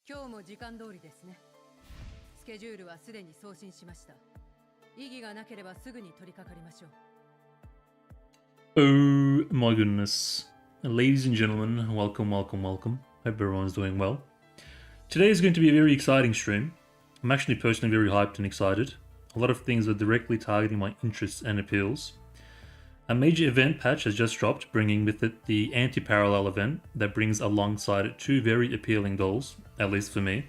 今日も時間通りですね。スケジュールはすでに送信しました。異議がなければすぐに取り掛かりましょう。Oh my goodness. Ladies and gentlemen, welcome, welcome, welcome. Hope everyone's doing well. Today is going to be a very exciting stream. I'm actually personally very hyped and excited. A lot of things are directly targeting my interests and appeals. A major event patch has just dropped, bringing with it the Antiparallel event that brings alongside it two very appealing dolls, at least for me.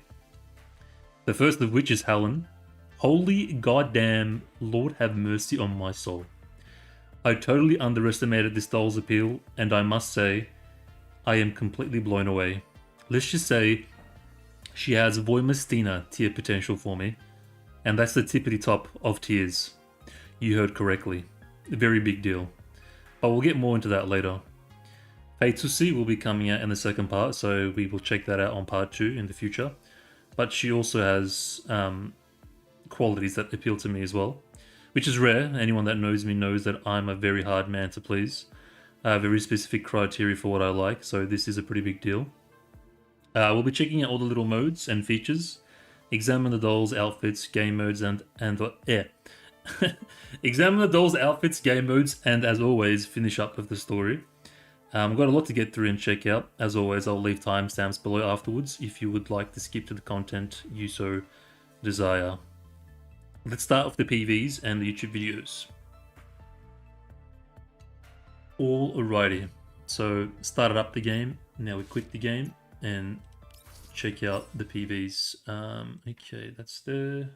The first of which is Helen. Holy goddamn, Lord have mercy on my soul. I totally underestimated this doll's appeal, and I must say, I am completely blown away. Let's just say, she has Voymastina tier potential for me, and that's the tippity top of tiers. You heard correctly. A very big deal. But we'll get more into that later. Feitusi will be coming out in the second part, so we will check that out on part 2 in the future. But she also has qualities that appeal to me as well, which is rare. Anyone that knows me knows that I'm a very hard man to please. I have very specific criteria for what I like, so this is a pretty big deal. We'll be checking out all the little modes and features, examine the dolls, outfits, game modes, and examine the dolls, outfits, game modes, and as always, finish up with the story. We've got a lot to get through and check out. As always, I'll leave timestamps below afterwards if you would like to skip to the content you so desire. Let's start with the PVs and the YouTube videos. Alrighty, so started up the game. Now we quit the game and check out the PVs. Okay, that's there.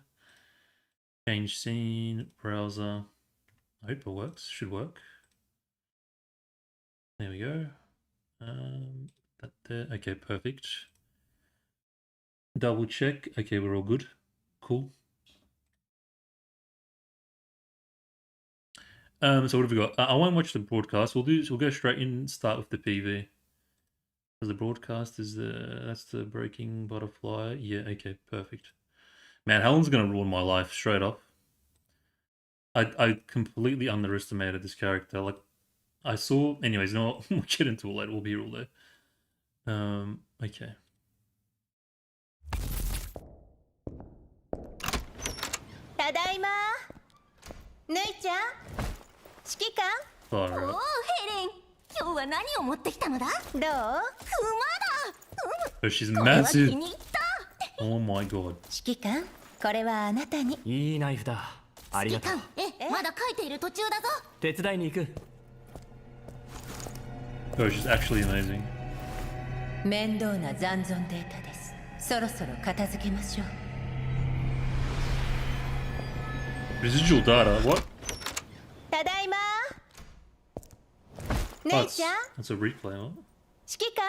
Change scene, browser. I hope it works. Should work. There we go. That there. Okay, perfect. Double check. Okay, we're all good. Cool. So what have we got? I won't watch the broadcast. We'll go straight in and start with the PV. Because the broadcast is that's the breaking butterfly. Yeah, okay, perfect. Man, Helen's gonna ruin my life straight up. I completely underestimated this character. Like, I saw. Anyways, you know what? We'll get into it later. We'll be here all day. Okay. Tadaima. Nei-chan. Shiki-kan. Oh, Helen. 今日は何を持ってきたのだ? どう? 熊だ. Oh, she's massive. Oh my god. 指揮官、これはあなたに。いいナイフだ。ありがとう。まだ書いている途中だぞ。手伝いに行く。Oh, she's actually amazing. 面倒な残存データです。そろそろ片付けましょう。 Residual data? What? ただいま。Oh, 姉ちゃん。that's a replay, huh? 指揮官。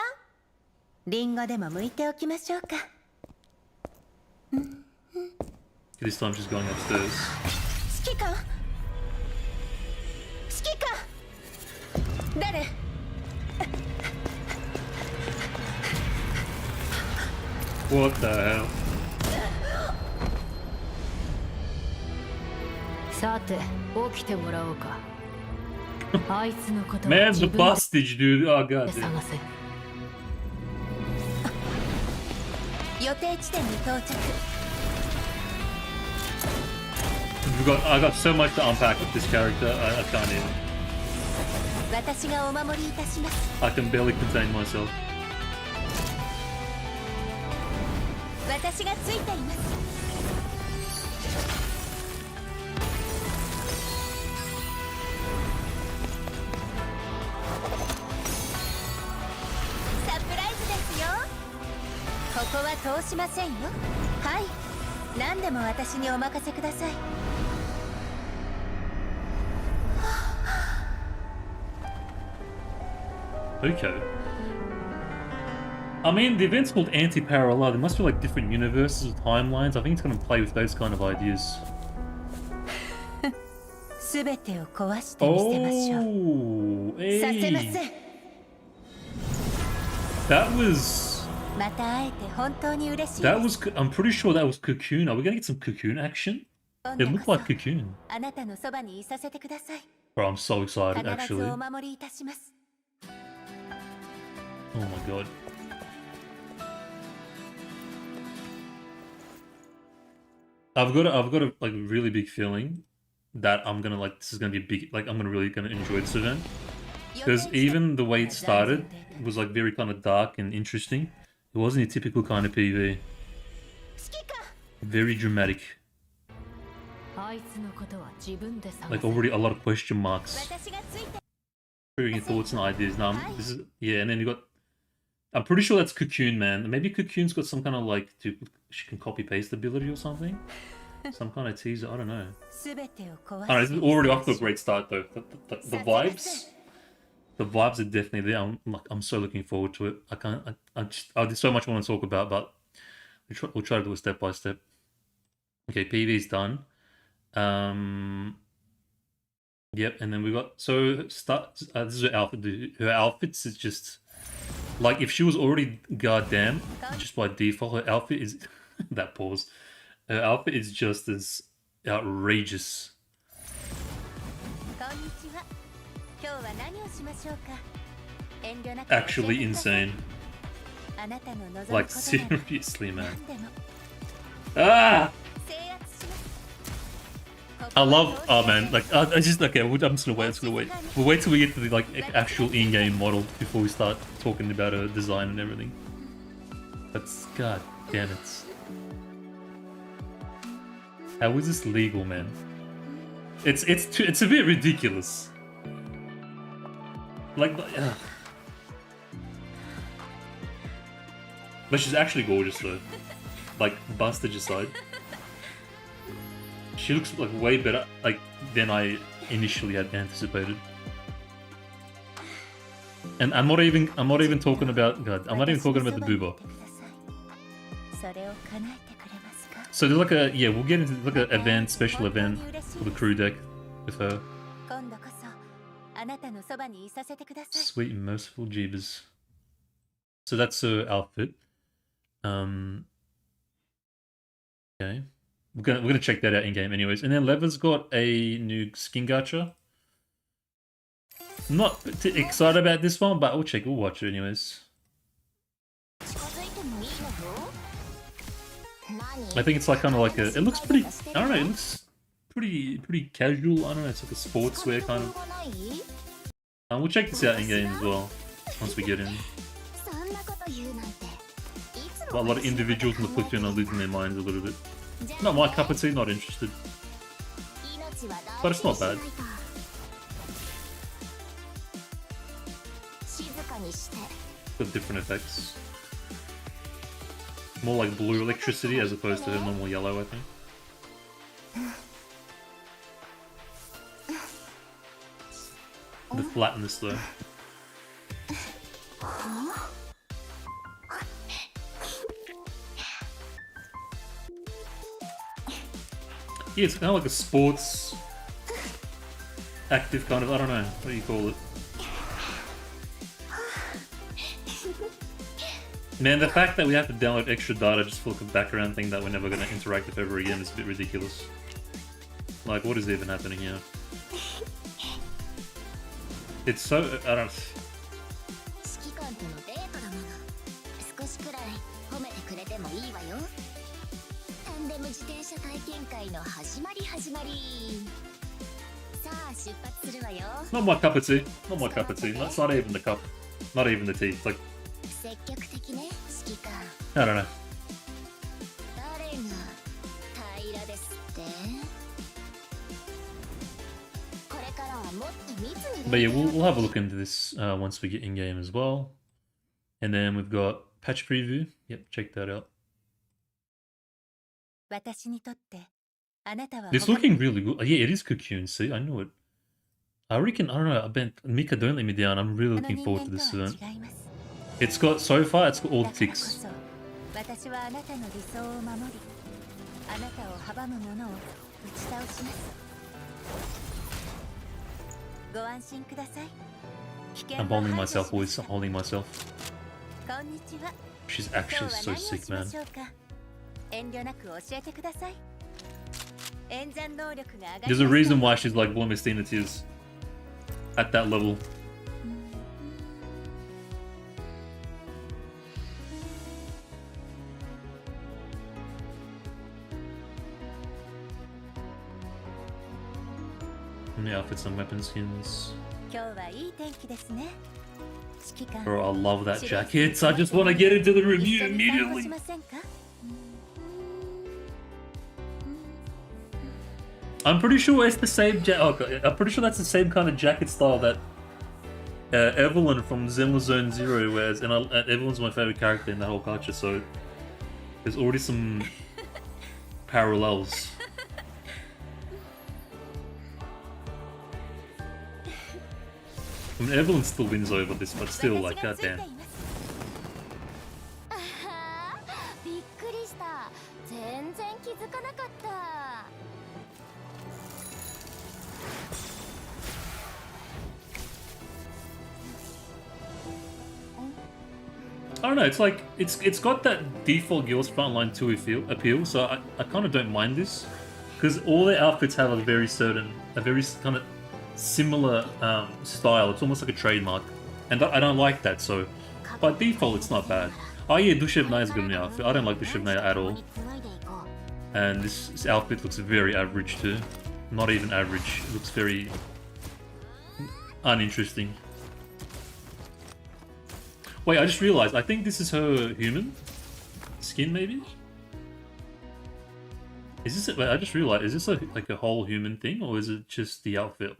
リンゴでも剥いておきましょうか。This time she's going upstairs. 指揮官。指揮官。誰? What the hell? さて、起きてもらおうか。あいつのことは Man, 自 the 分で bustage, dude. Oh god. 探せ。予定地点に到着。I got so much to unpack with this character. I can't even. 私がお守りいたします。 I can barely contain myself. 私がついています。サプライズですよ。ここは通しませんよ。はい。何でも私にお任せください。Okay. I mean, the event's called Antiparallel. There must be like different universes with timelines. I think it's going to play with those kind of ideas. すべてを壊してみせましょう。 Oh, させま hey. せん。 That was... また会えて本当に嬉しい That です。 was... I'm pretty sure that was Cocoon. Are we going to get some Cocoon action? It looked like Cocoon. あなたのそばにいさせてください。 Bro, I'm so excited, 必ず actually. お守りいたします。 Oh my god. I've got a like really big feeling that I'm gonna like this is gonna be big. Like I'm really gonna enjoy this event because even the way it started was like very kind of dark and interesting. It wasn't a typical kind of PV. Very dramatic. Like already a lot of question marks. Sharing your thoughts and ideas. Now this is and then you got. I'm pretty sure that's Cocoon, man. Maybe Cocoon's got some kind of like she can copy paste ability or something. Some kind of teaser. I don't know. I don't know. This is already off to a great start though. The vibes. The vibes are definitely there. I'm so looking forward to it. I there's so much I want to talk about, but we'll try to do it step by step. Okay, PV's done. Yep, and then we got this is her outfit. Her outfits is just like if she was already goddamn just by default. Her outfit is that pause. Her outfit is just as outrageous. Actually insane. Like seriously, man. Ah! I love. Oh man, like I just okay. I'm just gonna wait. I'm just gonna wait. We'll wait till we get to the like actual in-game model before we start talking about her design and everything. That's god damn it. How is this legal, man? It's a bit ridiculous. Like, but she's actually gorgeous though. Like, busted aside, she looks like way better like than I initially had anticipated. And I'm not even talking about I'm not even talking about the booba. So there's like we'll get into like an special event for the crew deck with her. Sweet and merciful jeebers. So that's her outfit. Okay. We're gonna check that out in game anyways. And then Lever's got a new skin gacha. Not excited about this one, but we'll watch it anyways. I think it's like kind of like it looks pretty, I don't know, it looks pretty casual. I don't know, it's like a sportswear kind of. We'll check this out in game as well once we get in. But a lot of individuals in the platoon are losing their minds a little bit. Not my cup of tea, not interested. But it's not bad. Got different effects. More like blue electricity as opposed to her normal yellow, I think. The flatness though. Yeah, it's kind of like a sports active kind of, I don't know, what do you call it? Man, the fact that we have to download extra data just for like a background thing that we're never going to interact with ever again is a bit ridiculous. Like, what is even happening here? It's so, I don't... Not my cup of tea. Not my cup of tea. That's not even the cup. Not even the tea. It's like... I don't know. But yeah, we'll have a look into this once we get in-game as well. And then we've got patch preview. Yep, check that out. It's looking really good. Oh, yeah, it is Cocoon. See, I knew it. I reckon, I don't know, Mika, don't let me down. I'm really looking forward to this event. It's got, so far, it's got all the ticks. I'm holding myself, boys. I'm holding myself. She's actually so sick, man. There's a reason why she's like Voymastina tiers at that level. And the outfits and weapon skins. 今日はいい天気ですね。指揮官 Bro, I love that jacket. I just want to get into the 一 review 緒に散歩 immediately. しませんか？ I'm pretty sure it's the same okay, I'm pretty sure that's the same kind of jacket style that Evelyn from Zenless Zone Zero wears, and Evelyn's my favorite character in that whole gacha, so there's already some parallels. I mean, Evelyn still wins over this, but still, like, 私がついてい goddamn. ますあはーびっくりした。全然気づかなかった。 I don't know. It's like it's got that default Girls Frontline 2 appeal, so I kind of don't mind this because all their outfits have a very kind of similar style. It's almost like a trademark, and I don't like that. So by default, it's not bad. Oh yeah, Dushevnaya is good in the outfit. I don't like Dushevnaya at all, and this outfit looks very average too. Not even average. It looks very uninteresting. Wait, I just realized, I think this is her human skin, maybe? Is this, wait, I just realized, is this like a whole human thing, or is it just the outfit?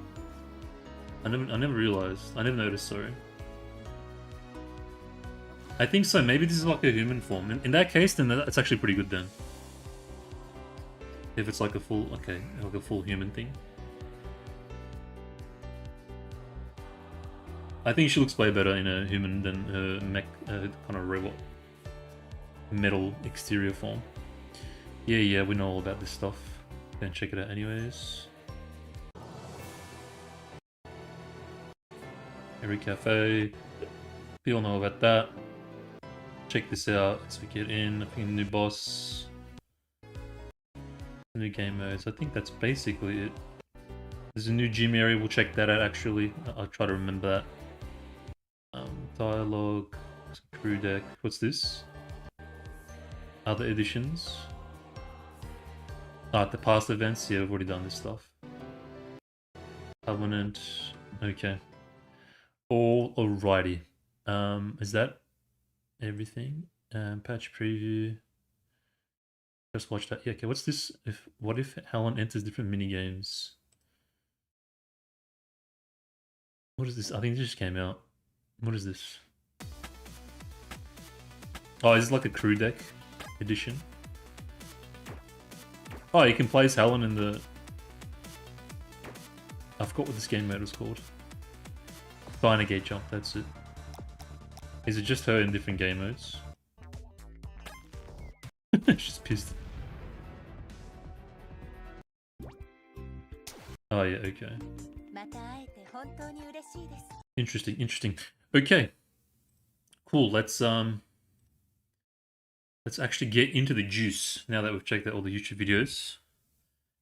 I never realized, I never noticed, sorry. I think so, maybe this is like a human form. In that case, then that's actually pretty good then. If it's like a full, okay, like a full human thing. I think she looks way better in a human than her mech, kind of robot, metal exterior form. Yeah, we know all about this stuff. Gonna check it out anyways. Every cafe, we all know about that. Check this out as we get in. I think a new boss, new game modes. I think that's basically it. There's a new gym area. We'll check that out. Actually, I'll try to remember that. Dialogue, crew deck. What's this? Other editions. Ah, the past events. Yeah, we've already done this stuff. Covenant. Okay. Alrighty. Is that everything? Patch preview. Just watch that. Yeah. Okay. What's this? What if Helen enters different mini games? What is this? I think this just came out. What is this? Oh, is this like a crew deck edition? Oh, you can place Helen in the... I forgot what this game mode was called. Final Gate Jump, that's it. Is it just her in different game modes? She's pissed. Oh yeah, okay. また会えて本当に嬉しいです。 Interesting. Okay. Cool, let's actually get into the juice now that we've checked out all the YouTube videos.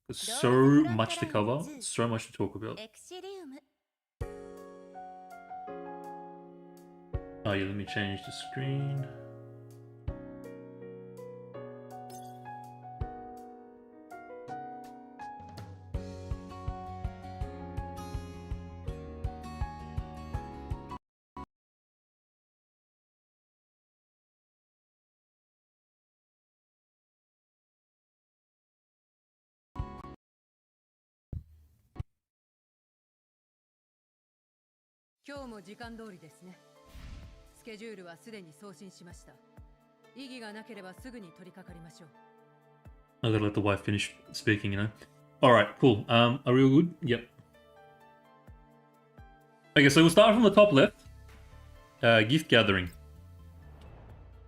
There's so much to cover, so much to talk about. エクシリウム Oh yeah, let me change the screen.今日も時間通りですね。スケジュールはすでに送信しました。異議がなければすぐに取り掛かりましょう。I gotta let the wife finish speaking, you know. Alright, cool. Are we all good? Yep. Okay, so we'll start from the top left. Gift gathering.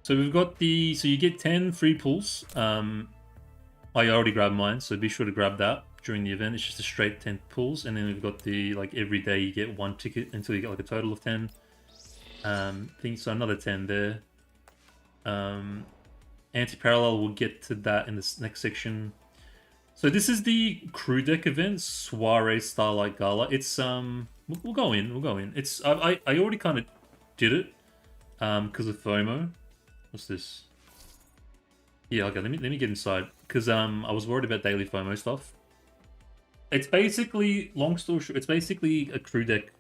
So we've got the... So you get 10 free pulls. I already grabbed mine, so be sure to grab that during the event. It's just a straight 10 pulls. And then we've got the, like, every day you get one ticket until you get, like, a total of 10. So another 10 there. Antiparallel, we'll get to that in this next section. So this is the crew deck event, Soiree Starlight Gala. It's we'll go in. It's I already kind of did it because of FOMO. What's this? Yeah, okay. Let me get inside because I was worried about daily FOMO stuff, It's basically, long story short, it's basically a crew deck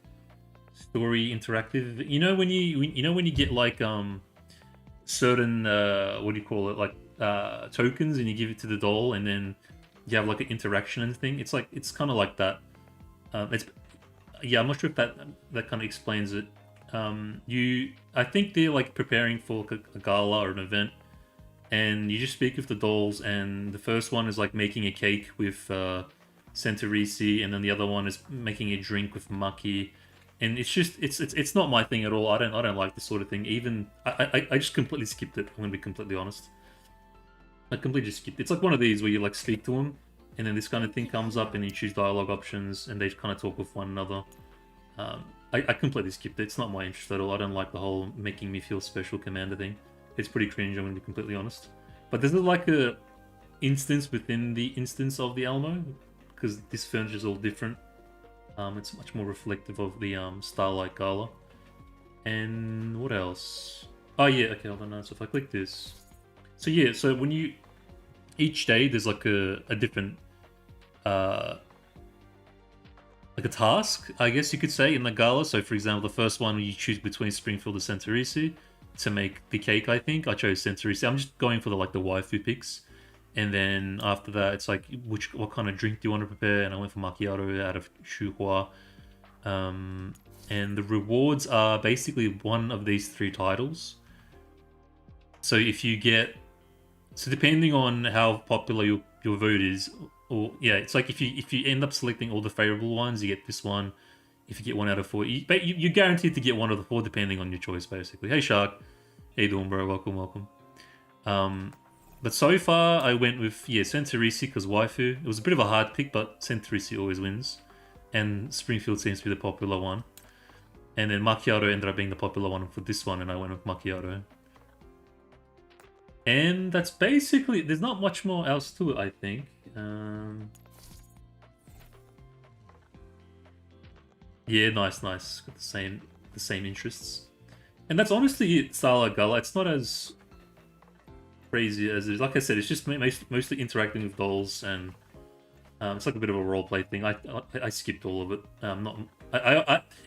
story interactive. You know when you get like certain what do you call it, like tokens, and you give it to the doll, and then you have like an interaction and thing. It's like, it's kind of like that. It's, yeah, I'm not sure if that kind of explains it. I think they're like preparing for a gala or an event, and you just speak with the dolls, and the first one is like making a cake with Centaureese, and then the other one is making a drink with Maki. And it's just, it's not my thing at all. I don't like this sort of thing. Even I just completely skipped it. I'm gonna be completely honest. I completely just skipped it. It's like one of these where you like speak to them, and then this kind of thing comes up, and you choose dialogue options, and they kind of talk with one another. I completely skipped it. It's not my interest at all. I don't like the whole making me feel special commander thing. It's pretty cringe, I'm gonna be completely honest. But there's like a instance within the instance of the Alamo, because this furniture is all different. It's much more reflective of the Starlight Gala. And what else? Oh yeah, okay, hold on. So if I click this, so yeah, so when you, each day there's like a different like a task, I guess you could say, in the gala. So for example, the first one, you choose between Springfield and Centaureese to make the cake. I think I chose Centaureese. I'm just going for the waifu picks. And then after that, it's like, what kind of drink do you want to prepare? And I went for macchiato out of Shuhua. And the rewards are basically one of these 3 titles. So if you get, so depending on how popular your vote is, or yeah, it's like if you end up selecting all the favorable ones, you get this one. If you get 1 out of 4, you're guaranteed to get 1 of the 4 depending on your choice, basically. Hey Shark, how you doing, bro? Welcome. But so far, I went with, yeah, Centaureese because waifu. It was a bit of a hard pick, but Centaureese always wins. And Springfield seems to be the popular one. And then Macchiato ended up being the popular one for this one, and I went with Macchiato. And that's basically, there's not much more else to it, I think. Yeah, nice. Got the same interests. And that's honestly it, Starlight Gala. It's not as crazy as it is. Like I said, it's just mostly interacting with dolls, and it's like a bit of a roleplay thing. I skipped all of it.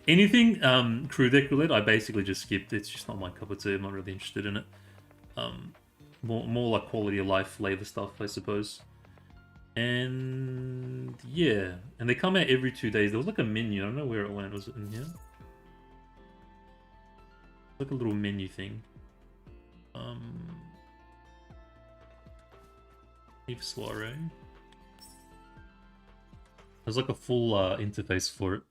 Anything crew deck related, I basically just skipped. It's just not my cup of tea. I'm not really interested in it. More like quality of life flavor stuff, I suppose. And yeah, and they come out every 2 days. There was like a menu. I don't know where it went. Was it in here? Like a little menu thing. Eve Soiree. There's like a full interface for it.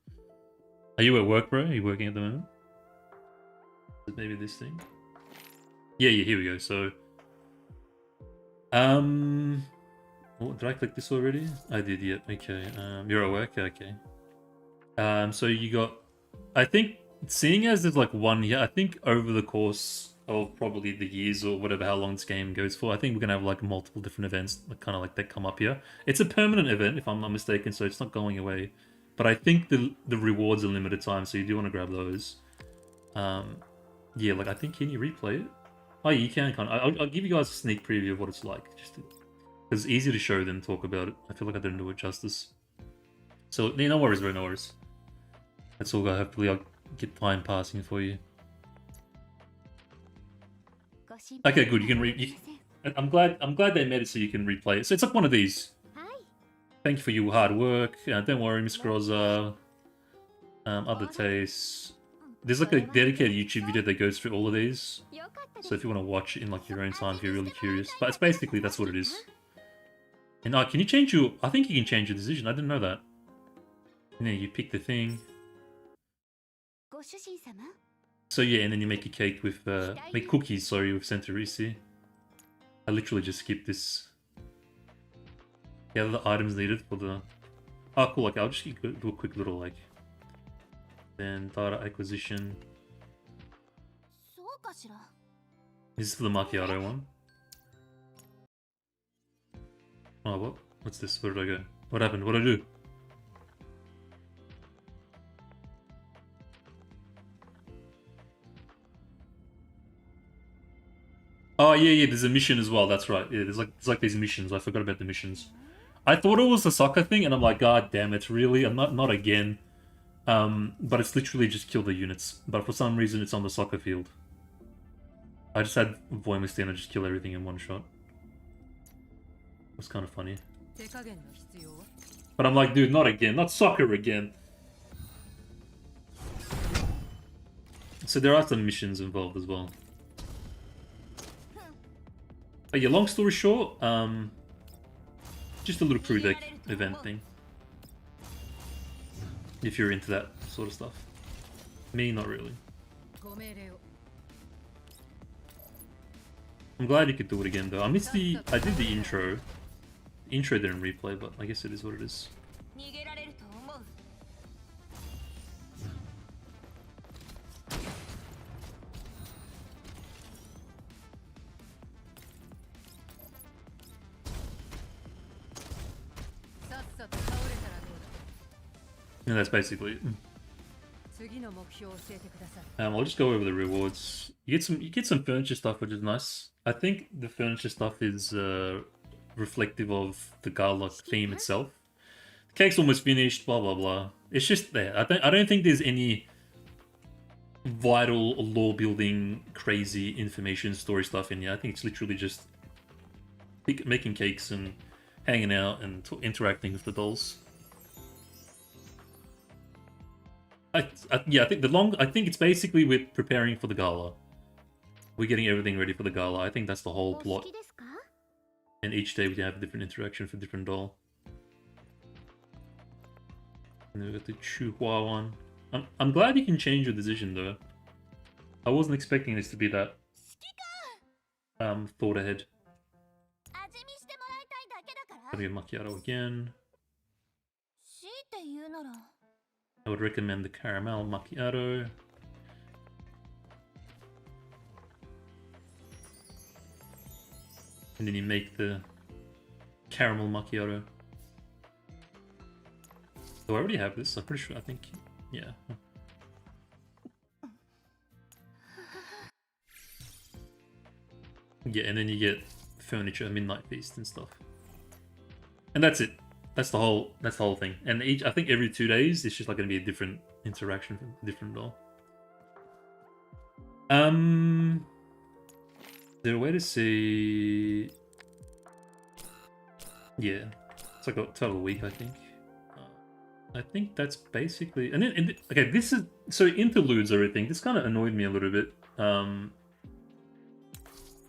Are you at work, bro? Are you working at the moment? Maybe this thing? Yeah, here we go. So, oh, did I click this already? I did, yeah. Okay. You're at work? Okay. So you got, I think, seeing as there's like 1 year, I think over the course of probably the years or whatever, how long this game goes for, I think we're gonna have like multiple different events kind of like that come up here. It's a permanent event, if I'm not mistaken, so it's not going away. But I think the rewards are limited time, so you do want to grab those. Yeah, like I think, can you replay it? Oh, yeah, you can. I'll give you guys a sneak preview of what it's like, just because it's easier to show than talk about it. I feel like I didn't do it justice. So yeah, no worries, bro, no worries. That's all. Hopefully, I'll get time passing for you. Okay, good. You can I'm glad they made it so you can replay it. So it's like one of these. Thank you for your hard work. Don't worry, Miss Groza. Other tastes. There's like a dedicated YouTube video that goes through all of these. So if you want to watch it in like your own time, if you're really curious. But it's basically, that's what it is. And can you change your... I think you can change your decision. I didn't know that. And then you pick the thing. So yeah, and then you make a cake with... make cookies, sorry, with Centaureese. I literally just skipped this. Yeah, the items needed for the... Oh, cool. Okay, I'll just do a quick little, like... Then data acquisition. This is for the macchiato one. Oh, what? What's this? Where did I go? What happened? What did I do? Oh yeah, there's a mission as well. That's right. Yeah, there's like these missions. I forgot about the missions. I thought it was the soccer thing, and I'm like, God damn it, really? I'm not again. But it's literally just kill the units. But for some reason, it's on the soccer field. I just had Voymastina just kill everything in one shot. It was kind of funny. But I'm like, dude, not again. Not soccer again. So there are some missions involved as well. But yeah, long story short, just a little crew deck event thing. If you're into that sort of stuff. Me, not really. I'm glad you could do it again though. I did the intro. The intro didn't replay, but I guess it is what it is. And that's basically it. I'll just go over the rewards. You get some furniture stuff, which is nice. I think the furniture stuff is reflective of the gala theme itself. The cake's almost finished. Blah blah blah. It's just there. I don't think there's any vital lore building, crazy information story stuff in here. I think it's literally just making cakes and hanging out and interacting with the dolls. Yeah, I think it's basically we're preparing for the gala. We're getting everything ready for the gala. I think that's the whole plot. And each day we have a different interaction for different doll. And then we got the Chuhua one. I'm glad you can change your decision though. I wasn't expecting this to be that thought ahead. Gonna get macchiato again. I would recommend the caramel macchiato. And then you make the caramel macchiato. Do I already have this? I'm pretty sure, I think, yeah. Yeah, and then you get furniture, midnight feast and stuff. And that's it. That's the whole thing. And I think every 2 days it's just like gonna be a different interaction from a different doll. Is there a way to see? Yeah, it's like a total week, I think. I think that's basically, and then okay, this is so interludes everything. This kind of annoyed me a little bit.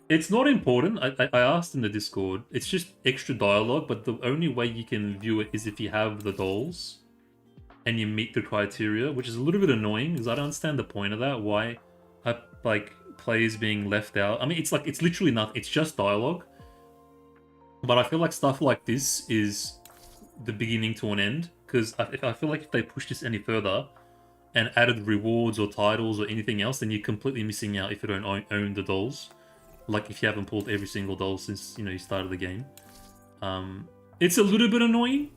It's not important. I asked in the Discord. It's just extra dialogue, but the only way you can view it is if you have the dolls and you meet the criteria, which is a little bit annoying because I don't understand the point of that. Why, like, players being left out. I mean, it's like, it's literally nothing. It's just dialogue. But I feel like stuff like this is the beginning to an end, because I feel like if they push this any further and added rewards or titles or anything else, then you're completely missing out if you don't own the dolls. Like if you haven't pulled every single doll since, you know, you started the game. It's a little bit annoying.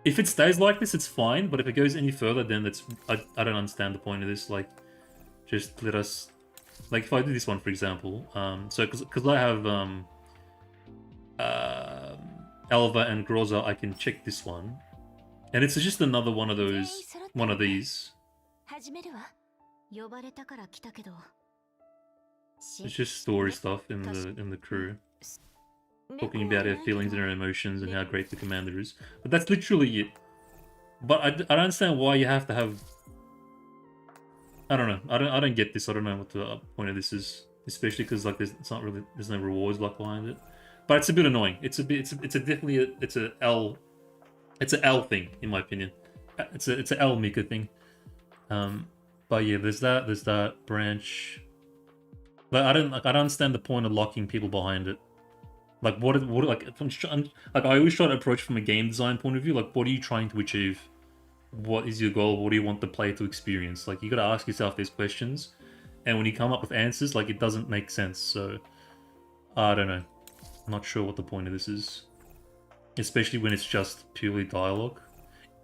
If it stays like this, it's fine. But if it goes any further, then that's... I don't understand the point of this. Like, just let us... Like, if I do this one, for example. So, because I have... Alva and Groza, I can check this one. And it's just another one of those... One of these. It's just story stuff in the crew. Talking about her feelings and her emotions and how great the commander is. But that's literally it. But I don't understand why you have to have... I don't know. I don't get this. I don't know what the point of this is. Especially because like there's no rewards like behind it. But it's a bit annoying. It's an L thing in my opinion. It's an L Mika thing. But yeah, there's that branch. But I don't understand the point of locking people behind it. Like what like I always try to approach from a game design point of view. Like, what are you trying to achieve? What is your goal? What do you want the player to experience? Like, you got to ask yourself these questions, and when you come up with answers, like, it doesn't make sense. So I don't know. I'm not sure what the point of this is, especially when it's just purely dialogue.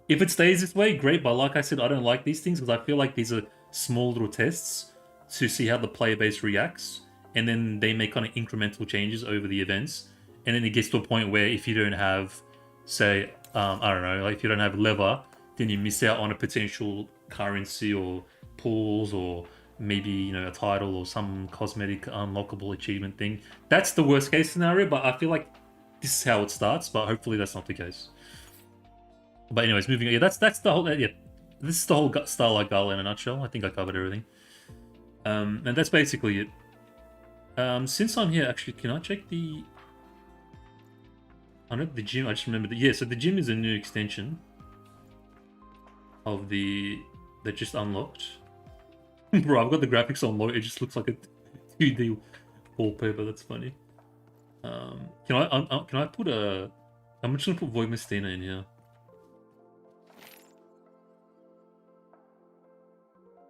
If it stays this way, great. But like I said, I don't like these things because I feel like these are small little tests to see how the player base reacts, and then they make kind of incremental changes over the events, and then it gets to a point where if you don't have say, I don't know, like if you don't have leather, then you miss out on a potential currency or pools or maybe, you know, a title or some cosmetic unlockable achievement thing. That's the worst case scenario, but I feel like this is how it starts, but hopefully that's not the case. But anyways, moving on. Yeah, that's the whole, yeah, this is the whole Starlight Gala in a nutshell. I think I covered everything. And that's basically it. Since I'm here, actually, can I check the... I know the gym, I just remembered that. Yeah, so the gym is a new extension of the... that just unlocked. Bro, I've got the graphics on low, it just looks like a 2D wallpaper, that's funny. Can I put a... I'm just gonna put Voymastina in here.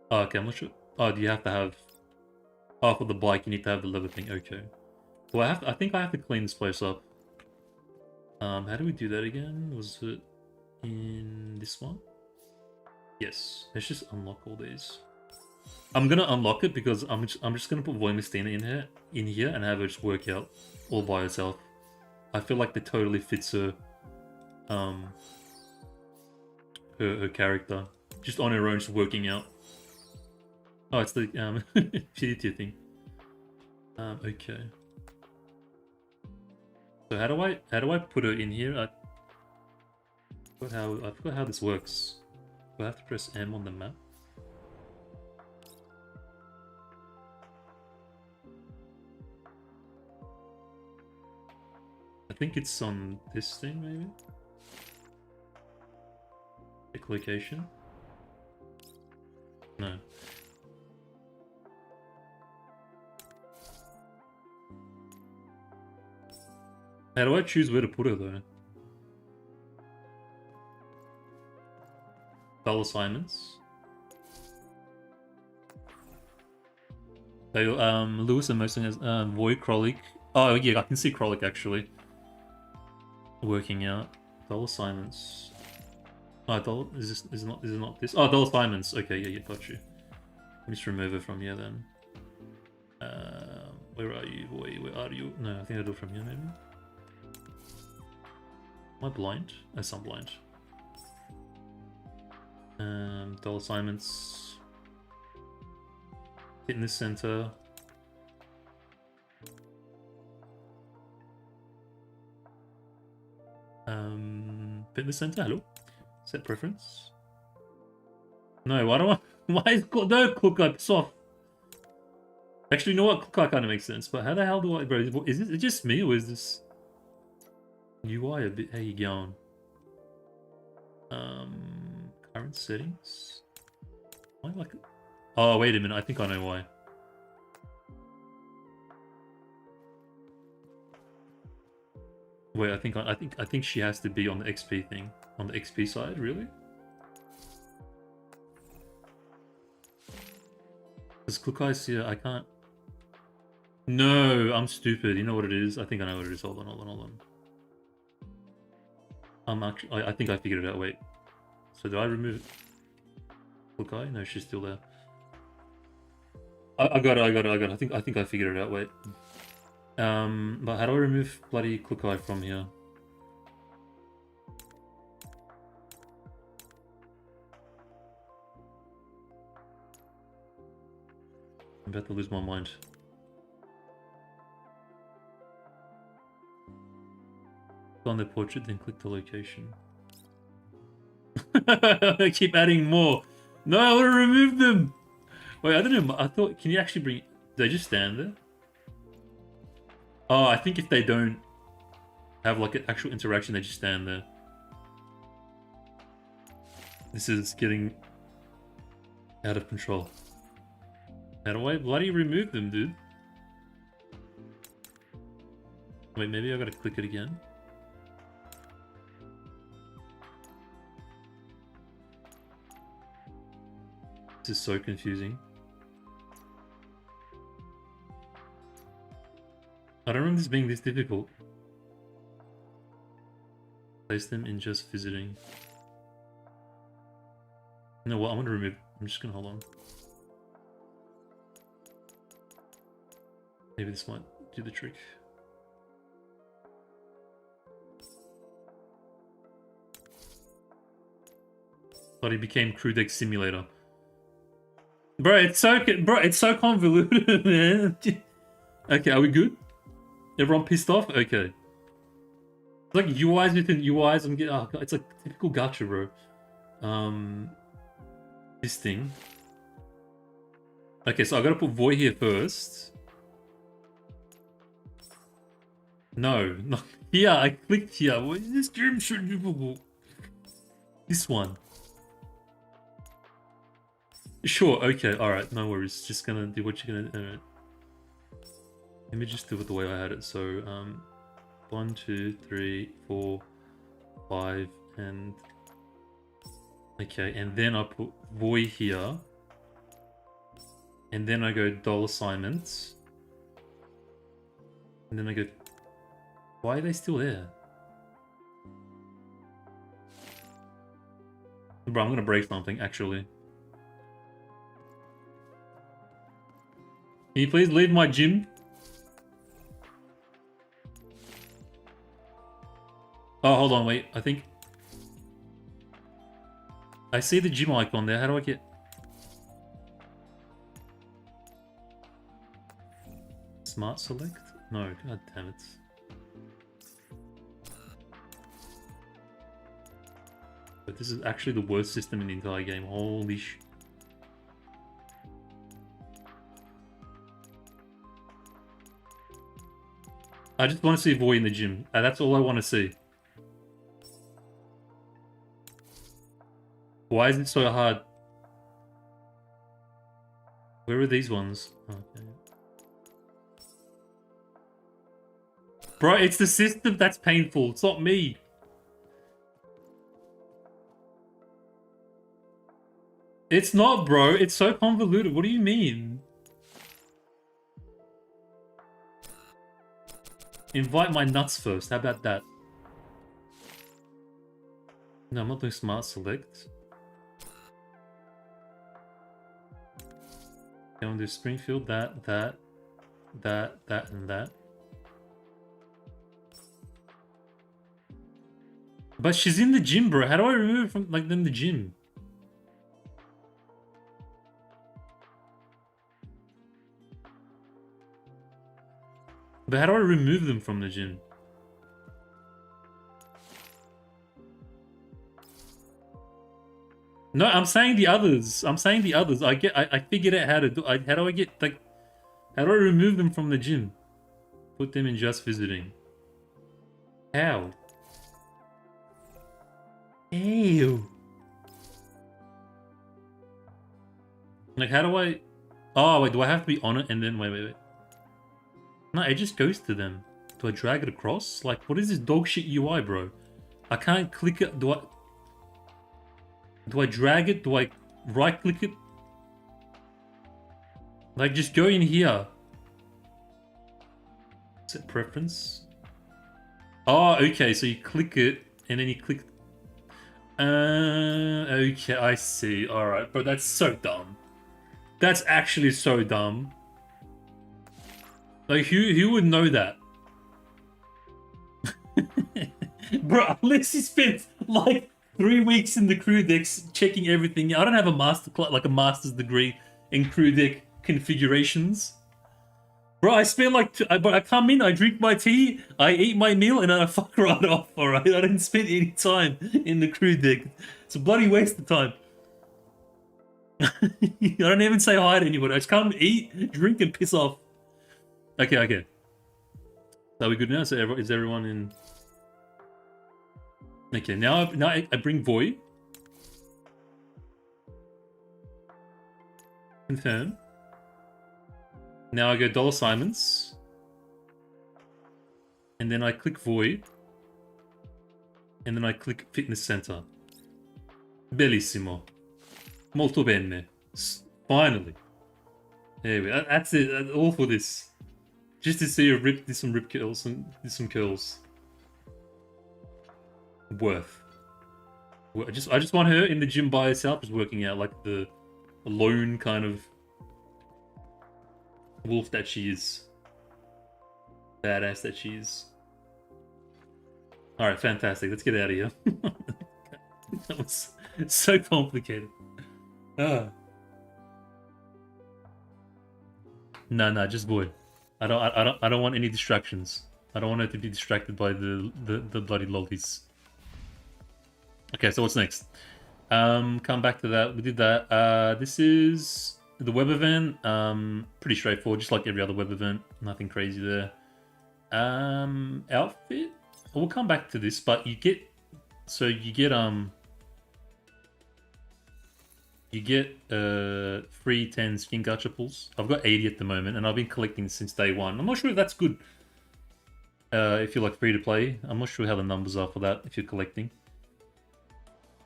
Oh, okay, I'm not sure. Oh, do you have to have... Oh, for the bike, you need to have the leather thing. Okay. Well, I think I have to clean this place up. How do we do that again? Was it in this one? Yes. Let's just unlock all these. I'm gonna unlock it because I'm just gonna put Voymastina in here and have her just work out all by herself. I feel like that totally fits her her character. Just on her own, just working out. Oh, it's the PDT thing. Okay. So how do I put her in here? I forgot how this works. Do I have to press M on the map? I think it's on this thing maybe. Pick location. No. How do I choose where to put her though? Dull assignments. So, Lewis and Mostyn has Void Krollik. Oh yeah, I can see Krollik actually working out. Dull assignments. Oh, dull is it not this? Oh, dull assignments. Okay, yeah, got you. Let me just remove it from here then. Where are you, boy? Where are you? No, I think I'll do it from here maybe. Am I blind? Yes, I'm blind. Dull assignments. Hit in the center. Fitness center, hello. Set preference. No, why do I? Why is no click piss off? Actually, you know what? Click kind of makes sense, but how the hell do I, bro? Is it just me or is this UI a bit? How you going? Current settings. Why like? Oh, wait a minute. I think I know why. Wait, I think she has to be on the XP thing. On the XP side, really? Because Click Eyes here, I can't... No, I'm stupid. You know what it is? I think I know what it is. Hold on. I'm actually... I think I figured it out. Wait. So do I remove... Click Eye? No, she's still there. I got it. I think I figured it out. Wait. But how do I remove bloody Click Eye from here? I'm about to lose my mind. Click on the portrait, then click the location. I keep adding more. No, I want to remove them. Wait, I don't know. I thought, can you actually bring... Do they just stand there? Oh, I think if they don't have like an actual interaction, they just stand there. This is getting out of control. How do I bloody remove them, dude? Wait, maybe I gotta click it again. This is so confusing. I don't remember this being this difficult. Place them in just visiting. You know what? I'm gonna remove. I'm just gonna hold on. Maybe this might do the trick. But it became crew deck simulator. Bro, it's so convoluted, man. Okay, are we good? Everyone pissed off? Okay. It's like UIs within UIs and oh, it's like typical gacha, bro. This thing. Okay, so I gotta put Void here first. No, not here. I clicked here. What is this game should be? This one. Sure, okay, alright, no worries. Just gonna do what you're gonna do. Let me just do it the way I had it. So, 1, 2, 3, 4, 5, and... Okay, and then I put Void here. And then I go doll assignments. And then I go... Why are they still there? Bro, I'm gonna break something, actually. Can you please leave my gym? Oh, hold on, wait. I think... I see the gym icon there. How do I get... Smart select? No, god damn it. But this is actually the worst system in the entire game. Holy sh... I just want to see Void in the gym. That's all I want to see. Why is it so hard? Where are these ones? Okay. Bro, it's the system that's painful. It's not me. It's not, bro. It's so convoluted. What do you mean? Invite my nuts first. How about that? No, I'm not doing smart select. I want to do Springfield, that, and that. But she's in the gym, bro. How do I remove it from, like, in the gym? But how do I remove them from the gym? No, I'm saying the others. I'm saying the others. I figured out how to do. How do I get, like, how do I remove them from the gym? Put them in just visiting. How? Ew. Like, how do I? Oh wait, do I have to be on it and then wait? No, it just goes to them. Do I drag it across? Like, what is this dog shit UI, bro? I can't click it. Do I drag it? Do I right click it? Like, just go in here. Set preference. Oh, okay. So you click it and then you click. Okay, I see. All right, but that's so dumb. That's actually so dumb. Like, who would know that? Bro, unless you spent like 3 weeks in the crew decks checking everything. I don't have a master's degree in crew deck configurations. Bro, I spent like, but I come in, I drink my tea, I eat my meal, and I fuck right off, alright? I didn't spend any time in the crew deck. It's a bloody waste of time. I don't even say hi to anybody. I just come, eat, drink, and piss off. Okay. So are we good now? So is everyone in? Okay, now I bring Void. Confirm. Now I go dollar assignments. And then I click Void. And then I click Fitness Center. Bellissimo. Molto bene. Finally. There we go. That's it. That's all for this. Just to see do some rip curls and do some curls. Worth. I just want her in the gym by herself, just working out like the lone kind of wolf that she is. Badass that she is. Alright, fantastic. Let's get out of here. It's so complicated. Ah. No, just void. I don't want any distractions. I don't want her to be distracted by the bloody lollies. Okay, so what's next? Come back to that. We did that. This is the web event. Pretty straightforward, just like every other web event. Nothing crazy there. Outfit. We'll come back to this, but you get free 10 skin gacha pulls. I've got 80 at the moment, and I've been collecting since day one. I'm not sure if that's good. If you're like free to play, I'm not sure how the numbers are for that if you're collecting.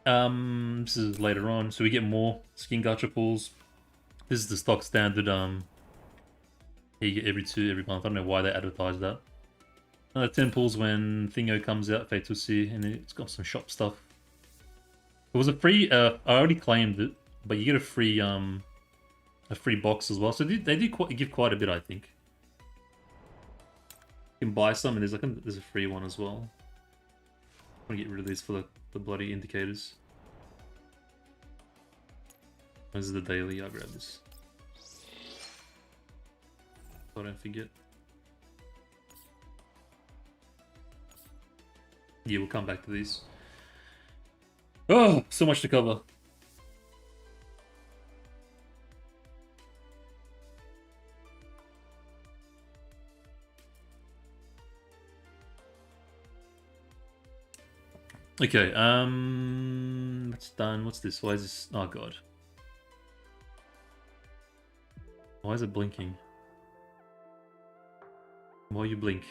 This is later on, so we get more skin gacha pulls. This is the stock standard. You get every month. I don't know why they advertise that. 10 pulls when Thingo comes out, Fatusi, and it's got some shop stuff. It was a free. I already claimed it, but you get a free box as well. So they did give quite a bit, I think. You can buy some, and there's a free one as well. I'm gonna get rid of these for the bloody indicators. This is the daily. I'll grab this. So I don't forget. Yeah, we'll come back to these. Oh, so much to cover. Okay, that's done. What's this? Why is this? Oh god. Why is it blinking? Why you blink?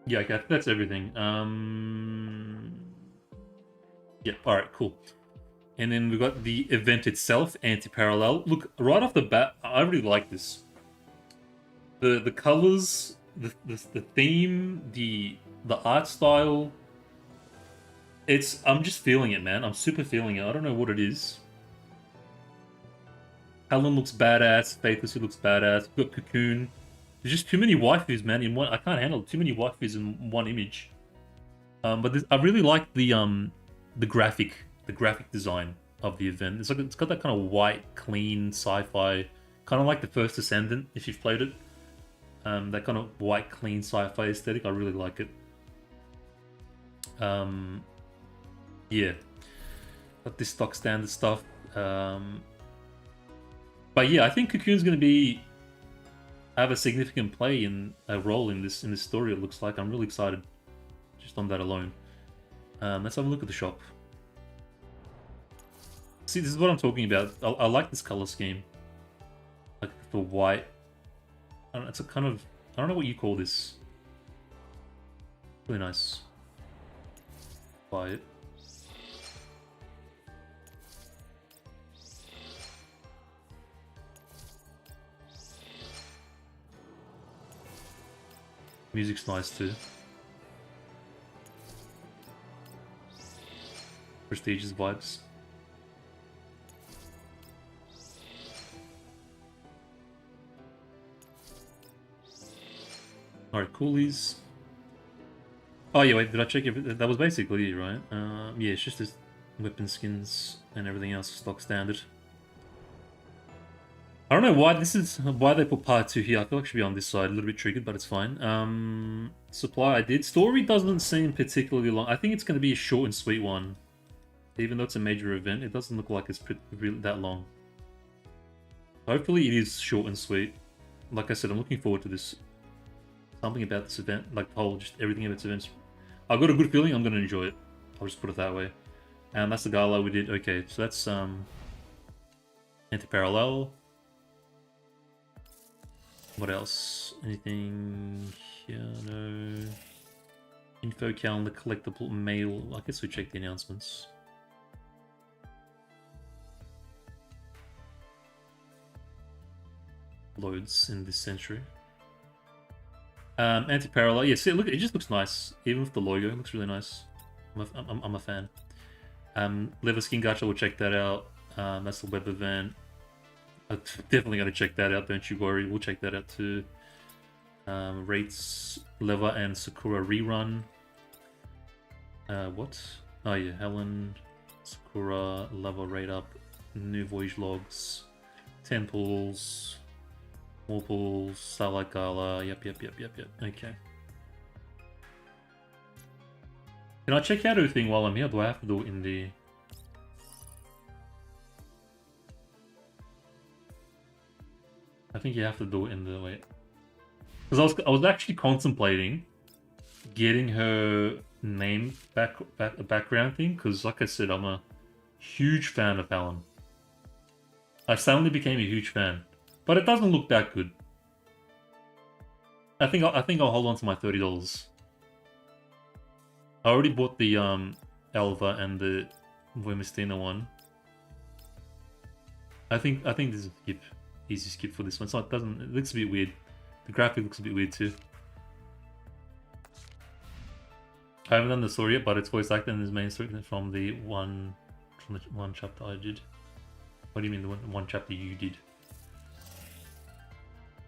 Yeah, okay, that's everything. Yeah, alright, cool. And then we've got the event itself, Antiparallel. Look, right off the bat, I really like this. The colors, the theme, the art style. I'm just feeling it, man. I'm super feeling it. I don't know what it is. Helen looks badass. Faithlessly looks badass. We've got Cocoon. There's just too many waifus, man. In one, I can't handle too many waifus in one image. But I really like the graphic design of the event. It's got that kind of white, clean sci-fi, kind of like the First Ascendant if you've played it. That kind of white, clean sci-fi aesthetic. I really like it. Yeah, got this stock standard stuff. But yeah, I think Cocoon's going to have a significant play in a role in this story. It looks like I'm really excited just on that alone. Let's have a look at the shop. See, this is what I'm talking about. I like this color scheme, like the white. I don't know, it's a kind of, I don't know what you call this. Really nice. Buy it. Music's nice too. Prestigious vibes. Alright, coolies. Oh yeah, wait, did I check if that was basically it, right? Yeah, it's just this weapon skins and everything else stock standard. I don't know why they put part 2 here. I feel like it should be on this side, a little bit triggered, but it's fine. Supply I did. Story doesn't seem particularly long. I think it's going to be a short and sweet one. Even though it's a major event, it doesn't look like it's really that long. Hopefully it is short and sweet. Like I said, I'm looking forward to this. Something about this event, like the whole, just everything about this event. I've got a good feeling I'm going to enjoy it. I'll just put it that way. And that's the gala we did. Okay, so that's Antiparallel. What else? Anything here? No. Info calendar, collectible, mail. I guess we check the announcements. Loads in this century. Anti-parallel. Yeah, see, look, it just looks nice. Even with the logo, it looks really nice. I'm a fan. Leather Skin Gacha, we'll check that out. That's the web event. I'm definitely going to check that out, don't you worry. We'll check that out too. Rates Leva and Sakura rerun. What? Oh yeah, Helen, Sakura, Leva rate up, new voyage logs, 10 pulls, more pulls, Starlight Gala. Yep. Okay. Can I check out everything while I'm here? Do I have to do it in the... I think you have to do it in the... Wait. Because I was actually contemplating getting her name background thing, because like I said, I'm a huge fan of Helen. I suddenly became a huge fan. But it doesn't look that good. I think I'll hold on to my $30. I already bought the Elva and the Voymastina one. I think this is a skip. Easy skip for this one. So it looks a bit weird. The graphic looks a bit weird too. I haven't done the story yet, but it's voice acted in his main story from the one chapter I did. What do you mean the one chapter you did?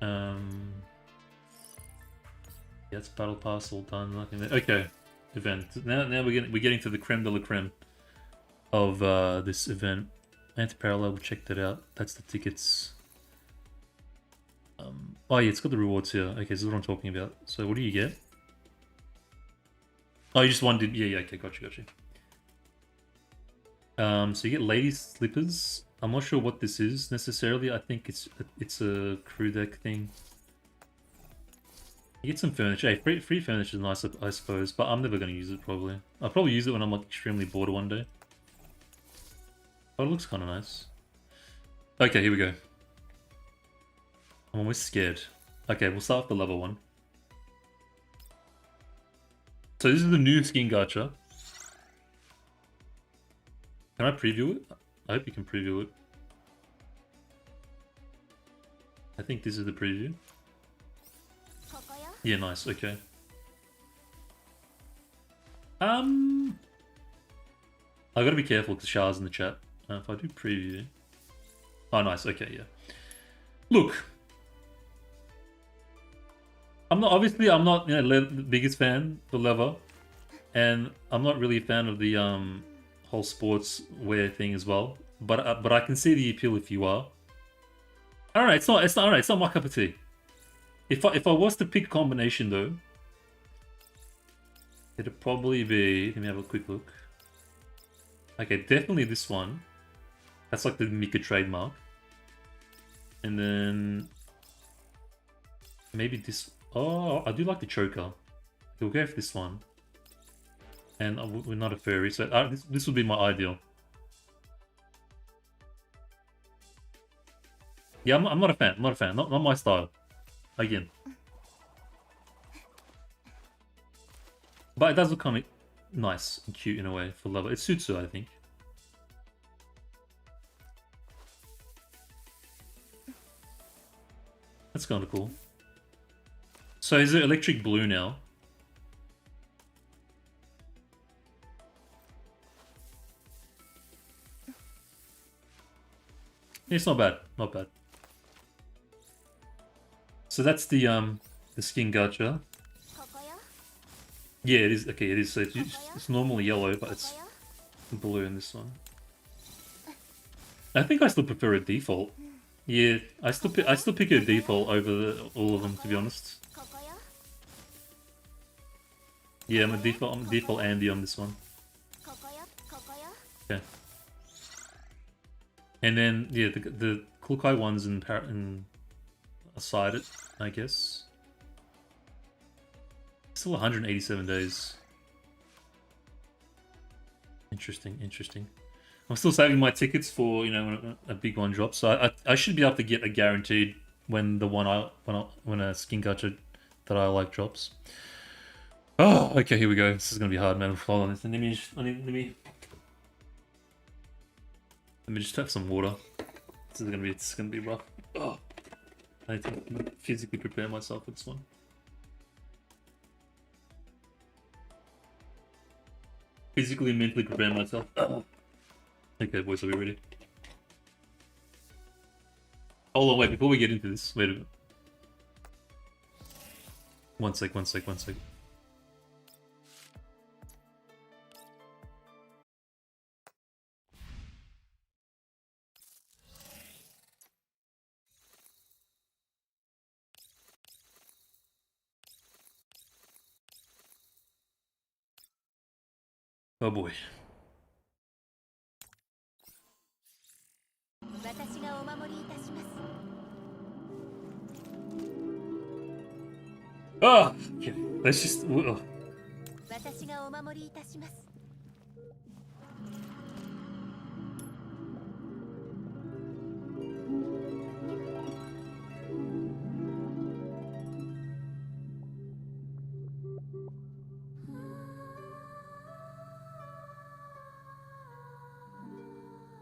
Yeah, it's battle pass all done. Nothing there. Okay. Event. Now we're getting to the creme de la creme of this event. Antiparallel, we checked it out. That's the tickets. Oh yeah, it's got the rewards here. Okay, this is what I'm talking about. So what do you get? Oh, you just wanted... Yeah, okay, gotcha. So you get ladies slippers. I'm not sure what this is necessarily. I think it's a crew deck thing. You get some furniture. Hey, free furniture is nice, I suppose, but I'm never going to use it, probably. I'll probably use it when I'm like extremely bored one day. But it looks kind of nice. Okay, here we go. I'm almost scared. Okay, we'll start with the level one. So this is the new skin gacha. Can I preview it? I hope you can preview it. I think this is the preview. Yeah, nice, okay. I gotta be careful because Shah's in the chat. If I do preview... Oh, nice, okay, yeah. Look. I'm not the biggest fan of Leva. And I'm not really a fan of the whole sports wear thing as well. But I can see the appeal if you are. I don't know, it's not my cup of tea. If I was to pick a combination though, it'd probably be... Let me have a quick look. Okay, definitely this one. That's like the Mika trademark. And then maybe this... Oh, I do like the choker. We'll go for this one. And we're not a furry, so this would be my ideal. Yeah, I'm not a fan. Not my style. Again. But it does look kind of nice and cute in a way for Leva. It suits her, I think. That's kind of cool. So is it electric blue now? It's not bad. Not bad. So that's the skin gacha. Yeah, it is. Okay, it is. So it's normally yellow, but it's blue in this one. I think I still prefer a default. Yeah, I still pick a default over all of them, to be honest. Yeah, I'm a default Andy on this one. Okay. And then yeah, the Kukai ones in aside it, I guess. Still 187 days. Interesting. I'm still saving my tickets for, you know, when a big one drops. So I should be able to get a guaranteed when when a skin gacha that I like drops. Oh, okay, here we go. This is gonna be hard, man. Hold on, let me just have some water. This is gonna be rough. Oh, I need to physically prepare myself for this one. Physically and mentally prepare myself. Oh. Okay, boys, are we ready? Hold on, wait, before we get into this, wait a minute. One sec, one sec, one sec. Oh boy. 私がお守りいたします。 Ah! Okay, let's just... 私がお守りいたします。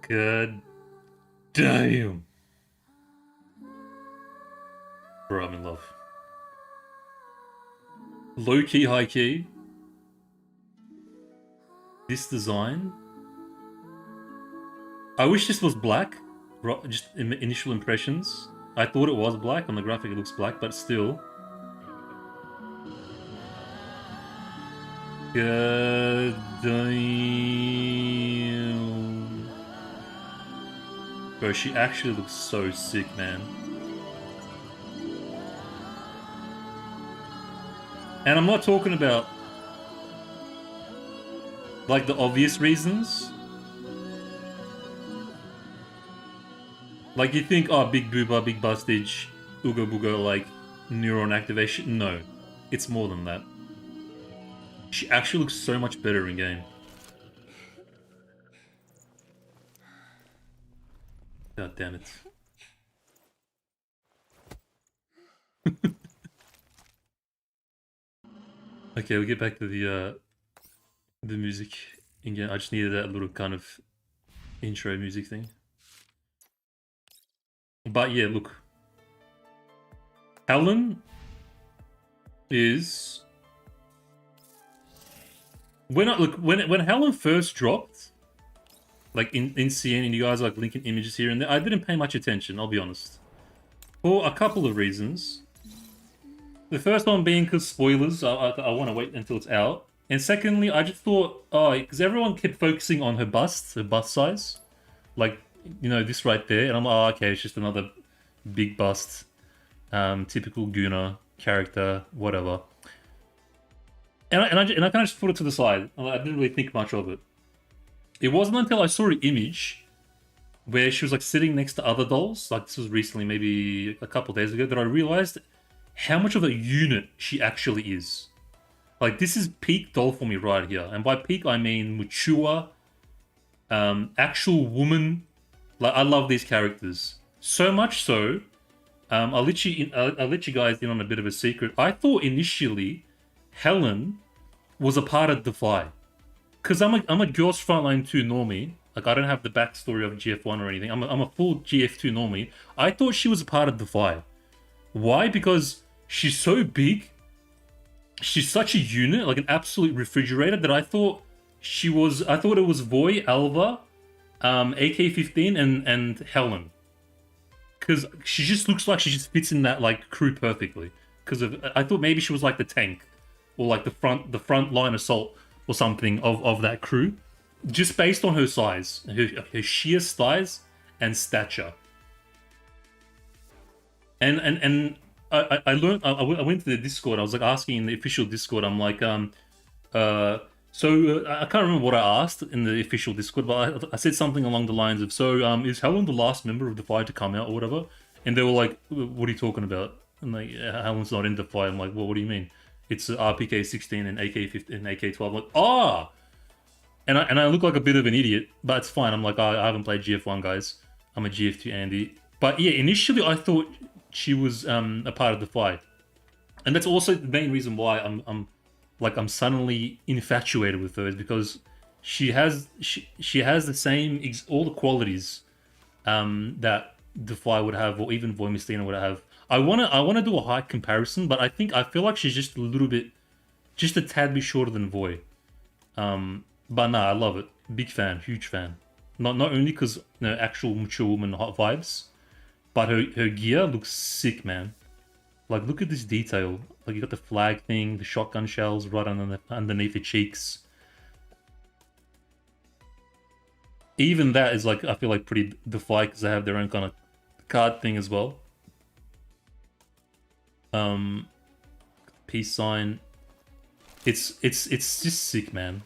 God damn. Bro, I'm in love. Low key, high key. This design. I wish this was black. Just initial impressions. I thought it was black. On the graphic it looks black, but still. God damn. Bro, she actually looks so sick, man. And I'm not talking about like the obvious reasons. Like you think, oh, big booba, big bustage, ooga booga, like neuron activation. No, it's more than that. She actually looks so much better in game. God damn it. Okay, we'll get back to the music again. I just needed that little kind of intro music thing. But yeah, look. Helen is when Helen first dropped, like in CN, and you guys like linking images here and there, I didn't pay much attention, I'll be honest. For a couple of reasons. The first one being because spoilers, I want to wait until it's out. And secondly, I just thought, oh, because everyone kept focusing on her bust size. Like, you know, this right there. And I'm like, oh, okay, it's just another big bust. Typical Guna character, whatever. And I kind of just put it to the side. I didn't really think much of it. It wasn't until I saw an image where she was like sitting next to other dolls, like this was recently, maybe a couple days ago, that I realized how much of a unit she actually is. Like, this is peak doll for me right here. And by peak, I mean mature, actual woman. Like, I love these characters. So much so, I'll let you guys in on a bit of a secret. I thought initially Helen was a part of Defy. Because I'm a Girls Frontline 2 normie. Like, I don't have the backstory of GF1 or anything. I'm a full GF2 normie. I thought she was a part of Defy. Why? Because she's so big. She's such a unit, like an absolute refrigerator, that I thought it was Voy, Alva, AK-15, and Helen. Because she just looks like she just fits in that like crew perfectly. Because I thought maybe she was like the tank, or like the front line assault or something of that crew, just based on her size, her sheer size and stature. And I learned. I went to the Discord. I was like asking in the official Discord. I'm like, so I can't remember what I asked in the official Discord, but I said something along the lines of, so is Helen the last member of Defy to come out or whatever? And they were like, what are you talking about? And like, Helen's not in Defy. I'm like, well, what do you mean? It's RPK 16 and AK 15 and AK 12. I'm like, ah. And I look like a bit of an idiot, but it's fine. I'm like, I haven't played GF1, guys. I'm a GF2 Andy. But yeah, initially I thought she was a part of Defy, and that's also the main reason why I'm suddenly infatuated with her, is because she has the same all the qualities that Defy would have, or even Voymastina would have. I wanna do a height comparison, but I feel like she's just a tad bit shorter than Voy. But nah, I love it. Big fan, huge fan. Not only because actual mature woman hot vibes, but her gear looks sick, man. Like, look at this detail. Like, you got the flag thing, the shotgun shells right underneath the cheeks. Even that is like, I feel like pretty defied because they have their own kind of card thing as well. Peace sign. It's just sick, man.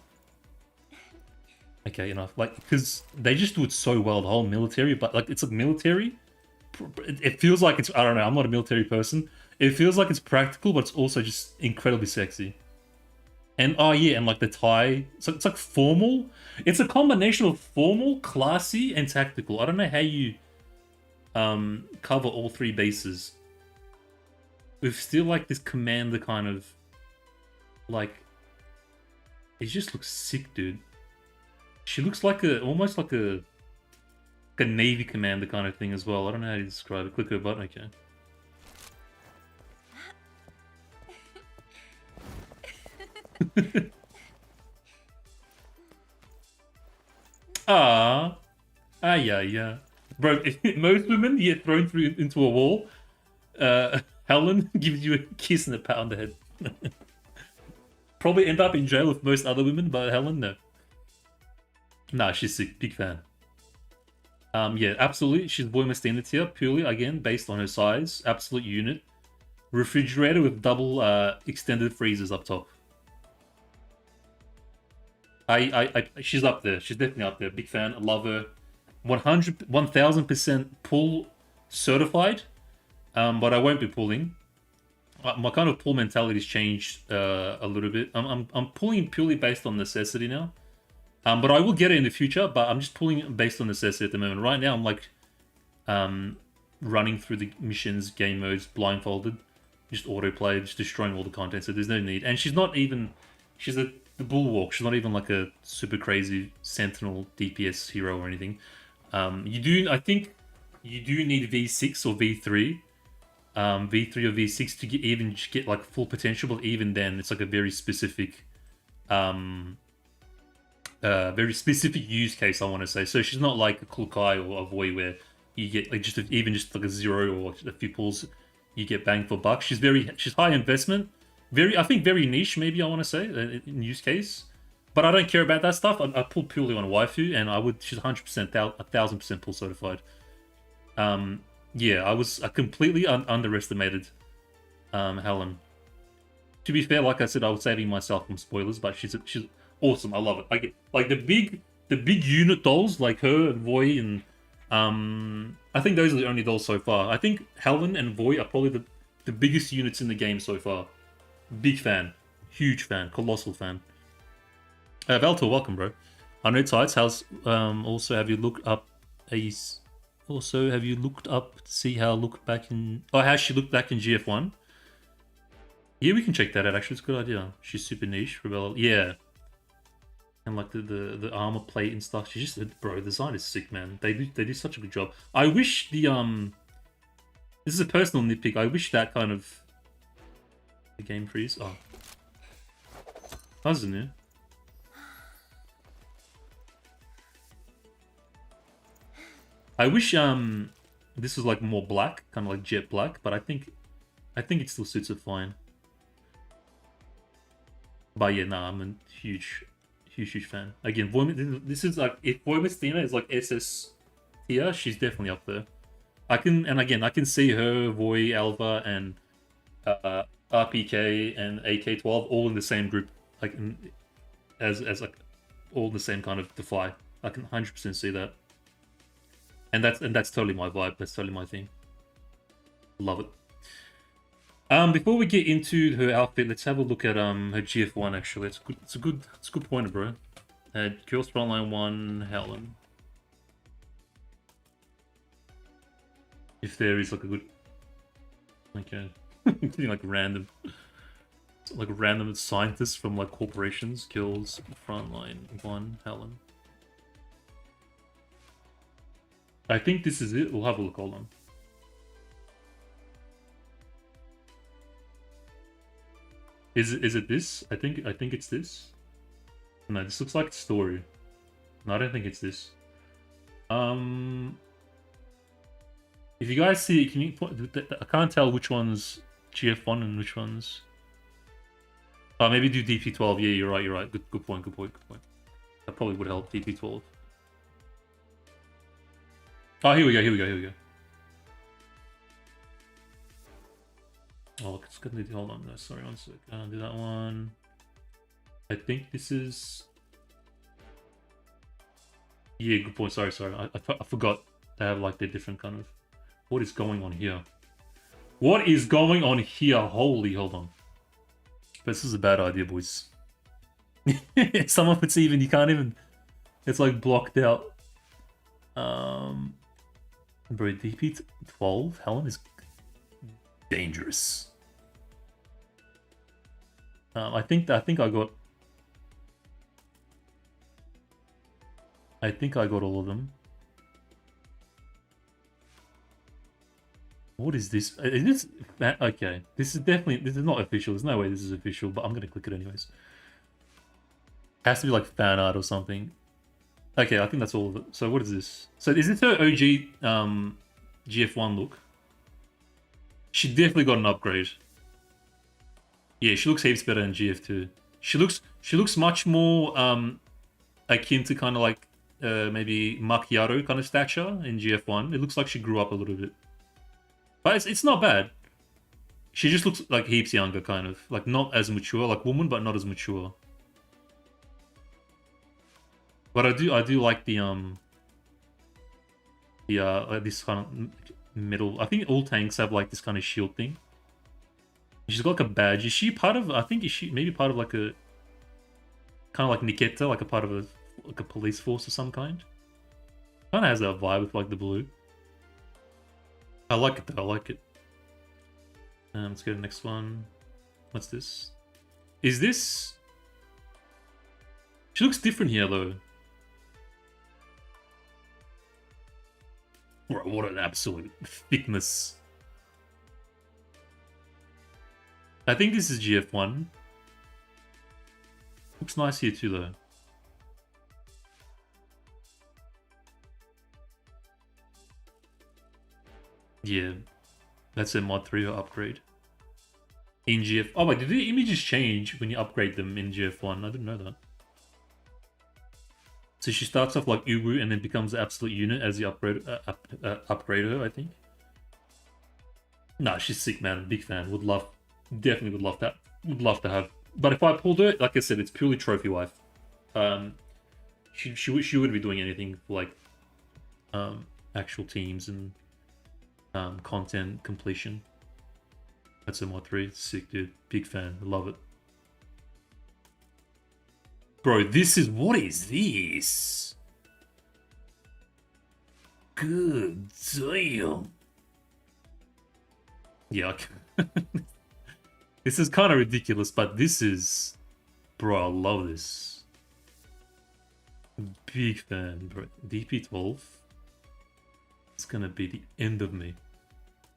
Okay, enough. Like, because they just do it so well, the whole military, but like, it's like military. It feels like it's, I don't know, I'm not a military person. It feels like it's practical, but it's also just incredibly sexy. And oh yeah, and like the tie, so it's like formal. It's a combination of formal, classy, and tactical. I don't know how you cover all three bases with still like this commander kind of like. It just looks sick, dude. She looks like almost like a Navy commander kind of thing as well. I don't know how to describe it. Click her button, okay. Yeah. Bro, if most women get thrown through into a wall, Helen gives you a kiss and a pat on the head. Probably end up in jail with most other women, but Helen, no. Nah, she's sick. Big fan. Yeah, absolutely. She's Voymastina tier, purely, again, based on her size. Absolute unit. Refrigerator with double extended freezers up top. She's up there. She's definitely up there. Big fan. I love her. 1000% pull certified. But I won't be pulling. My kind of pull mentality's changed a little bit. I'm pulling purely based on necessity now. But I will get it in the future. But I'm just pulling based on necessity at the moment. Right now, I'm like running through the missions, game modes, blindfolded, just autoplay, just destroying all the content. So there's no need. And she's not even. She's the bulwark. She's not even like a super crazy sentinel DPS hero or anything. I think you do need V6 or V3. V3 or V6 to get like full potential, but even then it's like a very specific use case, I want to say. So she's not like a Klukai or a Voy where you get like just like a 0 or a few pulls, you get bang for buck. She's high investment, I think very niche, maybe I want to say in use case. But I don't care about that stuff. I pull purely on waifu, and she's 100%, 1000% pull certified. Yeah, I completely underestimated Helen. To be fair, like I said, I was saving myself from spoilers, but she's awesome. I love it. Like the big unit dolls, like her and Voy, and I think those are the only dolls so far. I think Helen and Voy are probably the biggest units in the game so far. Big fan, huge fan, colossal fan. Valtor, welcome, bro. I know Tights. Also, have you looked up Ace? Also, have you looked up to see how how she looked back in GF1? Yeah, we can check that out. Actually, it's a good idea. She's super niche, Rebella. Yeah, and like the armor plate and stuff. She's just, bro. The design is sick, man. They do such a good job. I wish the This is a personal nitpick. I wish that kind of the game freeze. Oh, doesn't it? I wish this was like more black, kind of like jet black, but I think it still suits it fine. But yeah, nah, I'm a huge fan. Again, this is like, if Voymastina is like SS tier, she's definitely up there. I can see her, Voy, Alva, and RPK and AK12 all in the same group, like as like all in the same kind of Defy. I can 100% see that. And that's totally my vibe. That's totally my thing. Love it. Before we get into her outfit, let's have a look at her GF1. Actually, it's a good pointer, bro. Girls Frontline 1, Helen. If there is like a good, okay, like random scientists from like corporations. Girls Frontline 1, Helen. I think this is it. We'll have a look. Hold on. Is it this? I think it's this. No, this looks like story. No, I don't think it's this. If you guys see, can you point? I can't tell which one's GF1 and which ones? Oh, maybe do DP12. Yeah, you're right. You're right. Good point. Good point. Good point. That probably would help. DP12. Oh, here we go. Here we go. Here we go. Oh, look, it's gonna do. Hold on. No, sorry, one sec. Do that one. I think this is. Yeah, good point. Sorry. I forgot they have like their different kind of. What is going on here? What is going on here? Holy, hold on. But this is a bad idea, boys. Some of it's even, you can't even, it's like blocked out. Bro, DP12, Helen is dangerous. I think I got all of them. What is this? Is this okay? This is not official. There's no way this is official, but I'm gonna click it anyways. Has to be like fan art or something. Okay, I think that's all of it. So what is this? So is this her OG GF1 look? She definitely got an upgrade. Yeah, she looks heaps better than GF2. She looks much more akin to kind of like maybe macchiato kind of stature in GF1. It looks like she grew up a little bit. But it's not bad. She just looks like heaps younger, kind of. Like, not as mature. Like, woman, but not as mature. But I do like the, this kind of metal... I think all tanks have, like, this kind of shield thing. She's got, like, a badge. Is she part of... I think, is she maybe part of, like, a... Kind of like Nikita, like a part of a police force of some kind? Kind of has that vibe with, like, the blue. I like it though, I like it. Let's go to the next one. What's this? Is this... She looks different here though. Bro, what an absolute thickness. I think this is GF1. Looks nice here too though. Yeah, that's a mod 3 or upgrade. In GF... Oh wait, did the images change when you upgrade them in GF1? I didn't know that. So she starts off like Uwu and then becomes the absolute unit as you upgrade her, I think. Nah, she's sick, man. Big fan. Definitely would love that. Would love to have. But if I pulled her, like I said, it's purely trophy wife. She wouldn't be doing anything for like actual teams and content completion. That's a mod 3. Sick, dude. Big fan. Love it. Bro, this is... What is this? Good damn. Yeah. This is kind of ridiculous, but this is... Bro, I love this. Big fan, bro. DP12. It's gonna be the end of me.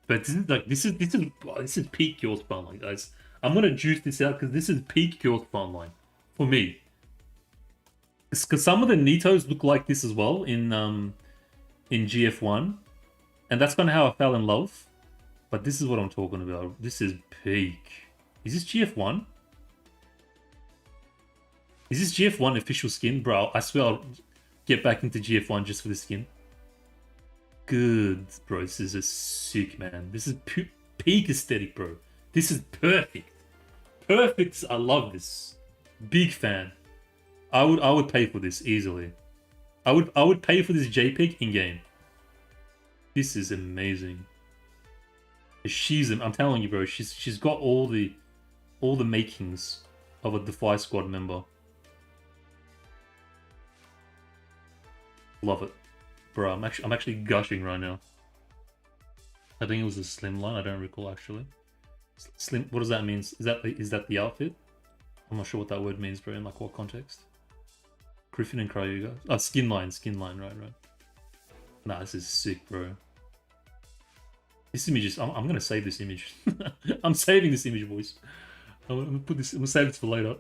But this is peak Kyo spawn line, guys. I'm gonna juice this out because this is peak Kyo spawn line for me. Because some of the Nitos look like this as well in GF1, and that's kind of how I fell in love. But this is what I'm talking about. This is peak. Is this GF1? Is this GF1 official skin, bro? I swear I'll get back into GF1 just for the skin. Good, bro. This is a sick, man. This is peak aesthetic, bro. This is perfect. Perfect. I love this. Big fan. I would pay for this easily. I would pay for this JPEG in game. This is amazing. I'm telling you, bro. She's got all the makings of a Defy Squad member. Love it. Bro, I'm actually gushing right now. I think it was a slim line. I don't recall actually. Slim. What does that mean? Is that the outfit? I'm not sure what that word means, bro. In like what context? Griffin and Cryuga. Oh, skin line. Right. Nah, this is sick, bro. This image is. I'm gonna save this image. I'm saving this image, boys. I'm gonna put this. I'm gonna save it for later.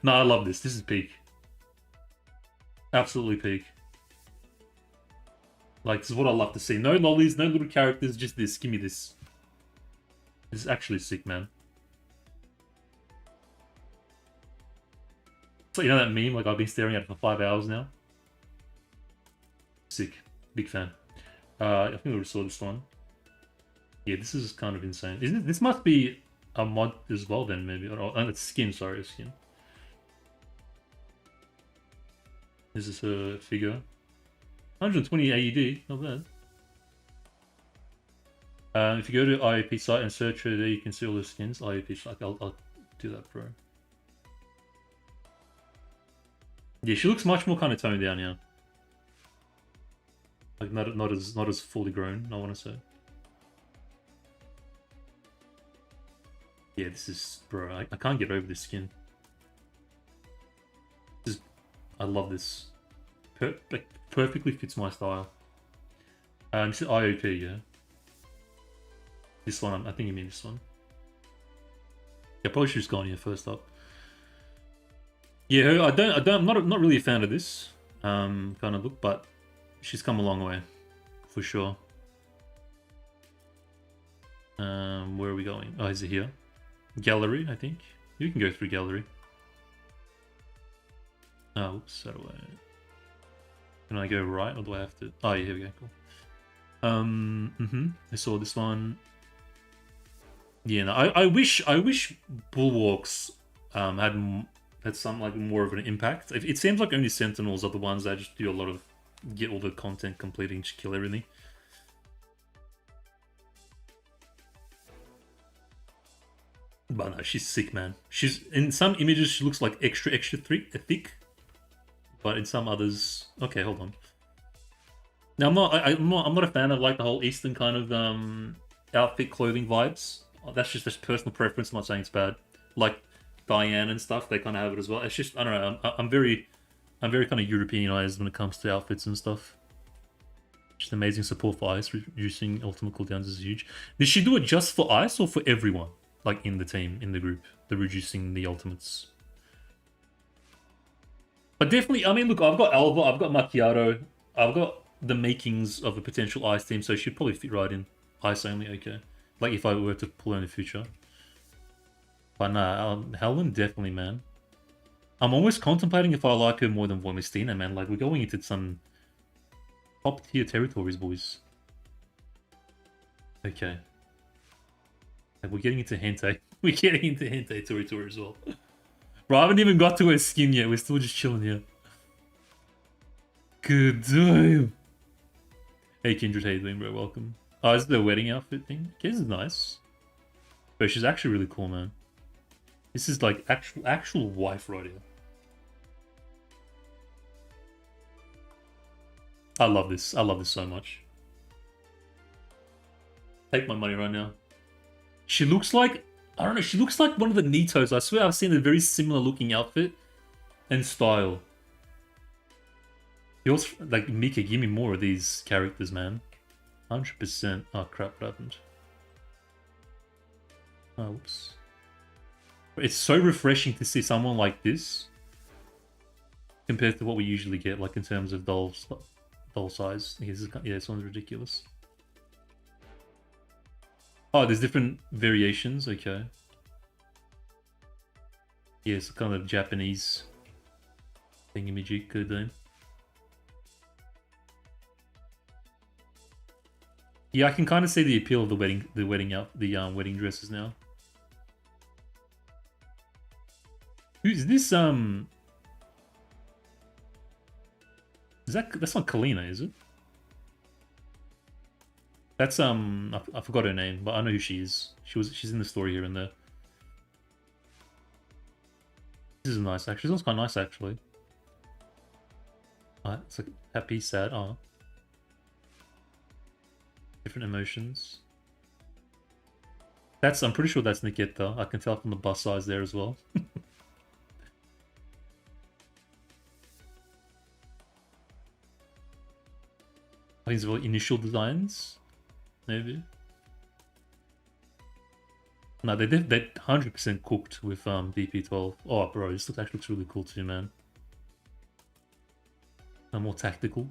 Nah, I love this. This is peak. Absolutely peak. Like, this is what I love to see. No lollies, no little characters, just this. Give me this. This is actually sick, man. So you know that meme, like I've been staring at it for 5 hours now? Sick. Big fan. I think we already saw this one. Yeah, this is kind of insane. Isn't it? This must be a mod as well then, maybe. Or it's skin, sorry, skin. This is a figure. 120 AED, not bad. If you go to IOP site and search her there, you can see all the skins. IOP site, I'll do that, bro. Yeah, she looks much more kind of toned down, yeah. Like not as fully grown, I want to say. Yeah, this is, bro. I can't get over this skin. I love this. Like, perfectly fits my style. This is IOP, yeah. This one, I think you mean this one. Yeah, probably should just go on here first up. Yeah, I'm not really a fan of this kind of look, but she's come a long way, for sure. Where are we going? Oh, is it here? Gallery, I think. You can go through gallery. Oh, oops, how do I... Can I go right, or do I have to... Oh, yeah, here we go, cool. I saw this one. Yeah, no, I wish Bulwarks had some like more of an impact. It seems like only Sentinels are the ones that just do a lot of get all the content completing, just kill everything. But no, she's sick, man. She's in some images she looks like extra thick, but in some others, okay, hold on. Now I'm not a fan of like the whole Eastern kind of outfit clothing vibes. That's just personal preference. I'm not saying it's bad. Like Diane and stuff, they kind of have it as well. It's just I don't know. I'm very kind of Europeanized when it comes to outfits and stuff. Just amazing support for ice, reducing ultimate cooldowns is huge. Did she do it just for ice or for everyone? Like in the team, in the group, the reducing the ultimates. But definitely, I mean, look, I've got Alva, I've got Macchiato, I've got the makings of a potential ice team, so she'd probably fit right in. Ice only, okay. Like if I were to pull her in the future. But nah, Helen, definitely, man. I'm almost contemplating if I like her more than Voymastina, man. Like, we're going into some top-tier territories, boys. Okay. Like, we're getting into hentai. We're getting into hentai territory as well. Bro, I haven't even got to her skin yet. We're still just chilling here. Good damn. Hey, Kindred, how you doing, bro? Welcome. Oh, is it the wedding outfit thing? Okay, this is nice. But she's actually really cool, man. This is like actual wife right here. I love this. I love this so much. Take my money right now. She looks like, I don't know, she looks like one of the Nitos. I swear I've seen a very similar looking outfit and style. You also, like, Mika, give me more of these characters, man. 100%. Oh crap, what happened? Oh, whoops. It's so refreshing to see someone like this compared to what we usually get, like in terms of doll size. Yeah, this one's ridiculous. Oh, there's different variations. Okay. Yeah, it's kind of Japanese thingamajig good then. Yeah, I can kind of see the appeal of the wedding dresses now. Who's this? That's not Kalina, is it? That's I forgot her name, but I know who she is. She's in the story here and there. This is nice actually. This one's quite nice actually. It's like happy, sad. Oh, different emotions. I'm pretty sure that's Nikita. I can tell from the bust size there as well. I think it's about initial designs, maybe. No, they're 100% cooked with DP12. Oh, bro, this actually looks really cool too, man. More tactical.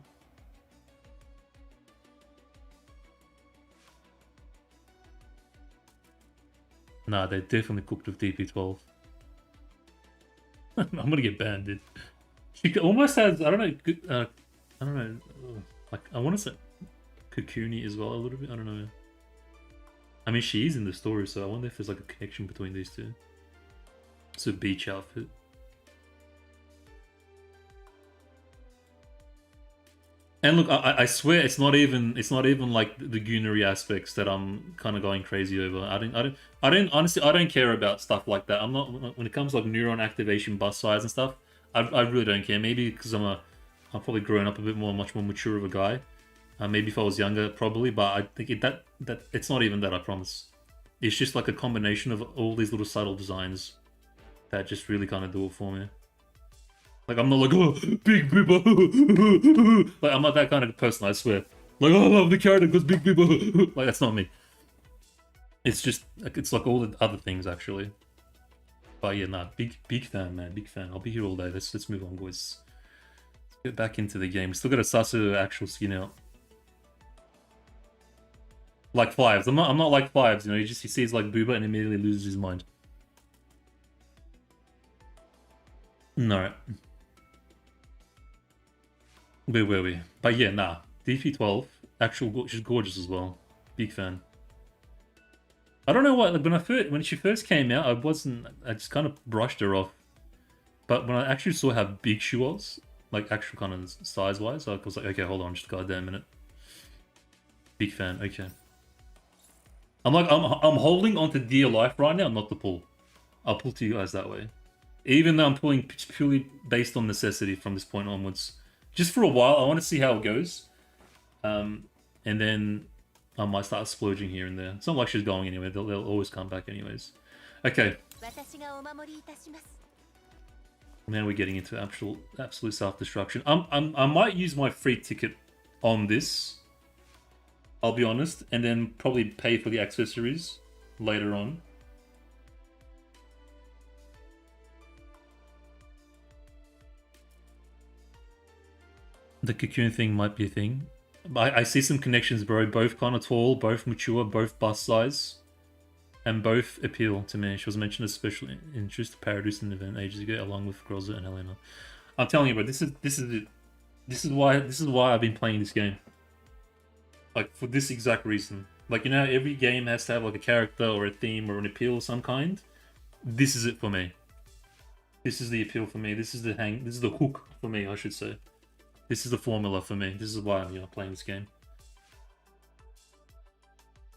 Nah, they're definitely cooked with DP12. I'm gonna get banned, dude. She almost has, I don't know, I don't know, like, I want to say Cocoony as well a little bit, I don't know. I mean, she is in the story, so I wonder if there's like a connection between these two. It's a beach outfit. And look, I swear it's not even like the Goonery aspects that I'm kind of going crazy over. Honestly, I don't care about stuff like that. I'm not, when it comes to like neuron activation, bust size and stuff. I really don't care. Maybe because I'm probably growing up a bit more, much more mature of a guy. Maybe if I was younger, probably. But I think that it's not even that. I promise. It's just like a combination of all these little subtle designs that just really kind of do it for me. Like, I'm not like, oh, big people. Like, I'm not that kind of person, I swear. Like, oh, I love the character because big people. Like, that's not me. It's just, like, it's like all the other things, actually. But yeah, nah, big fan, man, big fan. I'll be here all day. Let's move on, boys. Let's get back into the game. Still got a Sasu actual skin out. Like Fives. I'm not like Fives, you know, he sees like Booba and immediately loses his mind. No. Where were we? But yeah, nah. DP12, she's gorgeous as well. Big fan. I don't know what, like when she first came out, I just kind of brushed her off. But when I actually saw how big she was, like actual kind of size-wise, I was like, okay, hold on, just a goddamn minute. Big fan, okay. I'm holding onto dear life right now, not to pull. I'll pull to you guys that way. Even though I'm pulling purely based on necessity from this point onwards. Just for a while, I want to see how it goes. And then I might start splurging here and there. It's not like she's going anywhere. They'll always come back anyways. Okay. Now we're getting into absolute self-destruction. I might use my free ticket on this. I'll be honest. And then probably pay for the accessories later on. The cocoon thing might be a thing. I see some connections, bro. Both kind of tall, both mature, both bust size, and both appeal to me. She was mentioned as special interest to Paradise in an event ages ago, along with Groza and Helena. I'm telling you, bro. This is why I've been playing this game. Like for this exact reason. Like, you know, every game has to have like a character or a theme or an appeal of some kind. This is it for me. This is the appeal for me. This is the hook for me, I should say. This is the formula for me. This is why I'm playing this game.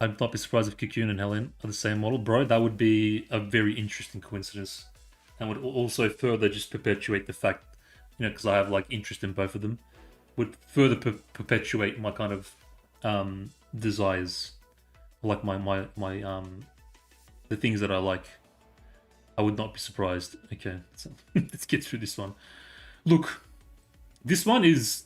I'd not be surprised if Cocoon and Helen are the same model. Bro, that would be a very interesting coincidence. And would also further just perpetuate the fact, you know, because I have like interest in both of them. Would further perpetuate my kind of desires. Like the things that I like. I would not be surprised. Okay, so let's get through this one. Look. This one is...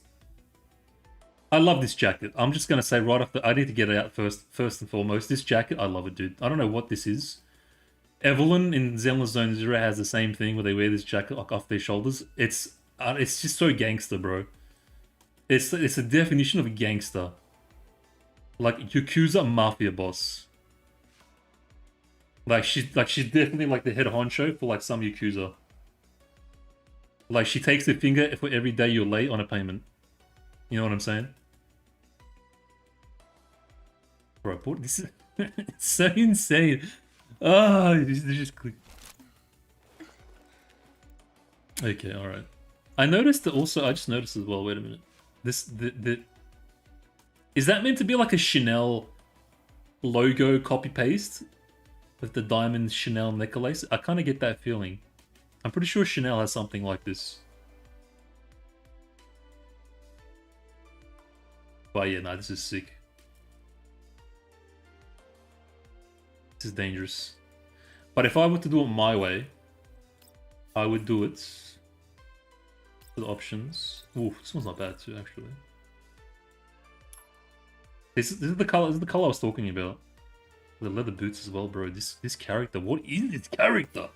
I love this jacket. I'm just going to say right off I need to get it out first and foremost. This jacket, I love it, dude. I don't know what this is. Evelyn in Zenless Zone Zero has the same thing where they wear this jacket like off their shoulders. It's just so gangster, bro. It's a definition of a gangster. Like Yakuza mafia boss. Like she's definitely like the head honcho for like some Yakuza. Like, she takes the finger for every day you're late on a payment. You know what I'm saying? Bro, this is it's so insane. Ah, this just click. Okay, alright. I noticed that also, I just noticed as well, wait a minute. Is that meant to be like a Chanel logo copy-paste? With the diamond Chanel necklace? I kind of get that feeling. I'm pretty sure Chanel has something like this. But yeah, nah, this is sick. This is dangerous. But if I were to do it my way, I would do it with options. Ooh, this one's not bad too, actually. This is the color. This is the color I was talking about. The leather boots as well, bro. This character. What is this character?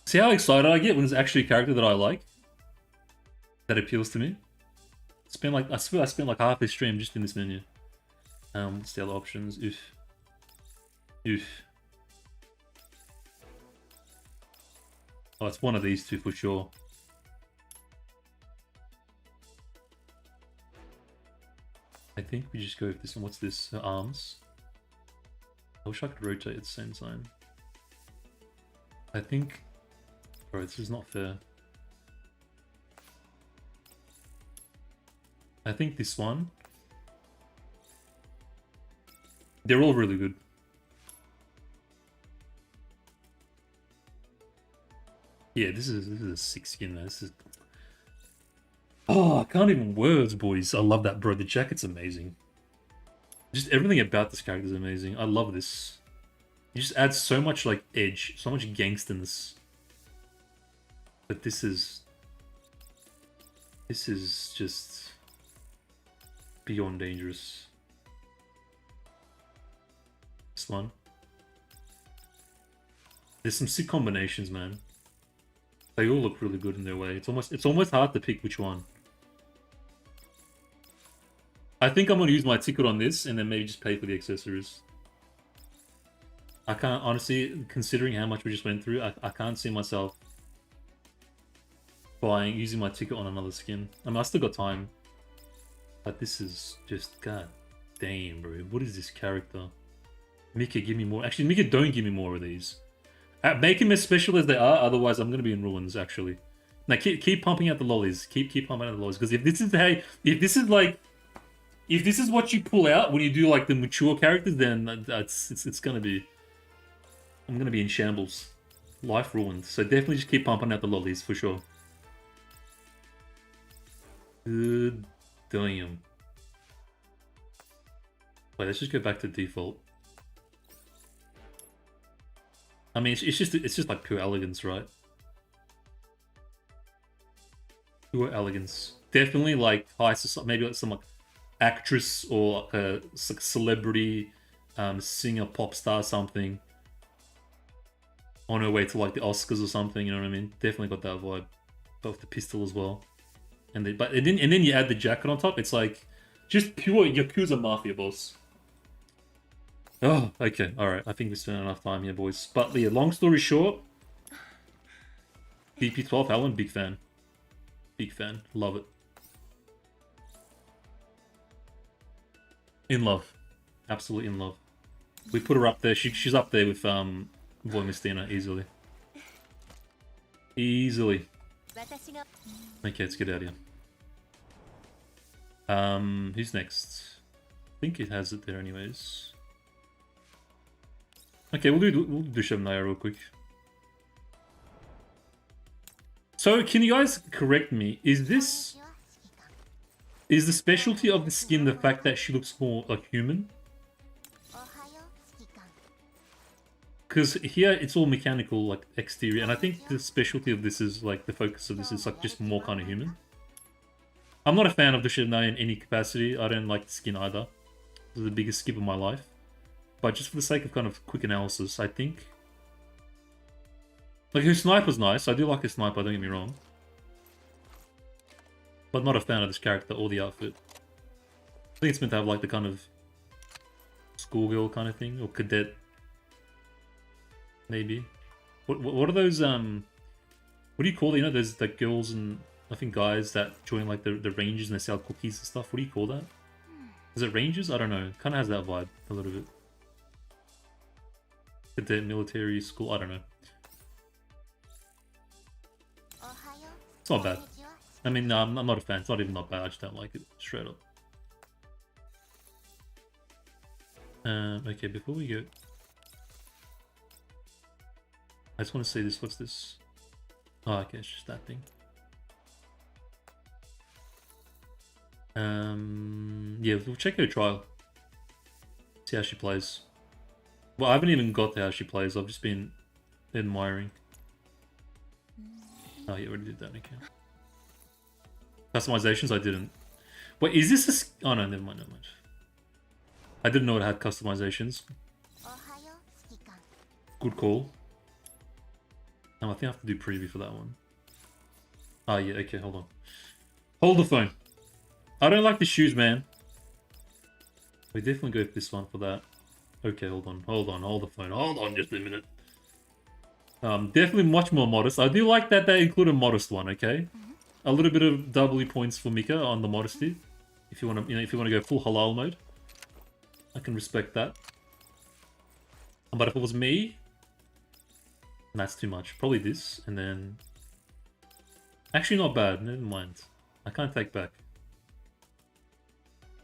See how excited I get when it's actually a character that I like? That appeals to me? I swear I spent like half this stream just in this menu. What's the other options? Oof. Oof. Oh, it's one of these two for sure. I think we just go with this one. What's this? Her arms. I wish I could rotate at the same time. I think... Bro, this is not fair. I think this one... They're all really good. Yeah, this is a sick skin, man. This is... Oh, I can't even words, boys. I love that, bro. The jacket's amazing. Just everything about this character is amazing. I love this. It just adds so much, like, edge. So much gangsterness. But this is... This is just... beyond dangerous. This one. There's some sick combinations, man. They all look really good in their way. It's almost hard to pick which one. I think I'm gonna use my ticket on this and then maybe just pay for the accessories. I can't, honestly, considering how much we just went through, I can't see myself using my ticket on another skin. I mean, I still got time. But this is just, god damn, bro. What is this character? Mika, give me more. Actually, Mika, don't give me more of these. Make them as special as they are, otherwise I'm gonna be in ruins, actually. Now, keep pumping out the lollies. Keep pumping out the lollies. Because if this is what you pull out when you do like the mature characters, then it's gonna be... I'm gonna be in shambles. Life ruined. So definitely just keep pumping out the lollies, for sure. Good damn. Wait, let's just go back to default. I mean, it's just like pure elegance, right? Pure elegance. Definitely like high society, maybe like some like actress or like a celebrity, singer, pop star, something. On her way to like the Oscars or something, you know what I mean? Definitely got that vibe. But with the pistol as well. And then you add the jacket on top. It's like just pure Yakuza Mafia, boss. Oh, okay, alright. I think we spent enough time here, boys. But yeah, long story short, BP12 Helen, big fan. Big fan. Love it. In love. Absolutely in love. We put her up there. She's up there with Voymastina, easily. Easily. Okay, let's get out of here. Who's next? I think it has it there anyways. Okay, we'll do Dushevnaya real quick. So, can you guys correct me? Is the specialty of the skin the fact that she looks more like human? Because here it's all mechanical, like exterior, and I think the specialty of this is like the focus of this is like just more kind of human. I'm not a fan of Dushevnaya in any capacity. I don't like the skin either. This is the biggest skip of my life. But just for the sake of kind of quick analysis, I think... Like, her sniper's nice. I do like her sniper, don't get me wrong. But not a fan of this character or the outfit. I think it's meant to have, like, the kind of... schoolgirl kind of thing. Or cadet. Maybe. What are those, What do you call it? You know, there's, like, girls and, I think, guys that join, like, the rangers and they sell cookies and stuff. What do you call that? Is it rangers? I don't know. Kind of has that vibe a little bit. Cadet military school, I don't know. It's not bad. I mean, no, I'm not a fan. It's not even not bad. I just don't like it. Straight up. Okay, before we go... I just want to see this. What's this? Oh, okay, it's just that thing. Yeah, we'll check her trial. See how she plays. Well, I haven't even got to how she plays. I've just been admiring. Oh, yeah, already did that. Okay. Customizations, I didn't. Wait, is this a... Oh, no, never mind, never mind. I didn't know it had customizations. Good call. I think I have to do preview for that one. Oh, yeah, okay, hold on. Hold the phone. I don't like the shoes, man. We definitely go for this one for that. Okay, hold on, hold the phone. Hold on just a minute. Definitely much more modest. I do like that they include a modest one, okay? A little bit of doubly points for Mika on the modesty. If you want to, if you want to go full halal mode. I can respect that. But if it was me, that's too much. Probably this, and then... Actually not bad, never mind. I can't take back.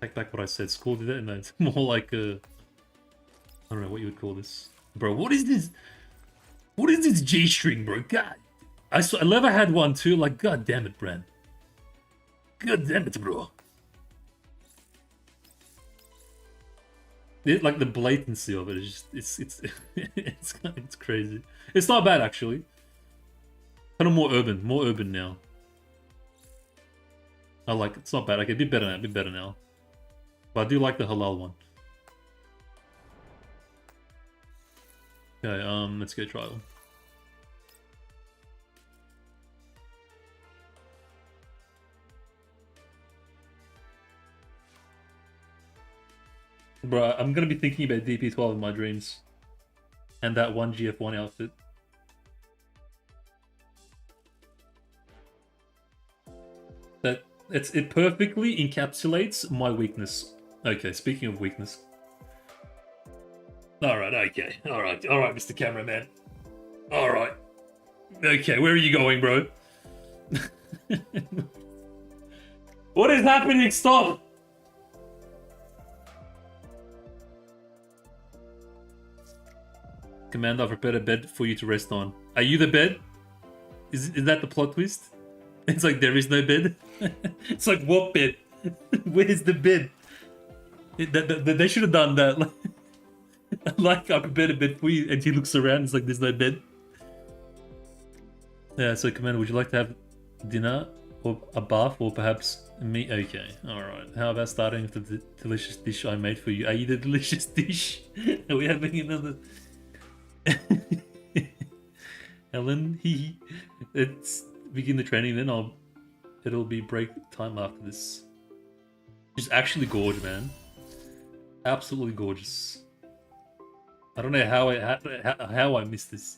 Take back what I said. School did it, and it's more like a... I don't know what you would call this. Bro, what is this? What is this G-string, bro? God. I never had one too. Like, god damn it, Brand. God damn it, bro. Like the blatancy of it is just it's crazy. It's not bad actually. Kind of more urban now. I like it. It's not bad. Okay, a bit better now. But I do like the halal one. Okay, let's go trial. Bro, I'm gonna be thinking about DP12 in my dreams. And that one GF1 outfit. It perfectly encapsulates my weakness. Okay, speaking of weakness. Alright, okay. Alright, Mr. Cameraman. Alright. Okay, where are you going, bro? What is happening? Stop! Commander, I've prepared a bed for you to rest on. Are you the bed? Is that the plot twist? It's like there is no bed. It's like, what bed? Where's the bed? They should have done that. Like, I prepared a bed for you, and he looks around. It's like there's no bed. Yeah. So, Commander, would you like to have dinner or a bath or perhaps meat? Okay. All right. How about starting with the delicious dish I made for you? Are you the delicious dish? Are we having another? Helen, let's begin the training then. It'll be break time after this. She's actually gorgeous, man. Absolutely gorgeous. I don't know how I missed this.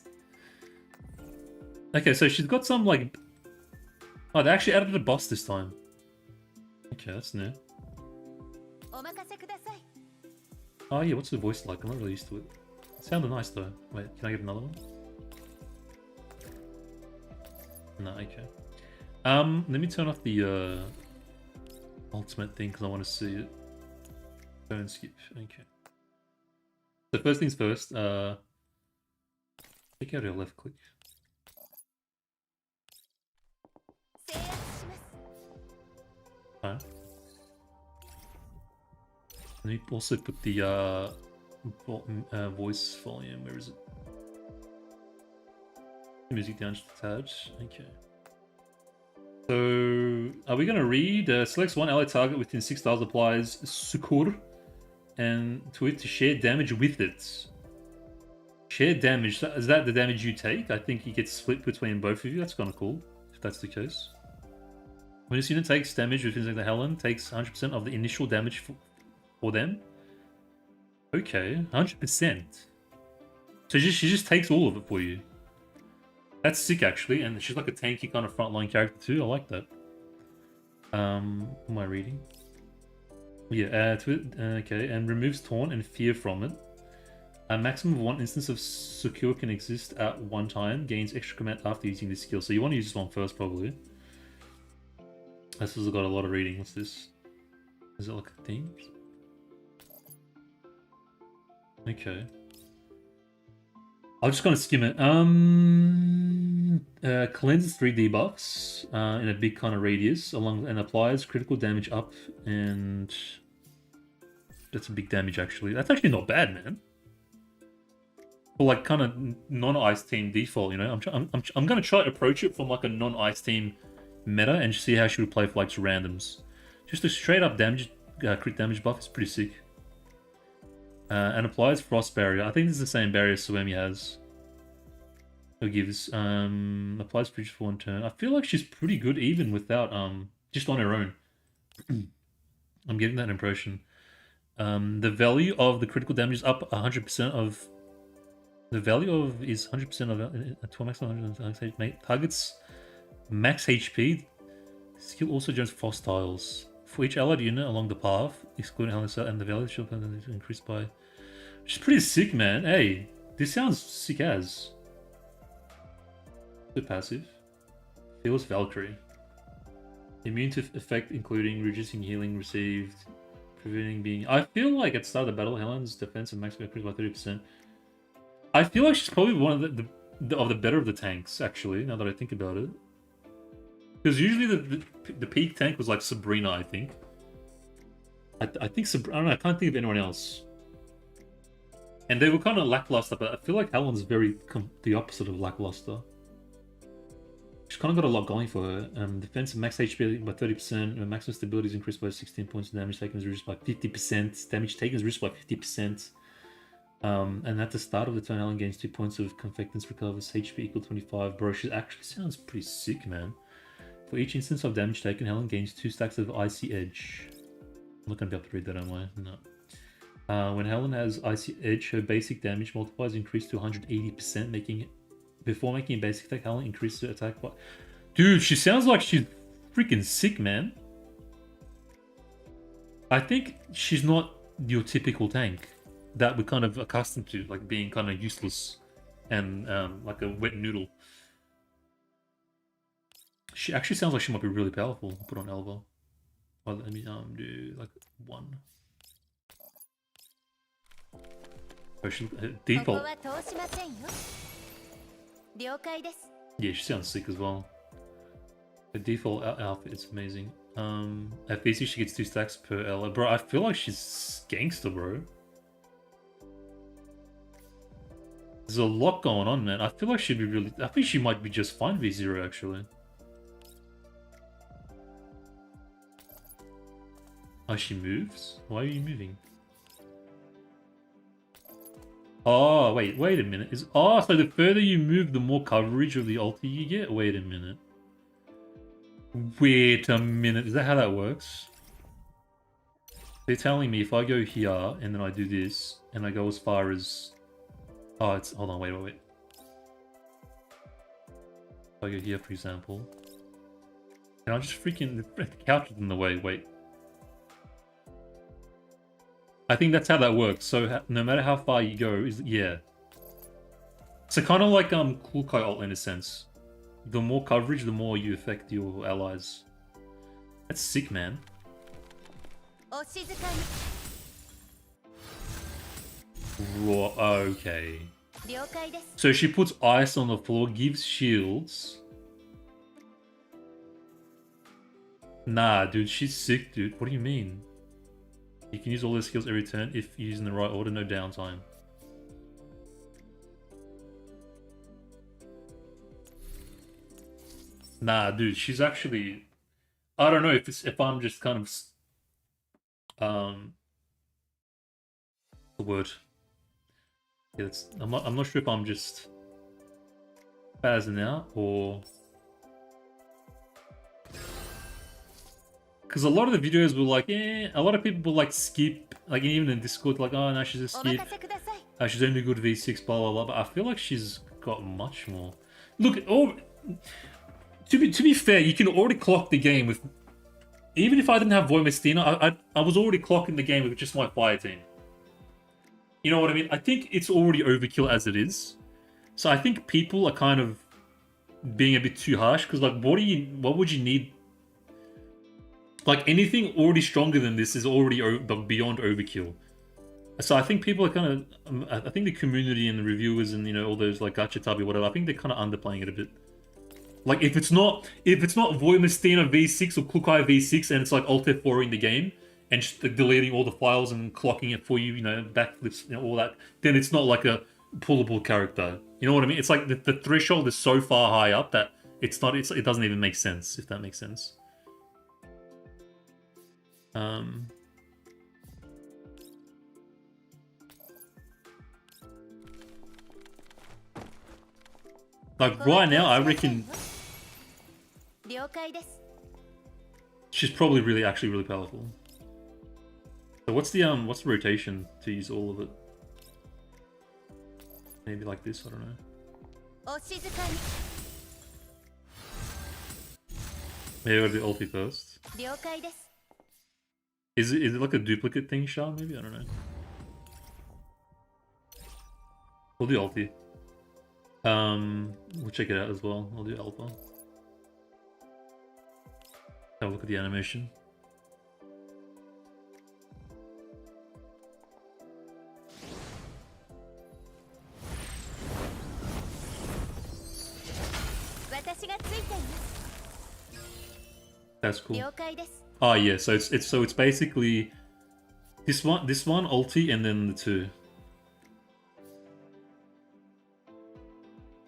Okay, so she's got some like... Oh, they actually added a boss this time. Okay, that's new. Oh yeah, what's the voice like? I'm not really used to it. It sounded nice though. Wait, can I get another one? No, okay. Let me turn off the ultimate thing because I want to see it. Don't skip. Okay. So first things first. Take out your left click. Alright. Let me also put the voice volume. Where is it? Music down just a tad. Okay. So, are we going to read? Selects one ally target within 6 tiles, applies Sukur and to it to share damage with it. Share damage. Is that the damage you take? I think you get split between both of you. That's kind of cool, if that's the case. When this unit takes damage within the Helen, takes 100% of the initial damage for them. Okay, 100%. So she just takes all of it for you. That's sick, actually, and she's like a tanky kind of frontline character too. I like that. What am I reading? Yeah, okay, and removes Taunt and Fear from it. A maximum of 1 instance of Secure can exist at one time. Gains extra command after using this skill. So you want to use this one first, probably. This has got a lot of reading. What's this? Is it like a theme? Okay. I'm just gonna skim it. Cleanses 3 debuffs in a big kind of radius, and applies critical damage up, and that's a big damage actually. That's actually not bad, man. For like kind of non-ice team default, you know. I'm gonna try to approach it from like a non-ice team meta and see how she would play for like randoms. Just a straight up damage, crit damage buff is pretty sick. And applies Frost Barrier. I think this is the same barrier Suemi has. Who gives applies Preacher for 1 turn. I feel like she's pretty good even without just on her own. I'm getting that impression. The value of the critical damage is up 100% of. The value of is 100% of to a maximum 100 targets max HP. Skill also generates fast tiles. For each allied unit along the path, excluding Helen and the value should increase by. Which is pretty sick, man. Hey, this sounds sick as. The passive. Feels Valkyrie. Immune to effect including reducing healing received, preventing being. I feel like at the start of the battle, Helen's defense and max increased by 30%. I feel like she's probably one of the better of the tanks, actually, now that I think about it. Because usually the peak tank was like Sabrina, I think. I think I don't know, I can't think of anyone else. And they were kind of lackluster, but I feel like Helen's very the opposite of lackluster. She's kind of got a lot going for her. Defense and max HP by 30%. Maximum stability is increased by 16 points. Damage taken is reduced by 50%. Damage taken is reduced by 50%. And at the start of the turn, Helen gains 2 points of confectance, recovers HP equal 25. Bro, she actually sounds pretty sick, man. For each instance of damage taken, Helen gains 2 stacks of Icy Edge. I'm not going to be able to read that, am I? No. When Helen has Icy Edge, her basic damage multiplier is increased to 180%, before making a basic attack, Helen increases her attack by... Dude, she sounds like she's freaking sick, man. I think she's not your typical tank that we're kind of accustomed to, like being kind of useless and like a wet noodle. She actually sounds like she might be really powerful. I'll put on elbow. Oh, let me do like 1. Oh, she default. Yeah, she sounds sick as well. The default outfit is amazing. At VC she gets 2 stacks per ally. Bro, I feel like she's gangster, bro. There's a lot going on, man. I feel like she'd be really... I think she might be just fine V0, actually. Oh, she moves? Why are you moving? Oh, wait a minute. Oh, so the further you move, the more coverage of the ulti you get? Wait a minute. Wait a minute. Is that how that works? They're telling me if I go here, and then I do this, and I go as far as... Oh, it's... Hold on, wait. If I go here, for example. And I just freaking... The couch is in the way, wait. I think that's how that works. So no matter how far you go, yeah. So kind of like Kukai ult in a sense. The more coverage, the more you affect your allies. That's sick, man. Okay. So she puts ice on the floor, gives shields. Nah, dude, she's sick, dude. What do you mean? You can use all those skills every turn if you use in the right order, no downtime. Nah, dude, she's actually... I don't know if I'm just kind of... The word. Yeah, I'm not sure if I'm just spazzing out or... Because a lot of the videos were like, a lot of people will like skip, like even in Discord, like, oh no, she's a skip. She's only good V6, blah blah blah. But I feel like she's got much more. Look, to be fair, you can already clock the game with. Even if I didn't have Voymastina, I was already clocking the game with just my fire team. You know what I mean? I think it's already overkill as it is. So I think people are kind of being a bit too harsh because like, what would you need? Like anything already stronger than this is already beyond overkill. So I think people are kind of, I think the community and the reviewers and all those like gacha tabi whatever, I think they're kind of underplaying it a bit. Like if it's not Voymastina V6 or Kukai V6 and it's like Alt F4ing the game and just deleting all the files and clocking it for you, backflips, all that, then it's not like a pullable character. You know what I mean? It's like the threshold is so far high up that it doesn't even make sense, if that makes sense. Like right now, I reckon she's probably actually really powerful. So what's the rotation to use all of it? Maybe like this, I don't know. お静かに Maybe I'll do ulti first. 了解です Is it like a duplicate thing, Shah? Maybe? I don't know. We'll do ulti. We'll check it out as well. I'll do alpha. Have a look at the animation. That's cool. 了解です Oh yeah, so it's basically this one ulti and then the two.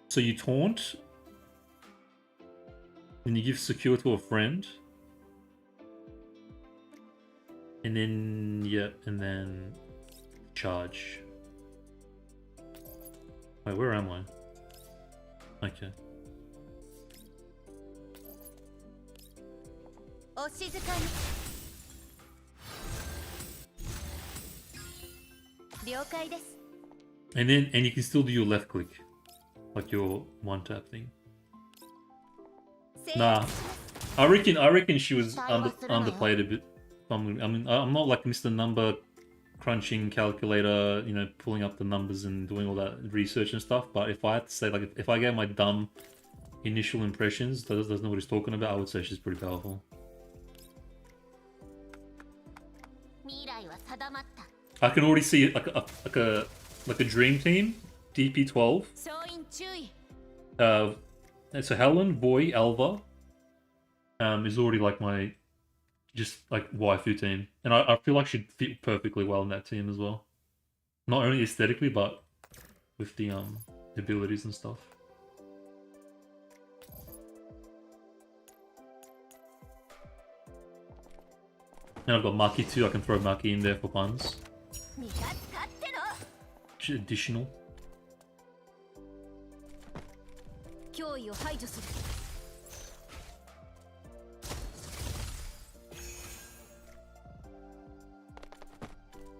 So you taunt, then you give secure to a friend, and then yeah, and then charge. Wait, where am I? Okay. お静かに了解です And you can still do your left click, like your one tap thing. Nah, I reckon she was underplayed a bit. I mean, I'm not like Mr. Number crunching calculator, you know, pulling up the numbers and doing all that research and stuff. But if I had to say, like, if I gave my dumb initial impressions, that doesn't know what he's talking about, I would say she's pretty powerful. 未来は定まった I can already see like a dream team, DP12. 総員注意 So Helen, Boy, Alva, is already like my just like waifu team, and I feel like she'd fit perfectly well in that team as well. Not only aesthetically, but with the abilities and stuff. And I've got Maki too. I can throw Maki in there for puns. 味方っての Which is additional. 脅威を排除する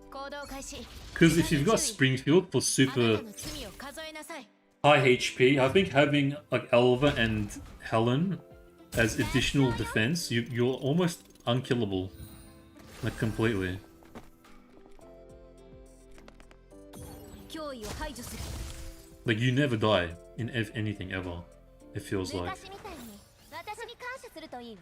行動開始 Because if you've got Springfield for あな super たの罪を数えなさい high HP, I think having like Alva and Helen as additional defense, you're almost unkillable, like completely. 脅威を排除する Like you never die in anything ever. It feels like. 昔みたいに私に感謝するといい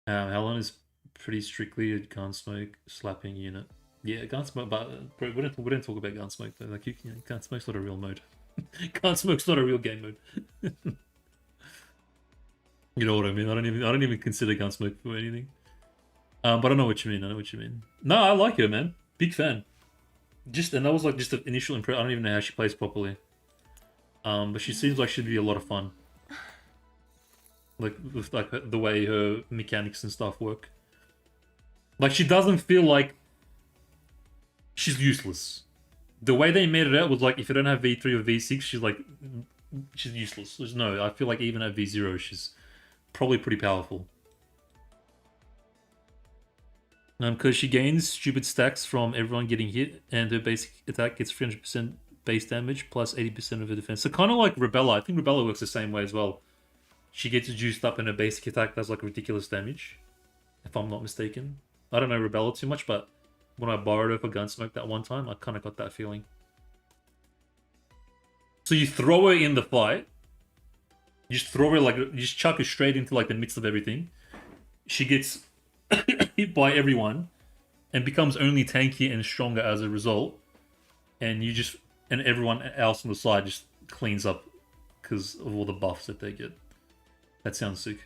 わ Helen is pretty strictly a gunsmoke slapping unit. Yeah, gunsmoke, but we don't talk about gunsmoke though. Like gunsmoke's not a real mode. Gunsmoke's not a real game mode. You know what I mean? I don't even consider gunsmoke for anything. But I know what you mean. I know what you mean. No, I like her, man. Big fan. And that was like just an initial impression. I don't even know how she plays properly. But she seems like she'd be a lot of fun. Like with like the way her mechanics and stuff work. Like she doesn't feel like she's useless. The way they made it out was like if you don't have V3 or V6, she's useless. No, I feel like even at V0, she's probably pretty powerful. Because she gains stupid stacks from everyone getting hit, and her basic attack gets 300% base damage plus 80% of her defense. So kind of like Rebella. I think Rebella works the same way as well. She gets juiced up and her basic attack does like ridiculous damage, if I'm not mistaken. I don't know Rebella too much, but when I borrowed her for Gunsmoke that one time, I kind of got that feeling. So you throw her in the fight. You just throw her like, you just chuck her straight into like the midst of everything. She gets hit by everyone and becomes only tankier and stronger as a result. And everyone else on the side just cleans up because of all the buffs that they get. That sounds sick.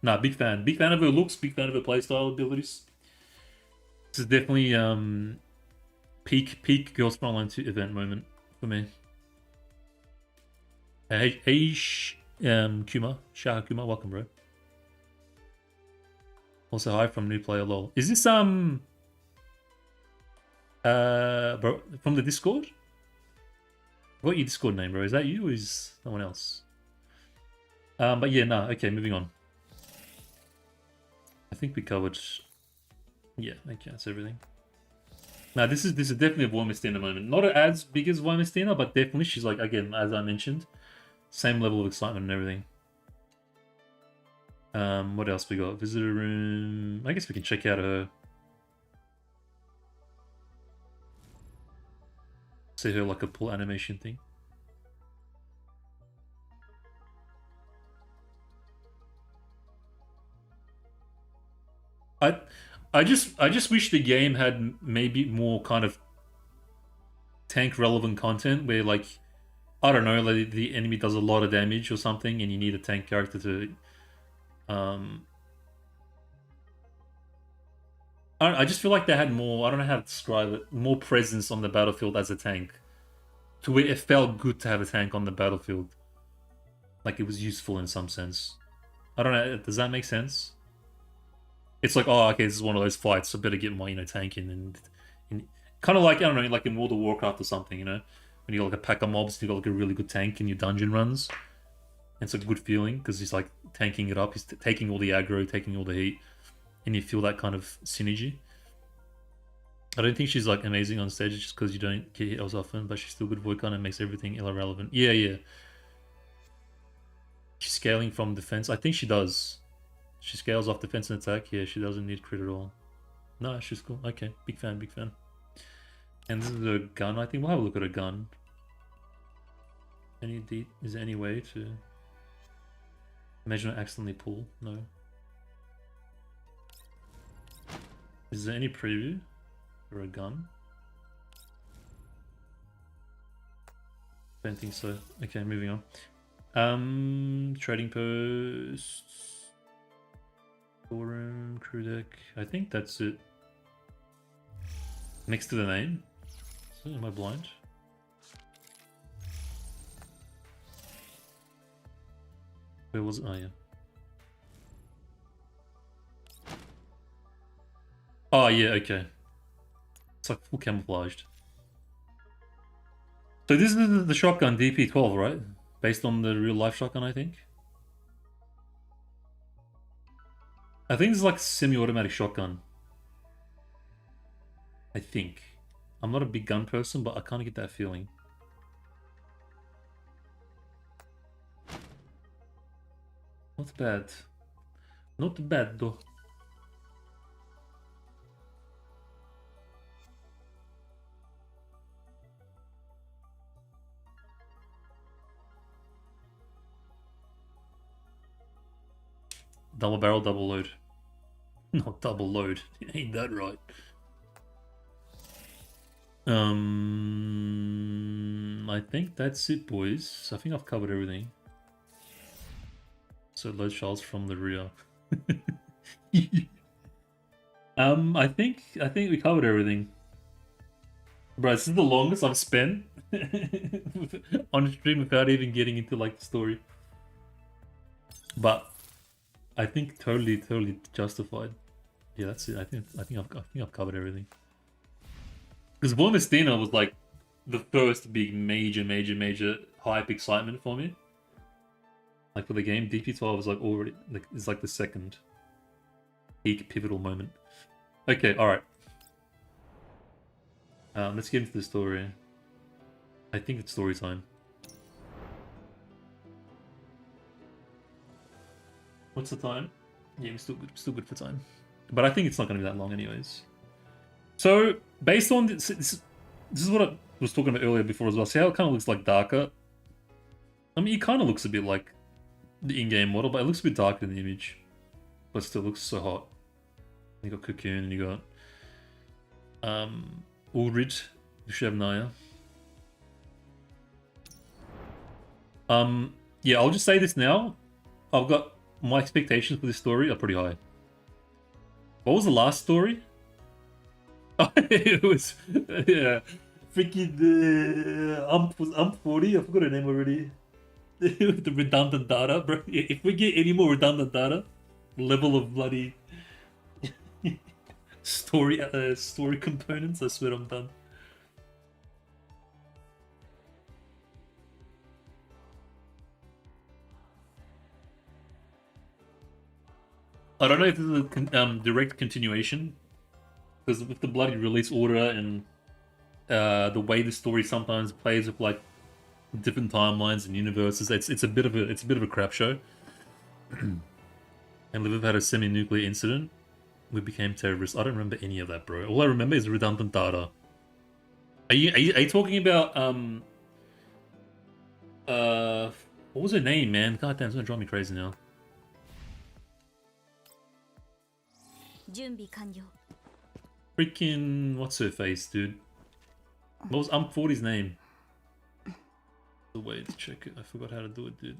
Nah, big fan. Big fan of her looks, big fan of her playstyle abilities. This is definitely peak Girls Frontline 2 event moment for me. Hey, Kuma. Shah Kuma, welcome, bro. Also, hi from new player lol. Is this bro, from the Discord? What your Discord name, bro? Is that you or is someone else? But yeah, nah. Okay, moving on. I think we covered Yeah, okay, that's everything. Now this is definitely a Voymastina moment. Not as big as Voymastina, but definitely she's like, again, as I mentioned, same level of excitement and everything. What else we got? Visitor room. I guess we can check out her. See her like a pull animation thing. I just wish the game had maybe more kind of tank relevant content where, like, I don't know, like the enemy does a lot of damage or something and you need a tank character to I just feel like they had more, I don't know how to describe it, more presence on the battlefield as a tank. To where it felt good to have a tank on the battlefield. Like it was useful in some sense. I don't know, does that make sense? It's like, oh, okay, this is one of those fights, so I better get my, tank in. And kind of like, I don't know, like in World of Warcraft or something, when you got like a pack of mobs, you got like a really good tank in your dungeon runs. And it's a good feeling, because he's like tanking it up, he's taking all the aggro, taking all the heat, and you feel that kind of synergy. I don't think she's like amazing on stage just because you don't get hit as often, but she's still good voice and makes everything irrelevant. Yeah. She's scaling from defense. I think she does. She scales off defense and attack. Yeah, she doesn't need crit at all. No, she's cool. Okay, big fan. And this is a gun. I think we'll have a look at a gun. Is there any way to imagine I accidentally pull? No. Is there any preview for a gun? Don't think so. Okay, moving on. Trading posts. Storeroom, crew deck. I think that's it. Next to the name. So, am I blind? Where was it? Oh, yeah. Oh, yeah, okay. It's like full camouflaged. So this is the shotgun DP12, right? Based on the real life shotgun, I think. I think it's like semi-automatic shotgun. I think. I'm not a big gun person, but I kind of get that feeling. Not bad. Not bad, though. Double barrel, double load. Not double load. Ain't that right? I think that's it, boys. I think I've covered everything. So load shells from the rear. I think we covered everything. Bro, this is the longest I've spent on stream without even getting into like the story. But I think totally justified. Yeah, that's it. I think I've covered everything. Because Voymastina was like the first big major hype excitement for me. Like for the game, DP12 is like already is like the second peak pivotal moment. Okay, all right. Let's get into the story. I think it's story time. What's the time? Yeah, we're still good for time. But I think it's not going to be that long anyways. So, based on this is what I was talking about earlier before as well. See how it kind of looks like darker? I mean, it kind of looks a bit like the in-game model, but it looks a bit darker in the image. But still looks so hot. You got Cocoon, and you got Ulrich, Dushevnaya. Yeah, I'll just say this now. I've got my expectations for this story are pretty high. What was the last story? It was yeah, freaking Ump 40. I forgot her name already. The redundant data, bro. If we get any more redundant data, level of bloody story components, I swear I'm done. I don't know if this is a direct continuation Because with the bloody release order and the way the story sometimes plays with like different timelines and universes, it's a bit of a crap show. And Liv had a semi-nuclear incident. We became terrorists. I don't remember any of that, bro. All I remember is redundant data. Are you talking about what was her name, man? God damn, it's gonna drive me crazy now. Freaking what's her face, dude? What was 40's name? The way to check it. I forgot how to do it, dude.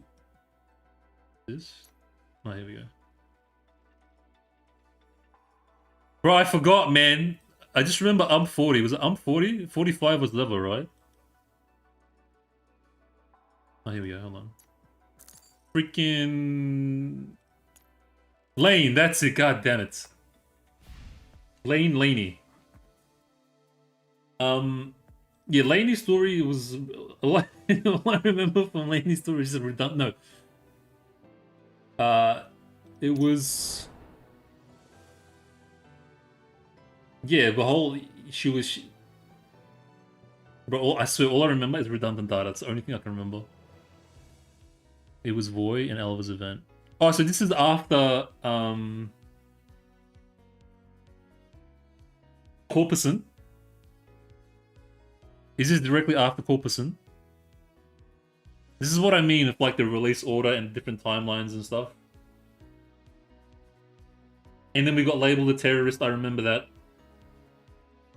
This? Oh, here we go. Bro, I forgot, man. I just remember 40. Was it 40? 45 was level, right? Oh, here we go. Hold on. Freaking Lane. That's it. God damn it. Laney. Yeah, Laney's story was a lot. All I remember from Laney's story is redundant. No. It was. Yeah, the whole Bro, I swear, all I remember is redundant data. That's the only thing I can remember. It was Voy and Elva's event. Oh, so this is after Corpusant. Is this directly after Corpusant? This is what I mean with like the release order and different timelines and stuff. And then we got labeled a terrorist, I remember that.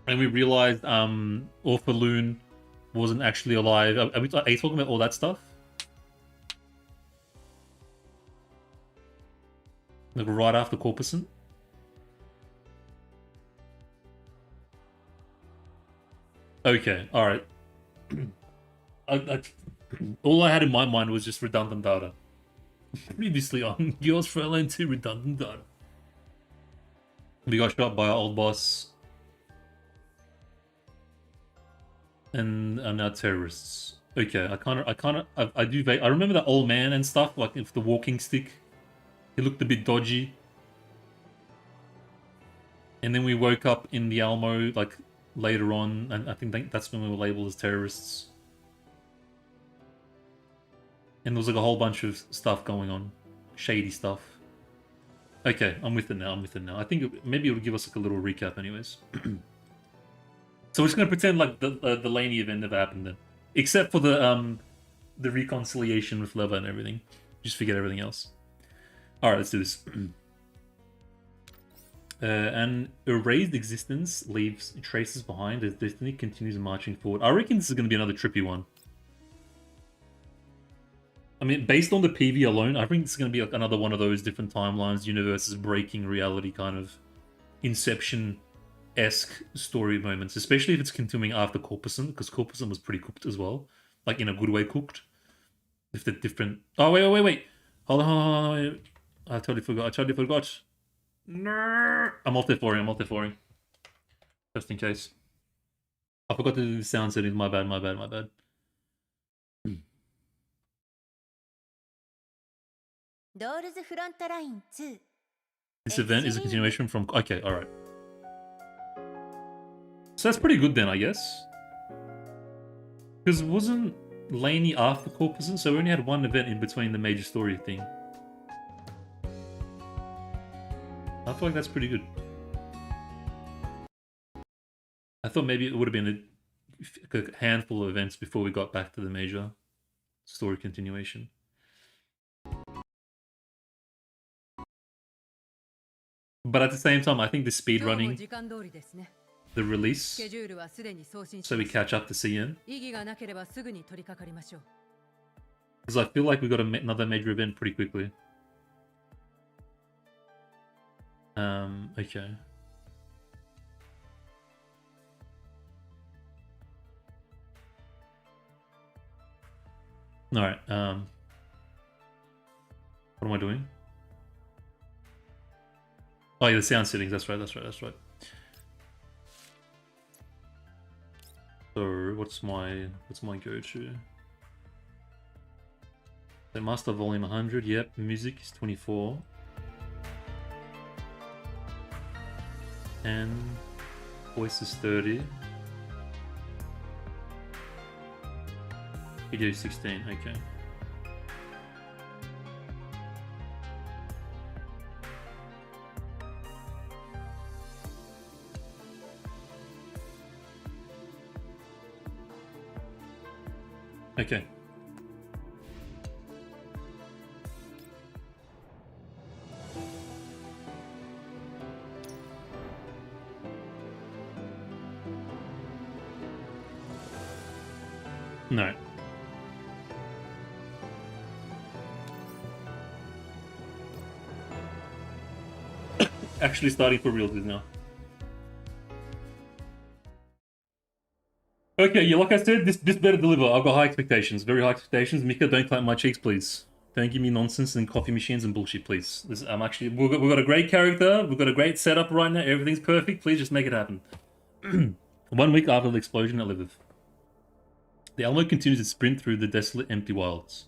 And we realized Orphalune wasn't actually alive. Are you talking about all that stuff? Like right after Corpusant? Okay, alright. All I had in my mind was just redundant data. Previously on Girls for Lane 2 redundant data. We got shot by our old boss. And are now terrorists. Okay, I remember that old man and stuff, like with the walking stick. He looked a bit dodgy. And then we woke up in the Alamo, like, later on, and I think that's when we were labeled as terrorists. And there was like a whole bunch of stuff going on. Shady stuff. Okay, I'm with it now, I think maybe it'll give us like a little recap anyways. So we're just gonna pretend like the Laney event never happened then. Except for the reconciliation with Leva and everything. Just forget everything else. Alright, let's do this. An erased existence leaves traces behind as destiny continues marching forward. I reckon this is going to be another trippy one. I mean, based on the PV alone, I think this is going to be like another one of those different timelines, universes, breaking reality kind of Inception-esque story moments. Especially if it's continuing after Corpusant, because Corpusant was pretty cooked as well. Like, in a good way cooked. If the different... Oh, wait. Hold on. Wait. I totally forgot. No, I'm multi-foring. Just in case. I forgot to do the sound settings. My bad. This event is a continuation from... Okay, alright. So that's pretty good then, I guess. Because wasn't Laney after Corpusant? So we only had one event in between the major story thing. I feel like that's pretty good. I thought maybe it would have been a handful of events before we got back to the major story continuation. But at the same time, I think the speed running, the release, so we catch up to CN. Because I feel like we got another major event pretty quickly. Okay. Alright, what am I doing? Oh yeah, the sound settings, that's right. So, what's my go-to? The master volume 100, yep, music is 24. And Voice is 30. Video 16, okay. Okay. No. Actually starting for real now. Okay, yeah, like I said, this better deliver. I've got high expectations, very high expectations. Mika, don't clap my cheeks, please. Don't give me nonsense and coffee machines and bullshit, please. I'm actually we've got a great character, we've got a great setup right now. Everything's perfect. Please just make it happen. 1 week after the explosion at Lviv, the Alamo continues its sprint through the desolate, empty wilds.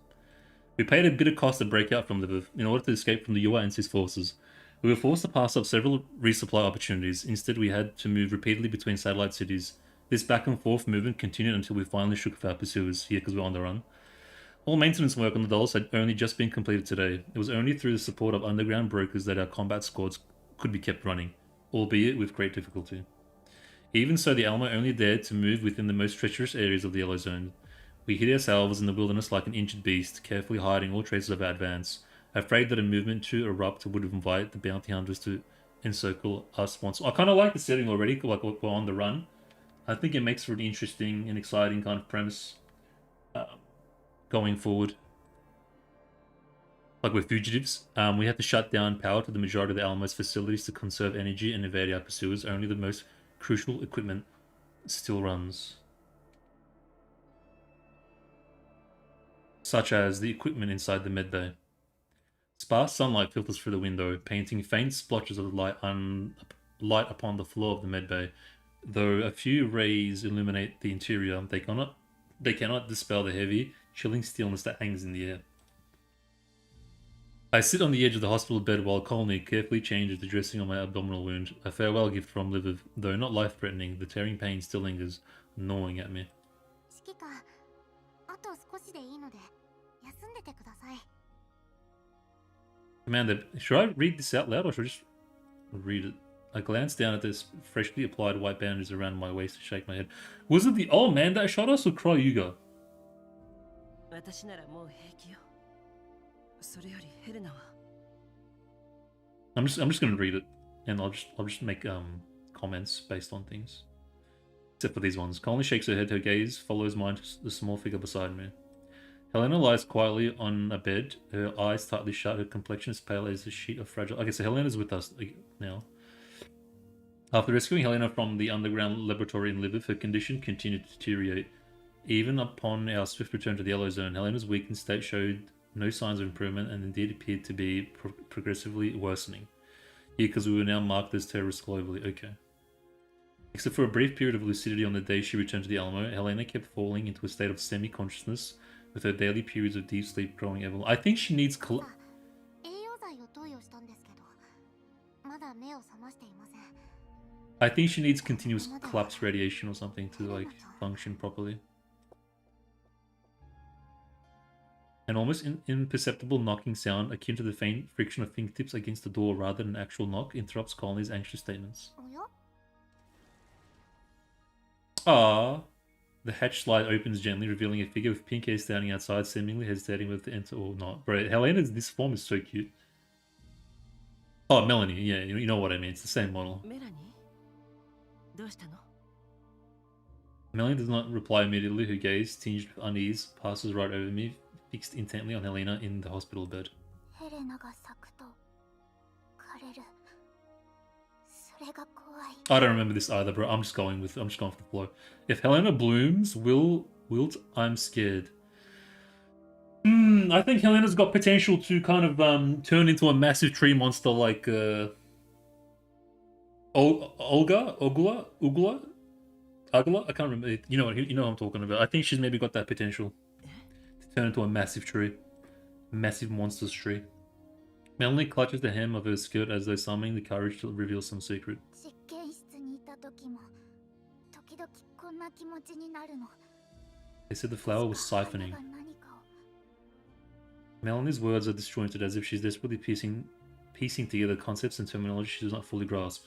We paid a bit of cost to break out from Lviv in order to escape from the UA and his forces. We were forced to pass up several resupply opportunities. Instead, we had to move repeatedly between satellite cities. This back and forth movement continued until we finally shook off our pursuers here because we're on the run. All maintenance work on the dolls had only just been completed today. It was only through the support of underground brokers that our combat squads could be kept running, albeit with great difficulty. Even so, the Alamo only dared to move within the most treacherous areas of the Yellow Zone. We hid ourselves in the wilderness like an injured beast, carefully hiding all traces of our advance, afraid that a movement too abrupt would invite the bounty hunters to encircle us once. I kind of like the setting already, like we're on the run. I think it makes for an interesting and exciting kind of premise going forward. Like we're fugitives, we had to shut down power to the majority of the Alamo's facilities to conserve energy and evade our pursuers. Only the most crucial equipment still runs. Such as the equipment inside the medbay. Sparse sunlight filters through the window, painting faint splotches of light upon the floor of the medbay. Though a few rays illuminate the interior, they cannot dispel the heavy, chilling stillness that hangs in the air. I sit on the edge of the hospital bed while Kolny carefully changes the dressing on my abdominal wound. A farewell gift from Lviv, though not life-threatening, the tearing pain still lingers, gnawing at me. Commander, should I read this out loud or should I just read it? I glance down at this freshly applied white bandages around my waist to shake my head. Was it the old man that shot us or Cryuga? I'm just gonna read it, and I'll just make comments based on things. Except for these ones. Colin shakes her head. Her gaze follows mine to the small figure beside me. Helena lies quietly on a bed, her eyes tightly shut, her complexion as pale as a sheet of fragile... Okay, so Helena's with us now. After rescuing Helena from the underground laboratory in Lviv, her condition continued to deteriorate. Even upon our swift return to the Yellow Zone, Helena's weakened state showed no signs of improvement and indeed appeared to be progressively worsening. Here, because we were now marked as terrorists globally. Okay. Except for a brief period of lucidity on the day she returned to the Alamo, Helena kept falling into a state of semi-consciousness, with her daily periods of deep sleep growing ever. I think she needs continuous collapse radiation or something to like function properly. An almost imperceptible knocking sound akin to the faint friction of fingertips against the door rather than an actual knock interrupts Colony's anxious statements. Ah. The hatch slide opens gently, revealing a figure with pink hair standing outside, seemingly hesitating whether to enter or not. Bro, Helena's this form is so cute. Oh, Melanie, yeah, you know what I mean. It's the same model. Melanie does not reply immediately. Her gaze, tinged with unease, passes right over me, fixed intently on Helena in the hospital bed. I don't remember this either, bro. I'm just going with the flow. If Helena blooms, wilt, I'm scared. I think Helena's got potential to kind of turn into a massive tree monster like Ugula? I can't remember. You know what I'm talking about. I think she's maybe got that potential to turn into a massive tree. Massive monster's tree. Melanie clutches the hem of her skirt as though summoning the courage to reveal some secret. いた時も時々こんな気持ちになるの。 They said the flower was siphoning. 花が何かを Melanie's words are disjointed as if she's desperately piecing together concepts and terminology she does not fully grasp.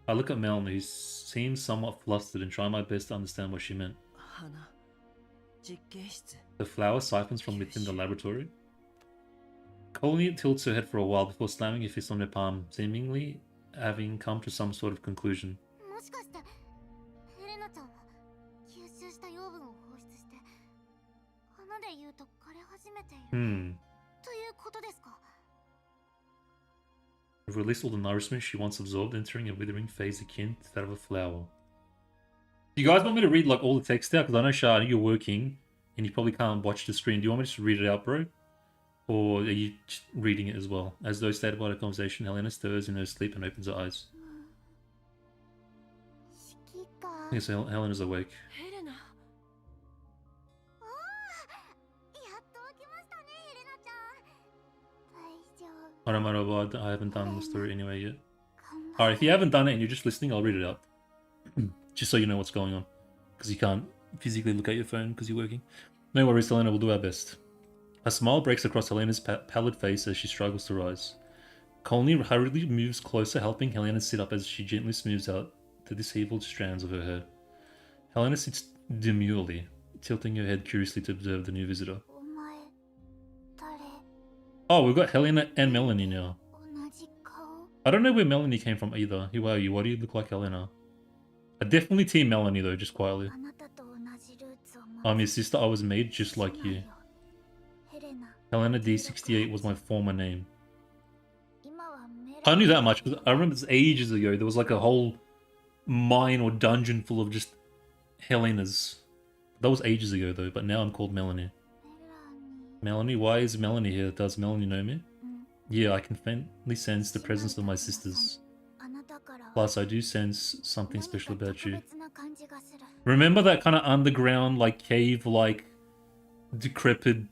I look at Melanie, who seems somewhat flustered, and try my best to understand what she meant. 花実験室 The flower siphons from within the laboratory. Colony tilts her head for a while before slamming her fist on her palm, seemingly having come to some sort of conclusion. もしかしてヘレナちゃんは吸収した養分を放出して花で言うと枯れ始めている、ということですか。 We've released all the nourishment she once absorbed, entering a withering phase akin to that of a flower. Do you guys want me to read like all the text out? Because I know Shah, you're working and you probably can't watch the screen. Do you want me to just read it out, bro? Or are you just reading it as well? As though stated by the conversation, Helena stirs in her sleep and opens her eyes. 指揮官 Okay, so Helena's awake. ヘレナやっと起きましたね、ヘレナちゃん。大丈夫。 I don't matter what, I haven't done the story anyway yet. Alright, if you haven't done it and you're just listening, I'll read it out. Just so you know what's going on. Because you can't physically look at your phone because you're working. No worries, Helena, we'll do our best. A smile breaks across Helena's pallid face as she struggles to rise. Colney hurriedly moves closer, helping Helena sit up as she gently smooths out the disheveled strands of her hair. Helena sits demurely, tilting her head curiously to observe the new visitor. お前誰 Oh, we've got Helena and Melanie now. 同じ顔 I don't know where Melanie came from either. Who are you? Why do you look like Helena? I definitely team Melanie though, just quietly. あなたと同じルーツを持つ I'm your sister, I was made just like you. ヘレナ Helena D68 was my former name. 今はメレ I knew that much because I remember this ages ago. There was like a whole mine or dungeon full of just Helenas. That was ages ago though, but now I'm called Melanie. メラニ Melanie, why is Melanie here? Does Melanie know me? うん Yeah, I can faintly sense the presence of my sisters. あなたからは Plus, I do sense something 何 special か about 特 you. 別な感じがする Remember that kind of underground, like cave, like decrepit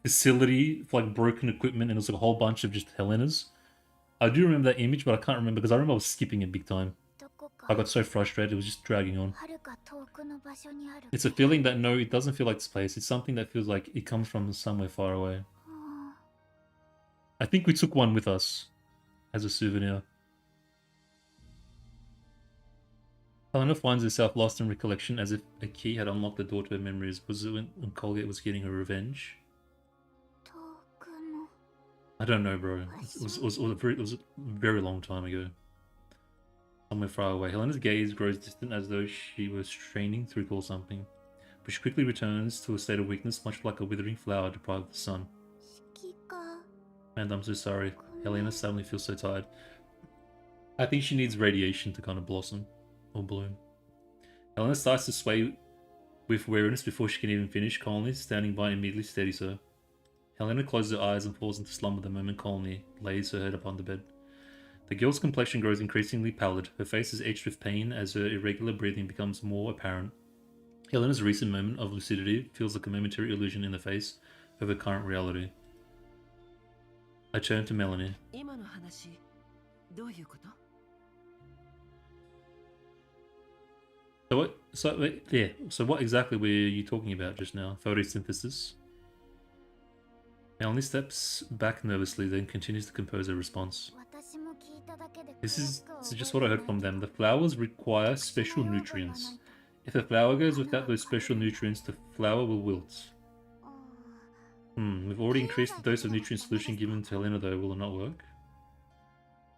facility, for, like broken equipment, and it was like a whole bunch of just Helenas? I do remember that image, but I can't remember because I remember I was skipping it big time. どこか I got so frustrated, it was just dragging on. はるか遠くの場所にある It's a feeling that no, it doesn't feel like this place. It's something that feels like it comes from somewhere far away. うん I think we took one with us as a souvenir. Helena finds herself lost in recollection as if a key had unlocked the door to her memories. Was it when Colgate was getting her revenge? 遠くの I don't know, bro. It was a very long time ago. Somewhere far away. Helena's gaze grows distant as though she was straining to recall something. But she quickly returns to a state of weakness, much like a withering flower deprived of the sun. 指揮官 And I'm so sorry. Helena suddenly feels so tired. I think she needs radiation to kind of blossom or bloom. Helena starts to sway with weariness before she can even finish. Colney, standing by, immediately steadies her. Helena closes her eyes and falls into slumber the moment Colney lays her head upon the bed. The girl's complexion grows increasingly pallid. Her face is etched with pain as her irregular breathing becomes more apparent. Helena's recent moment of lucidity feels like a momentary illusion in the face of her current reality. I turn to Melanie. 今の話どういうこと？ So what exactly were you talking about just now? Photosynthesis? Melanie steps back nervously, then continues to compose a response. 私も聞いただけで This is 詳しくは just 覚 what え I て heard ない from け them. ど The flowers require special nutrients. If a flower goes without those special nutrients, the flower will wilt. うん We've already increased the dose of nutrient solution given to Helena though, will it not work?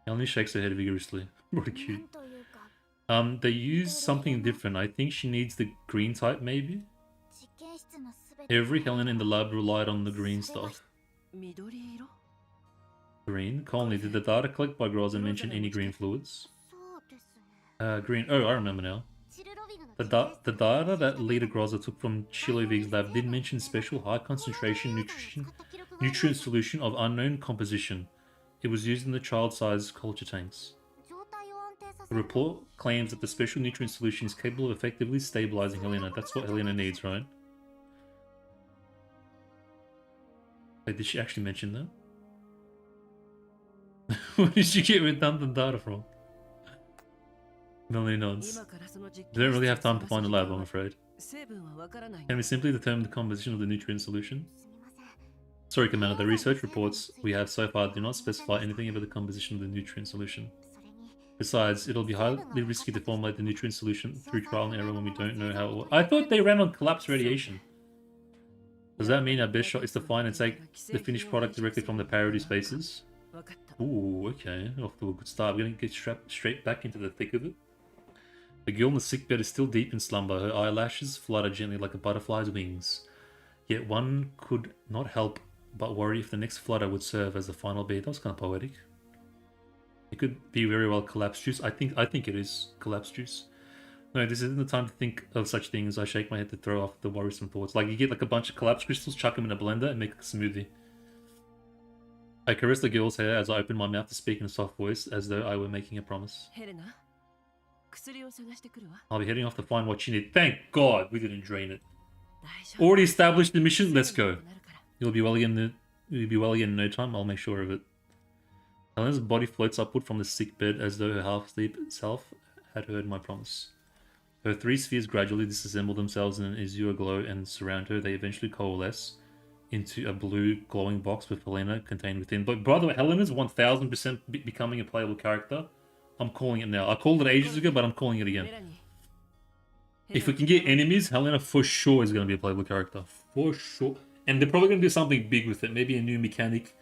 Melanie shakes her head vigorously. What a な cute. んというか They use something different. I think she needs the green type maybe? 実験室のすべて Every Helena in the lab relied on the green stuff. 緑色？ Green? Colney, did the data collect by Groza mention any green fluids? そうですね Green. Oh, I remember now. チルロビグの The data that Leader Groza took from Chilovig's lab did mention special high concentration nutrient solution of unknown composition. It was used in the child-sized culture tanks. 状態を安定させ The る report claims that the special nutrient solution is capable of effectively stabilizing Helena. That's what Helena needs, right? Wait, did she actually mention that? Where did she get redundant data from? Melanie nods. They don't really have time to find a lab, I'm afraid. Can we simply determine the composition of the nutrient solution? Sorry, Commander, the research reports we have so far do not specify anything about the composition of the nutrient solution. Besides, it'll be highly risky to formulate the nutrient solution through trial and error when we don't know how it will. I thought they ran on collapse radiation. Does that mean our best shot is to find and take the finished product directly from the parody spaces? Ooh, okay. Off to a good start. We're going to get straight back into the thick of it. The girl in the sickbed is still deep in slumber. Her eyelashes flutter gently like a butterfly's wings. Yet one could not help but worry if the next flutter would serve as the final beat. That was kind of poetic. It could be very well collapse juice. I think it is collapse juice. No, this isn't the time to think of such things. I shake my head to throw off the worrisome thoughts. Like, you get like a bunch of collapse crystals, chuck them in a blender, and make a smoothie. I caress the girl's hair as I open my mouth to speak in a soft voice, as though I were making a promise. I'll be heading off to find what you need. Thank God we didn't drain it. Already established the mission. Let's go. You'll be well again in no time. I'll make sure of it. Helena's body floats upward from the sick bed as though her half-asleep self had heard my promise. Her three spheres gradually disassemble themselves in an azure glow and surround her. They eventually coalesce into a blue glowing box with Helena contained within. But by the way, Helena's 1000% becoming a playable character. I'm calling it now. I called it ages ago, but I'm calling it again. If we can get enemies, Helena for sure is going to be a playable character. For sure. And they're probably going to do something big with it. Maybe a new mechanic.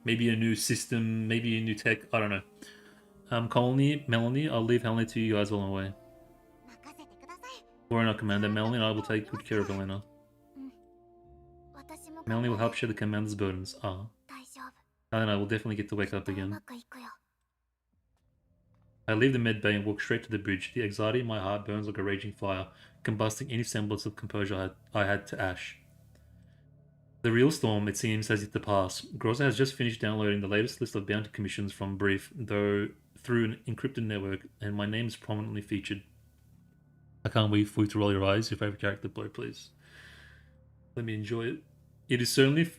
Maybe a new system. Maybe a new tech. I don't know. Colony, Melanie, I'll leave Helena to you guys while I'm away. Worry not, Commander. Melanie and I will take good care of Helena. Melanie will help share the Commander's burdens. Ah. Helena will definitely get to wake up again. I leave the med bay and walk straight to the bridge. The anxiety in my heart burns like a raging fire, combusting any semblance of composure I had to ash. The real storm, it seems, has yet to pass. Groza has just finished downloading the latest list of bounty commissions from Brief, though through an encrypted network, and my name is prominently featured. I can't wait for you to roll your eyes. Your favorite character, blow, please. Let me enjoy it. It is certainly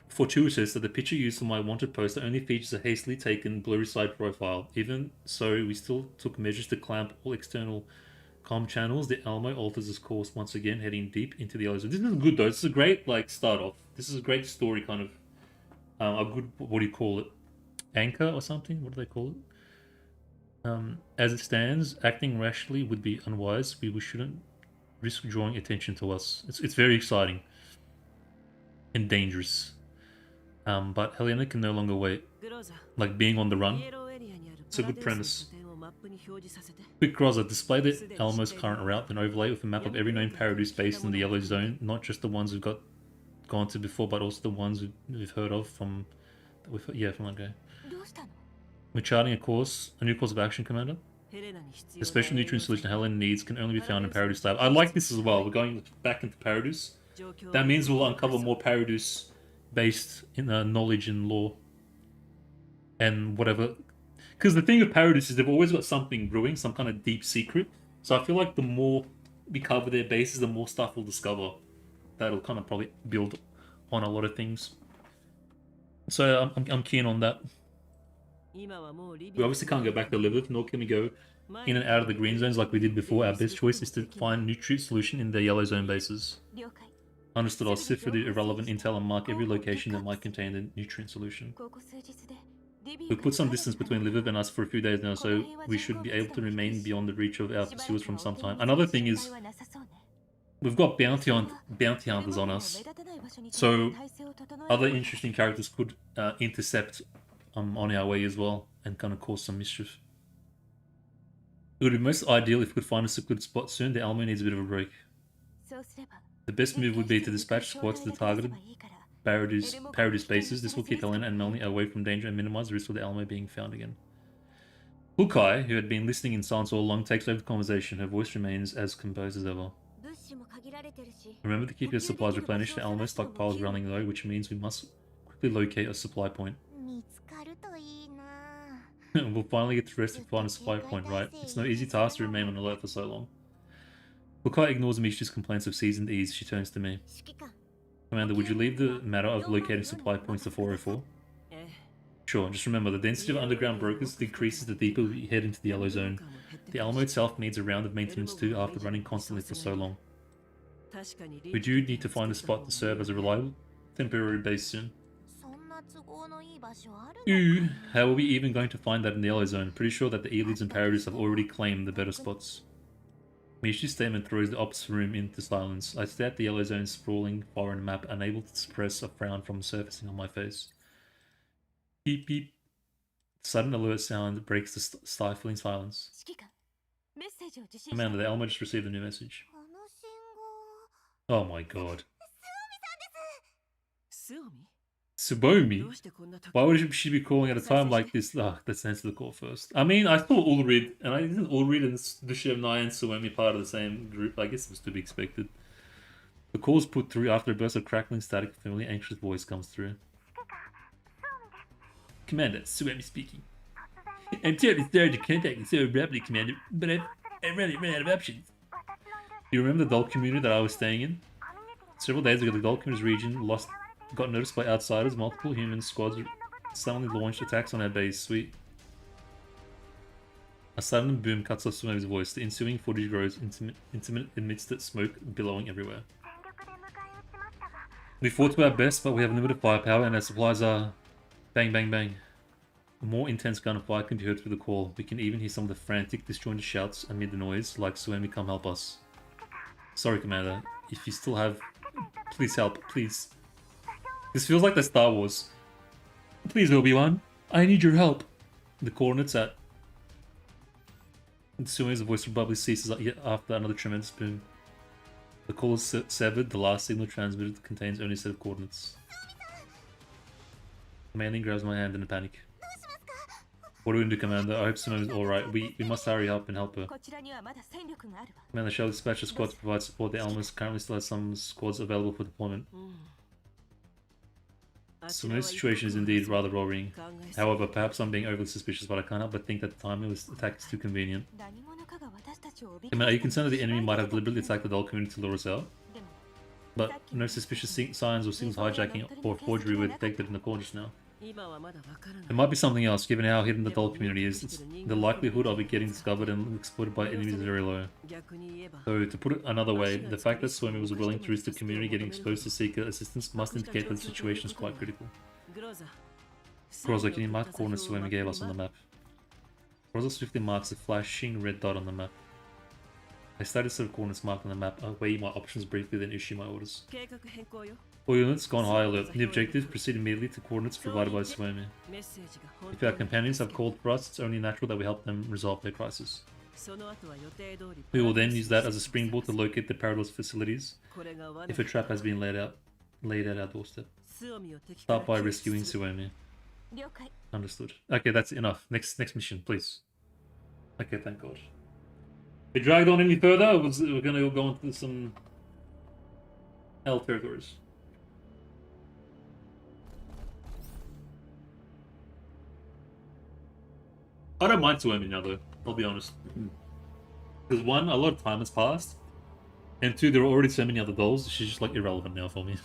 fortuitous that the picture used for my wanted poster only features a hastily taken blurry side profile. Even so, we still took measures to clamp all external comm channels. The Alamo alters his course once again, heading deep into the Ozone. This is good though. This is a great start off. This is a great story kind of. A good, what do you call it? Anchor or something? What do they call it? As it stands, acting rashly would be unwise. We shouldn't risk drawing attention to us. It's very exciting and dangerous. But Helena can no longer wait. Like being on the run. It's a good premise. Quick Groza, display the Almo's current route, then overlay it with a map of every known Paradise based in the Yellow Zone, not just the ones we've gone to before, but also the ones we've heard of from that guy. We're charting a new course of action, Commander. The special nutrient solution Helena needs can only be found in Paradise Lab. I like this as well. We're going back into Paradise. That means we'll uncover more Paradise based in knowledge and lore and whatever. Because the thing with Paradise is they've always got something brewing, some kind of deep secret. So I feel like the more we cover their bases, the more stuff we'll discover. That'll kind of probably build on a lot of things. So I'm keen on that. We obviously can't go back to Lilith, nor can we go in and out of the green zones like we did before. Our best choice is to find nutrient solution in the yellow zone bases. Understood. I'll sift through the irrelevant intel and mark every location that might contain the nutrient solution. We've put some distance between Lviv and us for a few days now, so we should be able to remain beyond the reach of our pursuers from some time. Another thing is, we've got bounty hunters on us, so other interesting characters could intercept on our way as well and kind of cause some mischief. It would be most ideal if we could find a secluded spot soon. The Alamo needs a bit of a break. The best move would be to dispatch squads to the targeted Paradise bases. This will keep Helena and Melanie away from danger and minimize the risk of the Alamo being found again. HOOOOOLY, who had been listening in silence all along, takes over the conversation. Her voice remains as composed as ever. Remember to keep your supplies replenished. The Alamo stockpile is running low, which means we must quickly locate a supply point. We'll finally get to rest and find a supply point, right? It's no easy task to remain on alert for so long. HOOOOOLY ignores Mischi's complaints of seasoned ease. She turns to me. Commander, would you leave the matter of locating supply points to 404? Sure, just remember, the density of underground brokers decreases the deeper we head into the yellow zone. The Alamo itself needs a round of maintenance too after running constantly for so long. We do need to find a spot to serve as a reliable temporary base soon. そんな都合のいい場所あるのか Ooh, how are we even going to find that in the yellow zone? Pretty sure that the elites and paradise have already claimed the better spots. Mishi's statement throws the ops room into silence. I stare at the yellow zone's sprawling foreign map, unable to suppress a frown from surfacing on my face. Beep beep. Sudden alert sound breaks the stifling silence. 指揮官メッセージを受信した Commander, the Elmo just received a new message. この信号 Oh my god. スオミ Subomi? どうしてこんな時 Why would she be calling at a time like this? Ah, let's answer the call first. I mean, I saw Ulrid, and I isn't Ulrid and Dushevnaya and Suomi part of the same group. I guess it was to be expected. The call is put through after a burst of crackling static. A familiar, anxious voice comes through. Commander, Suomi speaking. I'm terribly sorry to contact you so abruptly, Commander, but I've really run out of options. You remember the doll community that I was staying in? Several days ago, the doll community's region got noticed by outsiders. Multiple human squads suddenly launched attacks on our base. Sweet. A sudden boom cuts off Sume's voice. The ensuing footage grows intimate amidst the smoke billowing everywhere. We fought to our best, but we have limited firepower and our supplies are... Bang, bang, bang. A more intense gunfire can be heard through the call. We can even hear some of the frantic, disjointed shouts amid the noise, like Suemi, come help us. Sorry, Commander. If you still have... Please help, please. This feels like the Star Wars. Please, Obi-Wan. I need your help. The coordinates at... Suemi's voice abruptly ceases after another tremendous boom. The call is severed. The last signal transmitted contains only a set of coordinates. The mailing grabs my hand in a panic. What are we going to do, Commander? I hope Suemi is alright. We must hurry up and help her. こちらにはまだ戦力があるわ Commander, shall dispatch a squad to provide support. The Almas currently still has some squads available for deployment. Suemi's situation is indeed rather worrying. However, perhaps I'm being overly suspicious, but I can't help but think that the timing of this attack is too convenient. 何者かが私たちを脅か Commander, are you concerned that the enemy might have deliberately attacked the doll community to lure us out? でも But no suspicious signs or signals of hijacking or forgery were detected in the call just now. 今はまだわからない It might be something else, given how hidden the doll community is. The likelihood of it getting discovered and exploited by enemies is very low. 逆に言えば So, to put it another way, the fact that Suemi was willing to risk the community getting exposed to seeker assistance must indicate that the situation is quite critical. グローザ Groza, can you mark the coordinates Suemi gave us on the map? Groza swiftly marks a flashing red dot on the map. I started set of coordinates marked on the map. I weigh my options briefly, then issue my orders. 計画変更よ All units, go on high alert. The objective, proceed immediately to coordinates provided by Suemi. メッセージが本 If 当 our に companions have called for us, it's only natural that we help them resolve their crisis. その後は予定通り We will then use that as a springboard to locate the Paradise facilities これが罠 if a trap has been laid at our doorstep. スオミを敵から Start by 救出 rescuing する Suemi. 了解 Understood. Okay, that's enough. Next mission, please. Okay, thank God. If it dragged on any further, we're gonna go into some hell territories. I don't mind Suemi now, though. I'll be honest. Because one, a lot of time has passed, and two, there are already so many other dolls. She's just like irrelevant now for me.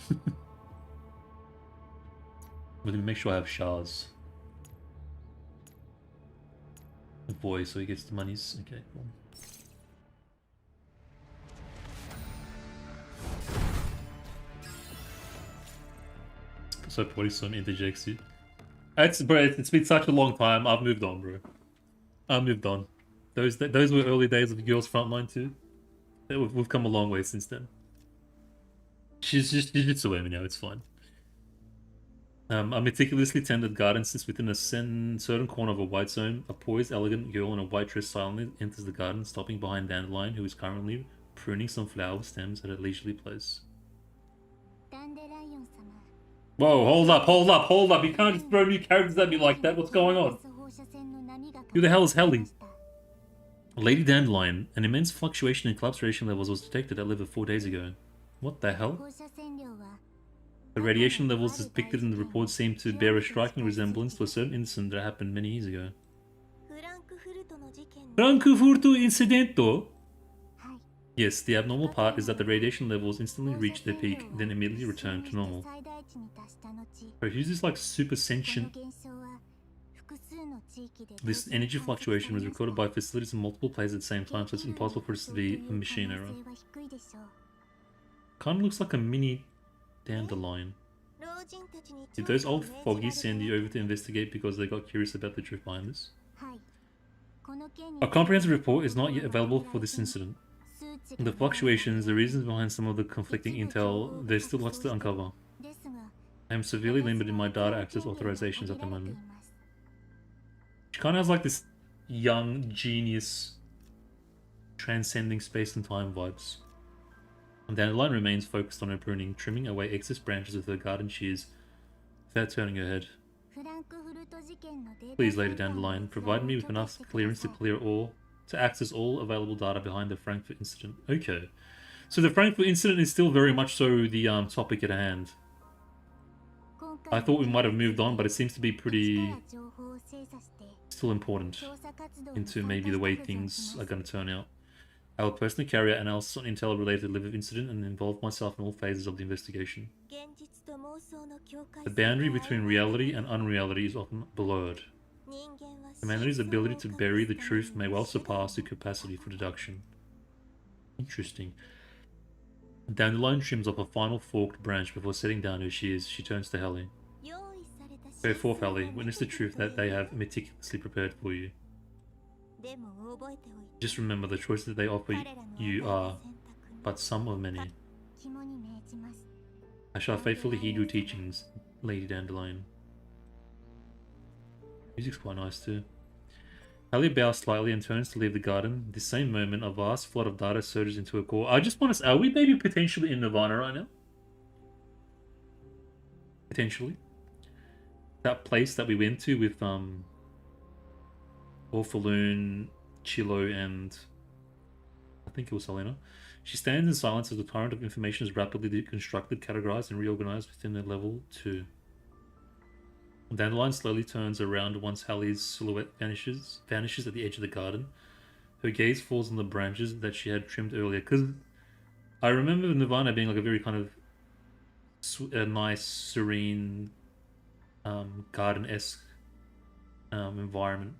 We're gonna make sure I have shards. The boy, so he gets the monies. Okay, cool. So probably some interjects you. It's been such a long time. I've moved on, bro. I moved on. Those were early days of Girls Frontline too. We've come a long way since then. She's just Suemi now. It's fine. A meticulously tended garden sits within a certain corner of a white zone. A poised, elegant girl in a white dress silently enters the garden, stopping behind Dandelion, who is currently pruning some flower stems at a leisurely place. ダンデライオン様 Whoa, hold up. You can't just throw new characters at me like that. What's going on? 放射線の波が Who the hell is Helly? Lady Dandelion, an immense fluctuation in collapse radiation levels was detected at Liver 4 days ago. What the hell? 放射線量は The radiation levels depicted in the report seem to bear a striking resemblance to a certain incident that happened many years ago. フランクフルトの事件 Frankfurto incidento? はい Yes, the abnormal part is that the radiation levels instantly reach their peak, then immediately return to normal. 最大値に達した後 Bro, who's this like super この sentient 現象は This energy fluctuation was recorded by facilities in multiple places at the same time, so it's impossible for this to be a machine error. Kind of looks like a mini dandelion. Did those old foggies send you over to investigate because they got curious about the truth behind this? A comprehensive report is not yet available for this incident. The fluctuations, the reasons behind some of the conflicting intel, there's still lots to uncover. I am severely limited in my data access authorizations at the moment. She kind of has like this young genius transcending space and time vibes. And Dandelion remains focused on her pruning, trimming away excess branches with her garden shears without turning her head. Please, Lady Dandelion, provide me with enough clearance to access all available data behind the Frankfurt incident. Okay. So the Frankfurt incident is still very much so the topic at hand. I thought we might have moved on, but it seems to be pretty still important into maybe the way things are going to turn out. I will personally carry out analysis on intel related to the Lviv incident and involve myself in all phases of the investigation. The boundary between reality and unreality is often blurred. Humanity's ability to bury the truth may well surpass the capacity for deduction. Interesting. Dandelion trims off a final forked branch before setting down her shears. She turns to Helly. Fair forth, Helly. Witness the truth that they have meticulously prepared for you. Just remember, the choices that they offer you are but some of many. I shall faithfully heed your teachings, Lady Dandelion. Music's quite nice too. Hallie bows slightly and turns to leave the garden. This same moment, a vast flood of data surges into her core. I just want to... Are we maybe potentially in Nirvana right now? Potentially. That place that we went to with Orphalune, Chilo, and I think it was Selena. She stands in silence as the torrent of information is rapidly deconstructed, categorized, and reorganized within the level 2. Dandelion slowly turns around once Hallie's silhouette vanishes at the edge of the garden. Her gaze falls on the branches that she had trimmed earlier. Because I remember Nirvana being like a very kind of nice, serene, garden-esque environment.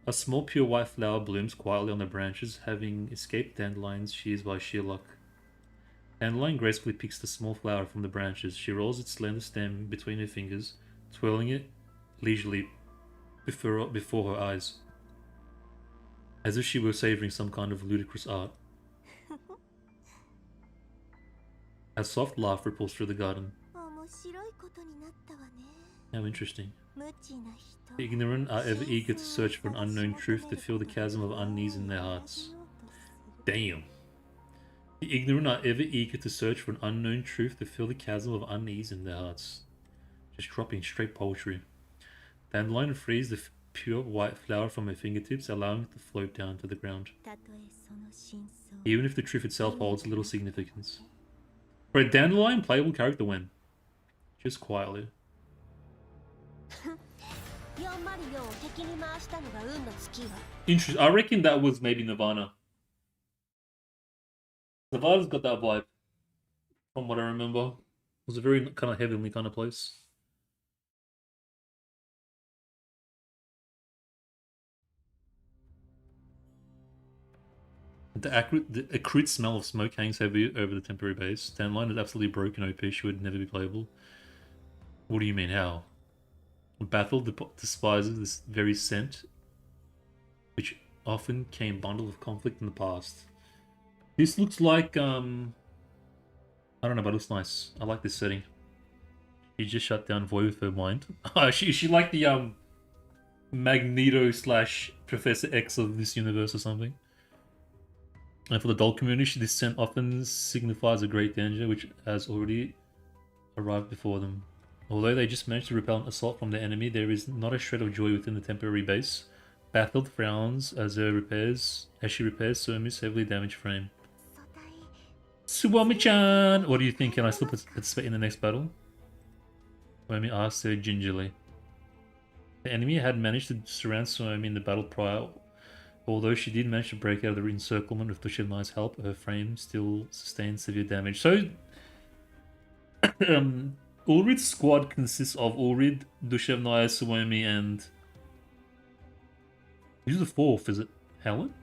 A small pure white flower blooms quietly on the branches, having escaped Dandelion's shears by sheer luck. Dandelion gracefully picks the small flower from the branches. She rolls its slender stem between her fingers, twirling it leisurely before her eyes, as if she were savouring some kind of ludicrous art. A soft laugh ripples through the garden. How interesting. The ignorant are ever eager to search for an unknown truth to fill the chasm of unease in their hearts. Damn. The ignorant are ever eager to search for an unknown truth to fill the chasm of unease in their hearts. Just dropping straight poetry. Dandelion frees the pure white flower from her fingertips, allowing it to float down to the ground. Even if the truth itself holds little significance. For a Dandelion, playable character when? Just quietly. Interesting. I reckon that was maybe Nirvana. Nirvana's got that vibe, from what I remember. It was a very kind of heavenly kind of place. The acrid smell of smoke hangs heavy over the temporary base. Dandelion is absolutely broken OP. She would never be playable. What do you mean, how? Battle despises this very scent, which often came bundled with conflict in the past. This looks like, I don't know, but it looks nice. I like this setting. She just shut down Void with her mind. she like the Magneto / Professor X of this universe or something. And for the doll community, this scent often signifies a great danger which has already arrived before them. Although they just managed to repel an assault from the enemy, there is not a shred of joy within the temporary base. Baffled frowns as she repairs Sumi's heavily damaged frame. Suwami-chan! What do you think? Can I still participate in the next battle? Suwami asks her gingerly. The enemy had managed to surround Suwami in the battle prior. Although she did manage to break out of the encirclement with Dushevnaya's help, her frame still sustained severe damage. So, Ulrid's squad consists of Ulrid, Dushevnaya, Suwami, and Who's the fourth? Is it Helen?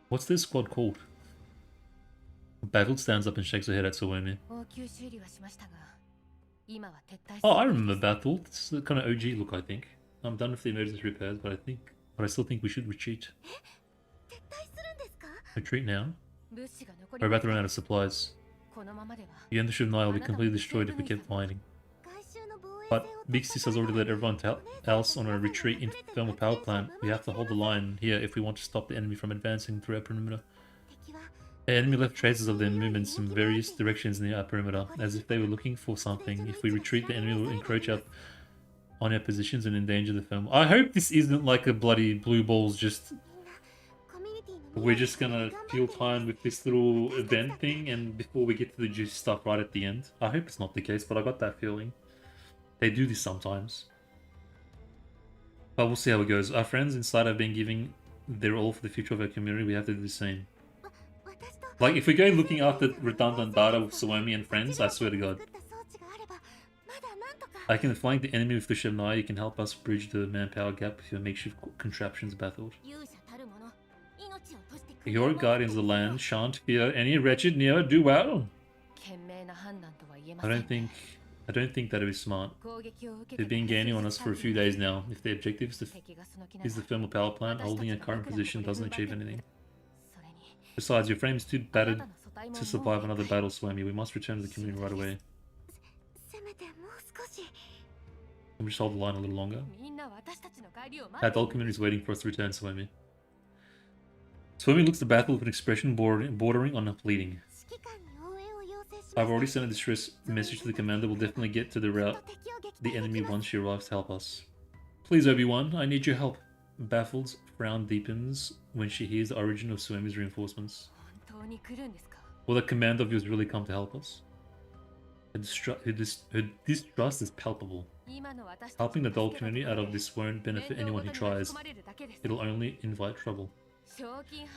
What's this squad called? Battle stands up and shakes her head at Suwami. Oh, I remember Battle. It's the kind of OG look, I think. I'm done with the emergency repairs, but I still think we should retreat. Retreat now? We're about to run out of supplies. The end of Dushevnaya will be completely destroyed if we keep fighting. But Misc has already led everyone else on a retreat into the thermal power plant. We have to hold the line here if we want to stop the enemy from advancing through our perimeter. The enemy left traces of their movements in various directions near our perimeter, as if they were looking for something. If we retreat, the enemy will encroach on our positions and endanger the thermal. I hope this isn't like a bloody blue balls just... We're just gonna kill time with this little event thing and before we get to the juicy stuff right at the end. I hope it's not the case, but I got that feeling. They do this sometimes. But we'll see how it goes. Our friends inside have been giving their all for the future of our community. We have to do the same. Like, if we go looking after redundant data with Suwami and friends, I swear to God. I can flank the enemy with Dushevnaya. You can help us bridge the manpower gap if your makeshift contraptions battled. Your guardians of the land shan't fear any wretched near do well. I don't think that it is smart. They've been gaining on us for a few days now. If the objective is the thermal power plant, holding a current position doesn't achieve anything. Besides, your frame is too battered to survive another battle, Swami. We must return to the community right away. Can we just hold the line a little longer? Our adult community is waiting for us to return, Swami. Swami looks to battle with an expression bordering on pleading. I've already sent a distress message to the commander. We'll definitely get to the enemy once she arrives to help us. Please, Obi-Wan, I need your help. Baffled's frown deepens when she hears the origin of Suwami's reinforcements. Will the commander of yours really come to help us? Her distrust is palpable. Helping the adult community out of this won't benefit anyone who tries. It'll only invite trouble.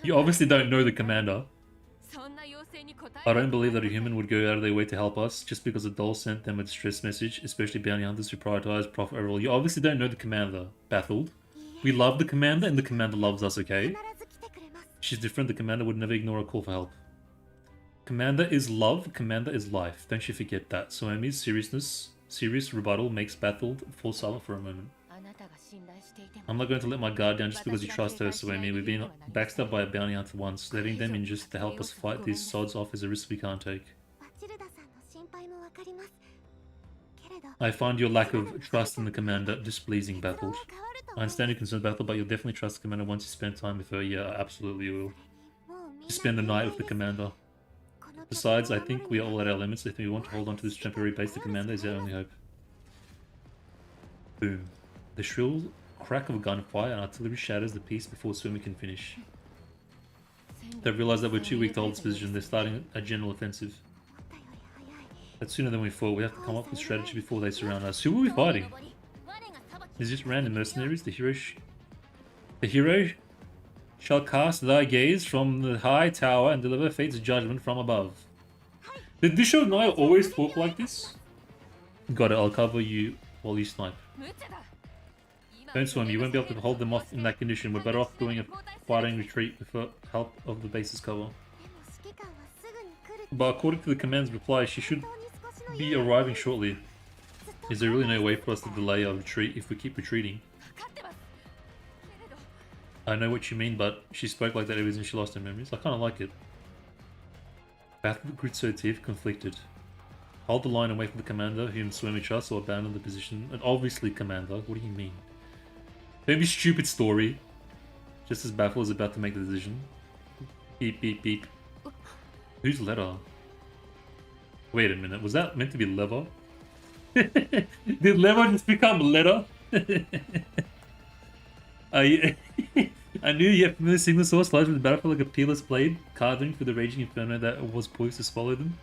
You obviously don't know the commander. I don't believe that a human would go out of their way to help us just because a doll sent them a distress message, especially bounty hunters who prioritize profit overall. You obviously don't know the commander, Baffled. We love the commander and the commander loves us, okay? She's different. The commander would never ignore a call for help. Commander is love, commander is life. Don't you forget that. Suwami's serious rebuttal makes Baffled fall silent for a moment. I'm not going to let my guard down just because you trust her, Suwami. We've been backstabbed by a bounty hunter once. Letting them in just to help us fight these sods off is a risk we can't take. I find your lack of trust in the commander displeasing, Baffled. I understand your concern, Baffled, but you'll definitely trust the commander once you spend time with her. Yeah, absolutely you will. Just spend the night with the commander. Besides, I think we are all at our limits. If we want to hold on to this temporary base, the commander is our only hope. Boom. The shrill crack of a gunfire and artillery shatters the piece before Suwami can finish. They realize that we're too weak to hold this position. They're starting a general offensive. That's sooner than we thought. We have to come up with strategy before they surround us. Who are we fighting? Is this random mercenaries? The hero shall cast thy gaze from the high tower and deliver fate's judgment from above. Did Dushevnaya always talk like this? Got it, I'll cover you while you snipe. Don't swim, you won't be able to hold them off in that condition. We're better off doing a fighting retreat with the help of the base's cover. But according to the command's reply, she should be arriving shortly. Is there really no way for us to delay our retreat if we keep retreating? I know what you mean, but she spoke like that ever since she lost her memories. I kind of like it. Battle grits her teeth, conflicted. Hold the line and wait for the commander, whom Suwami trusts, or abandon the position. And obviously, commander, what do you mean? Don't be stupid, story. Just as Baffle is about to make the decision. Beep, beep, beep. Whose letter? Wait a minute, was that meant to be lever? Did lever just become letter? I knew you had familiar signal source lies with the battlefield like a peerless blade, carving through the raging inferno that was poised to swallow them.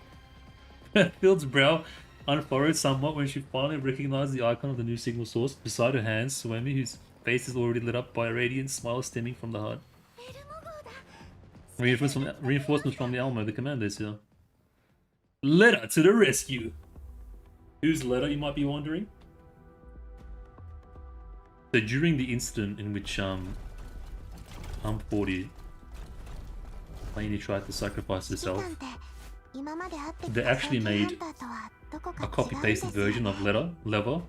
Field's brow unfurrowed somewhat when she finally recognized the icon of the new signal source. Beside her hands, Suwami, whose face is already lit up by a radiant smile stemming from the heart. Reinforcements from the Almo, the commander is here. Letter to the rescue! Whose letter, you might be wondering? So during the incident in which 40 plainly tried to sacrifice herself, they actually made a copy-pasted version of Lever,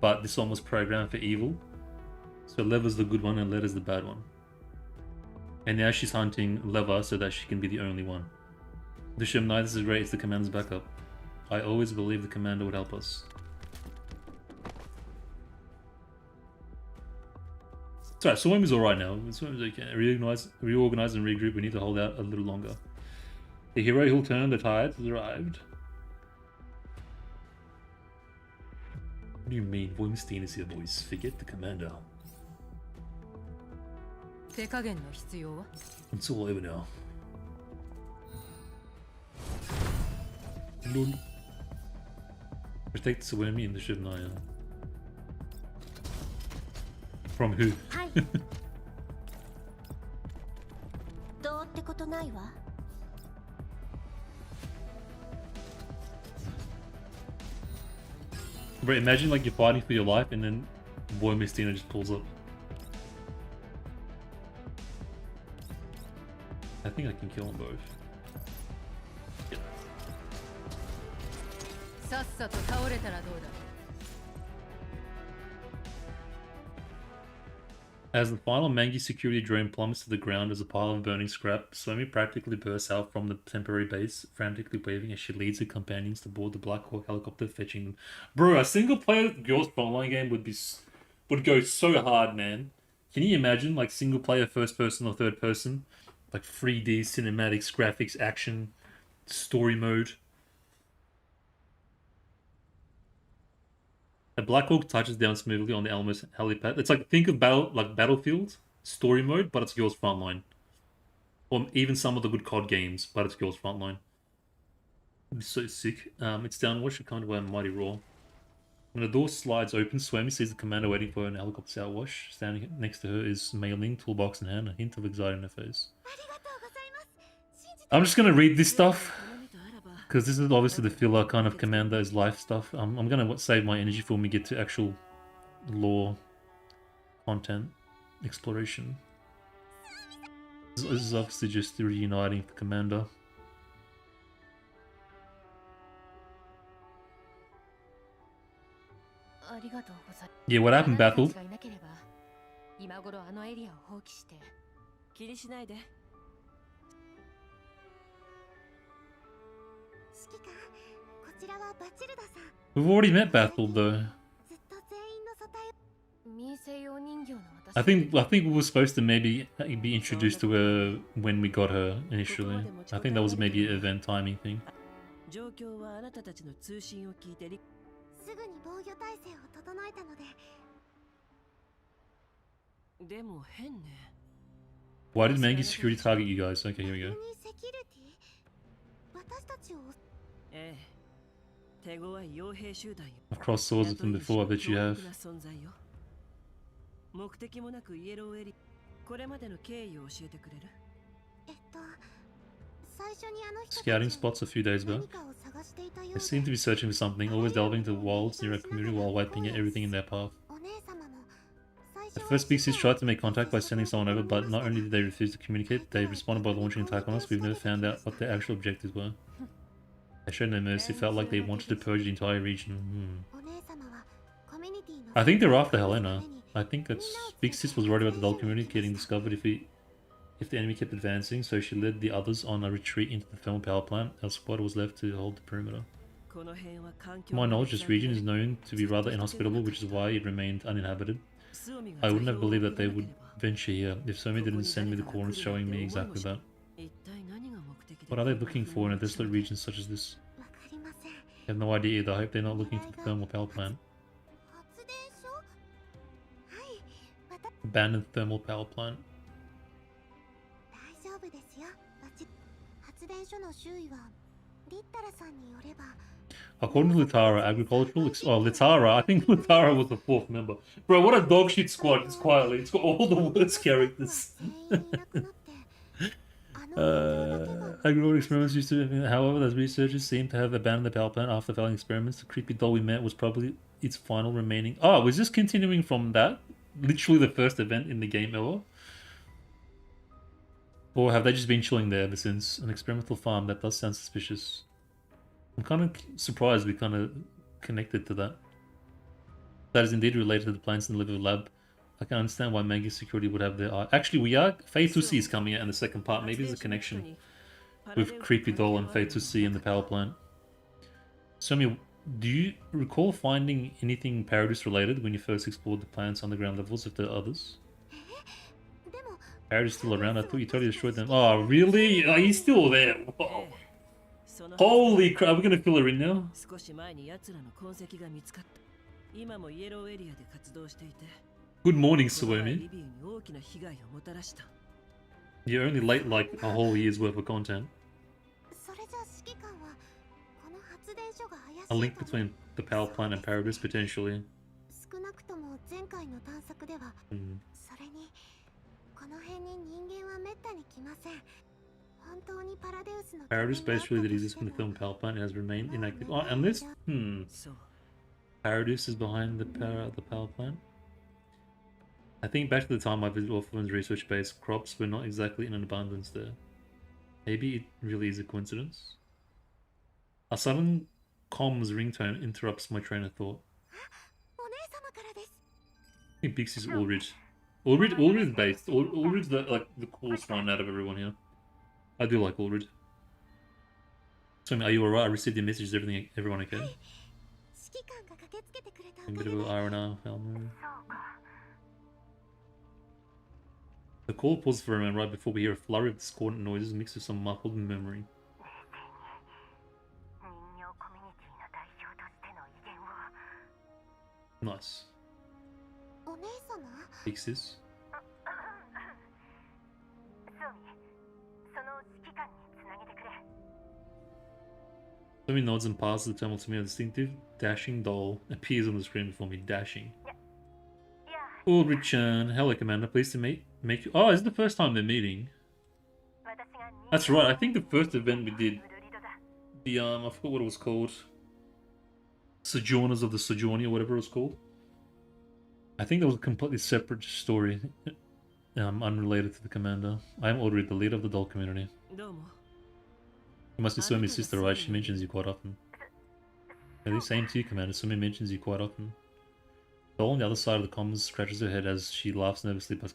but this one was programmed for evil. So Lever's the good one and Letter's the bad one. And now she's hunting Lever so that she can be the only one. Dushevnaya, this is great, it's the commander's backup. I always believed the commander would help us. It's alright, Swim is alright now. Swim is okay. Reorganize and regroup. We need to hold out a little longer. The hero who'll turn the tide has arrived. What do you mean? Voymastina is here, boys. Forget the commander. It's all over now. Lol. Protect Swami in the Dushevnaya. From who? Bro, imagine like you're fighting for your life and then Voymastina just pulls up. I think I can kill them both. Yeah. As the final Mangi security drone plummets to the ground as a pile of burning scrap, Swami practically bursts out from the temporary base, frantically waving as she leads her companions to board the Black Hawk helicopter, fetching them. Bro, a single-player Girls Frontline game would go so hard, man. Can you imagine, like, single-player first-person or third-person? Like 3D, cinematics, graphics, action, story mode. A Black Hawk touches down smoothly on the Alamos helipad. It's like, think of Battlefield story mode, but it's Girls Frontline. Or even some of the good COD games, but it's Girls Frontline. It's so sick. It's downwash, kind of a mighty roar. When the door slides open, Swami sees the commander waiting for her in a helicopter outwash. Standing next to her is Mei Ling, toolbox in hand, a hint of anxiety in her face. I'm just gonna read this stuff, because this is obviously the filler kind of commander's life stuff. I'm gonna save my energy for when we get to actual lore content exploration. This is obviously just reuniting the commander. Yeah, what happened, Battle? We've already met Battle though. I think we were supposed to maybe be introduced to her when we got her initially. I think that was maybe an event timing thing. Why did Mangi security target you guys? Okay, here we go. I've crossed swords with them before, I bet you have. Scouting spots a few days back. They seem to be searching for something, always delving into wilds near a community while wiping out everything in their path. At first, Big Sis tried to make contact by sending someone over, but not only did they refuse to communicate, they responded by launching an attack on us. We've never found out what their actual objectives were. They showed no mercy, felt like they wanted to purge the entire region. I think they're after Helena. I think that's... Big Sis was worried about the Dull community getting discovered if the enemy kept advancing, so she led the others on a retreat into the thermal power plant. Our squad was left to hold the perimeter. To my knowledge, this region is known to be rather inhospitable, which is why it remained uninhabited. I wouldn't have believed that they would venture here, if Somi didn't send me the coordinates showing me exactly that. What are they looking for in a desolate region such as this? I have no idea either. I hope they're not looking for the thermal power plant. Abandoned thermal power plant. According to Litara, agricultural... Litara? I think Litara was the fourth member. Bro, what a dog shit squad, just quietly. It's got all the worst characters. Agricultural experiments used to, however, those researchers seem to have abandoned the power plant after failing experiments. The creepy doll we met was probably its final remaining. Oh, was this continuing from that? Literally the first event in the game ever? Or have they just been chilling there ever since? An experimental farm, that does sound suspicious. I'm kind of surprised we kind of connected to that. That is indeed related to the plants in the liver lab. I can understand why Mega Security would have their eye. Actually, we are. Fate to See is coming out in the second part. Maybe there's a connection with Creepy Doll and Fate to See in the power plant. Somi, do you recall finding anything Paradise related when you first explored the plant's underground levels, if there are others? Paradise still around? I thought you totally destroyed them. Oh, really? Oh, he's still there. Whoa. Holy crap, we're gonna fill her in now? Good morning, Suomi. You're only late like a whole year's worth of content. A link between the power plant and Paradise, potentially. Paradise basically that exists from the film Power Plant has remained inactive. Oh, and this? Paradise is behind the power plant. I think back to the time I visited Orphan's research base, crops were not exactly in an abundance there. Maybe it really is a coincidence. A sudden comms ringtone interrupts my train of thought. I think Bixie's Ulrich. Ulrich is based. Ulrich's the coolest one out of everyone here. I do like Ulrich. So, are you alright? I received your message. Is everyone okay? A bit of an R&R film. The call paused for a moment right before we hear a flurry of discordant noises mixed with some muffled murmuring. Nice. Fixes. Somi nods and passes the terminal to me. A distinctive, dashing doll appears on the screen before me. Dashing. Ulrich-chan, hello Commander, pleased to meet you. Oh, is it the first time they're meeting? That's right, I think the first event we did, the, I forgot what it was called. Sojourners of the Sojourner, or whatever it was called. I think that was a completely separate story, unrelated to the Commander. I am Ulrich, the leader of the doll community. You must be Sumi's sister, right? She mentions you quite often. At least same to you, Commander. Sumi mentions you quite often. The doll on the other side of the comms scratches her head as she laughs nervously, but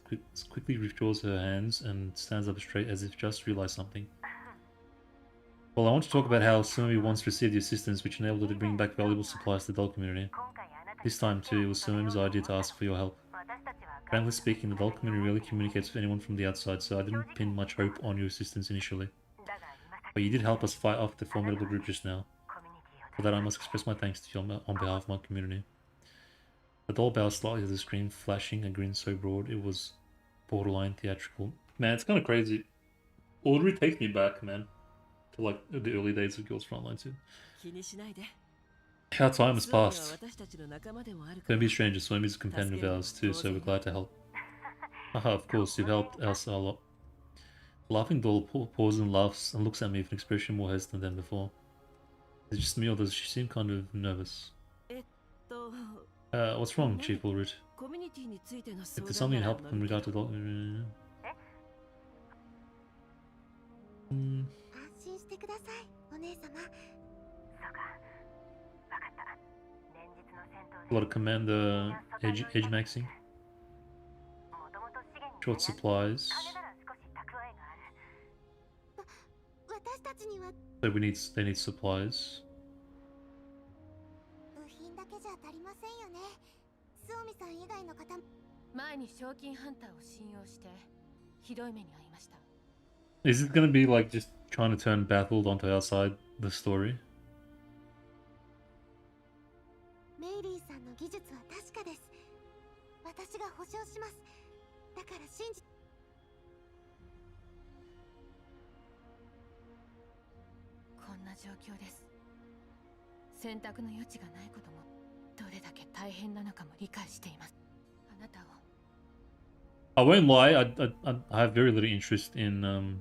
quickly withdraws her hands and stands up straight as if just realized something. Well, I want to talk about how Sumi once received the assistance which enabled her to bring back valuable supplies to the doll community. This time too, it was Sumi's idea to ask for your help. Frankly speaking, the doll community rarely communicates with anyone from the outside, so I didn't pin much hope on your assistance initially. But you did help us fight off the formidable group just now. For that I must express my thanks to you on behalf of my community. The doll bows slightly to the screen, flashing a grin so broad it was borderline theatrical. Man, it's kind of crazy. Ulrich takes me back, man. To like the early days of Girls Frontline too. How time has passed. Don't be a stranger, Swami's a companion of ours too, so we're glad to help. Haha, of course, you've helped us a lot. The laughing doll pauses and laughs and looks at me with an expression more hesitant than before. Is it just me or does she seem kind of nervous? What's wrong, Chief Ulrich? If there's something to help in regard to doll... A lot of commander edge maxing. Short supplies. So they need supplies. Is it gonna be like just trying to turn Baffled onto our side the story? I won't lie, I have very little interest in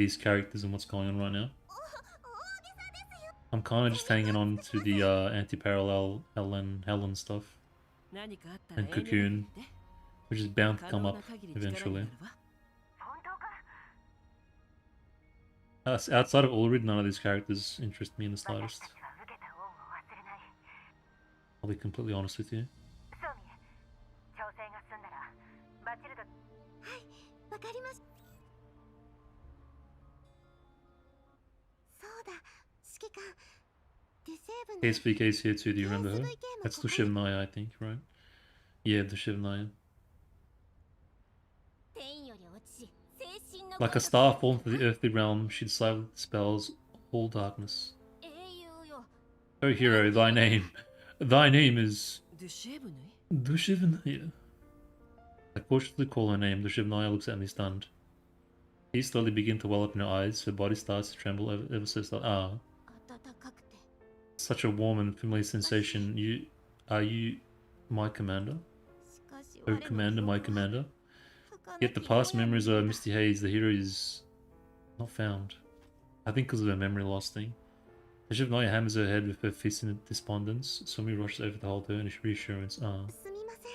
these characters and what's going on right now. I'm kind of just hanging on to the anti-parallel Helen stuff 何かあったら and 遠慮なく Cocoon, 言って which is bound to 可 come 能 up な限り力にな eventually. るわ Outside of Ulrid, none of these characters interest me in the slightest. I'll be completely honest with you. わかりました。そうだ、指揮官。デュセーブの KSVK's here too, do you remember her? That's Dushevnaya, I think, right? Yeah, Dushevnaya. 天より落ちし、精神の Like a star fallen from the earthly realm, she dispels all darkness. 英雄よ。 Oh hero, thy name. Thy name is ドゥシェブヌイ Dushevnaya. I cautiously call her name. Dushevnaya looks at me stunned. Tears slowly begin to well up in her eyes. Her body starts to tremble ever so slightly. Ah, 暖かくて。 such a warm and familiar sensation. Are you my commander? しかし Oh 我の commander, 票 my は commander. 儚き Yet the past 永遠の memories of 夢だ。 Misty Haze, the hero is not found. I think because of her memory loss thing. Dushevnaya hammers her head with her fist in despondence. Sumi rushes over to hold her and reassurance. Ah. すみません。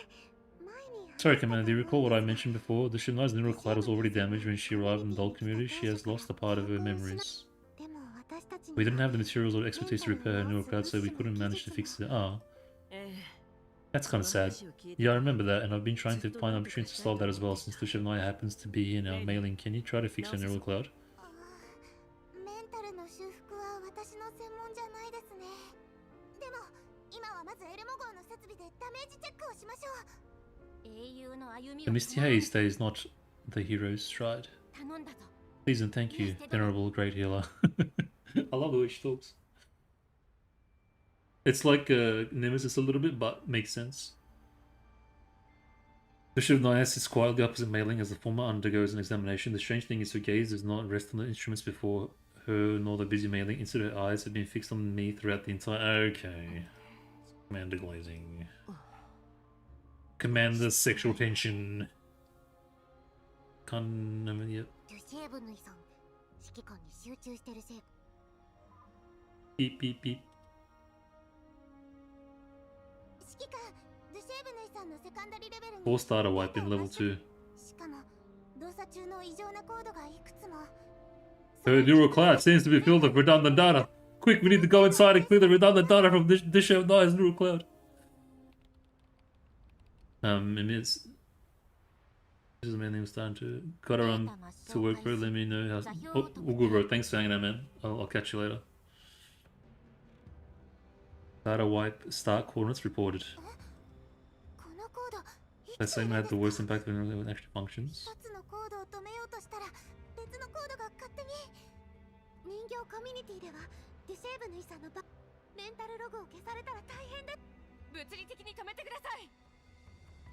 前に Sorry, Commander, do you recall what I mentioned before? Dushevnaya's neural cloud was already damaged when she arrived in the Doll community. She has lost a part of her memories. でも私たちに We didn't have the materials or expertise to repair her neural cloud, so we couldn't manage to fix it. Ah, え that's え kind of その sad. 話を聞いて Yeah, I remember that, and I've been trying to find opportunities to solve that as well, since Dushevnaya happens to be here now. Mailing, can you try to fix her neural cloud? メンタルの修復は私の専門じゃないですね。でも今はまずエルモ号の設備でダメージチェックをしましょう。英雄の歩み The を Misty Haze stays not the hero's stride. 頼んだぞ。 Please and thank you, venerable great healer. I love the way she talks. It's like Nemesis a little bit, but makes sense. Dushevnaya sits quietly opposite Mailing as the former undergoes an examination. The strange thing is her gaze does not rest on the instruments before her, nor the busy Mailing. Instead, her eyes have been fixed on me throughout the entire... Okay. Commander glazing. Commander sexual tension. Yep. ドゥシェーブヌイさん、指揮官に集中してるせい。 Beep beep beep. 指揮官、ドゥシェーブヌイさんのセカンダリレベルに Four starter wipe in level 2. しかも動作中の異常なコードがいくつも。 Her neural cloud seems to be filled with redundant data. Quick, we need to go inside and clear the redundant data from Dushevnaya's neural cloud. This is the main thing was starting to got her to work for it. Let me know how. Oh, good bro. Thanks for hanging out, man. I'll catch you later. Data wipe start coordinates reported. このコード、 That segment had the worst impact when it actually functions. 一つのコードを止めようとしたら別のコードが勝手に。人形コミュニティではデュシェーブヌイさんのメンタルログを消されたら大変だ。物理的に止めてください。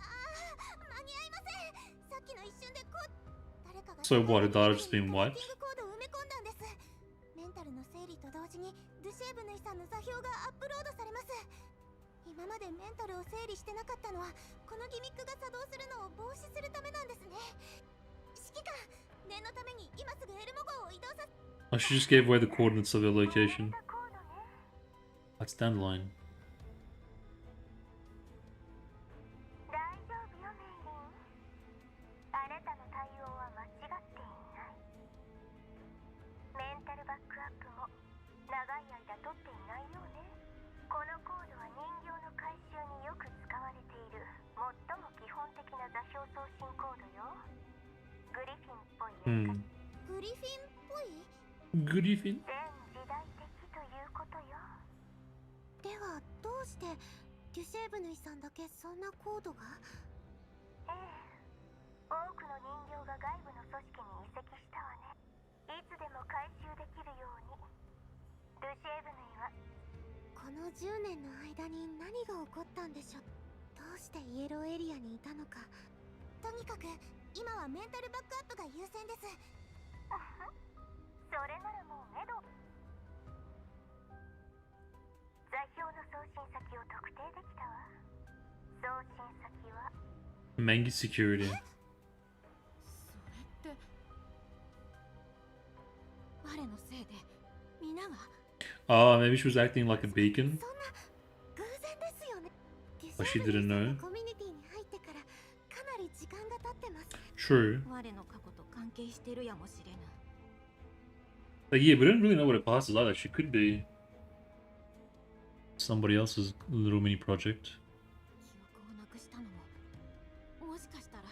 ああ、間に合いません。さっきの一瞬で誰かが So what? The data just been コー wiped? ドを埋め込んだんです。メンタルの整理と同時にドゥシェーブヌイさんの座標がアップロードされます。今までメンタルを整理してなかったのはこのギミックが作動するのを防止するためなんですね。指揮官、念のために今すぐエルモ号を移動させ。 Oh, she just gave away the coordinates of her location. That's Dandelion. 大丈夫よ、メイリン。あなたの対応は間違っていない。メンタルバックアップも長い間取っていないようね。このコードは人形の回収によく使われている最も基本的な座標送信コードよ。グリフィンっぽいやつか。グリフィンっぽい？ Griffin. 全時代的ということよ。ではどうしてデュシェーブヌイさんだけそんなコードが？ええ、多くの人形が外部の組織に移籍したわね。いつでも回収できるように。ドゥシェーブヌイはこの10年の間に何が起こったんでしょう。どうしてイエローエリアにいたのか。とにかく今はメンタルバックアップが優先です。それならもうメド。座標の送信先を特定できたわ。送信先は Mangi security. それって我のせいで皆が Oh, maybe she was acting like a beacon. そんな偶然ですよね。 But she didn't know. コミュニティに入ってからかなり時間が経ってます。 True. 我の過去と関係してるやもしれぬ。 But yeah, we don't really know what her past is either. She could be somebody else's little mini project. 記憶をなくしたのも、もしかしたら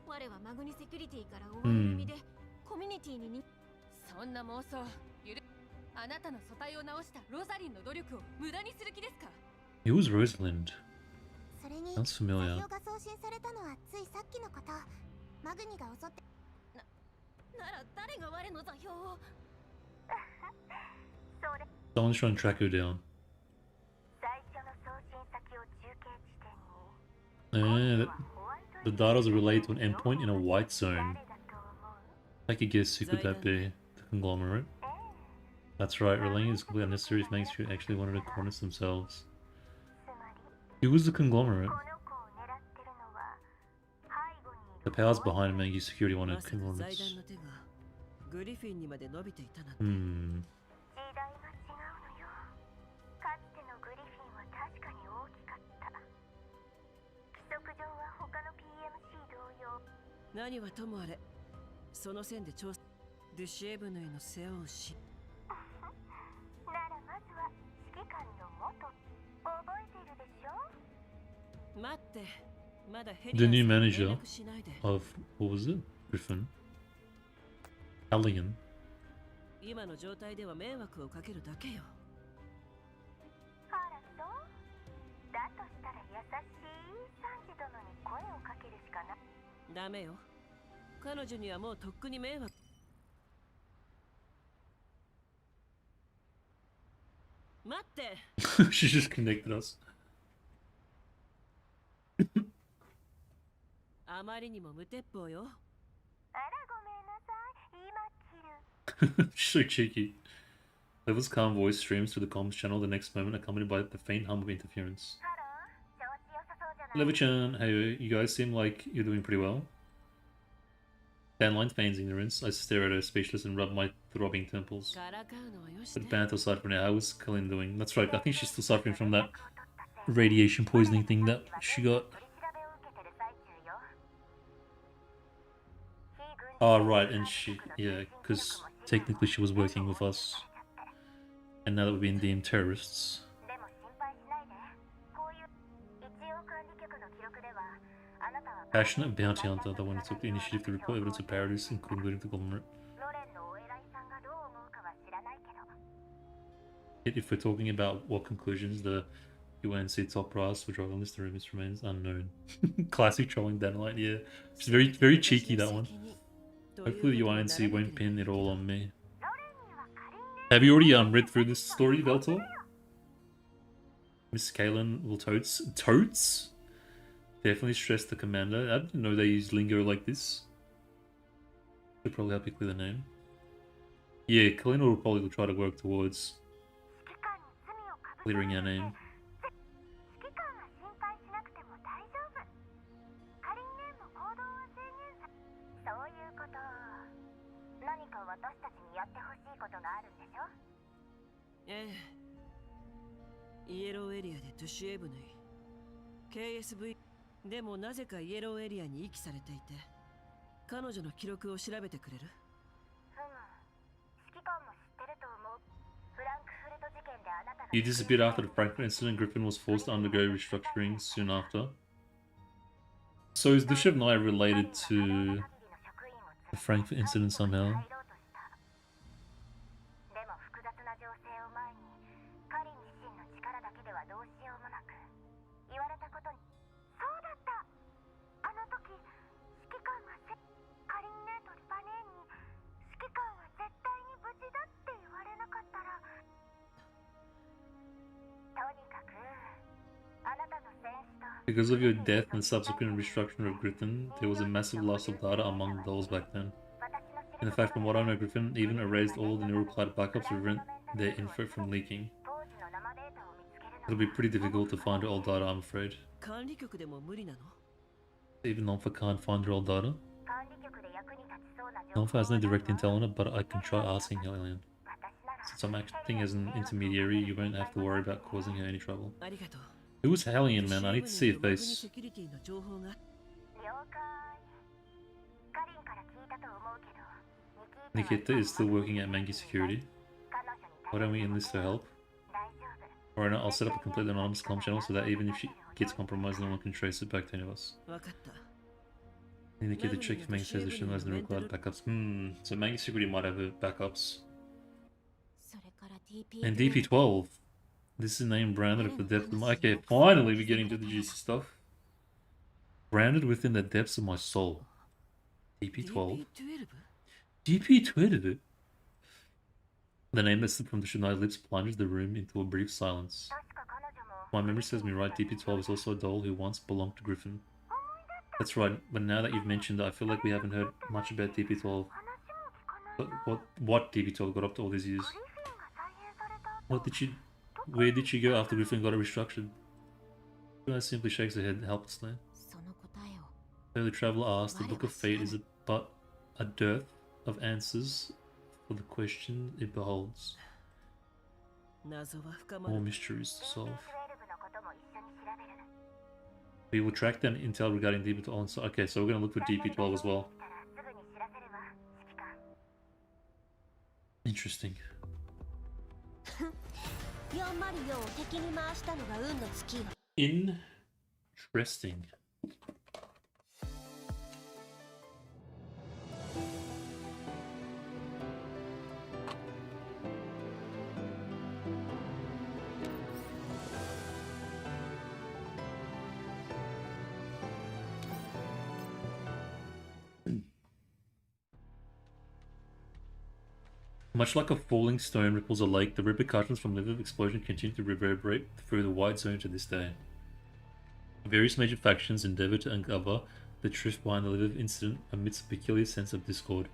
我はマグニセキュリティから終わる意味でコミュニティにそんな妄想あなたの素体を直したロザリンの努力を無駄にする気ですか？ It was Rosalind. それに Sounds familiar. 座標が送信されたのはついさっきのこと。マグニが襲ってなら誰が我の座標をそれ Someone's trying to track her down. 最初の送信先を中継地点に The data is related to an endpoint in a white zone. Take a guess, who could that be? The conglomerate? That's right, relaying is completely unnecessary if makes you actually wanted to cornice themselves. Who was the conglomerate? The powers behind Maggie's security wanted まさか財 conglomerates. 団の手がグリフィンにまで伸びていたなんて。 Hmm. 時代が違うのよ。かつてのグリフィンは確かに大きかった。規則上は他の PMC 同様。何はともあれ、その線で調査ドゥシェブヌイの世話をし。ならまずは指揮官の元覚えているでしょ。待って、まだヘ The リ new アン manager さんに連絡しないで。 of, what was it? Griffin? Allian. 今の状態では迷惑をかけるだけよ。あらそう。だとしたら優しいサンジ殿に声をかけるしかない。ダメよ。彼女にはもうとっくに迷惑。待って。She just connected us. あまりにも無鉄砲よ。あらごめんなさい。今切る。 She's so cheeky. Level's calm voice streams through the comms channel the next moment, accompanied by the faint hum of interference. ハロー、調子良さそうじゃない。 Lever-chan, hey, you guys seem like you're doing pretty well. Danline feigns ignorance. I stare at her speechless and rub my throbbing temples. からかうのはよし But て。 banter aside for now, how is Colleen doing? That's right, I think she's still suffering from that radiation poisoning thing that she got. Oh, right, and she, yeah, because technically she was working with us. And now that we're being deemed terrorists. でも心配しないで。こういう一応管理局の記録では、あなたは Passionate bounty hunter, the one who took the initiative to report evidence of parodies, including the conglomerate. ロレンのお偉いさんがどう思うかは知らないけど。 If we're talking about what conclusions the UNC top brass will drive on this, the rumors remains unknown. Classic trolling Danlight, yeah. She's very, very cheeky, that one. Hopefully the UNC won't pin it all on me. Have you already read through this story, Veltor? Miss Kalen will totes? Totes? Definitely stress the commander. I didn't know they use lingo like this. Should probably help you clear the name. Yeah, Kalen will probably try to work towards clearing our name. 指揮官は心配しなくても大丈夫。仮にねも行動は制限さ。そういうこと。何か私たちにやってほしいことがあるんでしょ。ええ。イエローエリアでドゥシェブヌイ KSV でもなぜかイエローエリアに遺棄されていて彼女の記録を調べてくれる？指揮官も知ってると思う。フランクフルト事件であなたが He disappeared after the Frankfurt incident. Griffin was forced to undergo restructuring soon after. So is Dushevnaya related to the Frankfurt incident somehow? でも複雑な情勢を前にカリン自身の力だけではどうしようもなく言われたことにそうだった。あの時指揮官がカリンネとリパネーに指揮官は絶対に無事だって言われなかったらとにかくあなたの戦士と Because of your death and subsequent restructuring of Griffin, there was a massive loss of data among those back then. 私の知 In る fact, from what I know, Griffin even erased all the neural cloud backups to prevent their info from leaking. 当時の生データを見つけるの It'll be pretty difficult to find her old data, I'm afraid. 管理局でも無理なの？ Even Alpha can't find her old data. 管 Alpha has no direct intel on it, but I can try asking Helen. Since I'm acting as an intermediary, you won't have to worry about causing her any trouble. ありがとう。 Who was Hellion, man? I need to see a face. セキュリティの情報が。了解。カリンから聞いたと思うけど、 Nikita is still working at Mangi Security. Why don't we enlist her help? Alright, I'll set up a completely anonymous comm channel so that even if she gets compromised, no one can trace it back to any of us. わかった。 Nikita check if Mangi says that she has no required backups. So Mangi Security might have her backups. それから DP And DP12. This is name branded at the depth of my... Okay, finally we're getting to the juicy stuff. Branded within the depths of my soul. DP12. DP12? The name that slipped from Dushevnaya's lips plunges the room into a brief silence. 確か彼女も My memory serves me right, DP12 is also a doll who once belonged to Griffin. That's right, but now that you've mentioned it, I feel like we haven't heard much about DP12. What DP12 got up to all these years? グリフィンが再編された What did she... Where did she go after Griffin got it restructured? Dushevnaya simply shakes her head helplessly. その答えを So the traveler asks, the Book of Fate is but a dearth of answers for the question it beholds. 謎は深ま More る。 mysteries to solve. 12のことも一緒に調べる We will track down intel regarding DP12. So, okay, so we're going to look for DP12 as well. たらすぐに知らせるわ指揮官 Interesting. 404を敵に回したのが運の尽きよ Interesting. Much like a falling stone ripples a lake, the repercussions from the vivid explosion continue to reverberate through the wide zone to this day. Various major factions endeavor to uncover the truth behind the Lviv incident amidst a peculiar sense of discord.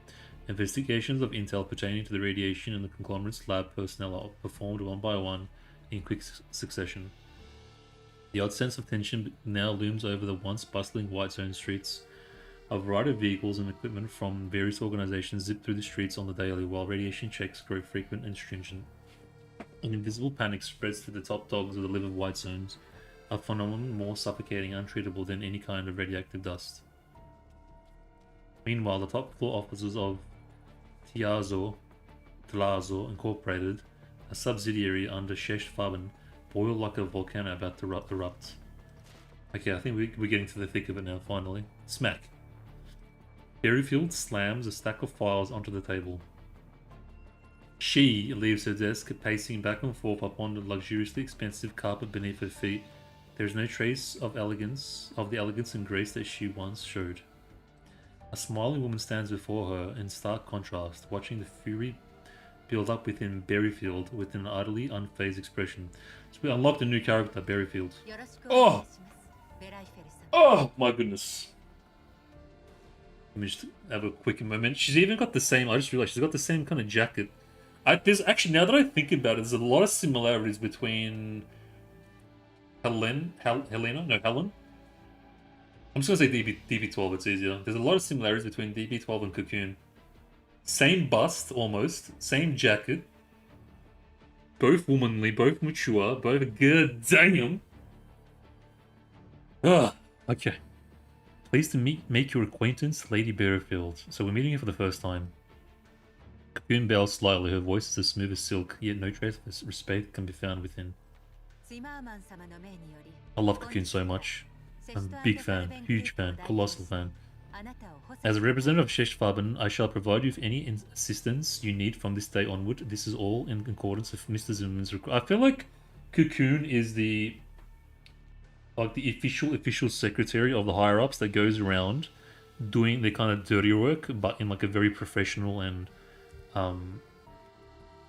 Investigations of intel pertaining to the radiation and the conglomerate's lab personnel are performed one by one in quick succession. The odd sense of tension now looms over the once bustling white zone streets. A variety of vehicles and equipment from various organizations zip through the streets on the daily while radiation checks grow frequent and stringent. An invisible panic spreads through the top dogs of the livid white zones, a phenomenon more suffocating and untreatable than any kind of radioactive dust. Meanwhile, the top floor offices of Tlazo Incorporated, a subsidiary under Shesh Farben, boil like a volcano about to erupt. Okay, I think we're getting to the thick of it now, finally. Smack. Berryfield slams a stack of files onto the table. She leaves her desk, pacing back and forth upon the luxuriously expensive carpet beneath her feet. There is no trace of the elegance and grace that she once showed. A smiling woman stands before her in stark contrast, watching the fury build up within Berryfield with an utterly unfazed expression. So we unlocked a new character, Berryfield. よろしくお願いしますベライフェルさん Oh my goodness. Let me just have a quick moment. She's even got the same, I just realized she's got the same kind of jacket. There's actually, now that I think about it, there's a lot of similarities between Helen? I'm just gonna say DP12, it's easier. There's a lot of similarities between DP12 and Cocoon. Same bust, almost. Same jacket. Both womanly, both mature, both good damn. Okay. Pleased to make your acquaintance, Lady Berryfield. So we're meeting her for the first time. Cocoon bows slightly, her voice is as smooth as silk, yet no trace of respect can be found within. ツイマーマン様の命により I love Cocoon so much. I'm a big fan, huge fan, colossal fan. あなたを補 As a 佐 representative of Sheshfarben, I shall provide you with any assistance you need from this day onward. This is all in accordance with Mr. Zimmerman's request. I feel like Cocoon is the official secretary of the higher ups that goes around doing the kind of dirty work, but in like a very professional and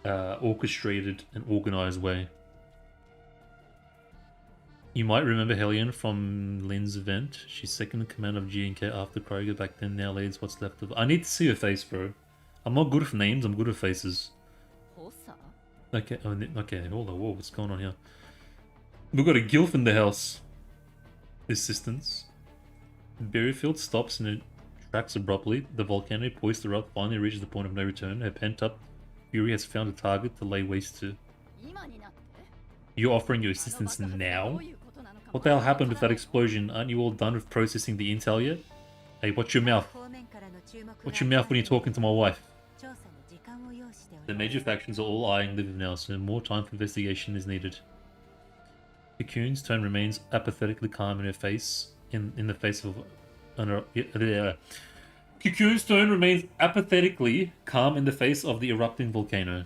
orchestrated and organized way. You might remember Hellion from Lynn's event. She's second in command of G&K after Kroger back then, now leads what's left of... I need to see her face, bro. I'm not good with names, I'm good with faces. 補佐 Okay, okay, hold on, whoa, what's going on here? We've got a Gilf in the house. Assistance. Berryfield stops in a cracks abruptly. The volcano poised to erupt finally reaches the point of no return. Her pent-up fury has found a target to lay waste to. You're offering your assistance now? What the hell happened with that explosion? Aren't you all done with processing the intel yet? Hey, watch your mouth. Watch your mouth when you're talking to my wife. The major factions are all eyeing Liv now, so more time for investigation is needed. Cocoon's tone remains apathetically calm in her face, in the face of... Cocoon's tone remains apathetically calm in the face of the erupting volcano.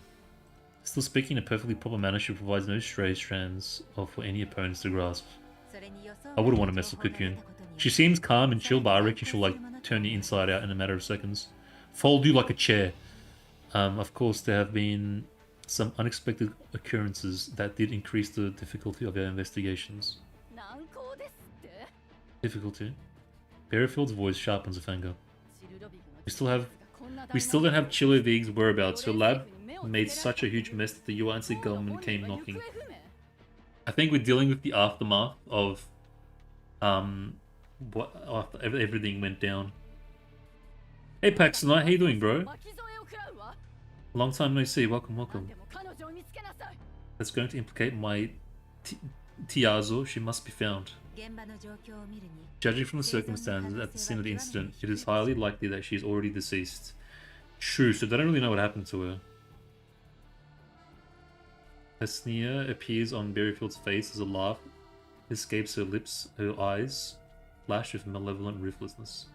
Still speaking in a perfectly proper manner, she provides no stray strands for any opponents to grasp. I wouldn't want to mess with Cocoon. She seems calm and chill, but I reckon she'll like turn you inside out in a matter of seconds. Fold you like a chair. Of course, there have been some unexpected occurrences that did increase the difficulty of our investigations. Difficulty? Berrifield's voice sharpens with anger. We still don't have Chilo Vig's whereabouts. Her lab made such a huge mess that the Yuanzi government came knocking. I think we're dealing with the aftermath of what after everything went down. Hey Paxton, how you doing, bro? Long time no see. Welcome, welcome. That's going to implicate my Tiazo. She must be found. Judging from the circumstances at the scene of the incident, it is highly likely that she is already deceased. True, so they don't really know what happened to her. A sneer appears on Berryfield's face as a laugh escapes her lips, her eyes flash with malevolent ruthlessness.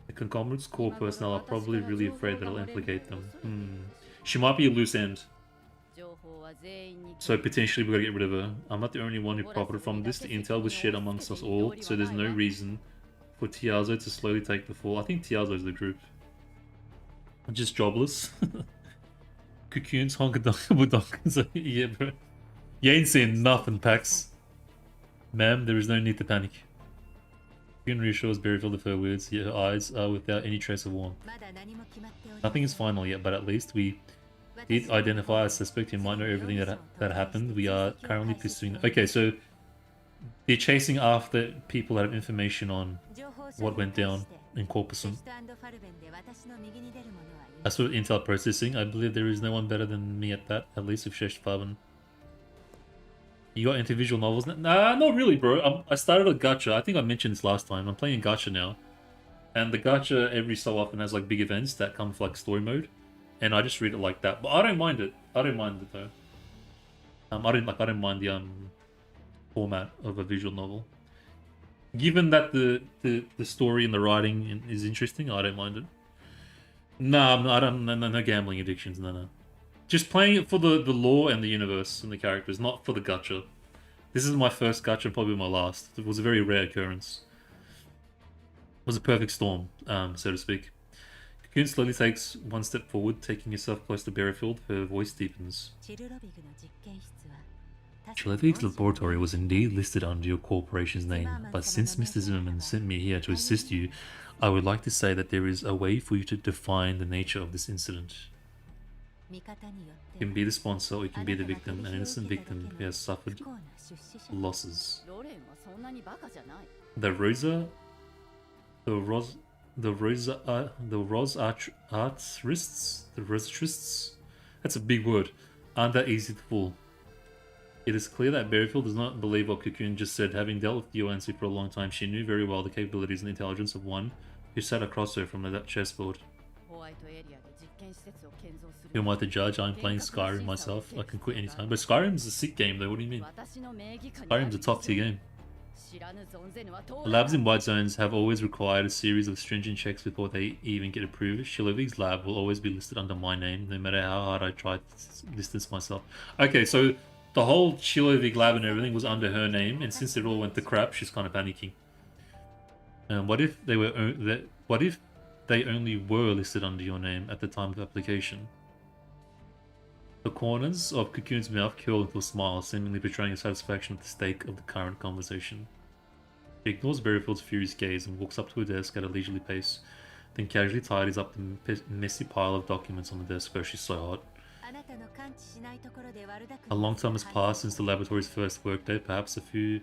The conglomerate core personnel are probably really afraid that it'll implicate them. She might be a loose end. So potentially we gotta get rid of her. I'm not the only one who profited from this. The intel was shared amongst us all, so there's no reason for Tiazo to slowly take the fall. I think Tiazo is the group. I'm just jobless. Cocoons, honkadonkabudonkas. Yeah, bro. You ain't saying nothing, Pax. Ma'am, there is no need to panic. Cocoon reassures Berryfield of her words, yet her eyes are without any trace of warmth. Nothing is final yet, but at least we did identify a suspect who might know everything that happened. We are currently pursuing... Okay, so they're chasing after people that have information on what went down in Corpusum. As for intel processing, I believe there is no one better than me at that, at least with Shesh Faban. You got into visual novels? Nah, not really, bro. I started a gacha. I think I mentioned this last time. I'm playing gacha now. And the gacha every so often has like big events that come for like story mode. And I just read it like that. But I don't mind it. I don't mind it though. I don't mind the format of a visual novel. Given that the story and the writing is interesting, I don't mind it. No, no gambling addictions, no. Just playing it for the lore and the universe and the characters, not for the gacha. This is my first gacha and probably my last. It was a very rare occurrence. It was a perfect storm, so to speak. Cocoon slowly takes one step forward, taking herself close to Berryfield. Her voice deepens. Chilovig's laboratory was indeed listed under your corporation's name, but since Mr. Zimmerman sent me here to assist you, I would like to say that there is a way for you to define the nature of this incident. You can be the sponsor or you can be the victim, an innocent victim who has suffered losses. The Rosatrists? That's a big word. Aren't that easy to fool? It is clear that Berryfield does not believe what Cocoon just said. Having dealt with the UNC for a long time, she knew very well the capabilities and intelligence of one who sat across her from that chessboard. Who am I to judge? I'm playing Skyrim myself. I can quit anytime. But Skyrim's a sick game though, what do you mean? Skyrim's a top tier game. Labs in White Zones have always required a series of stringent checks before they even get approved. Chilovig's lab will always be listed under my name, no matter how hard I try to distance myself. Okay, so the whole Chilovig lab and everything was under her name, and since it all went to crap, she's kind of panicking. What if they only were listed under your name at the time of application? The corners of Cocoon's mouth curl into a smile, seemingly betraying a satisfaction at the stake of the current conversation. She ignores Berryfield's furious gaze and walks up to her desk at a leisurely pace, then casually tidies up the messy pile of documents on the desk where she's so hot. A long time has passed since the laboratory's first workday. Perhaps a few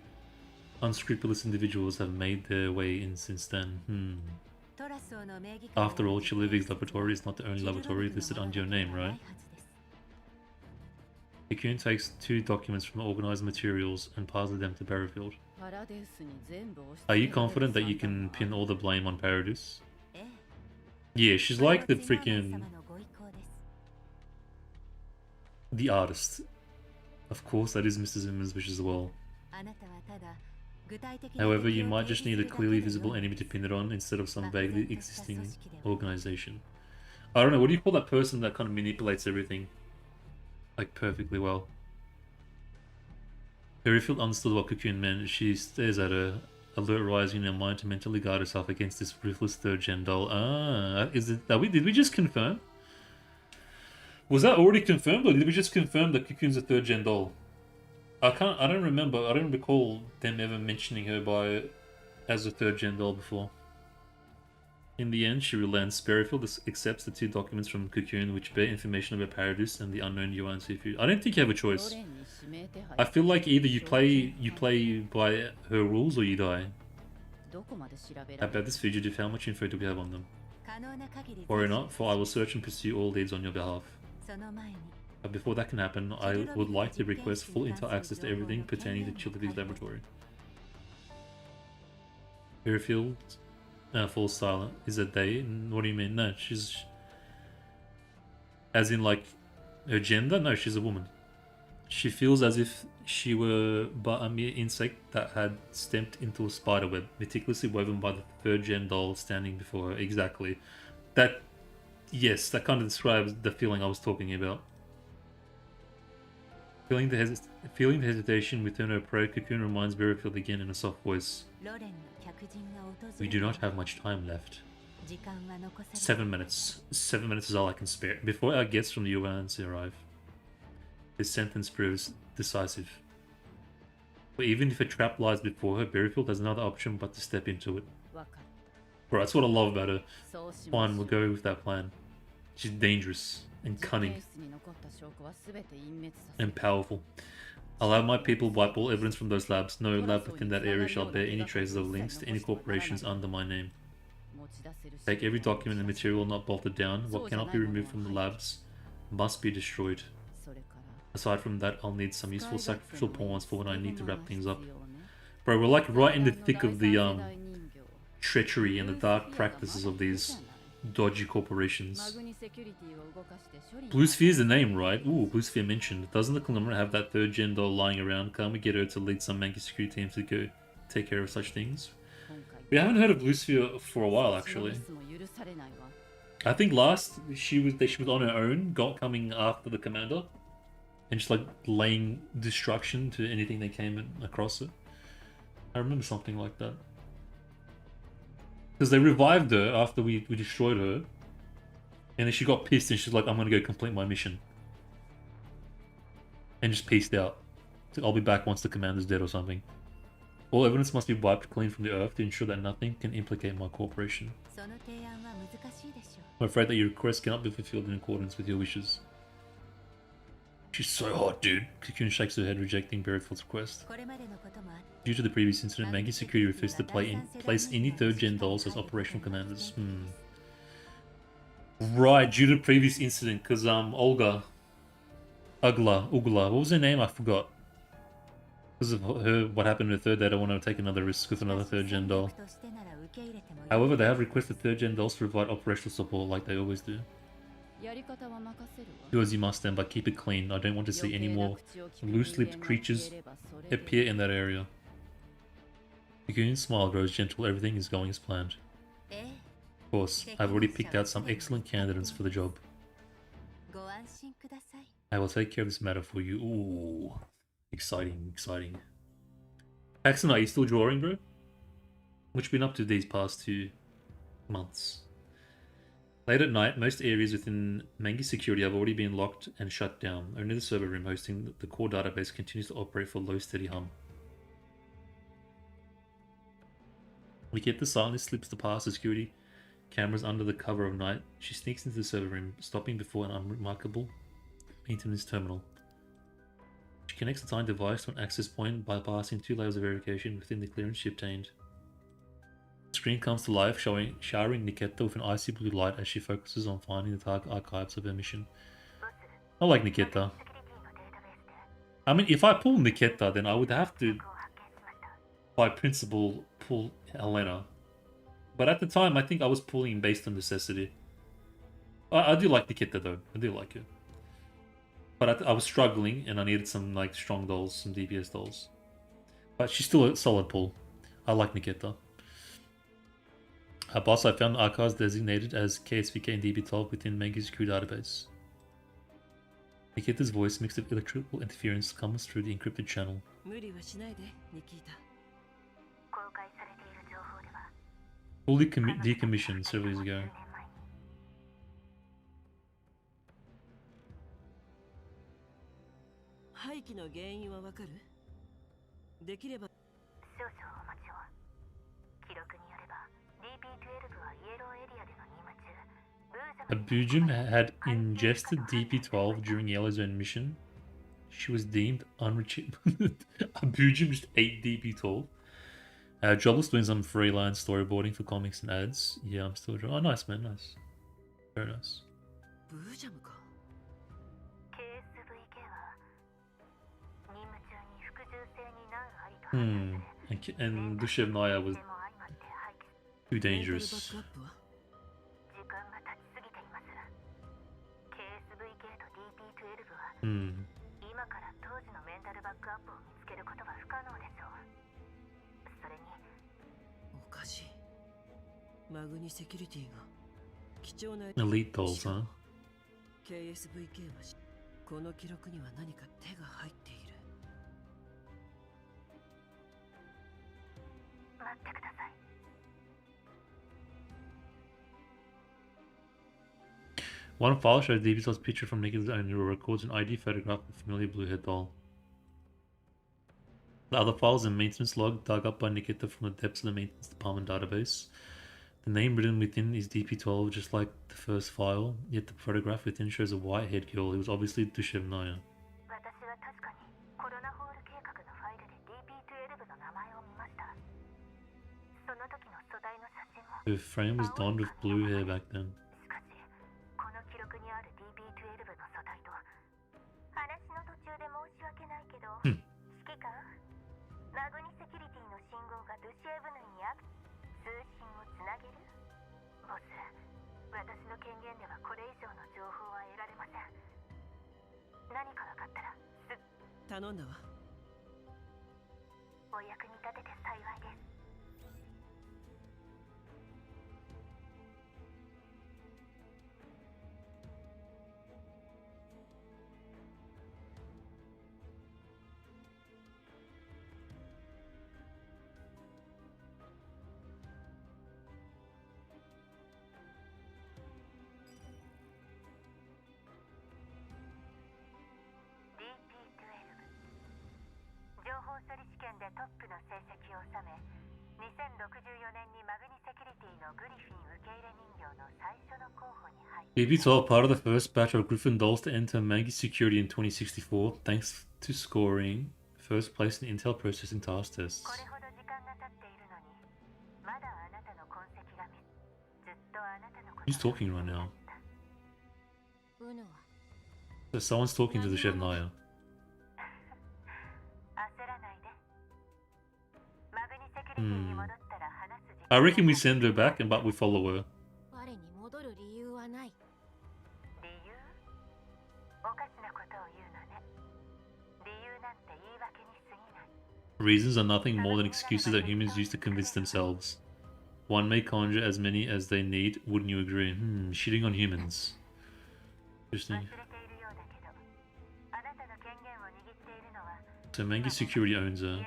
unscrupulous individuals have made their way in since then. After all, Chilivik's laboratory is not the only laboratory listed under your name, right? Cocoon takes 2 documents from organized materials and passes them to Barrowfield. Are you confident that you can pin all the blame on Paradis? Yeah, she's like the freaking... the artist. Of course, that is Mr. Zimmer's wish as well. However, you might just need a clearly visible enemy to pin it on instead of some vaguely existing organization. I don't know, what do you call that person that kind of manipulates everything? Like, perfectly well. Barrowfield understood what Cocoon meant. She stares at her, alert rising in her mind to mentally guard herself against this ruthless third-gen doll. Ah, is it... did we just confirm? Was that already confirmed, or did we just confirm that Cocoon's a third-gen doll? I don't remember. I don't recall them ever mentioning her as a third-gen doll before. In the end, she relents. Barrowfield accepts the 2 documents from Cocoon, which bear information about Paradis and the unknown Yuan Sifu. I don't think you have a choice. I feel like either you play by her rules or you die. About this fugitive, how much info do we have on them? Worry not, for I will search and pursue all leads on your behalf. But before that can happen, I would like to request full intel access to everything pertaining to Chilivik's laboratory. Barrowfield falls silent. Is it they? What do you mean? No, she's... as in, like, her gender? No, she's a woman. She feels as if she were but a mere insect that had stepped into a spiderweb, meticulously woven by the third-gen doll standing before her. Exactly. That... yes, that kind of describes the feeling I was talking about. Feeling the hesitation within her prey, Cocoon reminds Barrowfield again in a soft voice. We do not have much time left. 7 minutes. 7 minutes is all I can spare. Before our guests from the Yuans arrive. This sentence proves decisive. But even if a trap lies before her, Barrowfield has another option but to step into it. Bro, that's what I love about her. Fine, we'll go with that plan. She's dangerous and cunning and powerful. I'll have my people wipe all evidence from those labs. No lab within that area shall bear any traces of links to any corporations under my name. Take every document and material not bolted down. What cannot be removed from the labs must be destroyed. Aside from that, I'll need some useful sacrificial pawns for when I need to wrap things up. Bro, we're like right in the thick of the treachery and the dark practices of these dodgy corporations. Blue Sphere's the name, right? Ooh, Blue Sphere mentioned. Doesn't the conglomerate have that third-gen doll lying around? Can't we get her to lead some manky security teams to go take care of such things? We haven't heard of Blue Sphere for a while, actually. I think last she was on her own, coming after the commander, and just like laying destruction to anything that came across it. I remember something like that. Because they revived her after we destroyed her. And then she got pissed and she's like, I'm gonna go complete my mission. And just peaced out. So I'll be back once the commander's dead or something. All evidence must be wiped clean from the earth to ensure that nothing can implicate my corporation. I'm afraid that your request cannot be fulfilled in accordance with your wishes. She's so hot, dude. Cocoon shakes her head, rejecting Barrowfield's request. Due to the previous incident, Mangy Security refused to place any third-gen dolls as operational commanders. Right, due to the previous incident, because Ugla, what was her name? I forgot. Because of her, what happened to her third, they don't want to take another risk with another third-gen doll. However, they have requested third-gen dolls to provide operational support like they always do. Do as you must then, but keep it clean. I don't want to see any more loose-lipped creatures appear in that area. Cocoon's smile grows gentle. Everything is going as planned. Of course, I've already picked out some excellent candidates for the job. I will take care of this matter for you. Ooh, exciting, exciting. Paxton, are you still drawing, bro? What you been up to these past 2 months? Late at night, most areas within Mangy Security have already been locked and shut down. Only the server room hosting the core database continues to operate for low, steady hum. We get the silently slips the past security cameras under the cover of night. She sneaks into the server room, stopping before an unremarkable maintenance terminal. She connects the tiny device to an access point, bypassing 2 layers of verification within the clearance she obtained. screen comes to life, showering Niketa with an icy blue light as she focuses on finding the dark archives of her mission. I like Niketa. I mean, if I pull Niketa, then I would have to, by principle, pull Helena. But at the time, I think I was pulling based on necessity. I do like Niketa though. I do like it. But I was struggling, and I needed some like strong dolls, some DPS dolls. But she's still a solid pull. I like Niketa. Boss, I found archives designated as KSVK and DB12 within Mangi's crew database. Nikita's voice mixed with electrical interference comes through the encrypted channel. Fully decommissioned several years ago. Abujim had ingested DP12 during Yellow Zone mission. She was deemed unreachable. Abujim just ate DP12. Jobless doing some freelance storyboarding for comics and ads. Yeah, I'm still drawing. Oh, nice, man. Nice. Very nice. And Dushevnaya was too dangerous. Elite dolls, huh? One file shows DB12's picture from Nikita's own neural records an ID photograph of a familiar blue-haired doll. The other file is a maintenance log dug up by Nikita from the depths of the maintenance department database. The name written within is DP12, just like the first file, yet the photograph within shows a white-haired girl who was obviously Dushevnaya. Her frame was donned with blue hair back then. DB12 part of the first batch of Griffin dolls to enter Mangi Security in 2064, thanks to scoring first place in Intel processing task tests. Who's talking right now? So someone's talking to the Dushevnaya. I reckon we send her back, but we follow her. Reasons are nothing more than excuses that humans use to convince themselves. One may conjure as many as they need, wouldn't you agree? Shitting on humans. Interesting. So Mangi Security owns her.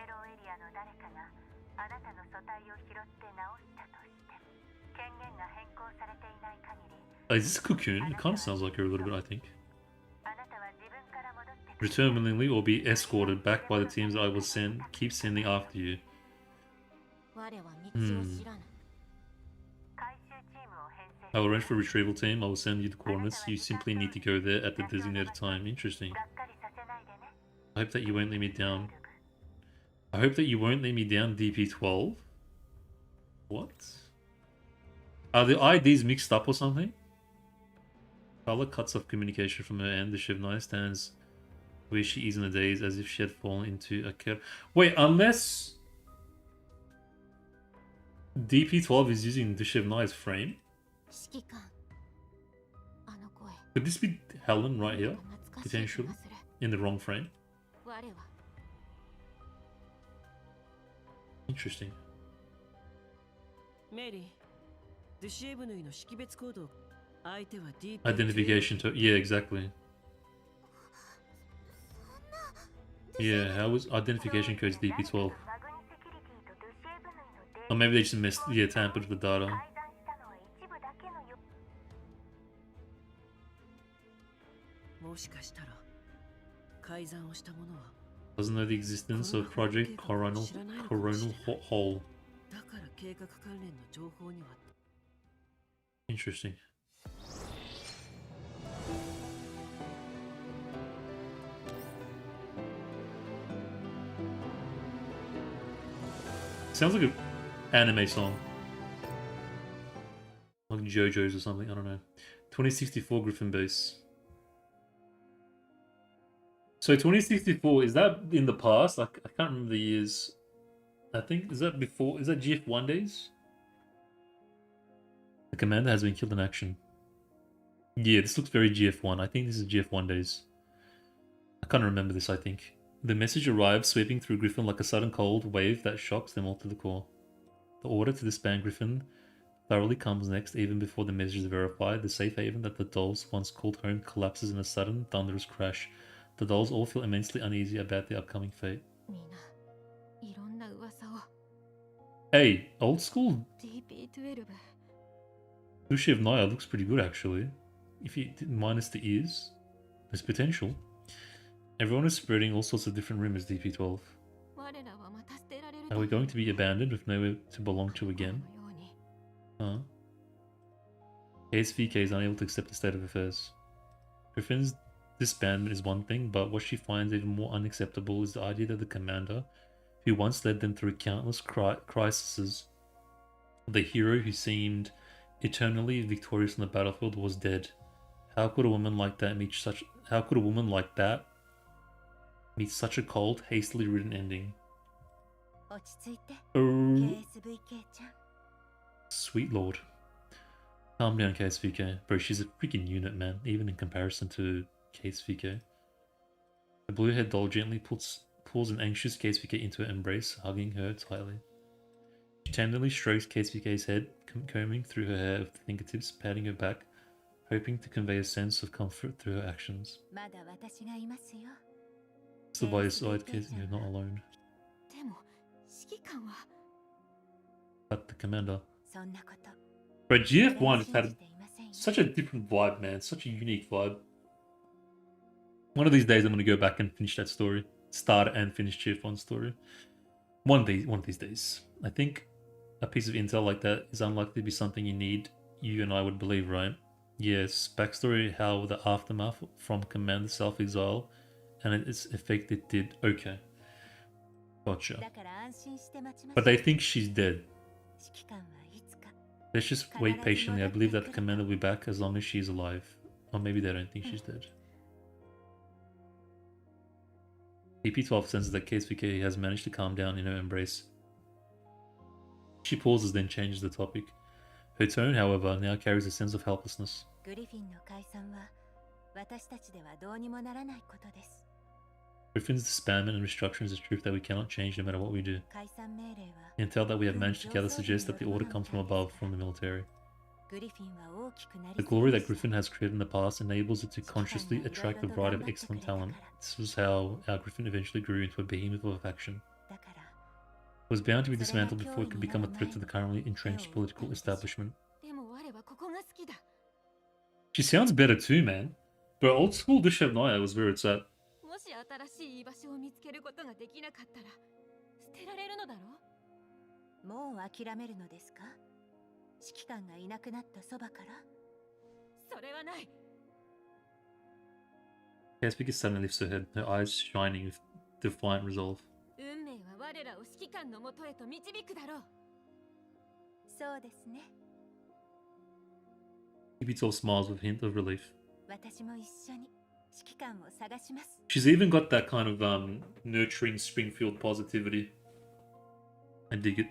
Oh, is this a cocoon? It kind of sounds like her a little bit, I think. Return willingly or be escorted back by the teams I will keep sending after you. I will arrange for a retrieval team. I will send you the coordinates. You simply need to go there at the designated time. Interesting. I hope that you won't let me down. I hope that you won't let me down, DP12. What? Are the IDs mixed up or something? Carla cuts off communication from her end. Dushevnaya stands where she is in a daze as if she had fallen into a cave. Wait, unless DP12 is using Dushevnaya's frame? 指揮官あの声 Could this be Helen right here? 懐かしい気 Potentially? がする In the wrong frame? 我は Interesting. メリー、ドゥシエブヌイの識別コードを相手は DP Identification to... Yeah, exactly. Yeah, how was identification codes DP12? Or maybe they just missed, yeah, tampered with the data. もしかしたら改ざんをしたものは Doesn't know the existence of Project Coronal Hole. だから計画関連の情報には Interesting. Sounds like an anime song. Like JoJo's or something, I don't know. 2064 Griffin base. So 2064, is that in the past? I can't remember the years. I think, is that before, is that GF1 days? The commander has been killed in action. Yeah, this looks very GF1. I think this is GF1 days. I can't remember this, I think. The message arrives, sweeping through Griffin like a sudden cold wave that shocks them all to the core. The order to disband Griffin thoroughly comes next, even before the message is verified. The safe haven that the dolls once called home collapses in a sudden, thunderous crash. The dolls all feel immensely uneasy about their upcoming fate. みんないろんな噂を Hey, old school DP12 Dushevnaya looks pretty good actually. If you minus the ears, there's potential. Everyone is spreading all sorts of different rumors, DP12. 我らはまた捨てられる Are we going to be abandoned with nowhere to belong to と again? のように Huh? KSVK is unable to accept the state of affairs. Griffin's disbandment is one thing, but what she finds even more unacceptable is the idea that the commander, who once led them through countless crises, the hero who seemed eternally victorious on the battlefield, was dead. How could a woman like that meet such a cold, hastily written ending? 落ち着いて Oh, KSVK ちゃん sweet lord. Calm down, KSVK. Bro, she's a freaking unit, man, even in comparison to KSVK. The blue-haired doll gently pulls an anxious KSVK into her embrace, hugging her tightly. She tenderly strokes KSVK's head, combing through her hair with fingertips, patting her back, hoping to convey a sense of comfort through her actions. まだ私がいますよ Still by your side, KSVK, you're not alone. でも指揮官は But the commander. そんなこと Bro, GF1 has 信 had じていませんよ such a different vibe, man. Such a unique vibe. One of these days, I'm gonna go back and finish that story. Start and finish GF1 story. One of these days. I think a piece of intel like that is unlikely to be something you and I would believe, right? Yes, backstory, how the aftermath from Commander self-exile and its effect it did. Okay. Gotcha. だから安心して待ちまし But ょう they think she's dead. 指揮官はいつか Let's just wait patiently. I believe that the commander will be back as long as she's alive. Or maybe they don't think she's dead. DP12 senses that KSVK has managed to calm down in her embrace. She pauses, then changes the topic. Her tone, however, now carries a sense of helplessness. グリフィンの解散は私たちではどうにもならないことです Griffin's disbandment and restructuring is a truth that we cannot change no matter what we do. 解散命令は Intel that we have managed to gather suggests that the order comes from above, from the military. グリフィンは大きくなり The すぎ glory ま that した Griffin has created in the past enables it to consciously attract the variety of excellent talent. This was how our Griffin eventually grew into a behemoth of a faction. だから It was bound to be dismantled before it could become a threat to the currently entrenched political establishment. でも我はここが好きだ She sounds better too, man. But old school Dushevnaya was where it's at. もし新しい居場所を見つけることができなかったら捨てられるのだろうもう諦めるのですか指揮官がいなくなったそばからそれはない Kaspika suddenly lifts her head, her eyes shining with defiant resolve. 運命は我らを指揮官のもとへと導くだろうそうですね TP12 smiles with a hint of relief. 私も一緒に指揮官を探します。 She's even got that kind of nurturing Springfield positivity. I dig it.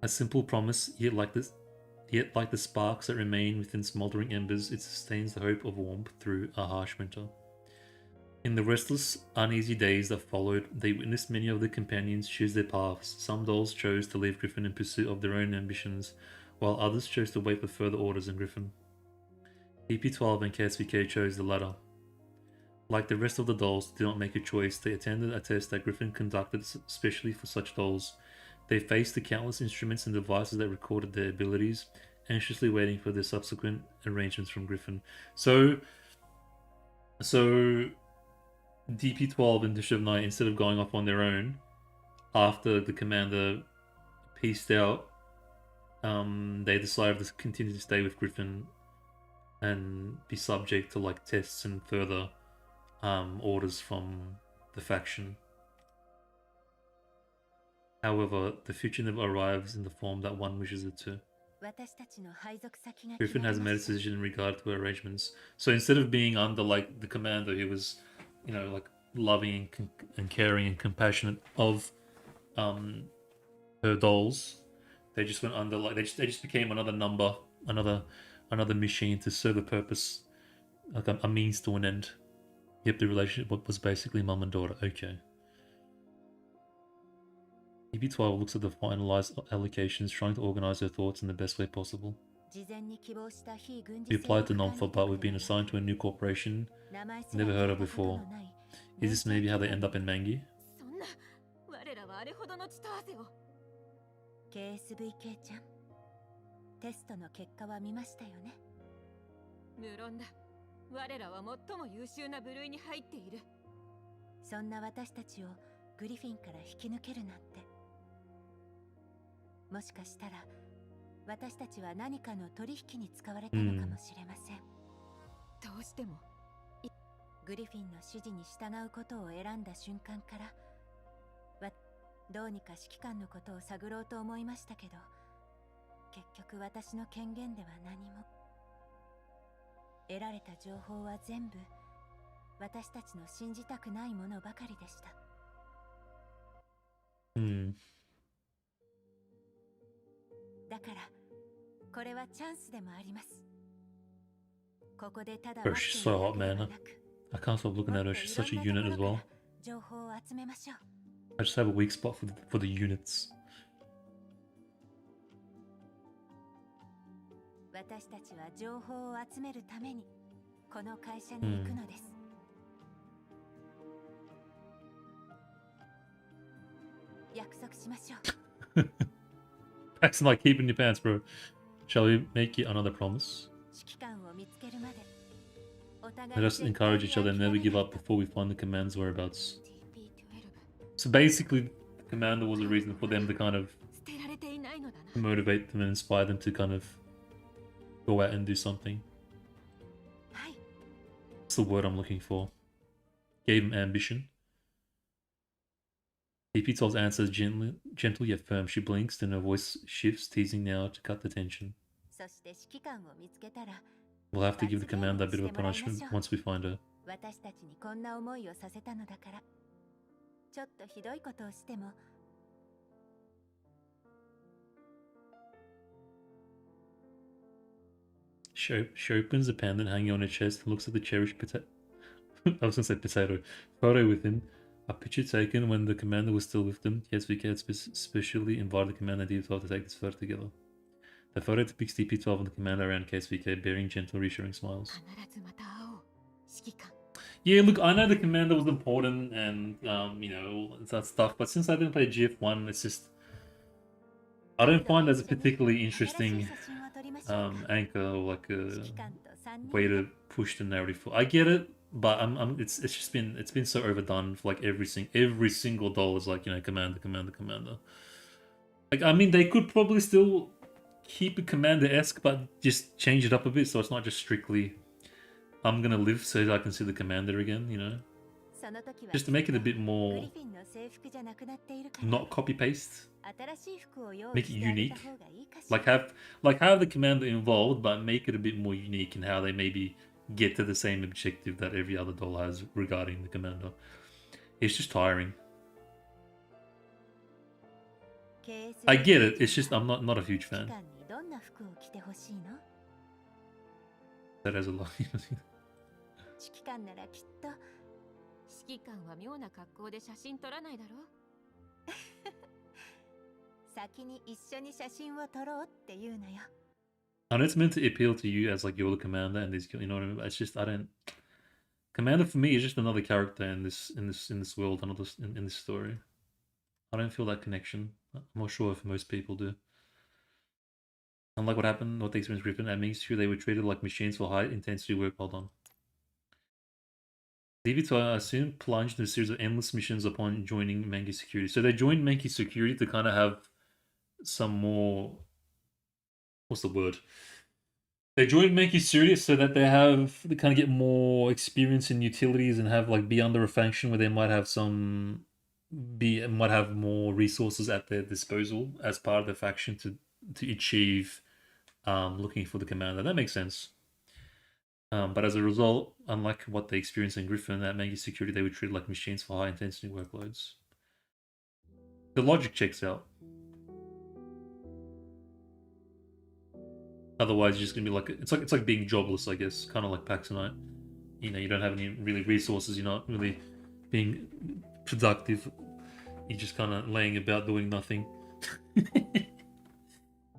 A simple promise, yet like the sparks that remain within smoldering embers, it sustains the hope of warmth through a harsh winter. In the restless, uneasy days that followed, they witnessed many of their companions choose their paths. Some dolls chose to leave Griffin in pursuit of their own ambitions, while others chose to wait for further orders in Griffin. PP12 and KSVK chose the latter. Like the rest of the dolls, did not make a choice. They attended a test that Griffin conducted specially for such dolls. They faced the countless instruments and devices that recorded their abilities, anxiously waiting for their subsequent arrangements from Griffin. So DP12 and Dushevnaya, instead of going off on their own, after the commander pieced out, they decided to continue to stay with Griffin and be subject to like tests and further orders from the faction. However, the future never arrives in the form that one wishes it to. 私たちの配属先が Griffin 決まり has ま made a した。 decision in regard to her arrangements. So instead of being under like the commander who was, you know, like loving and caring and compassionate of her dolls, they just went under like they just became another number, another machine to serve a purpose, like a means to an end. Yep, the relationship was basically mum and daughter. Okay. EB12 looks at the finalized allocations, trying to organize her thoughts in the best way possible. 事前に希望した非軍事 We 性 applied to の Non-For, but we've been assigned to a new corporation 名前すら never 聞 heard い of たことの before. ない Is this maybe how they end up in Mangi? そんな我らはあれほどの血と汗を KSVK ちゃんテストの結果は見ましたよね。無論だ。我らは最も優秀な部類に入っている。そんな私たちをグリフィンから引き抜けるなんて。もしかしたら私たちは何かの取引に使われたのかもしれません。どうしてもグリフィンの指示に従うことを選んだ瞬間からどうにか指揮官のことを探ろうと思いましたけど、結局私の権限では何も。得られた情報は全部私たちの信じたくないものばかりでした。だからこれはチャンスでもあります。ここでただ Bro, she's so hot, man. I can't stop looking at her. She's such a unit as well. 情報を集めましょう。 I just have a weak spot for the units. 私たちは情報を集めるためにこの会社に行くのです。約束しましょう。Paxton, like keeping your pants, bro. Shall we make you another promise? 指揮官を見つけるまでお互い Let us encourage each other and never give up before we find the command's whereabouts. So basically, the commander was a reason for them to kind of motivate them and inspire them to kind of go out and do something. That's the word I'm looking for. Gave him ambition. DP12's answer is gentle yet firm. She blinks, then her voice shifts, teasing now to cut the tension. We'll have to give the commander a bit of a punishment once we find her. 私たちにこんな思いをさせたのだから、ちょっとひどいことをしても。She opens the pendant hanging on her chest and looks at the cherished potato. I was gonna say potato photo with him. A picture taken when the commander was still with them. Yes, we had specially invited the commander and DP12 to take this photo together. The photo depicts DP12 and the commander around KSVK bearing gentle, reassuring smiles. Yeah, look, I know the commander was important and, you know, all that stuff, but since I didn't play GF1, it's just... I don't find it as a particularly interesting anchor or like a way to push the narrative forward. I get it, but it's just been so overdone for like every single doll is like, you know, commander. Like, I mean, they could probably still keep it commander-esque, but just change it up a bit so it's not just strictly I'm gonna live so I can see the commander again, you know? Just to make it a bit more not copy-paste. Make it unique. Have the commander involved, but make it a bit more unique in how they maybe get to the same objective that every other doll has regarding the commander. It's just tiring. I get it. It's just I'm not a huge fan. That has a lot. 指揮官ならきっと指揮官は妙な格好で写真撮らないだろ先に一緒に写真を撮ろうって言うのよ And it's meant to appeal to you as like you're the commander and this, you know what I mean? It's just I don't. Commander for me is just another character in this world, another in this story. I don't feel that connection. I'm not sure if most people do. Unlike what they experienced Griffin and Misc, they were treated like machines for high intensity work. Hold on. DV2 soon plunged in a series of endless missions upon joining Menki Security. So they joined Menki Security to kind of have some more. What's the word? They joined Menki Security so that they kind of get more experience in utilities and have like be under a faction where they might have might have more resources at their disposal as part of the faction to achieve looking for the commander. That makes sense. But as a result, unlike what they experienced in Griffin, at Menki Security, they were treated like machines for high intensity workloads. The logic checks out. Otherwise, you're just gonna be like it's like being jobless, I guess, kind of like Paxonite. You know, you don't have any really resources. You're not really being productive. You're just kind of laying about doing nothing.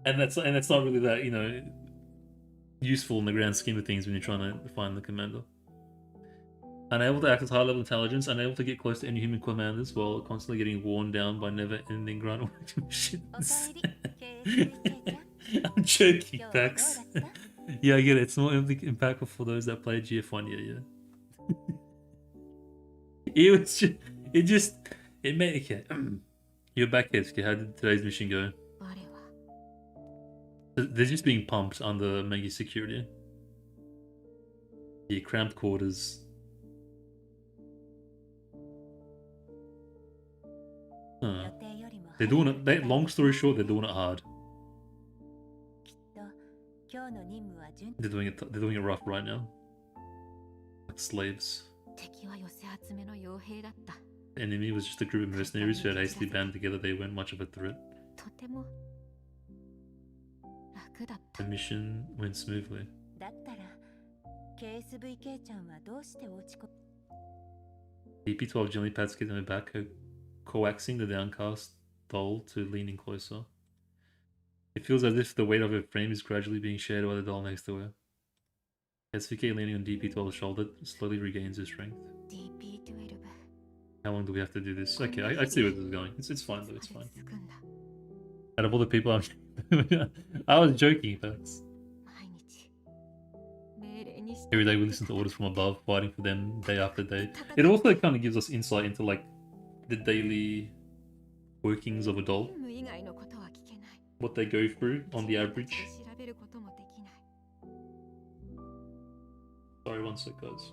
and that's not really that, you know, useful in the grand scheme of things when you're trying to find the commander. Unable to access high-level intelligence, unable to get close to any human commanders while constantly getting worn down by never-ending grunt working machines. I'm joking, Pax. Yeah, I get it. It's more impactful for those that play GF1, yeah. It made, okay. You're back, Kesuke. How did today's mission go? They're just being pumped under Menki Security. Yeah, cramped quarters. Huh. They're doing it, long story short, they're doing it hard. They're doing it rough right now. Like slaves. The enemy was just a group of mercenaries who had hastily banded together. They weren't much of a threat. The mission went smoothly. DP12 gently pats Kid on the back, coaxing the downcast doll to leaning closer. It feels as if the weight of her frame is gradually being shared by the doll next to her. SVK leaning on DP12's shoulder slowly regains her strength. How long do we have to do this? Okay, I see where this is going. It's fine though, it's fine. Out of all the people I was joking, folks. Every day we listen to orders from above, fighting for them day after day. It also kind of gives us insight into like the daily workings of a doll. What they go through on the average. Sorry, one sec, guys.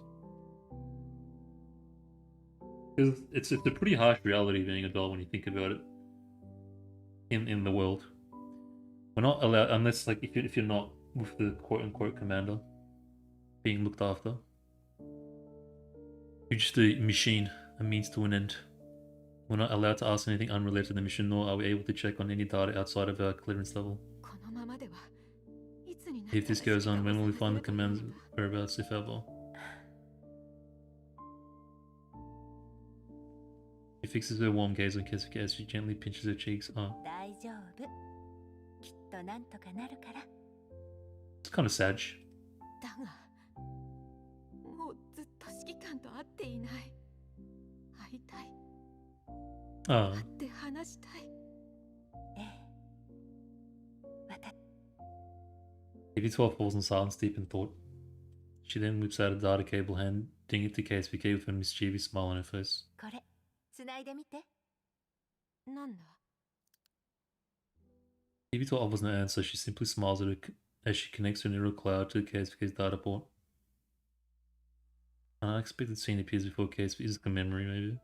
Because it's a pretty harsh reality being a doll when you think about it. In the world, we're not allowed unless like if you're not with the quote unquote commander being looked after. You're just a machine, a means to an end. We're not allowed to ask anything unrelated to the mission, nor are we able to check on any data outside of our clearance level. If this goes on, when will we find the commander's whereabouts, if ever? She fixes her warm gaze on Kesuke as she gently pinches her cheeks. Oh. It's kind of sad. Oh. DP12 falls in silence, deep in thought. She then whips out a data cable, handing it to KSPK with a mischievous smile on her face. DP12 offers no answer. She simply smiles at her as she connects her neural cloud to KSPK's data port. An unexpected scene appears before KSP. Is it a memory, maybe?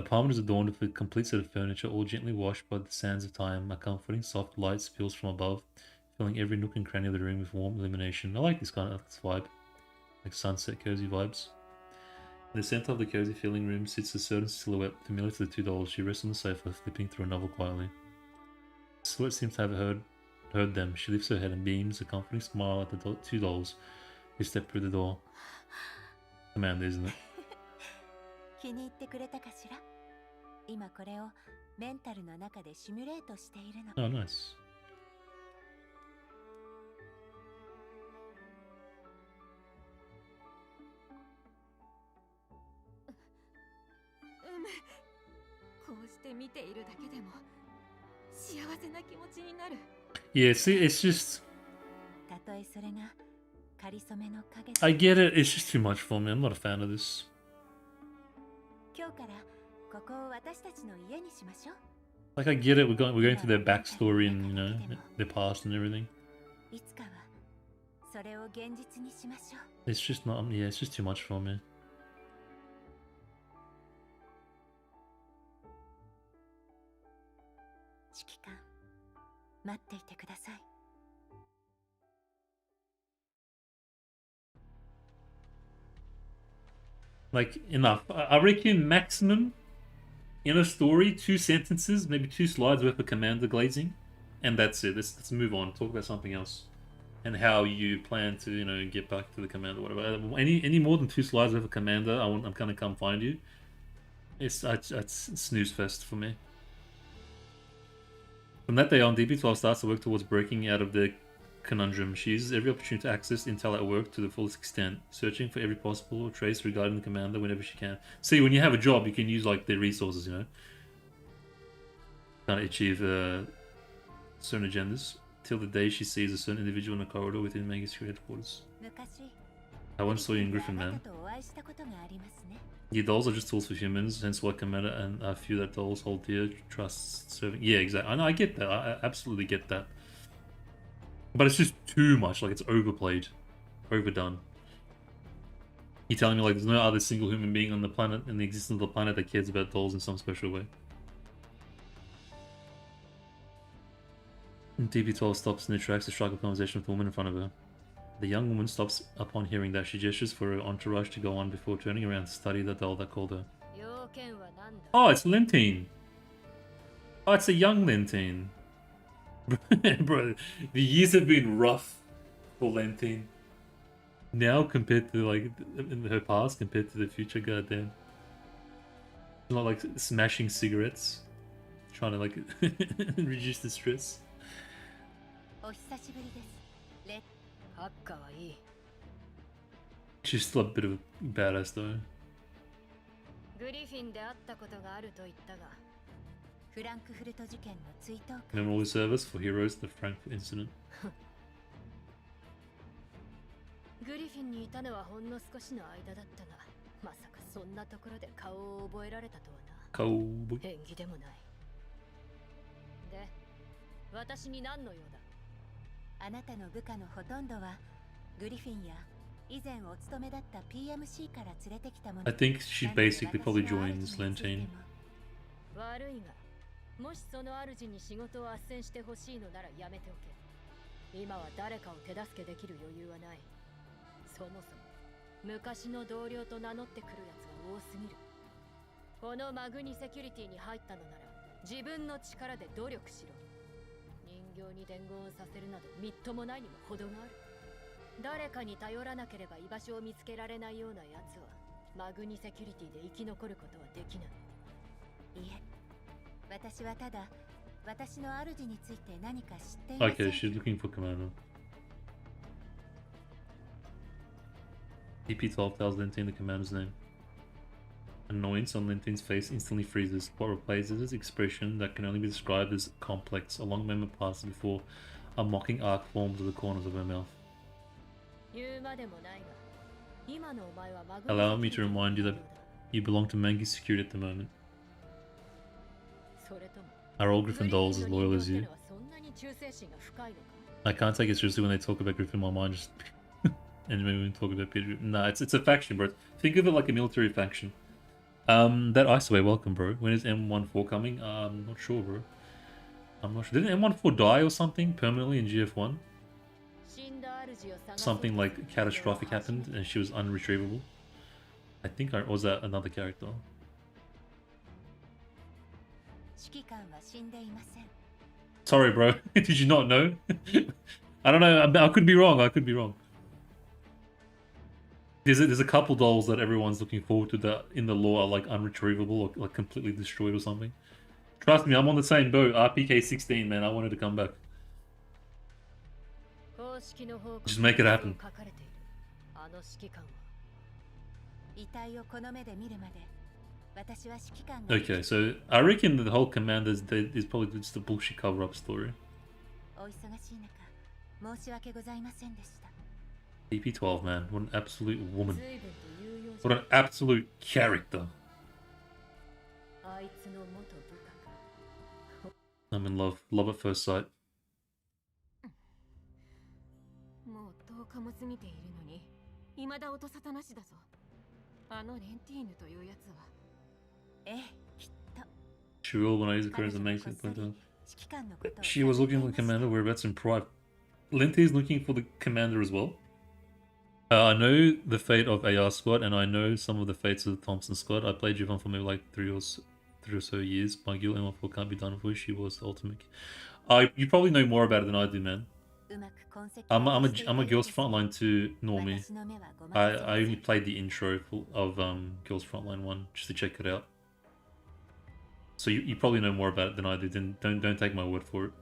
The apartment is adorned with a complete set of furniture, all gently washed by the sands of time. A comforting, soft light spills from above, filling every nook and cranny of the room with warm illumination. I like this kind of vibe, like sunset cozy vibes. In the center of the cozy feeling room sits a certain silhouette familiar to the two dolls. She rests on the sofa, flipping through a novel quietly. The silhouette seems to have heard them. She lifts her head and beams a comforting smile at the two dolls who step through the door. Amanda, isn't it? 気に入ってくれたかしら。今これをメンタルの中でシミュレートしているの。 Oh, nice. Yeah, see, it's just... I get it, it's just too much for me. I'm not a fan of this. Like, I get it, we're going through their backstory and, you know, their past and everything. It's just not, yeah, it's just too much for me. Like, enough. I reckon maximum in a story, 2 sentences, maybe 2 slides worth of commander glazing, and that's it. Let's move on. Talk about something else, and how you plan to, you know, get back to the commander, whatever. Any more than 2 slides worth of commander, I'm gonna come find you. It's snooze fest for me. From that day on, DP12 starts to work towards breaking out of the conundrum. She uses every opportunity to access intel at work to the fullest extent, searching for every possible trace regarding the commander whenever she can. See, when you have a job, you can use like their resources, you know, trying to achieve certain agendas. Till the day she sees a certain individual in a corridor within Mega's headquarters. I once saw you in Griffin, man. Yeah, dolls are just tools for humans, hence why commander and a few that dolls hold dear, trust, serving. Yeah, exactly. I know, I get that. I absolutely get that. But it's just too much, like it's overplayed, overdone. You're telling me like there's no other single human being on the planet, in the existence of the planet, that cares about dolls in some special way. And DP12 stops in their tracks to strike a conversation with the woman in front of her. The young woman stops upon hearing that. She gestures for her entourage to go on before turning around to study the doll that called her. Oh, it's Lentine! Oh, it's a young Lentine. Bro, the years have been rough for Lentine. Now compared to like in her past, compared to the future, goddamn. She's not like smashing cigarettes, trying to like reduce the stress. She's still a bit of a badass though. Memorial service for heroes of the Frankfurt incident. Cowboy. あなたの部下のほとんどはグリフィンや以前お勤めだった PMC から連れてきたもの。 I think she basically probably joins Lentine. 悪いが、もしその主に仕事を斡旋してほしいのならやめておけ。今は誰かを手助けできる余裕はない。そもそも昔の同僚と名乗ってくるやつが多すぎる。このマグニセキュリティに入ったのなら自分の力で努力しろ。人形に伝言をさせるなどみっともないにも程がある。誰かに頼らなければ居場所を見つけられないようなやつはマグニセキュリティで生き残ることはできない。いえ、私はただ私の主について何か知っていません。 Okay, she's looking for Commander. DP12 tells Lentine the commander's name. Annoyance on Lentine's face instantly freezes. What replaces its expression that can only be described as complex. A long moment passes before a mocking arc forms at the corners of her mouth. Allow me to remind you that you belong to Mangi's security at the moment. Are all Griffin dolls as loyal as you? I can't take it seriously when they talk about Griffin. My mind just... and maybe when we talk about Peter. Nah, it's a faction, bro. Think of it like a military faction. That Iceaway, welcome, bro. When is M14 coming? I'm not sure, bro. I'm not sure. Didn't M14 die or something permanently in GF1? Something like catastrophic happened and she was unretrievable. I think, or was that another character? Sorry, bro. Did you not know? I don't know. I could be wrong. I could be wrong. There's a couple dolls that everyone's looking forward to that in the lore are like unretrievable or like completely destroyed or something. Trust me, I'm on the same boat. RPK 16, man. I wanted to come back. Just make it happen. Okay, so I reckon the whole commander is probably just a bullshit cover-up story. DP12, man. What an absolute woman. What an absolute character. I'm in love. Love at first sight. She will when I use the current amazing point out. She was looking for the commander, whereabouts in Pride. Linty is looking for the commander as well. I know the fate of AR squad, and I know some of the fates of the Thompson squad. I played Juvan for maybe like 3 or so years. My guild M14 can't be done for. She was the ultimate. You probably know more about it than I do, man. I'm a Girls Frontline 2 normie. I only played the intro of Girls Frontline 1 just to check it out. So you probably know more about it than I do. Then don't take my word for it.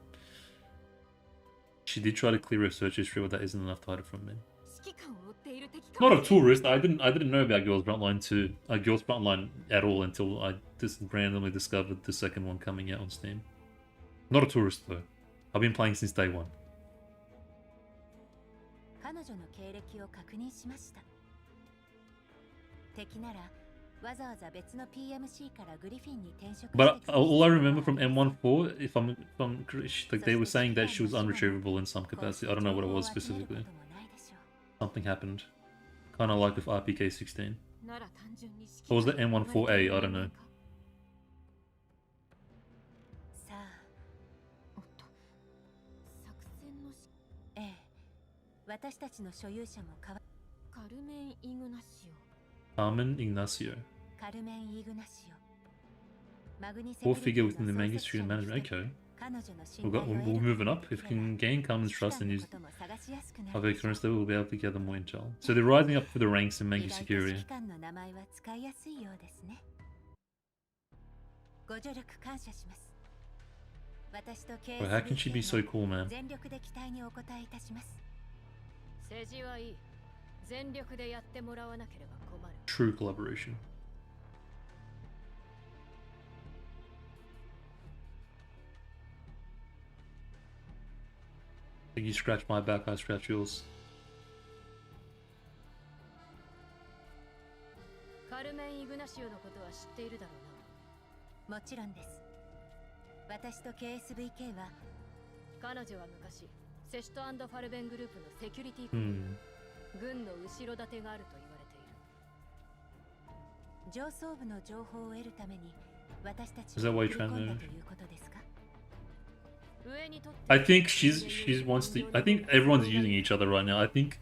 She did try to clear her search history, but that isn't enough to hide it from me. Not a tourist. I didn't know about Girls Frontline 2, Girls Frontline at all until I just randomly discovered the second one coming out on Steam. Not a tourist though. I've been playing since day one. But all I remember from M14, if I'm like they were saying that she was unretrievable in some capacity. I don't know what it was specifically. Something happened. Kind of like with RPK 16. Or was that M14A? I don't know. Carmen Ignacio. 4 figure within the main history and management. Okay. We're moving up. If we can gain Carmen's trust and use our current level, we'll be able to gather more intel. So they're rising up for the ranks in Magi security. Well, how can she be so cool, man? True collaboration. I think you scratch my back, I scratch yours. Is that why you translated? I think she wants to. I think everyone's using each other right now. I think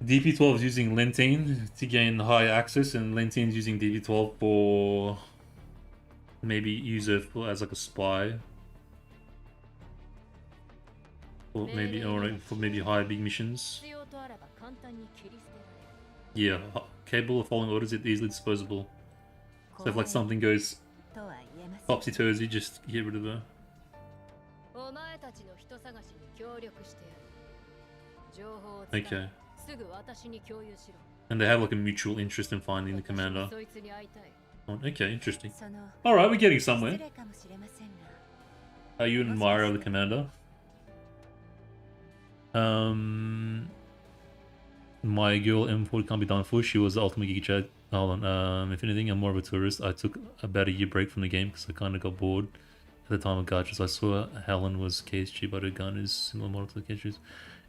DP12 is using Lentine to gain high access, and Lentine's using DP12 for maybe use it as like a spy, or maybe for maybe high big missions. Yeah, capable of following orders, it's easily disposable. So if like something goes topsy-turvy, just get rid of her. Okay. And they have like a mutual interest in finding the commander. Oh, okay, interesting. Alright, we're getting somewhere. Are you an admirer of the commander? My girl M4 can't be done for. She was the ultimate geek chat. Hold on. If anything, I'm more of a tourist. I took about a year break from the game because I kind of got bored at the time of gachas. I saw Helen was KSG, but her gun is similar model to the KSG's.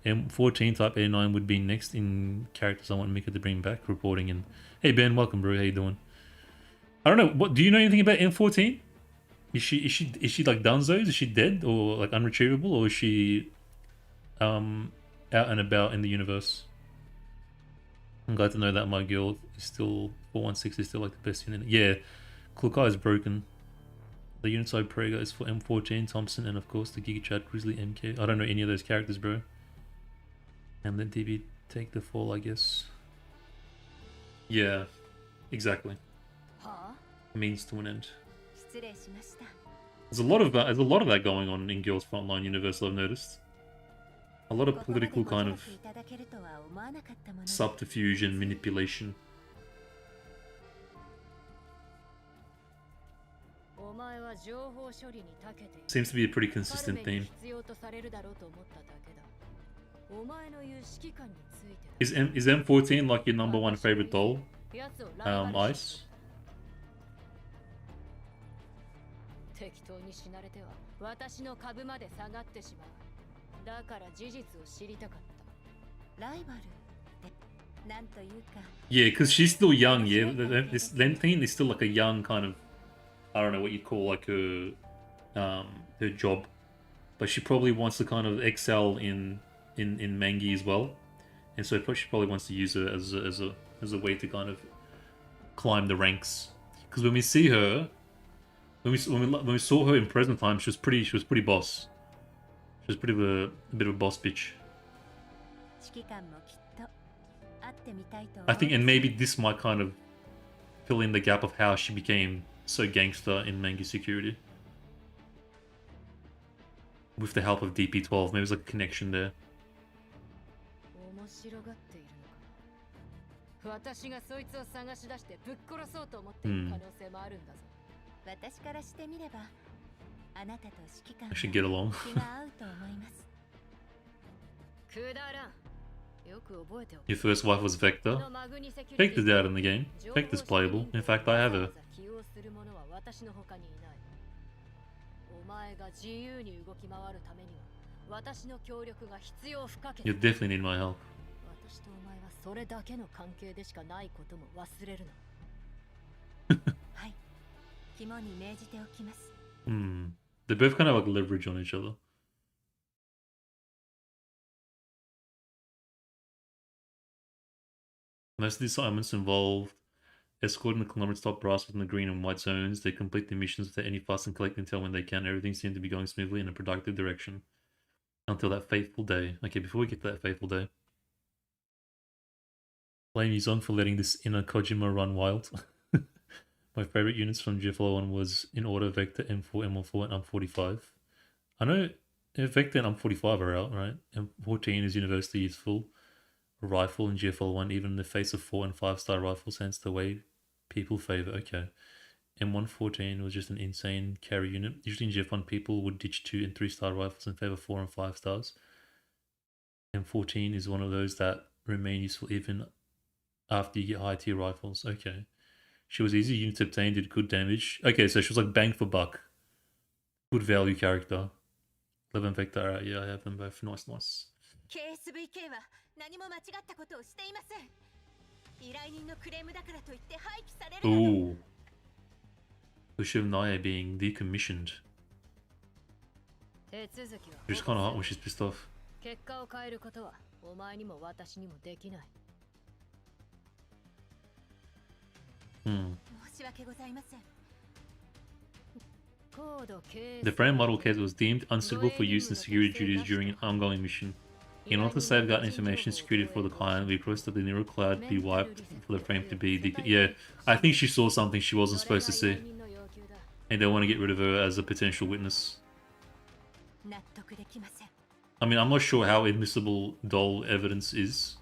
M14 type 89 would be next in characters I want Mika to bring back. Reporting in. Hey Ben, welcome bro. How you doing? I don't know. What do you know anything about M14? Is she like Dunzo's? Is she dead or like unretrievable, or is she out and about in the universe? I'm glad to know that my girl is still 416 is still like the best unit. Yeah, Klukai is broken. The unit side Prega is for M14 Thompson and of course the Giga Chad Grizzly MK. I don't know any of those characters, bro. And let DB take the fall, I guess. Yeah, exactly. Means to an end. There's a lot of that going on in Girls Frontline Universe, I've noticed. A lot of political kind of subterfuge and manipulation. Seems to be a pretty consistent theme. Is M14 like your number one favorite doll? Ice? Yeah, because she's still young, yeah. This Lentine is still like a young kind of, I don't know what you'd call like her job. But she probably wants to kind of excel in Mangi as well. And so she probably wants to use her as a way to kind of climb the ranks. Because when we see her, when we saw her in present time, she was pretty boss. She was pretty a bit of a boss bitch. I think, and maybe this might kind of fill in the gap of how she became so gangster in Mangi Security. With the help of DP12, maybe there's like a connection there. I should get along. Your first wife was Vector? Vector's out in the game. Vector's playable. In fact, I have her. You definitely need my help. They both kind of like leverage on each other. Most of the assignments involve escorting the conglomerate's top brass within the green and white zones. They complete the missions without any fuss and collect intel when they can. Everything seems to be going smoothly in a productive direction. Until that fateful day. Okay, before we get to that fateful day. Blame Yuzong for letting this inner Kojima run wild. My favorite units from GFL 1 was in order Vector, M4, M14, and M45. I know Vector and M45 are out, right? M14 is universally useful. Rifle in GFL 1, even in the face of 4 and 5-star rifles, hence the way people favor. Okay. M114 was just an insane carry unit. Usually in GF1, people would ditch 2 and 3-star rifles in favor of 4 and 5 stars. M14 is one of those that remain useful even after you get high tier rifles. Okay. She was easy unit to obtain, did good damage. Okay, so she was like bang for buck. Good value character. 11 Vector, yeah, I have them both. Nice, nice. Ooh. Dushevnaya being decommissioned. Which is kind of hot when she's pissed off. The frame model case was deemed unsuitable for use in security duties during an ongoing mission. In order to safeguard information security for the client, we requested the neural cloud be wiped for the frame to be yeah, I think she saw something she wasn't supposed to see. And they want to get rid of her as a potential witness. I mean, I'm not sure how admissible doll evidence is.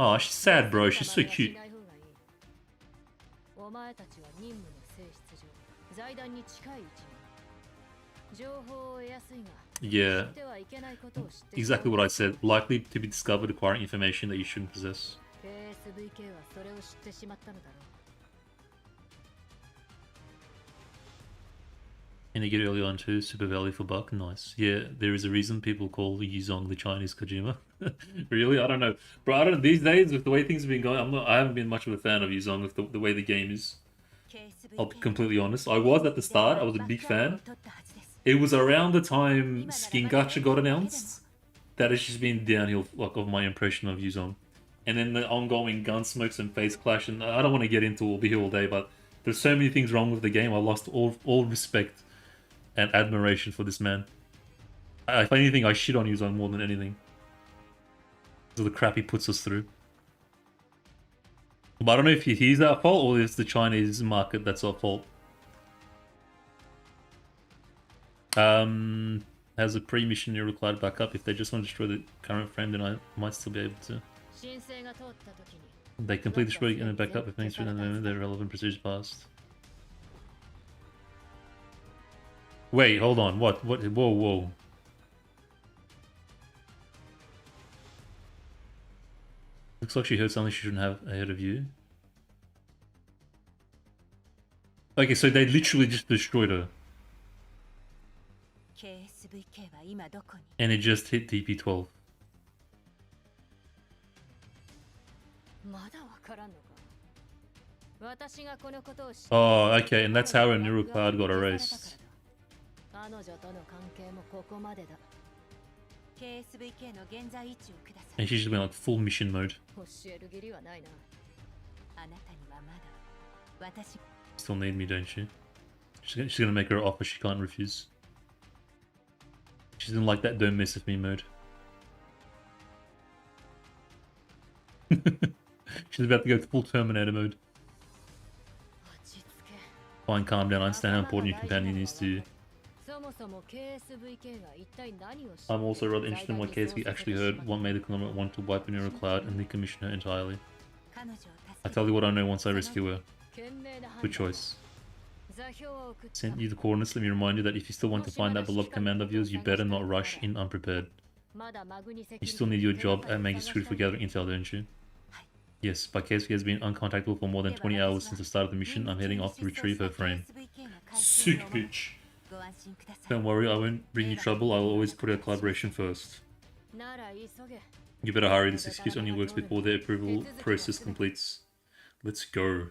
Oh, she's sad, bro. She's so cute. Yeah, exactly what I said. Likely to be discovered acquiring information that you shouldn't possess. And you get early on too, super value for buck, nice. Yeah, there is a reason people call Yuzong the Chinese Kojima. Really? I don't know. Bro, I don't know, these days with the way things have been going, I haven't been much of a fan of Yuzong with the way the game is. I'll be completely honest. I was at the start, I was a big fan. It was around the time Skin Gacha got announced that it's just been downhill like of my impression of Yuzong. And then the ongoing gunsmokes and face clash, and I don't want to get into all be here all day, but there's so many things wrong with the game. I lost all respect and admiration for this man. If anything, I shit on Yuzong more than anything. So the crap he puts us through. But I don't know if he's at fault or if it's the Chinese market that's at fault. Has a pre-mission neural cloud backup. If they just want to destroy the current frame, then I might still be able to. They completely destroy and backup if things through the moment their relevant procedures passed. Wait, hold on. What? Whoa. Looks like she heard something she shouldn't have ahead of you. Okay, so they literally just destroyed her. And it just hit DP12. Oh, okay, and that's how her neural cloud got erased. And she's just been like full mission mode. Still need me, don't you? She's gonna make her offer she can't refuse. She's in like that don't mess with me mode. She's about to go full Terminator mode. Fine, calm down. I understand how important your companion is to you. I'm also rather interested in what KSB actually heard, what made the conglomerate want to wipe a neural cloud and decommission her entirely. I tell you what I know once I rescue her. Good choice. Sent you the coordinates. Let me remind you that if you still want to find that beloved commander of yours, you better not rush in unprepared. You still need your job at Magistrate for gathering intel, don't you? Yes, but KSB has been uncontactable for more than 20 hours since the start of the mission. I'm heading off to retrieve her frame. Sick bitch. Don't worry, I won't bring you trouble. I will always put our collaboration first. You better hurry. This excuse only works before the approval process completes. Let's go.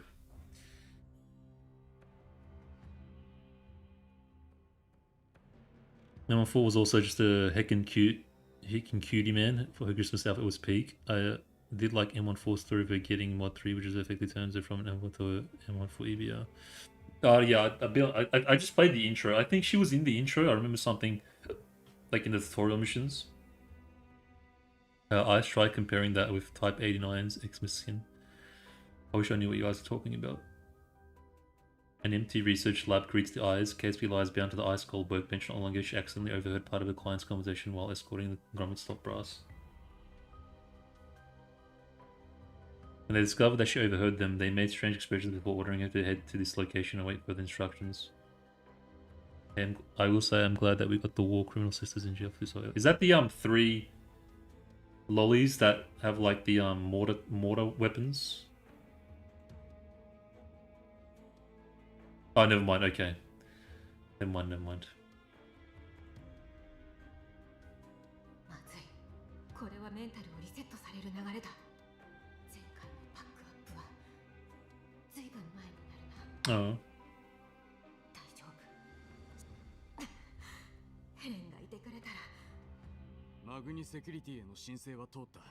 Number 4 was also just a heckin' cutie man. For her Christmas outfit was peak. I did like M14's story of her getting mod 3, which is effectively turns her from an M1 to M1 for EBR. Yeah, I just played the intro. I think she was in the intro. I remember something like in the tutorial missions. I tried comparing that with Type 89's Misc. I wish I knew what you guys were talking about. An empty research lab greets the eyes. KSP lies bound to the ice cold workbench. Not long ago, she accidentally overheard part of her client's conversation while escorting the grommet stop brass. When they discovered that she overheard them, they made strange expressions before ordering her to head to this location and wait for the instructions. And I will say I'm glad that we got the war criminal sisters in jail for this. Is that the 3 lollies that have like the mortar weapons? Oh, never mind. Okay, never mind. ああ。大丈夫。ヘレンがいてくれたら。マグニセキュリティへの申請は通った。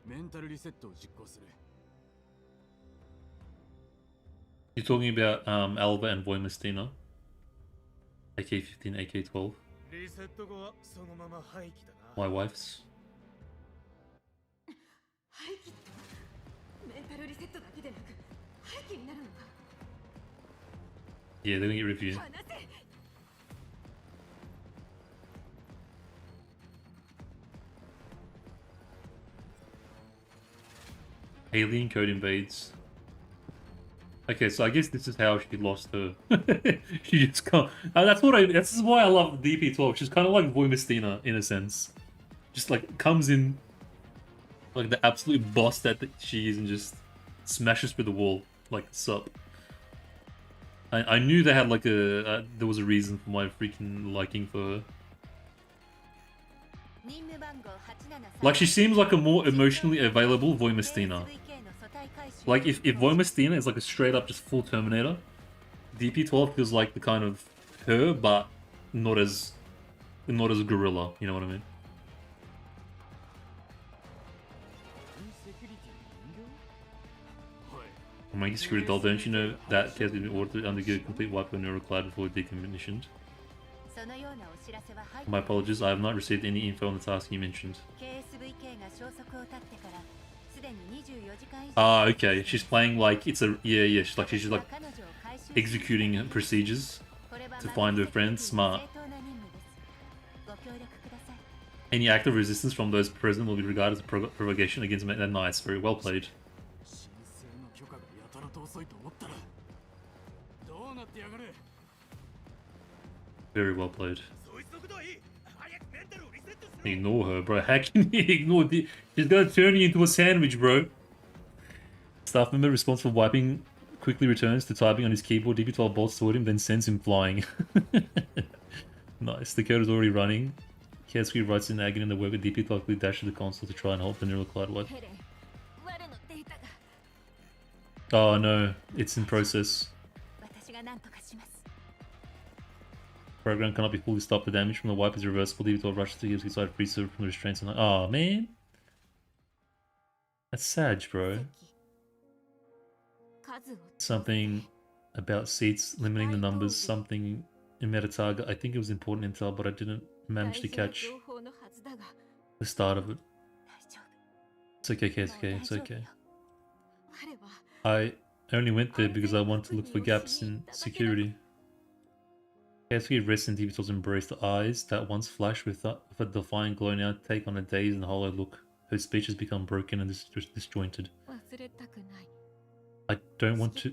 メンタルリセットを実行する。You're talking about Alva and Voymastina? AK-15, AK-12. My wife's. Yeah, they're gonna get reviewed. Alien code invades. Okay, so I guess this is how she lost her. She just can't. That's why I love DP12. She's kind of like Voymastina in a sense. Just like comes in like the absolute boss that she is and just smashes through the wall like sup. I knew they had like a there was a reason for my freaking liking for her. Like she seems like a more emotionally available Voymastina. Like if Voymastina is like a straight up just full Terminator, DP12 feels like the kind of her, but not as gorilla. You know what I mean? Mikey screwed doll, don't you know that Kaz has been ordered to undergo a complete wipe of neurocloud before decommissioned? My apologies, I have not received any info on the task you mentioned. Ah, okay. She's playing like it's a yeah. She's just like executing procedures to find her friends. Smart. Any act of resistance from those present will be regarded as a provocation against me. Nice, very well played. Very well played. Ignore her, bro. How can you ignore the? She's gonna turn you into a sandwich, bro. Staff member responsible for wiping quickly returns to typing on his keyboard. DP12 bolts toward him, then sends him flying. Nice. The code is already running. Katsuki writes in agony in the web with DP12 quickly dashes the console to try and halt the neural cloud wipe. Oh no, it's in process. Program cannot be fully stopped. The damage from the wipe is reversible. DP12 rushes to give his side free server from the restraints. And oh man, that's sad, bro. Something about seats limiting the numbers. Something in Metatarget. I think it was important intel, but I didn't manage to catch the start of it. It's okay, it's okay, it's okay. I only went there because I wanted to look for gaps in security. Katsuki rests in DP12's embrace. The eyes that once flashed with a defiant glow now take on a dazed and hollow look. Her speech has become broken and disjointed. I don't want to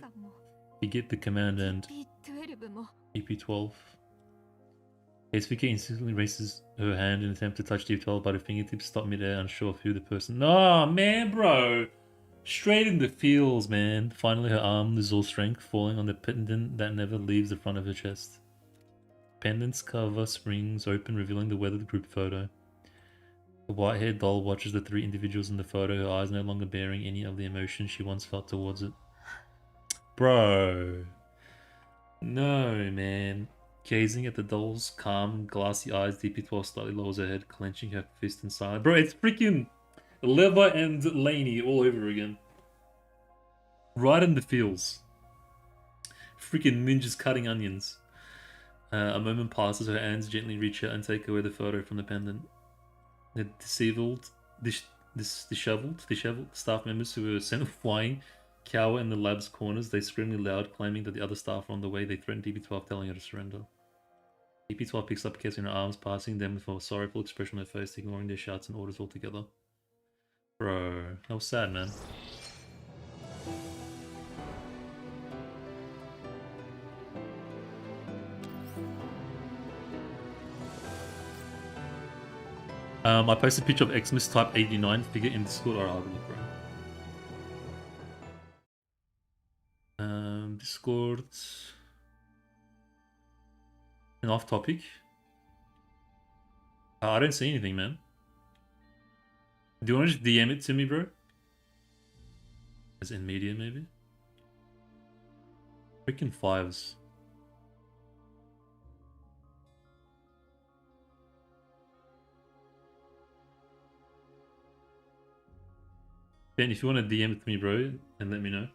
forget the command and DP12. Katsuki instantly raises her hand in an attempt to touch DP12, but her fingertips stop midair, unsure of who the person. No, man, bro! Straight in the feels, man. Finally, her arm loses all strength, falling on the pendant that never leaves the front of her chest. Pendant's cover springs open, revealing the weathered group photo. The white-haired doll watches the three individuals in the photo, her eyes no longer bearing any of the emotion she once felt towards it. Bro. No, man. Gazing at the doll's calm, glassy eyes, DP12 slightly lowers her head, clenching her fist in silence. Bro, it's freaking Leva and Laney all over again. Right in the feels. Freaking ninjas cutting onions. A moment passes, her hands gently reach out and take away the photo from the pendant. The disheveled staff members who were sent flying cower in the lab's corners. They scream loud, claiming that the other staff are on the way. They threaten DP12, telling her to surrender. DP12 picks up Kes in her arms, passing them with a sorrowful expression on her face, ignoring their shouts and orders altogether. Bro, that was sad, man. I posted a picture of Xmas Type 89 figure in Discord. Alright, I'll have a look, bro. Discord. An off topic. I don't see anything, man. Do you want to just DM it to me, bro? As in media, maybe? Freaking fives. Ben, if you want to DM it to me, bro, and let me know.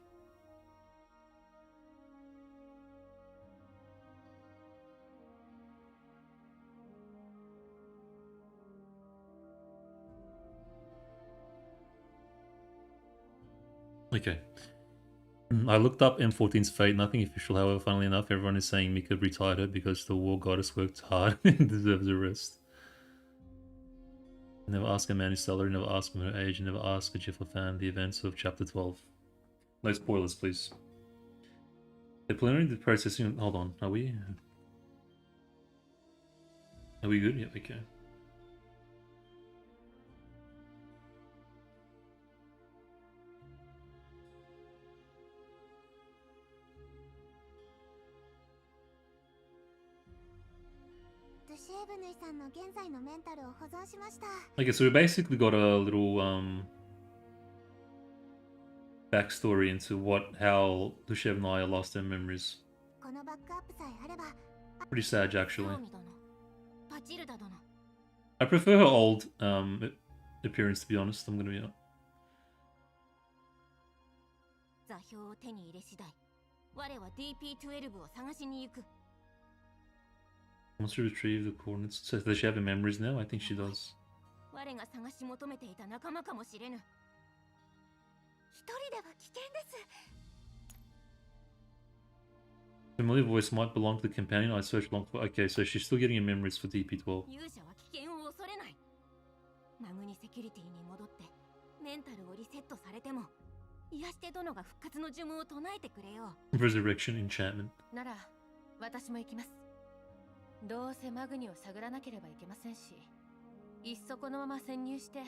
Okay. I looked up M14's fate, nothing official, however, funnily enough, everyone is saying Mika retired her because the war goddess worked hard and deserves a rest. Never ask a man his salary, never ask him her age, never ask a Jiffle fan the events of chapter 12. No spoilers, please. They're planning the processing. Hold on, are we? Are we good? Yep, okay. シェーブヌイさんの現在のメンタルを保存しました。 Okay, so we basically got a little backstory into how Dushevnaya lost her memories. このバックアップさえあれば Pretty sad, actually. サオミ殿、パチルダ殿、 I prefer her old appearance, to be honest. I'm gonna be honest. 座標を手に入れ次第、我は DP12 を探しに行く。 Wants to retrieve the coordinates. So does she have her memories now? I think she does. 我が探し求めていた仲間かもしれぬ。一人では危険です。 Familiar voice might belong to the companion I searched long for. Okay, so she's still getting her memories for DP12. 勇者は危険を恐れない。マグニセキュリティに戻ってメンタルをリセットされても、癒して殿が復活の呪文を唱えてくれよ。 Resurrection enchantment. なら私も行きます。どうせマグニを探らなければいけませんし、いっそこのまま潜入して。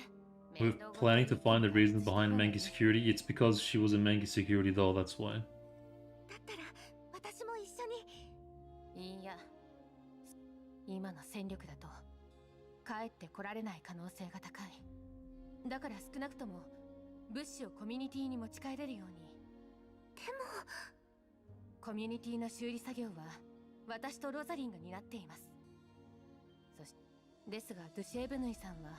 We're planning to find the reasons behind Mangi security. It's because she was in Mangi security though, that's why. だったら私も一緒に。いいや、今の戦力だと帰ってこられない可能性が高い。だから少なくとも物資をコミュニティに持ち帰れるように。でもコミュニティの修理作業は私とロザリンが担っています。そしてですがドゥシェーブヌイさんは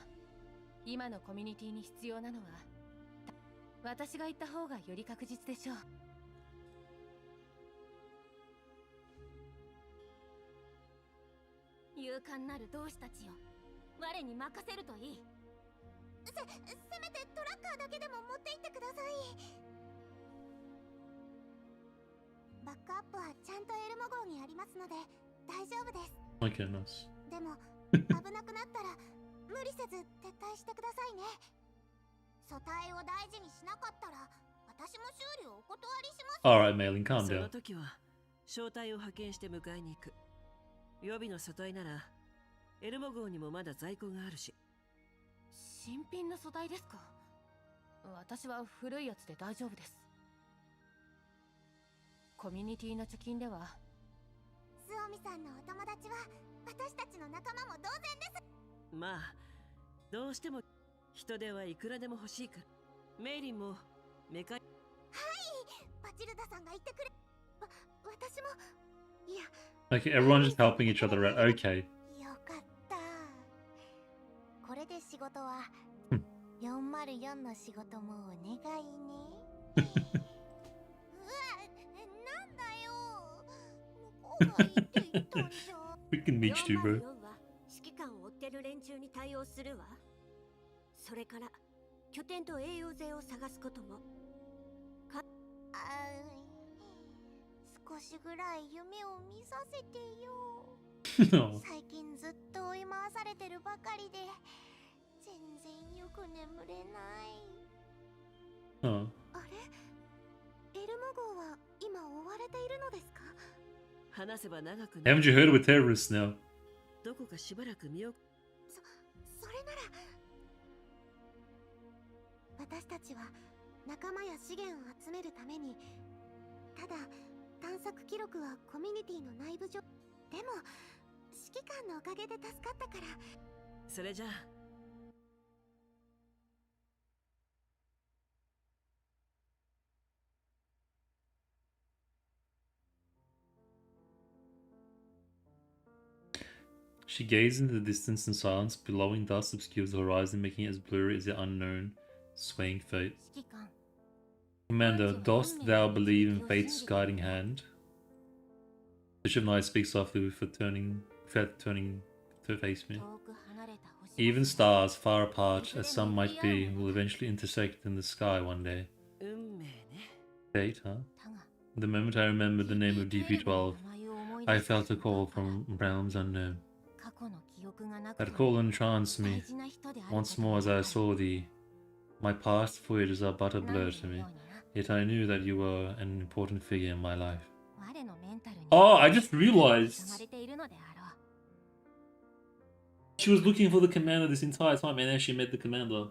今のコミュニティに必要なのは私が行った方がより確実でしょう。勇敢なる同志たちよ、我に任せるといい。せめてトラッカーだけでも持って行ってください。バックアップはちゃんとエルモ号にありますので大丈夫です。 Okay, nice. でも危なくなったら無理せず撤退してくださいね。素体を大事にしなかったら私も修理をお断りします。 Alright, Malin, calm そ down. の時は招待を派遣して迎えに行く。予備の素体ならエルモ号にもまだ在庫があるし。新品の素材ですか？私は古いやつで大丈夫です。コミュニティの貯金ではスオミさんのお友達は私たちの仲間も同然です。まあどうしても人手はいくらでも欲しいから。メイリンもメカ。はい、バチルダさんが言ってくれ。私もいや。 Okay, everyone's just helping each other out. Okay. よかった。これで仕事は404の仕事もお願いね。うわ、なんだよ。向こうがいいって言ったんじゃ。We can meet you, bro. 404は指揮官を追ってる連中に対応するわ。それから拠点と栄養税を探すことも。少しぐらい夢を見させてよ。No. 最近ずっと追い回されてるばかりで全然よく眠れない。 Oh. あれ、エルモ号は今追われているのですか？話せば長く Haven't you heard we're terrorists now? どこかしばらく身を。それなら私たちは仲間や資源を集めるために、ただ探索記録はコミュニティの内部上。でも指揮官のおかげで助かったから。それじゃあ。She gazed into the distance in silence. Billowing dust obscures the horizon, making it as blurry as the unknown, swaying fate. 指揮官、 Commander, dost thou believe in fate's guiding hand? Dushevnaya speaks softly without turning to face me. 遠く離れた星。 Even stars, far apart as some might be, will eventually intersect in the sky one day. 運命ね。 Fate, huh? だが The moment I remembered the name of DP12, I felt a call from realms unknown. 過去の記憶がなく That ても call entranced 大 me. 事な人である Once こと more が as わ I かる。 saw thee, my past voyages are but a 何 blur の to me. ようにな。 Yet I knew that you were an important figure in my life. 我のメンタルに Oh, I just 刻ま realized れているのであろう。 she was looking for the commander this entire time, and then she met the commander.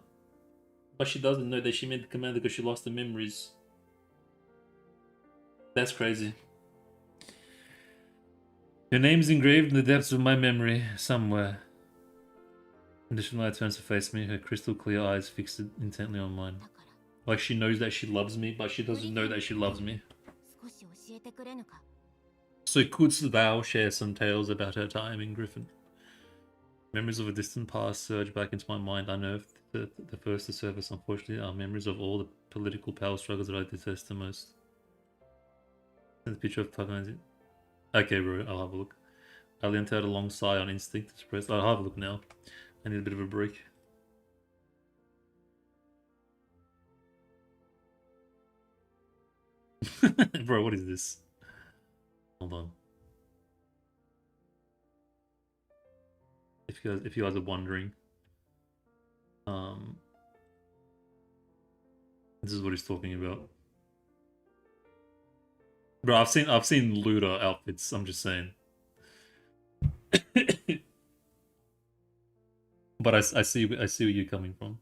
But she doesn't know that she met the commander because she lost the memories. That's crazy. Your name's engraved in the depths of my memory, somewhere. Dushevnaya turns to face me, her crystal clear eyes fixed intently on mine. Like she knows that she loves me, but she doesn't know that she loves me. 少し教えてくれぬか。 So couldst thou share some tales about her time in Griffin? Memories of a distant past surge back into my mind, unearthed. The first to surface, unfortunately, are memories of all the political power struggles that I detest the most. Send a picture of Taiwan. Okay, bro, I'll have a look. I lent out a long sigh on instinct to express. I'll have a look now. I need a bit of a break. Bro, what is this? Hold on. If you guys are wondering, this is what he's talking about. Bro, I've seen looter outfits. I'm just saying. But I see where you're coming from.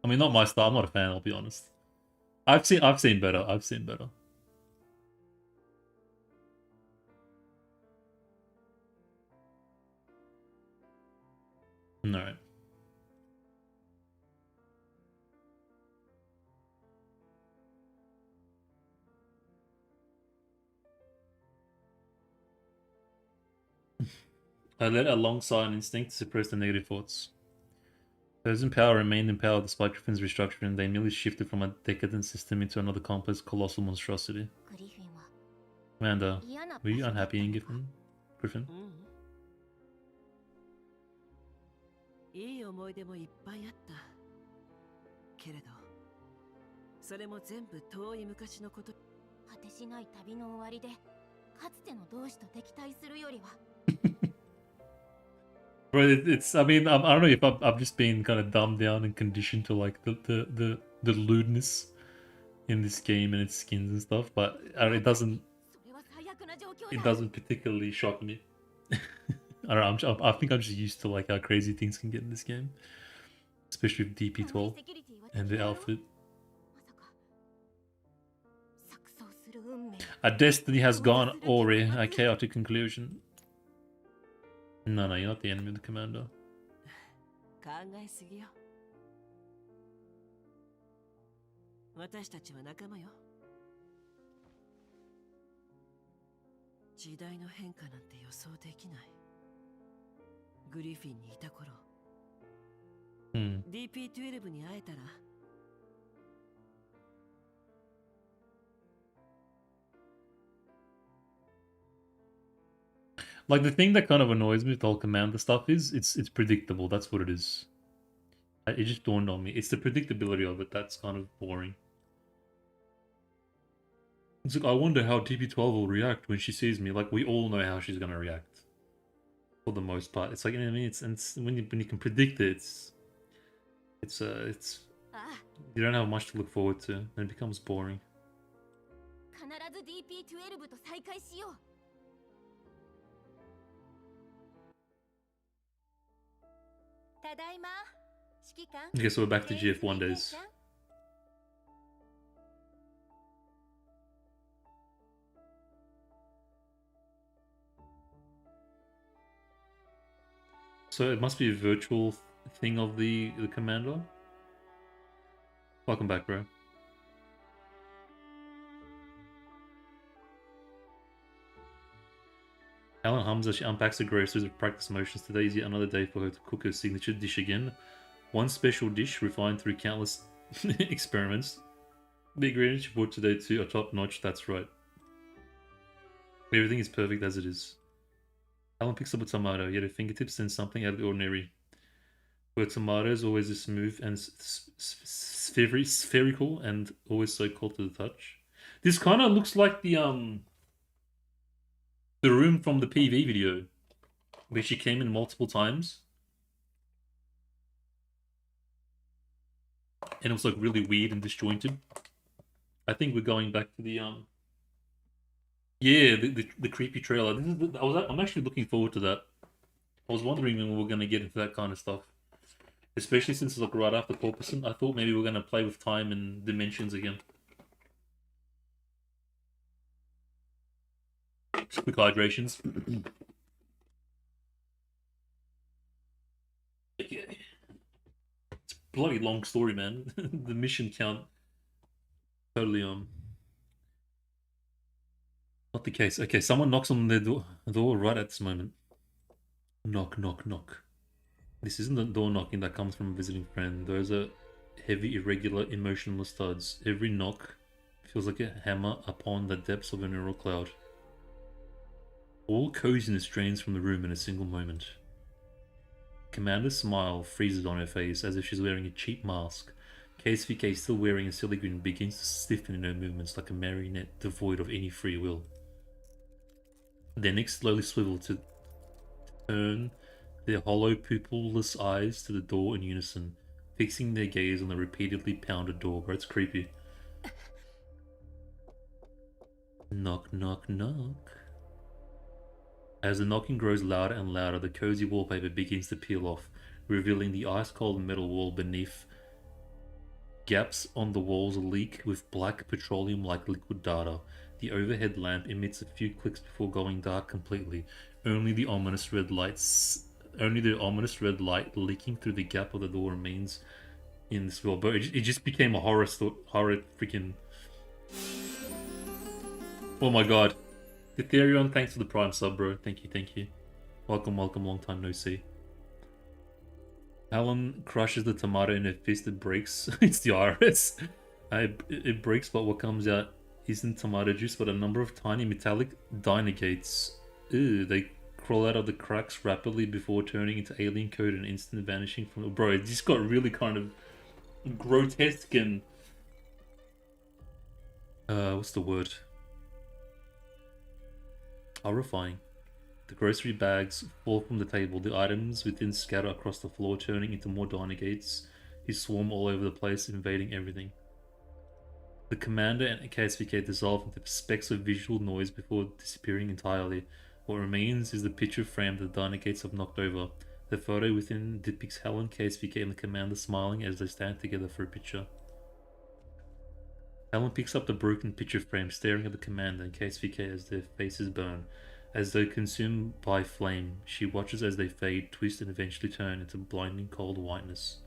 I mean, not my style. I'm not a fan. I'll be honest. I've seen better. I've seen better. All right. I let a long sigh on instinct to suppress the negative thoughts. Those in power remained in power despite Griffin's restructuring. They merely shifted from a decadent system into another complex, colossal monstrosity. グリフィンは Amanda, 嫌な were you 場所だった unhappy in のか。 Griffin? いい思い出もいっぱいあった。けれど、それも全部遠い昔のこと。果てしない旅の終わりで、かつての同志と敵対するよりは。Bro, it's. I mean, I don't know if I've just been kind of dumbed down and conditioned to like the lewdness in this game and its skins and stuff, but it doesn't. それは最悪な状況 It だ。 doesn't particularly shock me. I don't know. I think I'm just used to like how crazy things can get in this game, especially with DP12 and the outfit. まさか錯綜する運命。 A destiny has gone awry. A chaotic conclusion. No, you're not the enemy of the commander. 考えすぎよ。私たちは仲間よ。時代の変化なんて予想できない。グリフィンにいた頃、DP12 に会えたら。Like the thing that kind of annoys me with the whole commander stuff is it's predictable. That's what it is. It just dawned on me. It's the predictability of it that's kind of boring. It's like I wonder how DP12 will react when she sees me. Like we all know how she's gonna react. For the most part, it's like, you know what I mean. It's when you can predict it, it's you don't have much to look forward to, and it becomes boring. 必ず DP12 と再会しよう。 ただいま。指揮官。 Okay, so we're back to GF1 days. So it must be a virtual thing of the commander. Welcome back, bro. Helen hums as she unpacks the groceries with practice motions. Today is yet another day for her to cook her signature dish again. One special dish refined through countless experiments. The ingredients she bought today too are top notch, that's right. Everything is perfect as it is. Helen picks up a tomato, yet her fingertips sense something out of the ordinary. Her tomato is always this smooth and spherical and always so cold to the touch. This kind of looks like the room from the PV video, where she came in multiple times. And it was like really weird and disjointed. I think we're going back to the yeah, the creepy trailer. I'm actually looking forward to that. I was wondering when we were gonna get into that kind of stuff, especially since it's like right after Corpusant. I thought maybe we are gonna play with time and dimensions again. Quick hydrations. Okay. It's a bloody long story, man. The mission count totally not the case. Okay, someone knocks on the door right at this moment. Knock, knock, knock. This isn't the door knocking that comes from a visiting friend. Those are heavy, irregular, emotionless thuds. Every knock feels like a hammer upon the depths of a neural cloud. All coziness drains from the room in a single moment. Commander's smile freezes on her face as if she's wearing a cheap mask. KSVK, still wearing a silly grin, begins to stiffen in her movements like a marionette devoid of any free will. Their necks slowly swivel to turn their hollow, pupilless eyes to the door in unison, fixing their gaze on the repeatedly pounded door. Bro, it's creepy. Knock, knock, knock. As the knocking grows louder and louder, the cozy wallpaper begins to peel off, revealing the ice-cold metal wall beneath. Gaps on the walls leak with black petroleum-like liquid data. The overhead lamp emits a few clicks before going dark completely. Only the ominous red light leaking through the gap of the door remains in this world. But it just became a horror freaking. Oh my god. Ethereon, thanks for the prime sub, bro. Thank you, thank you. Welcome, welcome, long time no see. Helen crushes the tomato in her fist. It breaks. It's the IRS. It breaks, but what comes out isn't tomato juice, but a number of tiny metallic dynagates. Ew, they crawl out of the cracks rapidly before turning into alien code and instant vanishing from. Bro, it just got really kind of grotesque and what's the word? Horrifying. The grocery bags fall from the table, the items within scatter across the floor, turning into more dynagates. He swarm all over the place, invading everything. The commander and KSVK dissolve into specks of visual noise before disappearing entirely. What remains is the picture frame that the dynagates have knocked over. The photo within depicts Helen, KSVK, and the commander smiling as they stand together for a picture. Helen picks up the broken picture frame, staring at the commander and KSVK as their faces burn. As though consumed by flame, she watches as they fade, twist, and eventually turn into blinding cold whiteness.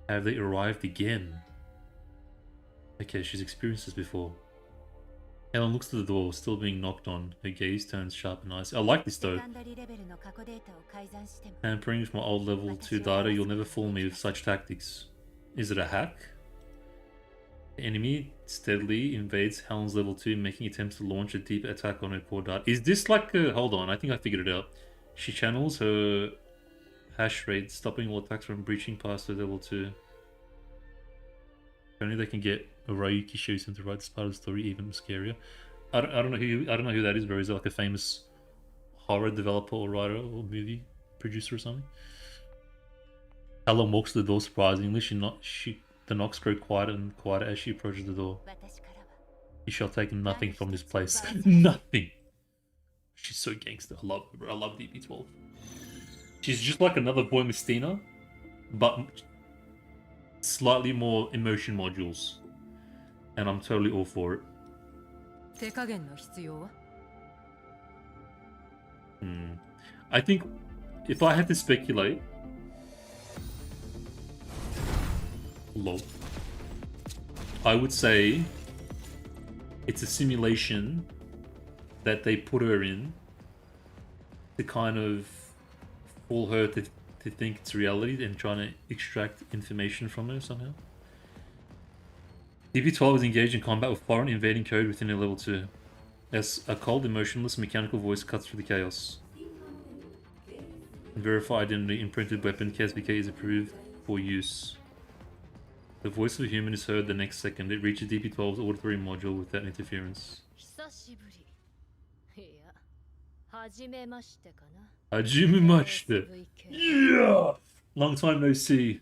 Have they arrived again? Okay, she's experienced this before. Helen looks to the door, still being knocked on. Her gaze turns sharp and icy. I like this though. Tampering with my old level 2 data, you'll never fool me with such tactics. Is it a hack? The enemy steadily invades Helen's level 2, making attempts to launch a deep attack on her core data. Is this like a... Hold on, I think I figured it out. She channels her hash rate, stopping all attacks from breaching past her level 2. Only they can get a Ryuki shows him to write this part of the story even scarier. I don't know who that is, bro. Is it like a famous horror developer or writer or movie producer or something? Helen walks to the door surprisingly. The knocks grow quieter and quieter as she approaches the door. You shall take nothing from this place. Nothing. She's so gangster. I love her, bro. I love DP12. She's just like another Voymastina, but slightly more emotion modules. And I'm totally all for it. I think if I had to speculate, lol, I would say it's a simulation that they put her in to kind of fool her to think it's reality and trying to extract information from her somehow. DP12 is engaged in combat with foreign invading code within her level 2. As a cold, emotionless, mechanical voice cuts through the chaos. Verify identity, imprinted weapon, KSBK is approved for use. The voice of a human is heard the next second. It reaches DP12's auditory module without interference. Hajimemashite. Yeah! Long time no see.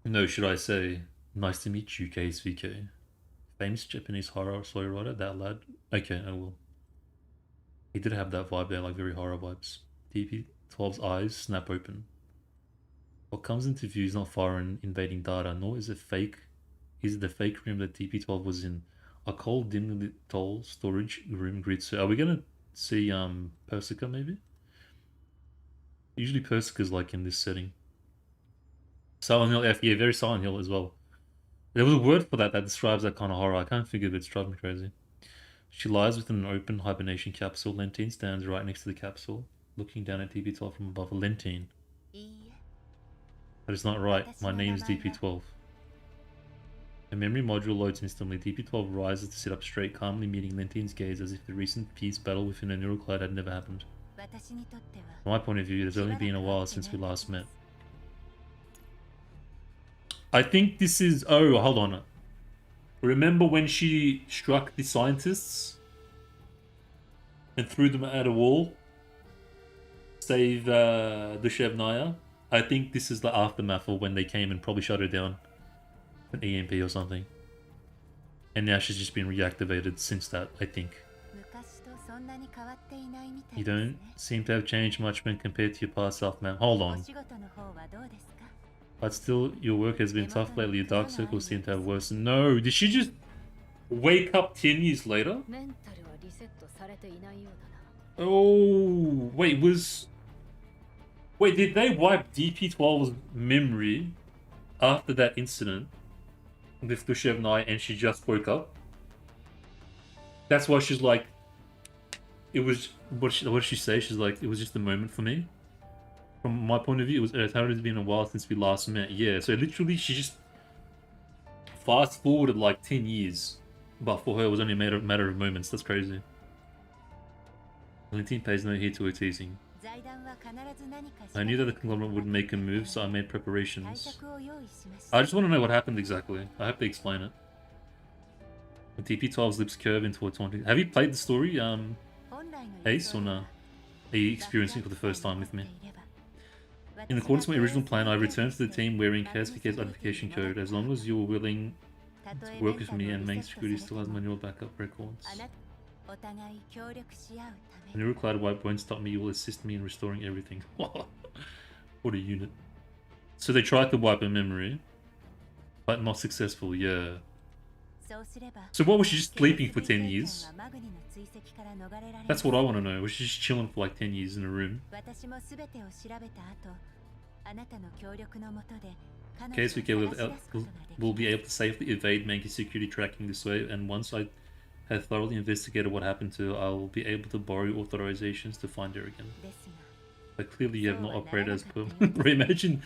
No, should I say, nice to meet you, KSVK. Famous Japanese horror story writer, that lad. Okay, I will. He did have that vibe there, like very horror vibes. DP12's eyes snap open. What comes into view is not foreign invading data, nor is it the fake room that DP12 was in. A cold dimly lit tall storage room greets her. Are we gonna see Persica maybe? Usually Persica's like in this setting. Silent Hill F, yeah, very Silent Hill as well. There was a word for that that describes that kind of horror. I can't figure it, it's driving me crazy. She lies within an open hibernation capsule. Lentine stands right next to the capsule, looking down at DP12 from above. Lentine. That is not right. My name is DP12. A memory module loads instantly. DP12 rises to sit up straight, calmly meeting Lentine's gaze as if the recent peace battle within a neural cloud had never happened. From my point of view, it has only been a while since we last met. I think this is... Oh, hold on. Remember when she struck the scientists and threw them at a wall? Save Dushevnaya? I think this is the aftermath of when they came and probably shut her down. An EMP or something. And now she's just been reactivated since that, I think. You don't seem to have changed much when compared to your past self, ma'am. Hold on. But still, your work has been tough lately. Your dark circles seem to have worsened. No, did she just wake up 10 years later? Oh, wait, Wait, did they wipe DP12's memory after that incident with Dushevnaya and she just woke up? That's why she's like, it was, what did she say? She's like, it was just a moment for me. From my point of view, it had been a while since we last met. Yeah, so literally she just fast forwarded like 10 years. But for her, it was only a matter of moments. That's crazy. Valentine pays no heed to her teasing. I knew that the conglomerate would make a move, so I made preparations. I just want to know what happened exactly. I hope they explain it. The DP12's lips curve into a taunting. Have you played the story, Ace, or no? Are you experiencing it for the first time with me? In accordance with my original plan, I returned to the team wearing KSPK's identification code. As long as you were willing to work with me and main security still has manual backup records. The neural cloud wipe won't stop me, you will assist me in restoring everything. What a unit. So they tried to wipe her memory, but not successful, yeah. So what, was she just sleeping for 10 years? That's what I want to know. Was she just chilling for like 10 years in a room? KSVK will be able to safely evade Mankey security tracking this way, and once I have thoroughly investigated what happened to her, I will be able to borrow authorizations to find her again. But clearly you have not operated as per... Imagine...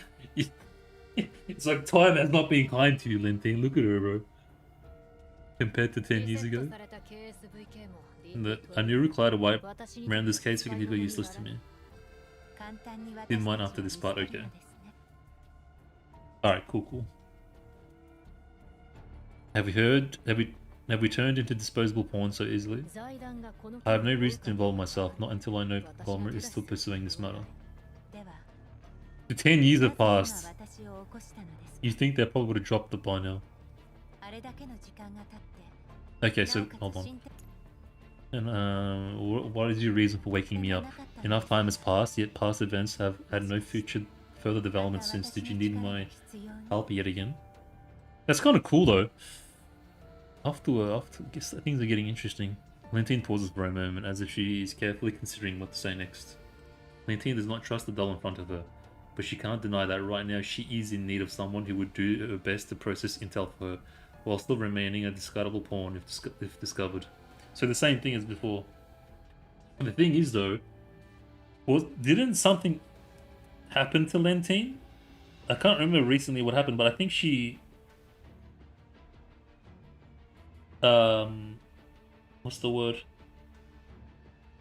It's like time has not been kind to you, Lentine. Look at her, bro. Compared to 10 years ago. A neural cloud wipe around this case can be useless to me. Didn't mind after this part, okay. Alright, cool. Have we turned into disposable pawn so easily? I have no reason to involve myself, not until I know Palmer is still pursuing this matter. The 10 years have passed. You think they probably would have dropped it by now. Okay, so hold on. And what is your reason for waking me up? Enough time has passed, yet past events have had no further development since. Did you need my help yet again? That's kind of cool though. After guess things are getting interesting. Lentine pauses for a moment as if she is carefully considering what to say next. Lentine does not trust the doll in front of her, but she can't deny that right now she is in need of someone who would do her best to process intel for her, while still remaining a discardable pawn if discovered. So the same thing as before. And the thing is though, didn't something happen to Lentine? I can't remember recently what happened, but I think she... what's the word?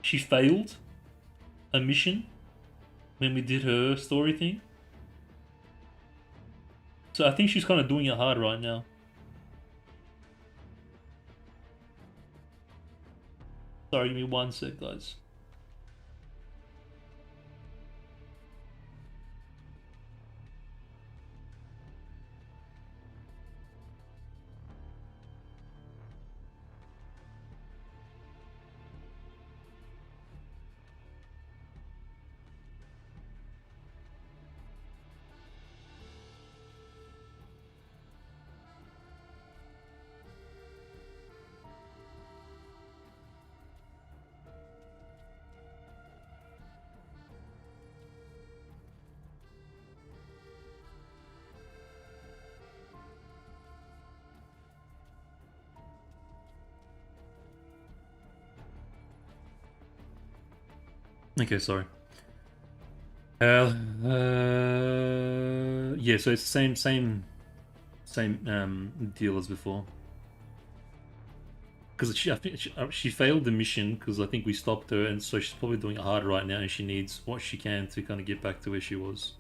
She failed a mission when we did her story thing. So I think she's kind of doing it hard right now. Sorry, give me one sec, guys. Okay, sorry. Yeah, so it's the same deal as before. Because I think she failed the mission because I think we stopped her, and so she's probably doing it hard right now, and she needs what she can to kind of get back to where she was.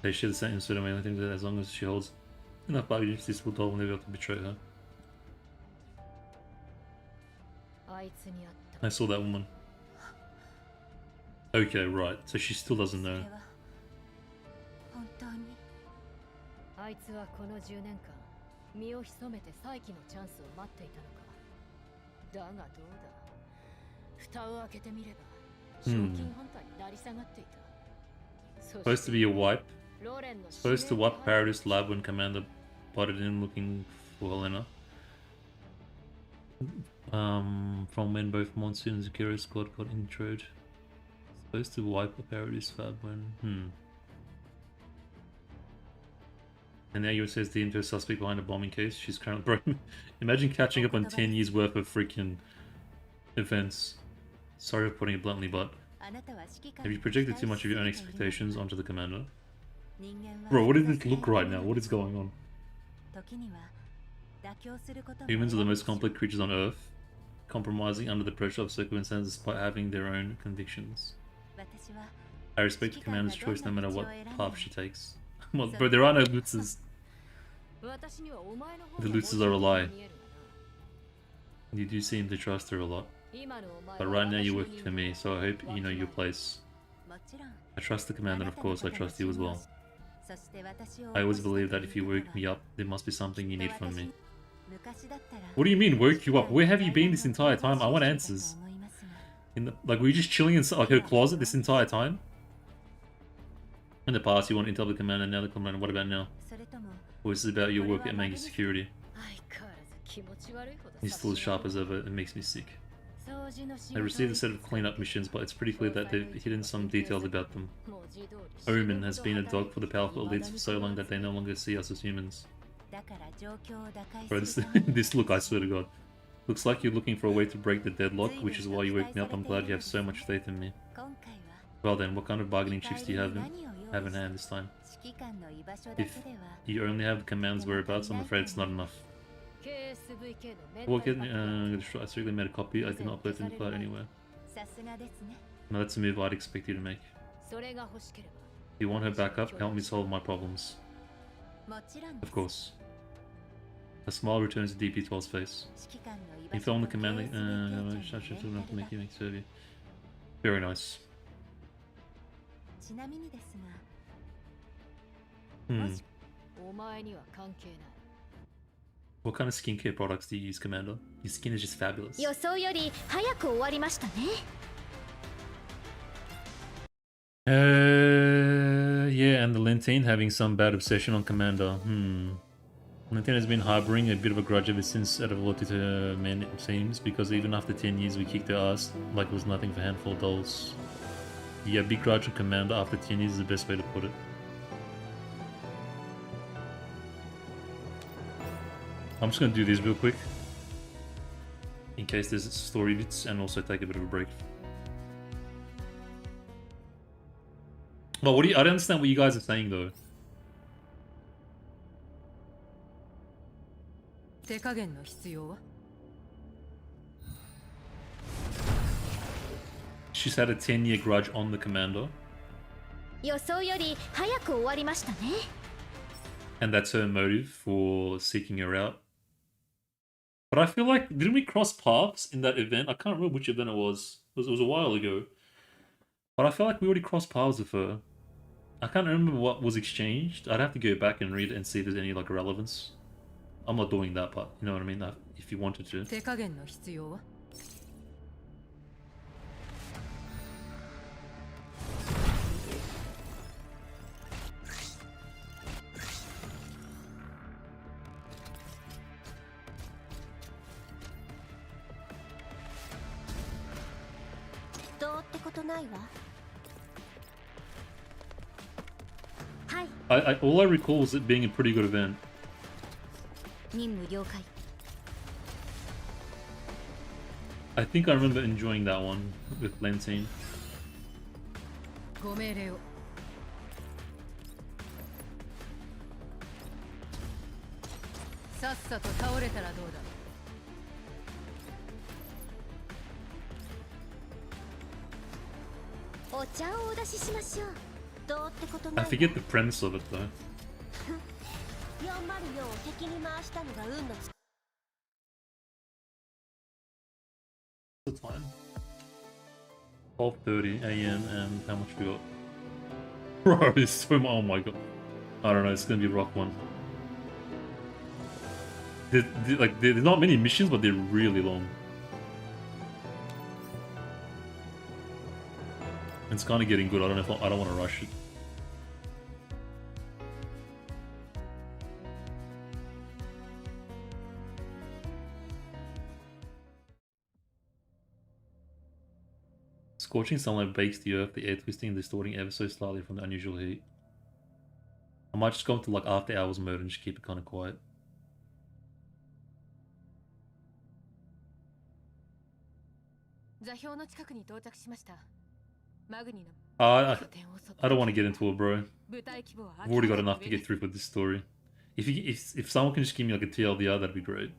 They share the same sort of I think that as long as she holds enough baggage, this will never be able to betray her. I saw that woman. Okay, right. So she still doesn't know. 本当にあいつはこの10年間身を潜めて再起のチャンスを待っていたのか。だがどうだ。蓋を開けてみれば賞金本体になり下がっていた。Supposed to be a wipe. Supposed to wipe Paradise Lab when Commander butted in looking for Helena. From when both Monsoon and Zakiro squad got introed. Supposed to wipe a Paradise Lab when... And now you says the info suspect behind a bombing case. She's currently... Bro, imagine catching up on 10 years worth of freaking events. Sorry for putting it bluntly, but... Have you projected too much of your own expectations onto the commander? Bro, what does it look right now? What is going on? Humans are the most complex creatures on Earth, compromising under the pressure of circumstances despite having their own convictions. I respect the commander's choice no matter what path she takes. Well, bro, there are no Lutzes. The Lutzes are a lie. You do seem to trust her a lot. But right now you're working for me, so I hope you know your place. I trust the commander, and of course I trust you as well. I always believe that if you woke me up, there must be something you need from me. What do you mean, woke you up? Where have you been this entire time? I want answers. Like, were you just chilling in like her closet this entire time? In the past, you want to intel the commander, now the commander. What about now? Or is it about your work at Mangi Security? He's still as sharp as ever. It makes me sick. I received a set of cleanup missions, but it's pretty clear that they've hidden some details about them. Omen has been a dog for the powerful elites for so long that they no longer see us as humans. Bro, this look, I swear to God. Looks like you're looking for a way to break the deadlock, which is why you woke me up. I'm glad you have so much faith in me. Well then, what kind of bargaining chips do you have in hand this time? If you only have the command's whereabouts, I'm afraid it's not enough. I strictly made a copy. I did not upload it in the cloud anywhere. Now that's a move I'd expect you to make. If you want her back up, help me solve my problems. Of course. A smile returns to DP12's face. You film the command to make you serve you. Very nice. What kind of skincare products do you use, Commander? Your skin is just fabulous. Yeah, and the Lentine having some bad obsession on Commander. Lentine has been harboring a bit of a grudge ever since out of loyalty to her men, it seems, because even after 10 years we kicked her ass like it was nothing for a handful of dolls. Yeah, big grudge on Commander after 10 years is the best way to put it. I'm just going to do this real quick, in case there's story bits, and also take a bit of a break. Well, what do you? I don't understand what you guys are saying though. She's had a 10-year grudge on the commander. And that's her motive for seeking her out. But I feel like, didn't we cross paths in that event? I can't remember which event it was. It was a while ago. But I feel like we already crossed paths with her. I can't remember what was exchanged. I'd have to go back and read it and see if there's any like relevance. I'm not doing that, but you know what I mean? If you wanted to. All I recall was it being a pretty good event. I think I remember enjoying that one with Lentine. ご命令を。さっさと倒れたらどうだ。お茶をお出ししましょう。どうってこと I ない。 forget the premise of it though. 404を敵に回したのが運のつ。 What's the time? 12:30 a.m. and how much we got? Bro, it's so much. Oh my god. I don't know. It's gonna be a rough one. There's not many missions, but they're really long. It's kind of getting good. I don't know if I don't want to rush it. Scorching sunlight bakes the earth, the air twisting and distorting ever so slightly from the unusual heat. I might just go into like after hours mode and just keep it kind of quiet. 座標の近くに到着しました。マグニの I 拠点を襲って don't want to get into it, bro. 部隊規模は I've already got enough to get through for this story. If someone can just give me like a TLDR, that'd be great.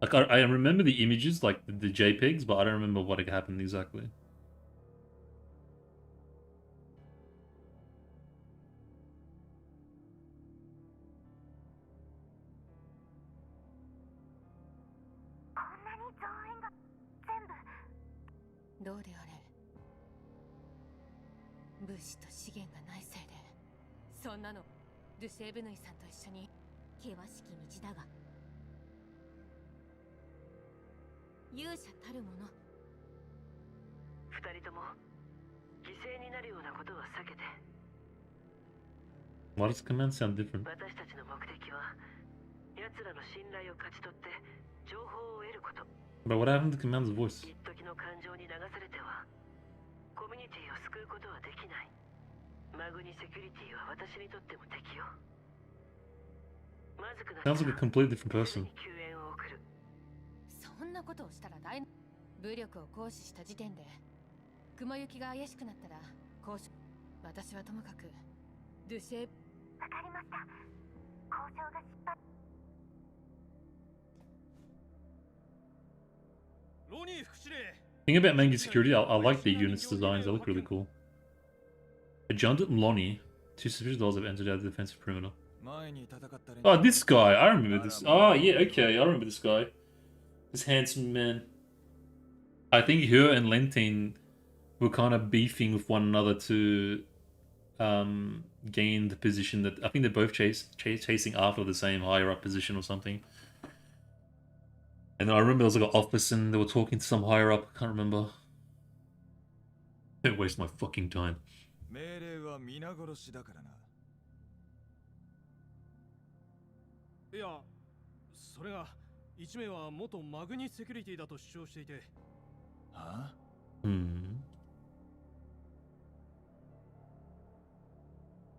Like I remember the images, like the JPEGs, but I don't remember what happened exactly. What? どうであれ。物資と資源がないせいで、そんなのドゥシェーブヌイさんと一緒に険しき道だが勇者たるもの。二人とも犠牲になるようなことは避けて。 Why does command sound different? 私たちの目的は奴らの信頼を勝ち取って情報を得ること。 But what happened to command's voice? 一時の感情に流されてはコミュニティを救うことはできない。マグニセキュリティは私にとっても敵よ。まずくなったら Sounds like a completely different person. 救援を送る。そんなことをしたら武力を行使した時点で雲行きが怪しくなったら交渉。私はともかくドゥシェー。わかりました。交渉が失敗。 Thing about Mangi security, I like the units designs, they look really cool. Adjutant Lonnie, 2 suspicious dolls have entered our defensive perimeter. Oh, this guy, I remember this. Oh, yeah, okay, I remember this guy. This handsome man. I think her and Lentine were kind of beefing with one another to gain the position that I think they're both chasing after the same higher up position or something. And I remember there was like an office and they were talking to some higher up. I can't remember. Don't waste my fucking time. 命令は皆殺しだからな。いや、それが一名は元マグニセキュリティだと主張していて。は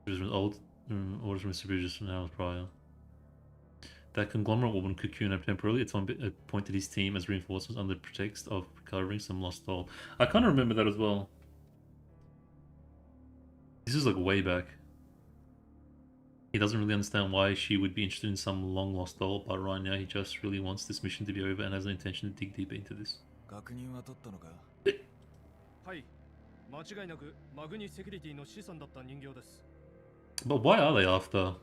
Old orders from superiors from hours prior. That conglomerate woman cocoon have temporarily appointed his team as reinforcements under the pretext of recovering some lost doll. I kind of remember that as well. This is like way back. He doesn't really understand why she would be interested in some long lost doll, but right now he just really wants this mission to be over and has an intention to dig deeper into this. 確認は取ったのか。はい、間違いなくマグニセキュリティの資産だった人形です。 But why are they after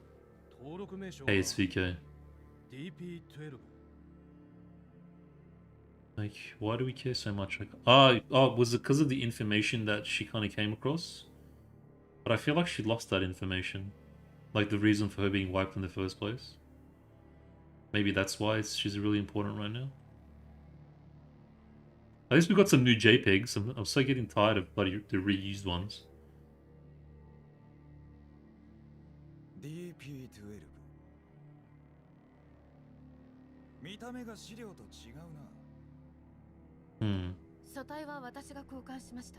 登録名称は ASVK? DP12。Like, why do we care so much? Like, was it because of the information that she kind of came across? But I feel like she lost that information. Like, the reason for her being wiped in the first place. Maybe that's why she's really important right now. At least we got some new JPEGs. I'm so getting tired of bloody the reused ones. DP12。見た目が資料と違うな。書体は私が交換しました。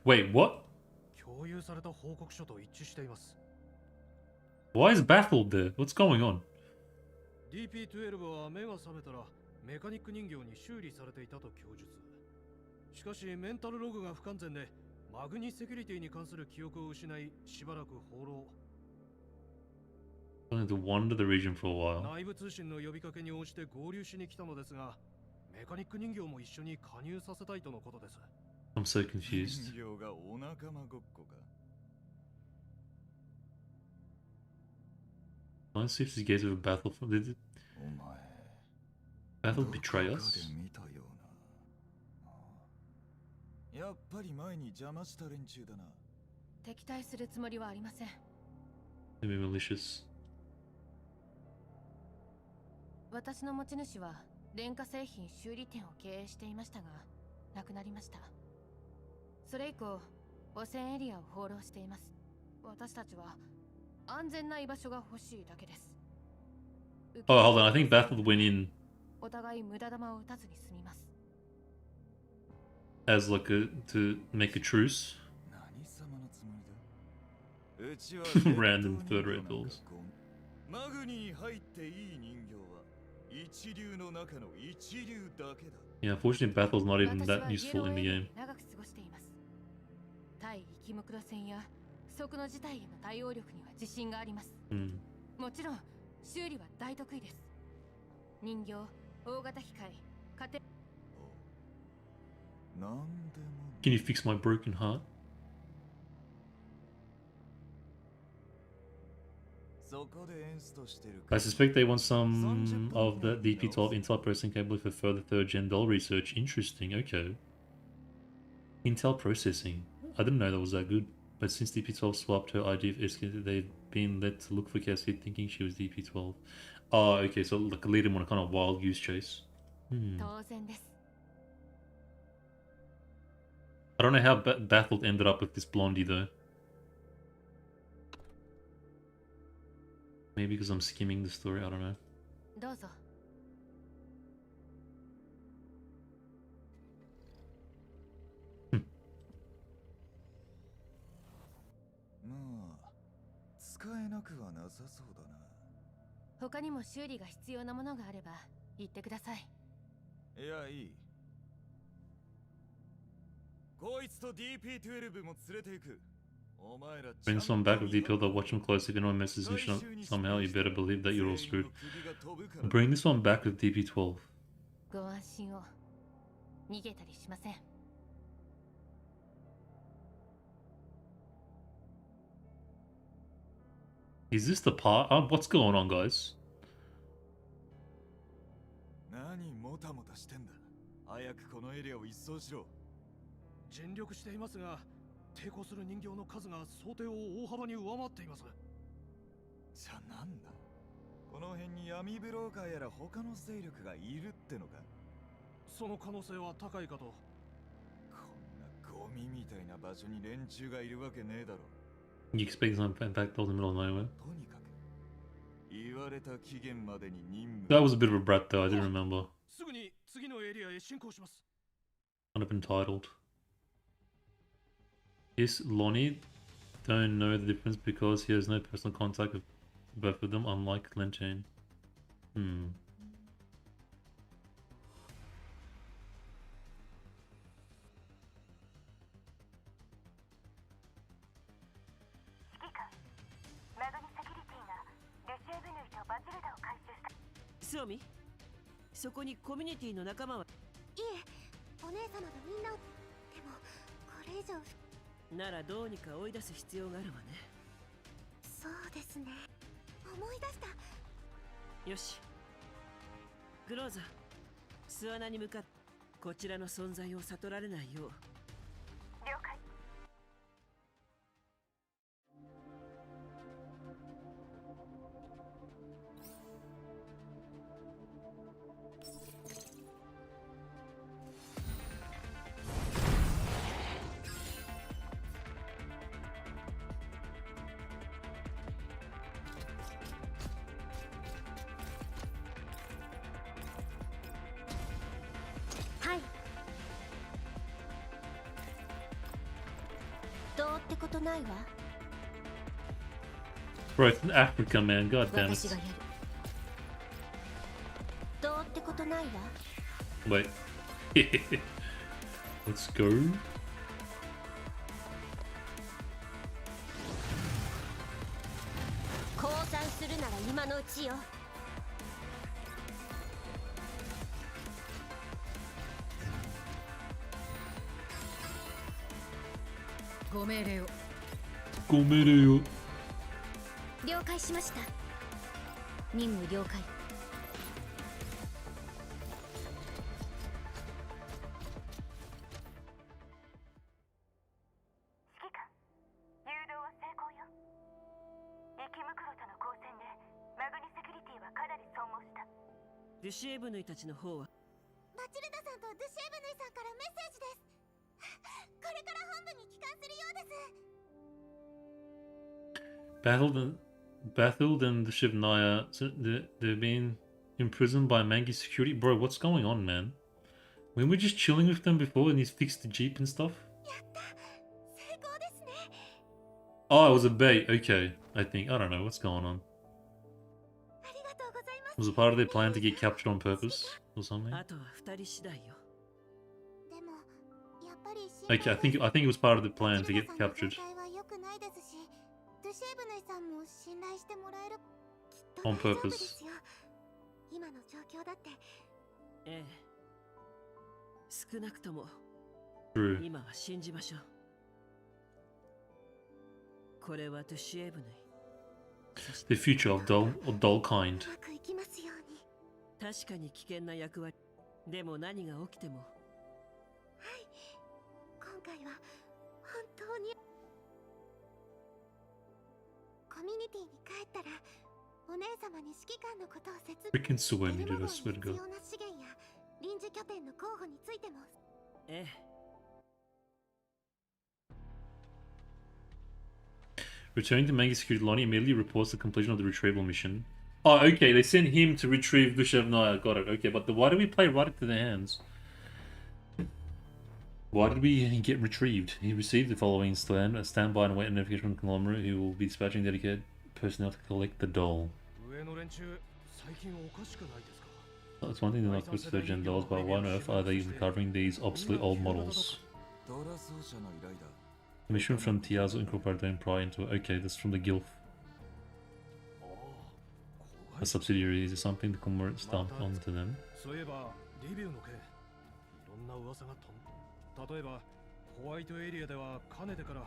Wait, what? 共有された報告書と一致しています。 Why is Baffled there? What's going on? DP12 は目が覚めたらメカニック人形に修理されていたと供述。しかしメンタルログが不完全でマグニセキュリティに関する記憶を失い、しばらく放浪。 Wanted to wander the region for a while. 内部通信の呼びかけに応じて合流しに来たのですが、メカニック人形も一緒に加入させたいとのことです。 I'm so confused. 人形がお仲間ごっこか。 Let's see if this gates of a battle from did お前 battle betray どこか us? で見たような。やっぱり前に邪魔した連中だな。敵対するつもりはありません。 Maybe malicious. 私の持ち主は電化製品修理店を経営していましたが、亡くなりました。それ以降、汚染エリアを放浪しています。私たちは安全な居場所が欲しいだけです。 Oh, hold on. I think Battle went in お互い無駄玉を打たずに済みます。 as like a to make a truce. 何様のつもりだ。うちは Random third rate bills. マグニに入っていい人形は一流の中の一流だけだ。 Yeah, unfortunately, Battle's not even that useful in the game. 長く過ごしています。対生きムクロ戦や不測の事態への対応力には自信があります。 Hmm. もちろん修理は大得意です。人形、大型機械、家庭。なんでも。 Can you fix my broken heart? そこでエンストしてる I suspect they want some of the DP12 Intel processing capable for further third gen doll research. Interesting, okay. Intel processing. I didn't know that was that good. But since DP12 swapped her ID of SK, they've been led to look for Cassie thinking she was DP12. Oh, okay, so like lead him on a kind of wild goose chase. Hmm. 当然です。 I don't know how Battle ended up with this blondie though. Maybe because I'm skimming the story, I don't know. どうぞ。まあ、使えなくはなさそうだな。他にも修理が必要なものがあれば言ってください。いや、いい。こいつと DP12 も連れて行く。お前ら Bring someone back with DP, they'll watch him closely. If anyone messes this mission up somehow, you better believe that you're all screwed. Bring this one back with DP12. ご安心を。逃げたりしません。 Is this the part? What's going on, guys? 何もたもたしてんだ。早くこのエリアを一掃しろ。尽力していますが、抵抗する人形の数が想定を大幅に上回っています。じゃあなんだ。この辺に闇ブローカーやら他の勢力がいるってのか。その可能性は高いかと。こんなゴミみたいな場所に連中がいるわけねえだろ。You expect some back in the middle of nowhere? とにかく言われた期限までに任務。 That was a bit of a brat though, I didn't remember. すぐに次のエリアへ進行します。 Kind of entitled. This Lonnie don't know the difference because he has no personal contact with both of them, unlike Lentane. Hmm. マグニセキュリティがデュシェーブヌイとバジルダを回収した。スオミ、そこにコミュニティの仲間は。いえ、お姉様がみんなを。でもこれ以上。ならどうにか追い出す必要があるわね。そうですね。思い出した。よし。グローザ、巣穴に向かってこちらの存在を悟られないよう。了解。はい。どうってことないわ。 Bro, it's in Africa, man. God damn 私 it. がやる。どうっってことないわ。 Wait. Let's go. 降参するなら今のうちよ。ご命令を。ご命令を。了解しました。任務了解。指揮官、誘導は成功よ。池袋との交戦でマグニセキュリティはかなり損耗した。デュシエブヌイたちの方はマチルダさんとドゥシェーブヌイさんからメッセージです。これから本部に帰還するようです。Battled and Dushevnaya, they're being imprisoned by Mangi security. Bro, what's going on, man? We were just chilling with them before and he's fixed the jeep and stuff. やった。成功ですね。 Oh, it was a bait. Okay, I think. I don't know what's going on. ありがとうございます。 Was it part of their plan to get captured on purpose or something? あとは2人次第よ。でもやっぱり Okay, I think it was part of the plan to get captured 状態は良くないですし、ドゥシェーブヌイさんも信頼してもらえる。きっと on 大丈夫で purpose. すよ。今の状況だって。ええ。少なくとも True. 今は信じましょう。これはドゥシエブヌイ。そして The future of dull kind. うまくいきますように。確かに危険な役割。でも何が起きてもはい。今回は本当にコミュニティに帰ったらお姉様に指揮官のことを説明。 Freaking swim, 得る dude. も I のに swear to 必 God. 要な資源や臨時拠点の候補についても。ええ。 Returning to Mangi security, Lonnie immediately reports the completion of the retrieval mission. Oh, okay. They sent him to retrieve Dushevnaya. Got it. Okay, but why did we play right into their hands? Why did we get retrieved? He received the following standby and wait notification from the conglomerate who will be dispatching dedicated personnel to collect the doll. 上の連中、最近おかしくないですか。 It's one thing they're not supposed to search gen dolls, but why on earth are they recovering these obsolete old models? ドラ奏者の依頼だ。 Mission from Tiazo incorporated their own prior into it. Okay, that's from the Guild. ああ、 A subsidiary is something the conglomerate stamped onto them. そういえばリビューの件、いろんな噂が飛んだ。例えばホワイトエリアではかねてから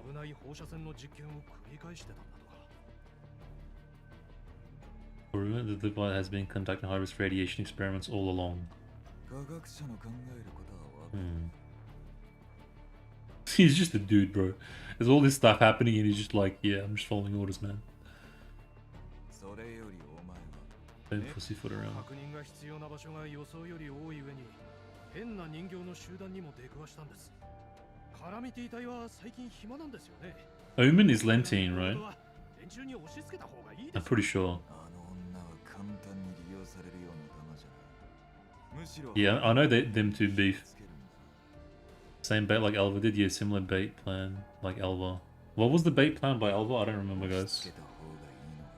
危ない放射線の実験を繰り返してたんだとか。 Rumor that the device has been conducting high-risk radiation experiments all along. 科学者の考えることはわかる。 He's just a dude, bro. There's all this stuff happening and he's just like, yeah, I'm just following orders, man. それよりお前は Don't pussyfoot around. 確認が必要な場所が予想より多い上に変な人形の集団にも出くわしたんです。カラミティ隊は最近暇なんですよね。 Omen is Lentine, right? 連中に押し付けた方がいいで I'm す。 pretty sure. あの女は簡単に利用されるような玉じゃない。むしろ Yeah, I know them two beef. つけるんだ。 Same bait like Alva did, yeah, similar bait plan like Alva. What was the bait plan by Alva? I don't remember, つ guys. けた方がいいのは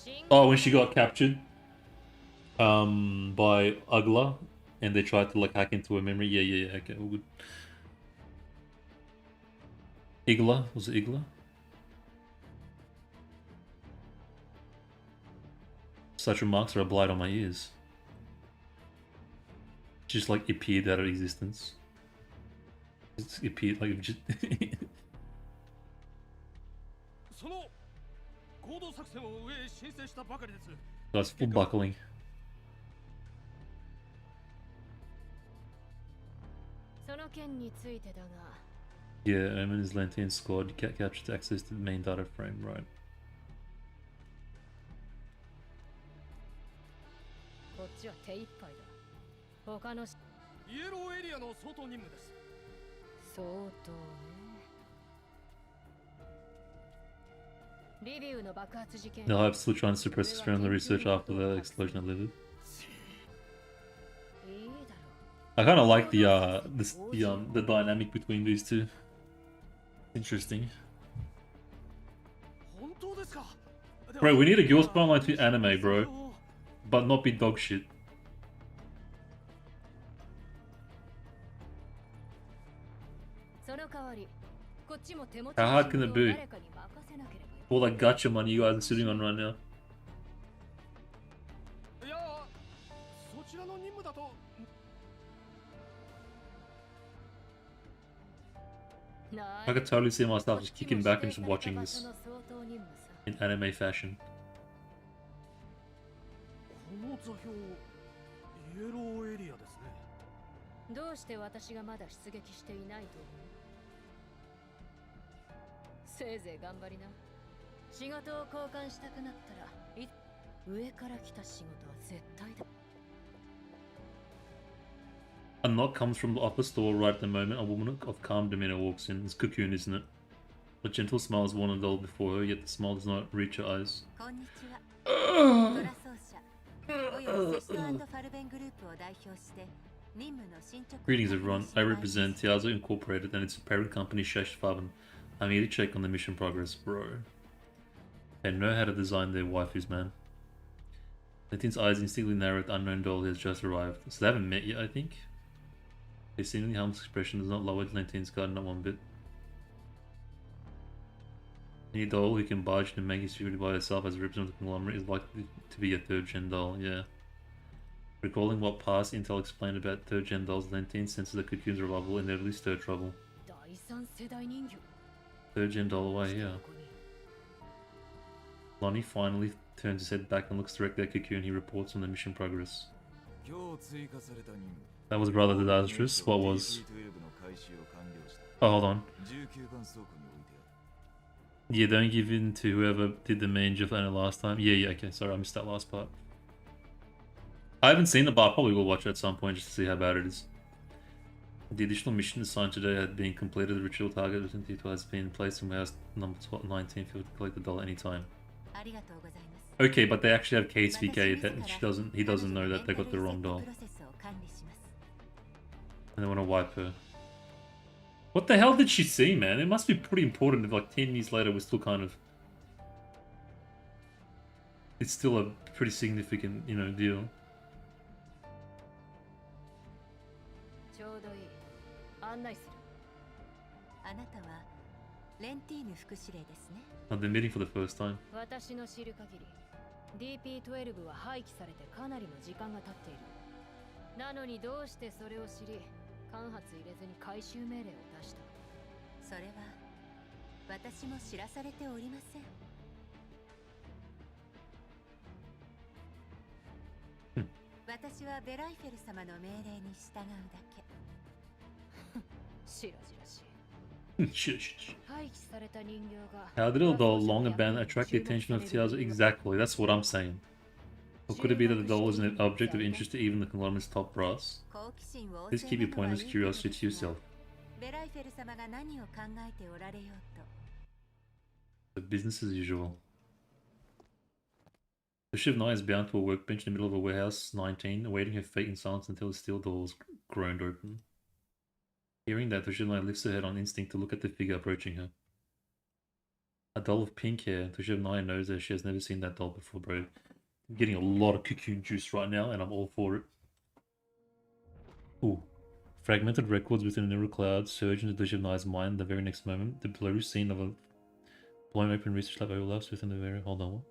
同意だ。 Oh, when she got captured by Ugla and they tried to like hack into her memory. Yeah, okay, all good. Igla? Was it Igla? Such remarks are a blight on my ears. Just like appeared out of existence. It appeared like it just その行動作戦を上へ申請したばかりです。 That's full buckling. その件についてだが、 Yeah, Omen is Lentine squad captured access to the main data frame, right? こっちは手一杯だ。他のイエローエリアの相当任務です。相当ね。リビューの爆発事件。 The Hive still trying to suppress the strain of the research after the explosion at Livid. いいだろ I kind of like the the dynamic between these two. Interesting. 本当ですか。Bro, we need a girl spotlight to anime, bro. But not be dog shit. その代わりこっちも手持ち How の hard 仕 can 事 it を be? 誰かに任せなければいい All that gacha money you guys are sitting on right now. いやそちらの任務だと I could totally see myself just kicking back and just watching this in anime fashion. この座標イエローエリアですね。どうして私がまだ出撃していないと思う？せいぜい頑張りな。仕事を交換したくなったら上から来た仕事は絶対だ。 A knock comes from the office door right at the moment. A woman of calm demeanor walks in. It's Cocoon, isn't it? A gentle smile is worn and dull before her, yet the smile does not reach her eyes. こんにちは。ドラ奏者およびセスト&ファルベングループを代表して任務の進捗を Greetings everyone, I represent Tiazo Incorporated and its parent company Shashfarben. I'm here to check on the mission progress, bro. They know how to design their waifus, man. Nathan's eyes instinctively narrow at the unknown doll who has just arrived. So they haven't met yet, I think. His seemingly harmless expression does not lower Nathan's guard not one bit. Any doll who can barge into Maggie's security by herself as a representative of the conglomerate is likely to be a third-gen doll, yeah. Recalling what past intel explained about third-gen dolls, Lentine senses that Cocoon's arrival inevitably stirred trouble. 第三世代人形 Third-gen doll away, yeah. Lonnie finally turns his head back and looks directly at Cocoon. He reports on the mission progress. 今日追加された任務 That was rather disastrous. What was? Oh, hold on. 19番倉庫に置いてある Yeah, don't give in to whoever did the main Dushevnaya last time. Yeah, okay, sorry, I missed that last part. I haven't seen it, but I probably will watch it at some point just to see how bad it is. The additional mission assigned today had been completed. The ritual target within T2 has been placed in warehouse number 19 field to collect the doll anytime. ありがとうございます。 Okay, but they actually have Kate's VK that he doesn't know that they got the wrong doll. プロセスを管理します。 And they want to wipe her. What the hell did she see, man? It must be pretty important if like 10 years later we're still kind of... It's still a pretty significant, you know, deal. ちょうどいい。案内する。あなたはレンティーヌ副司令ですね。 Oh, they're meeting for the first time. 私の知る限り DP12 は廃棄されてかなりの時間が経っている。なのにどうしてそれを知り間髪入れずに回収命令を出した？それは私も知らされておりません。私はベライフェル様の命令に従うだけ。しらじらしい。 Shush. 廃棄された人形が How did a doll long abandoned attract the attention of Tiazo? Exactly, that's what I'm saying. Or could it be that the doll is an object of interest to even the conglomerate's top brass? 好奇心を Please keep your pointless curiosity to yourself. ベライフェル様が何を考えておられようと。 The business as usual. Dushevnaya is bound to a workbench in the middle of a warehouse 19, awaiting her fate in silence until the steel door was groaned open. Hearing that, Dushevnaya lifts her head on instinct to look at the figure approaching her. A doll of pink hair. Dushevnaya knows that she has never seen that doll before, bro. I'm getting a lot of Cocoon juice right now, and I'm all for it. Ooh. Fragmented records within a neural cloud surge into Dushevnaya's mind the very next moment. The blurry scene of a blown open research lab overlaps within the very... Hold on, what?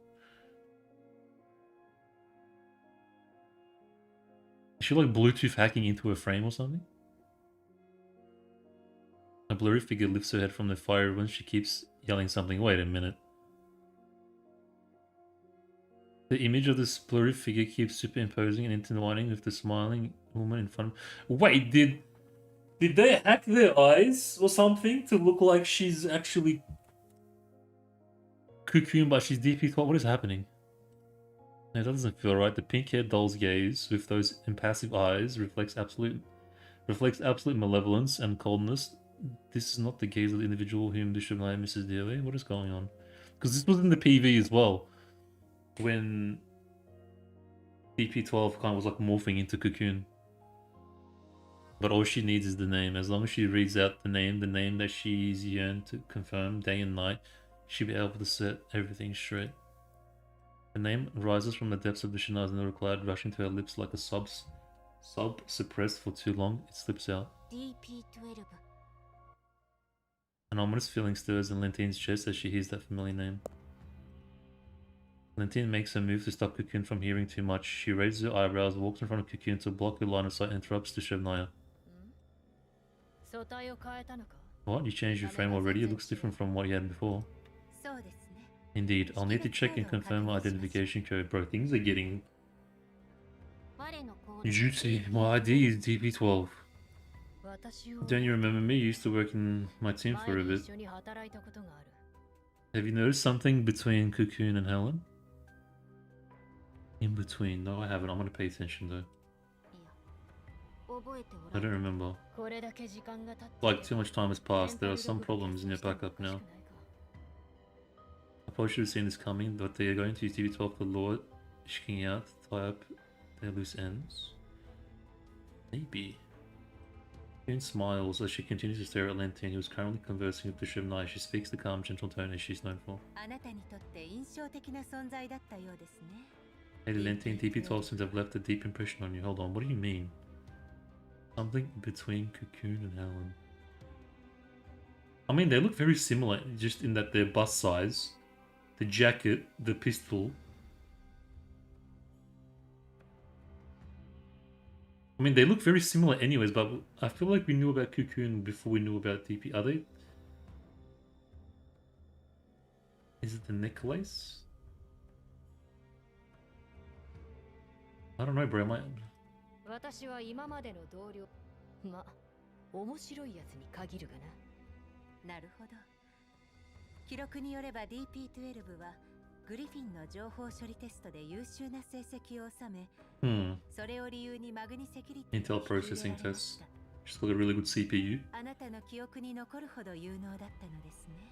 Is she like Bluetooth hacking into her frame or something? A blurry figure lifts her head from the fire when she keeps yelling something. Wait a minute. The image of this blurry figure keeps superimposing and intertwining with the smiling woman in front of... Wait, did they hack their eyes or something to look like she's actually Cocoon but she's DP12? What is happening? No, that doesn't feel right. The pink-haired doll's gaze with those impassive eyes reflects absolute malevolence and coldness. This is not the gaze of the individual whom Dushevnaya misses dearly. What is going on? Because this was in the PV as well, when DP12 kind of was like morphing into Cocoon. But all she needs is the name. As long as she reads out the name that she's yearned to confirm day and night, she'll be able to set everything straight. Her name rises from the depths of Dushevnaya's neural cloud, rushing to her lips like a sob suppressed for too long. It slips out. DP12 An ominous feeling stirs in Lentine's chest as she hears that familiar name. Lentine makes her move to stop Cocoon from hearing too much. She raises her eyebrows, walks in front of Cocoon to block her line of sight, and interrupts Dushevnaya. 素体を変えたのか What? You changed your frame already? It looks different from what you had before. そうですね Indeed, I'll need to check and confirm my identification code. Bro, things are getting 我の行動 juicy. My ID is DP12. 私を Don't you remember me? You used to work in my team 前 for a に bit. 一緒に働いたことがある Have you noticed something between Cocoon and Helen? In between. No, I haven't. I'm gonna pay attention though. 覚えてお I ら don't れ remember. これだけ時間が経って Like, too much time has passed. There are some problems in your backup now. I probably should have seen this coming, but they are going to use TV12 to lure Ishking out to tie up their loose ends. Maybe. June smiles as she continues to stare at Lentine, who is currently conversing with Dushevnaya. She speaks the calm, gentle tone as she's known for. あなたにとって印象的な存在だったようですね Hey Lentine, DP12 seems to have left a deep impression on you. Hold on, what do you mean? Something between Cocoon and Helen. I mean, they look very similar, just in that they're bust size. The jacket, the pistol. I mean, they look very similar anyways, but I feel like we knew about Cocoon before we knew about DP. Are they? Is it the necklace? I don't know, bro. Am I... 私は今までの同僚ま面白いやつに限るがななるほど記録によれば DP12 はグリフィンの情報処理テストで優秀な成績を収め それを理由にマグニセキュリティ Intel processing tests. She's got a really good CPU. あなたの記憶に残るほど有能だったのですね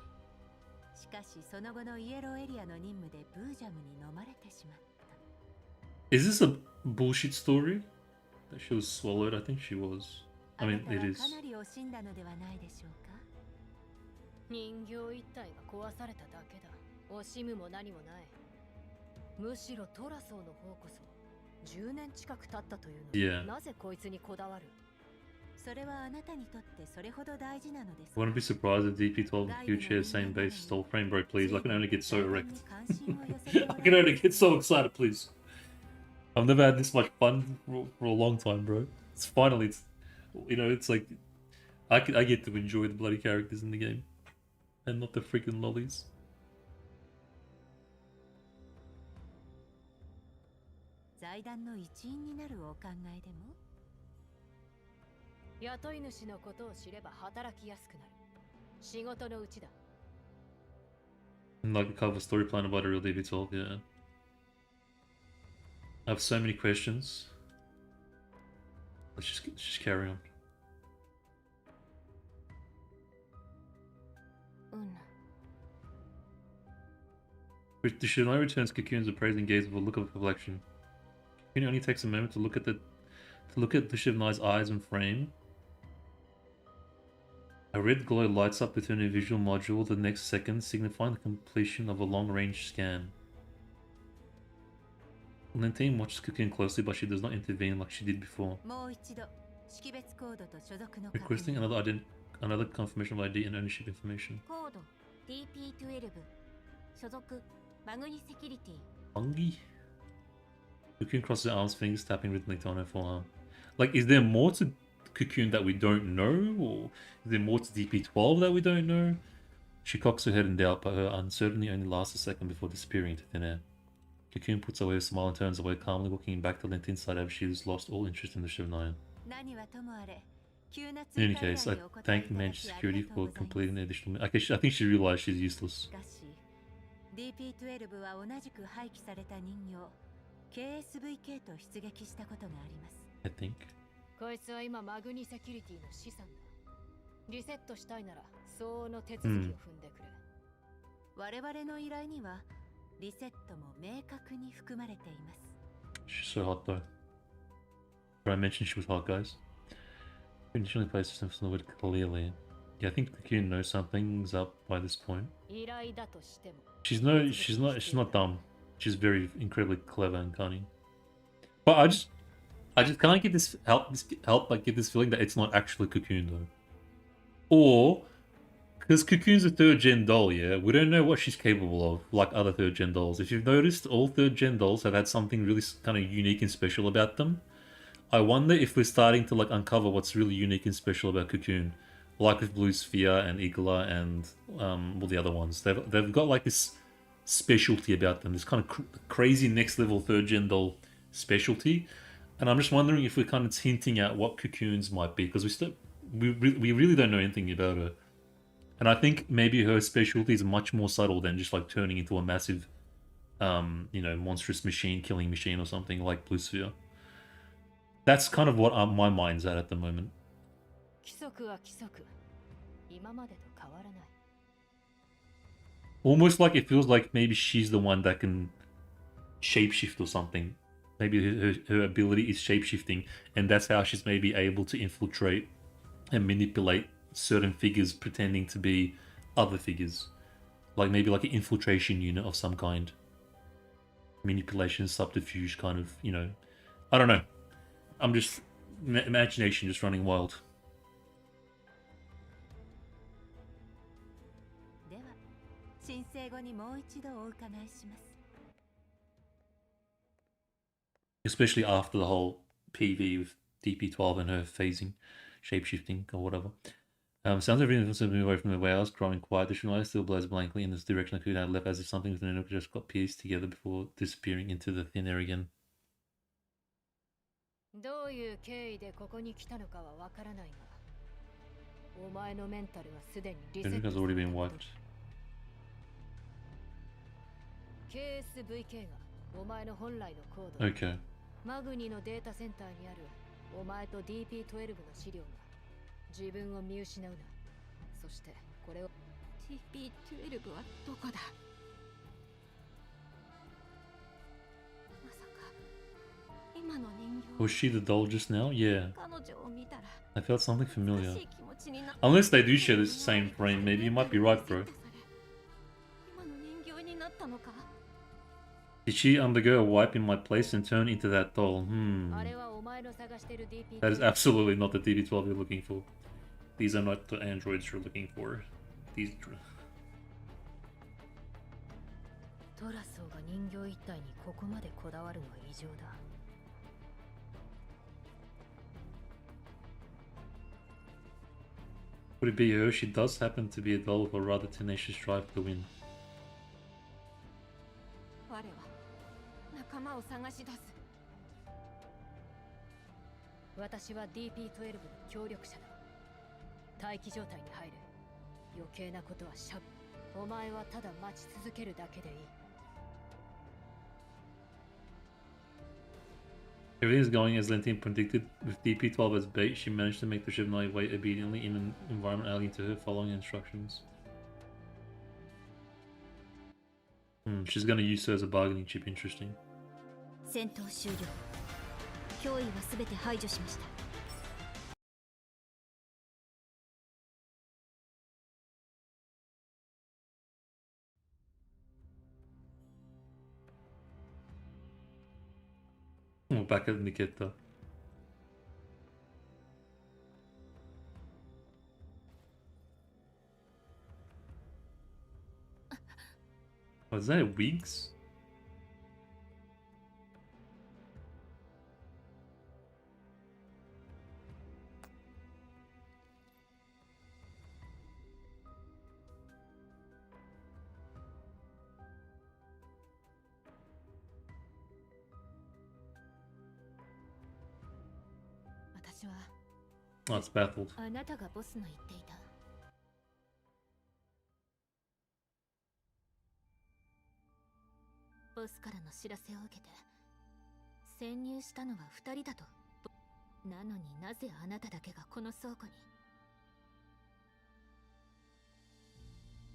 しかしその後のイエローエリアの任務でブージャムに飲まれてしまった Is this a bullshit story? That she was swallowed? I think she was. I mean, it is. かなり惜しんだのではないでしょうか人形一体が壊されただけだ惜しむも何もないむしろトラソーの方こそ10年近く経ったというのに Yeah. なぜこいつにこだわるそれはあなたにとってそれほど大事なのです Wouldn't be surprised if DP12 and Q share same base stole frame, bro, please. I can only get so erect. I can only get so excited, please. I've never had this much fun for a long time, bro. It's finally, it's like I get to enjoy the bloody characters in the game, and not the freaking lollies. 財団の一員になるお考えでも雇い主のことを知れば働きやすくなる仕事のうちだ And like a cover story plan about a real DP12, yeah. I have so many questions. Let's just carry on. うん Dushevnaya returns Cocoon's appraising gaze with a look of reflection. Cocoon only takes a moment to look at Dushevnaya's eyes and frame. A red glow lights up within her visual module the next second, signifying the completion of a long-range scan. Lentine watches Cocoon closely, but she does not intervene like she did before. もう一度識別コードと所属の Requesting another confirmation of ID and ownership information. コード DP12 所属マグニセキュリティ Fungi? Cocoon crosses her arms, fingers tapping rhythmically on her forearm. Like, is there more to Cocoon that we don't know? Or is there more to DP12 that we don't know? She cocks her head in doubt, but her uncertainty only lasts a second before disappearing into thin air. Cocoon puts away a smile and turns away, calmly walking back to Lentine's side after she has lost all interest in the Dushevnaya. 何はともあれ急な In any 追加依 case, 頼 I にお答えい thank ただ Manchester きあ Security りがとう for ございます completing the additional... I think she realized she's useless. しかし DP12 は同じく廃棄された人形 KSVK と出撃したことがあります I think. こいつは今マグニセキュリティの資産だリセットしたいなら相応の手続きを踏んでくれ、我々の依頼にはリセットも明確に含まれています She's so hot though. But I mentioned she was hot, guys. Initially places emphasis on the word clearly. Yeah, I think Cocoon knows something's up by this point. 依頼だとしても She's not dumb. She's very incredibly clever and cunning. But I just can't get this help like get this feeling that it's not actually Cocoon though. Or because Cocoon's a third gen doll, yeah, we don't know what she's capable of, like other third gen dolls. If you've noticed, all third gen dolls have had something really kind of unique and special about them. I wonder if we're starting to like uncover what's really unique and special about Cocoon, like with Blue Sphere and Igla and all the other ones. They've got like this specialty about them, this kind of crazy next level third gen doll specialty. And I'm just wondering if we're kind of hinting at what Cocoon's might be, because we really don't know anything about her. And I think maybe her specialty is much more subtle than just like turning into a massive, you know, monstrous machine, killing machine or something like Blue Sphere. That's kind of what my mind's at the moment. Almost like it feels like maybe she's the one that can shapeshift or something. Maybe her ability is shapeshifting, and that's how she's maybe able to infiltrate and manipulate certain figures pretending to be other figures. Like maybe like an infiltration unit of some kind. Manipulation, subterfuge kind of, you know. I don't know. I'm just... imagination just running wild. Especially after the whole PV with DP12 and her phasing, shapeshifting or whatever. Sounds everything was moving away from the way I was growing quiet. Dushevnaya still blares blankly in this direction I could have left, as if something within it just got pieced together before disappearing into the thin air again. Everything has already been wiped. Okay. マグニのデータセンターにあるお前と DP12 の資料が自分を見失うな。そしてこれを DP12 はどこだ。まさか今の人形 Was she the doll just now? Yeah. 彼女を見たら I felt something familiar. Unless they do share the same frame, maybe you might be right, bro. 今の人形になったのか。 Did she undergo a wipe in my place and turn into that doll? That is absolutely not the DB12 you're looking for. These are not the androids you're looking for. These... Would it be her? She does happen to be a doll with a rather tenacious drive to win. 仲間を探し出す。私は DP12 の協力者だ。待機状態に入る。余計なことはしゃぶ。お前はただ待ち続けるだけでいい。Everything is going as Lentine predicted. With DP12 as bait, she managed to make the Dushevnaya wait obediently in an environment alien to her, following instructions. She's gonna use her as a bargaining chip. Interesting. 戦闘終了。脅威はすべて排除しました。Oh, back at Nikita. Was that wigs? Oh, it's baffled. あなたがボスの言っていた。ボスからの知らせを受けて潜入したのは2人だと。なのになぜあなただけがこの倉庫に。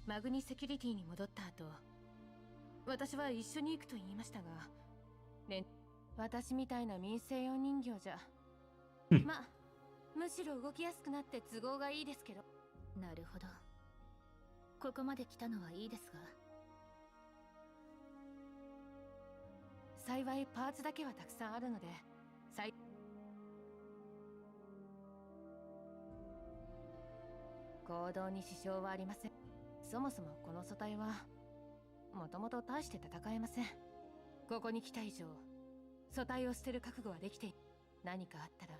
マグニセキュリティに戻った後、私は一緒に行くと言いましたが、私みたいな民生用人形じゃまあむしろ動きやすくなって都合がいいですけど。なるほど。ここまで来たのはいいですが、幸いパーツだけはたくさんあるので、行動に支障はありません。そもそもこの素体はもともと大して戦えません。ここに来た以上、素体を捨てる覚悟はできている。何かあったら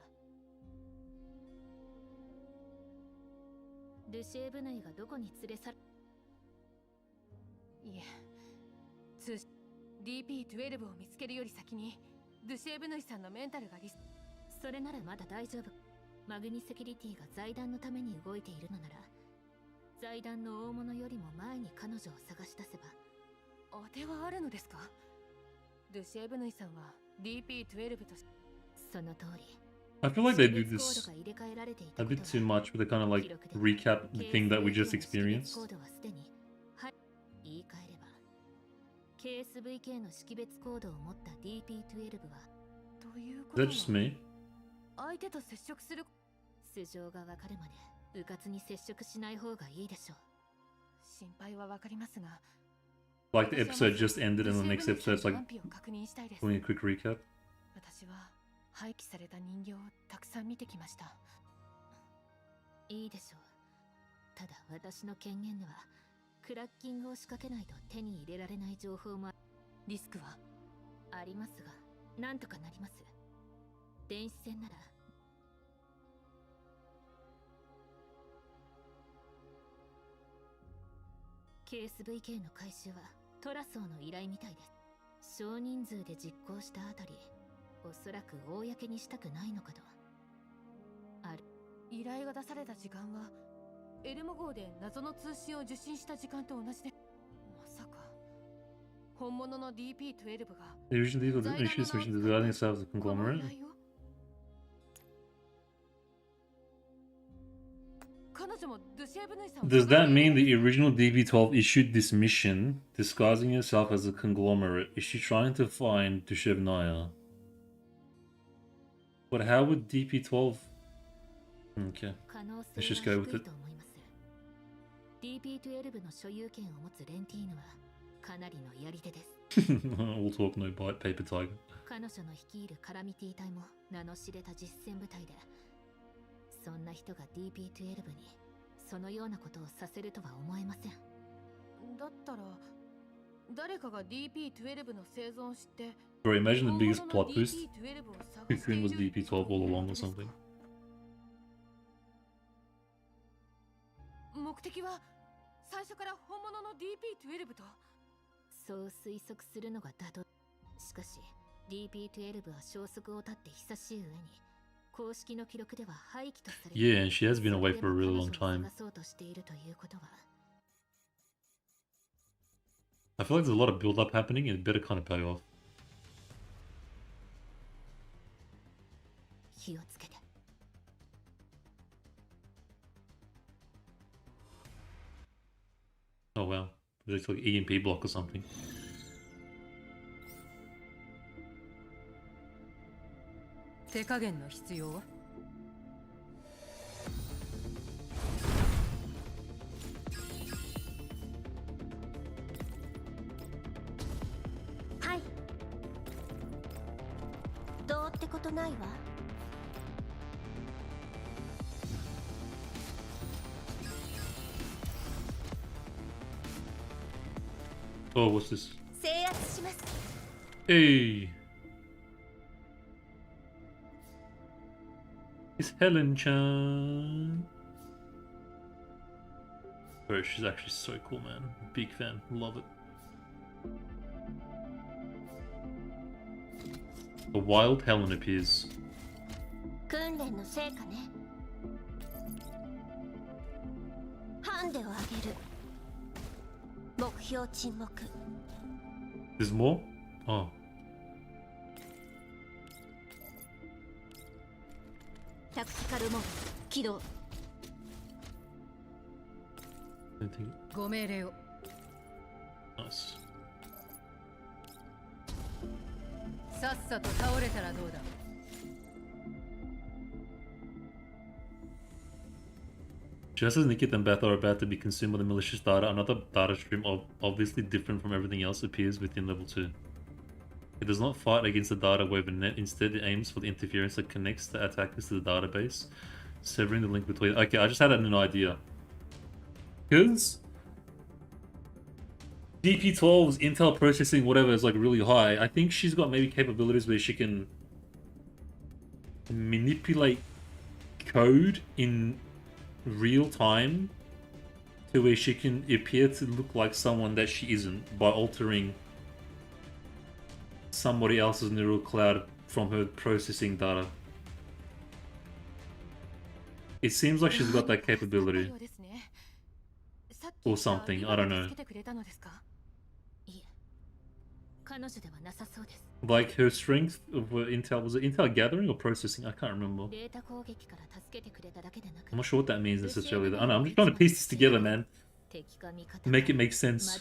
ドゥシェーブヌイがどこに連れ去る？いえ、通信 DP12 を見つけるより先にドゥシェーブヌイさんのメンタルがそれならまだ大丈夫。マグニセキュリティが財団のために動いているのなら、財団の大物よりも前に彼女を探し出せば。当てはあるのですか？ドゥシェーブヌイさんは DP12 として。その通り。I feel like they do this a bit too much, but they kind of like recap the thing that we just experienced. 言い換えれば KSVK の識別コードを持った DP12 はというこ Is と that は just me? 相手と接触する。素性がわかるまで迂闊に接触しない方がいいでしょう。心配はわかりますが、 Like the episode just ended and the next episode's like 安否を確認したいです。 doing a quick recap. 私は廃棄された人形をたくさん見てきました。いいでしょう。ただ私の権限ではクラッキングを仕掛けないと手に入れられない情報もリスクはありますが、なんとかなります。電子戦ならKSVK の回収はトラソーの依頼みたいです。少人数で実行したあたり、おそらく公にしたくないのかと。ある依頼が出された時間はエルモ号で謎の通信を受信した時間と同じで、まさか本物の DP12 が The original deal with the issues which is regarding itself as a この conglomerate. 依頼を。彼女もドゥシェーブヌイさんを Does that mean the original DB12 issued this mission disguising herself as a conglomerate? Is she trying to find Dushevnaya? But how would DP12... Okay, 可能 let's 性 just は go with 低い it. と思います。DP12 の所有権を持つレンティーヌはかなりのやり手です。We'll talk no bite, paper tiger. 彼女の率いるカラミティ隊も名の知れた実戦部隊で、そんな人が DP12 にそのようなことをさせるとは思えません。だったら誰かが DP12 の生存を知って Bro, imagine the biggest 本 plot 物の twist. DP12 を探して Cocoon い was る DP12 all along or something. 目的は最初から本物の DP12 と。そう推測するのが妥当。しかし DP12 は消息を絶って久しい上に公式の記録では廃棄とされて、 Yeah, and she has been away for a really long それでも彼女 time. を探そうとしているということは、 I feel like there's a lot of build-up happening and it better kind of pay off. 火をつけて。Oh wow, it's like EMP block or something. 手加減の必要は？はい。どうってことないわ。 Oh, what's this? 制圧します。 Hey! It's Helen Chan. Bro, she's actually so cool, man. Big fan. Love it. A wild Helen appears. 訓練の成果ね。ハンデをあげる。目標沈黙。 There's more? Oh. タクティカルモード起動。 Anything? ご命令を。 Nice. さっさと倒れたらどうだ。 Just as Nikit and Beth are about to be consumed by the malicious data, another data stream, obviously different from everything else, appears within level 2. It does not fight against the data wave net. Instead, it aims for the interference that connects the attackers to the database, severing the link between... Okay, I just had an idea. Because DP12's Intel processing, whatever, is like really high. I think she's got maybe capabilities where she can manipulate code in real time to where she can appear to look like someone that she isn't by altering somebody else's neural cloud from her processing data. It seems like she's got that capability. Or something, I don't know. Like her strength of Intel, was it Intel gathering or processing? I can't remember. I'm not sure what that means necessarily. I don't know, I'm just trying to piece this together, man. Make it make sense.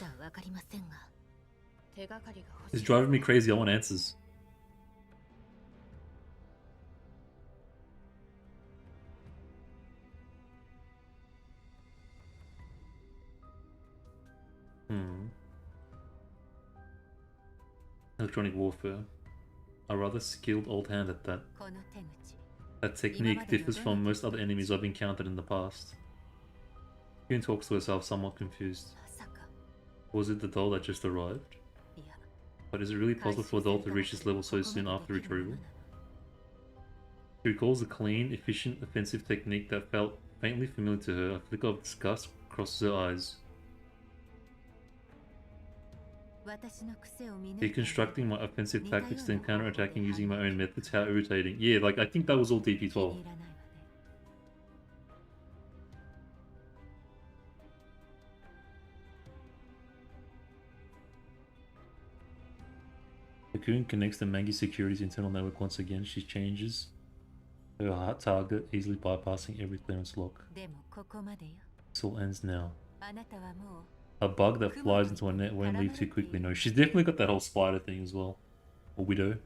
It's driving me crazy, I want answers. Electronic warfare. A rather skilled old hand at that. That technique differs from most other enemies I've encountered in the past. Yun talks to herself, somewhat confused. Was it the doll that just arrived? But is it really possible for a doll to reach this level so soon after retrieval? She recalls a clean, efficient, offensive technique that felt faintly familiar to her. A flicker of disgust crosses her eyes. Deconstructing my offensive tactics, then counter-attacking using my own methods, how irritating. Yeah, like, I think that was all DP12. Cocoon connects the Mangi Security's internal network once again. She changes her target, easily bypassing every clearance lock. This all ends now. A bug that flies into a net won't leave too quickly. No, she's definitely got that whole spider thing as well. Or widow.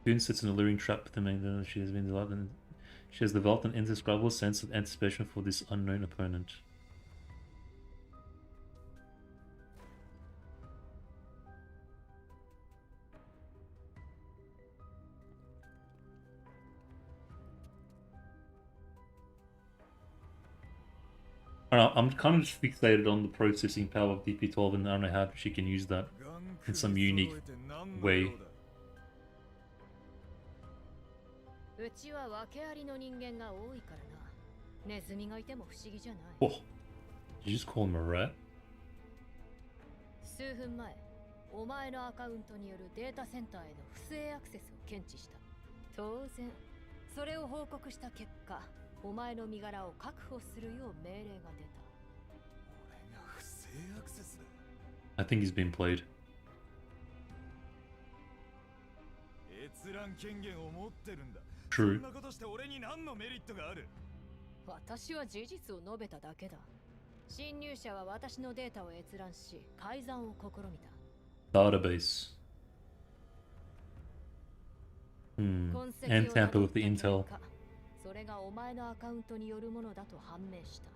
Cocoon sits in a luring trap with the main. She has developed an indescribable sense of anticipation for this unknown opponent. I don't know, I'm kind of just fixated on the processing power of DP12 and I don't know how she can use that in some unique way. Oh, did you just call him a rat? 数分前、お前のアカウントによるデータセンターへの不正アクセスを検知した。当然、それを報告した結果、お前の身柄を確保するよう命令が出た。俺が不正アクセスだ。I think he's been played. 閲覧権限を持ってるんだ。 True. そんなことして俺に何のメリットがある？私は事実を述べただけだ。侵入者は私のデータを閲覧し、改ざんを試みた。Database. And tamper with the intel. それがお前のアカウントによるものだと判明した。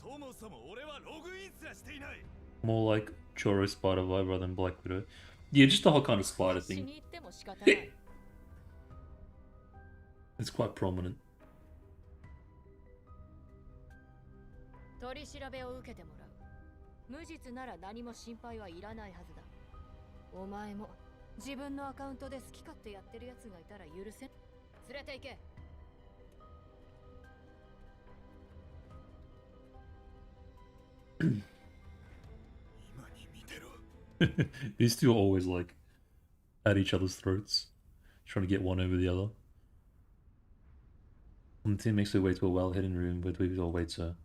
そもそも俺はログインすらしていない。 More like Choro Spider vibe rather than Black Widow. Yeah, just the whole kind of spider thing. It's quite prominent. 取り調べを受けてもらう。無実なら何も心配はいらないはずだ。お前も自分のアカウントで好き勝手やってるやつがいたら許せ。連れて行け。These two are always like at each other's throats, trying to get one over the other. And the team makes their way to a well-hidden room where Dweebs all waits her.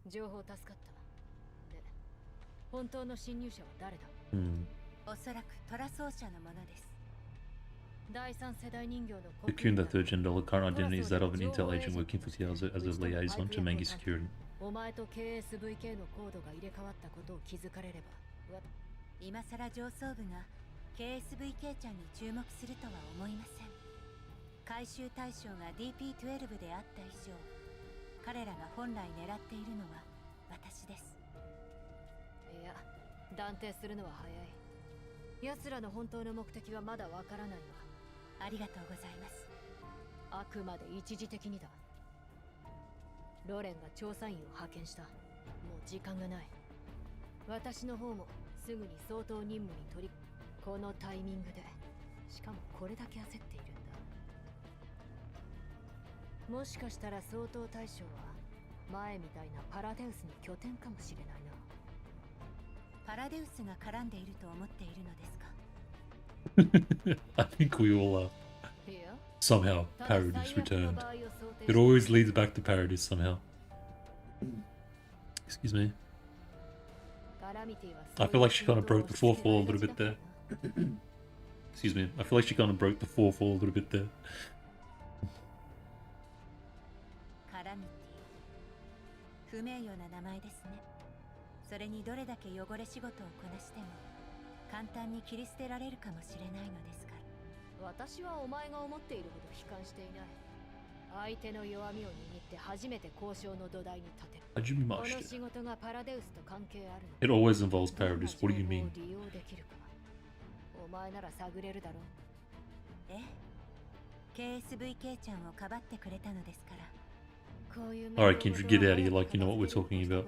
Cocoon, the third gender, current identity is that of an intel agent working for Tiazo as a liaison to Mangi Security. お前と KSVK のコードが入れ替わったことを気づかれれば、今さら上層部が KSVK ちゃんに注目するとは思いません。回収対象が DP12 であった以上、彼らが本来狙っているのは私です。断定するのは早い。奴らの本当の目的はまだわからないわ。ありがとうございます。あくまで一時的にだ。ロレンが調査員を派遣した。もう時間がない。私の方もすぐに相当任務に取り、このタイミングで、しかもこれだけ焦っているんだ。もしかしたら相当大将は前みたいなパラデウスの拠点かもしれないな。パラデウスが絡んでいると思っているのですか？ I think we all are. いや、 Somehow, Paradis returned. It always leads back to Paradis somehow. Excuse me. I feel like she kind of broke the fourth wall a little bit there. Excuse me. I feel like she kind of broke the fourth wall a little bit there. カラミティ。不名誉な名前ですね。それにどれだけ汚れ仕事をこなしても簡単に切り捨てられるかもしれないのですから。私はお前が思っているほど悲観していない。相手の弱みを握って初めて交渉の土台に立てる。この仕事がパラデウスと関係あるの。 It always involves Paradis. What do you mean? 利用できるか。お前なら探れるだろう。ええ、KSVK ちゃんをかばってくれたのですから。 Alright, Kendra, get out of here like you know what we're talking about.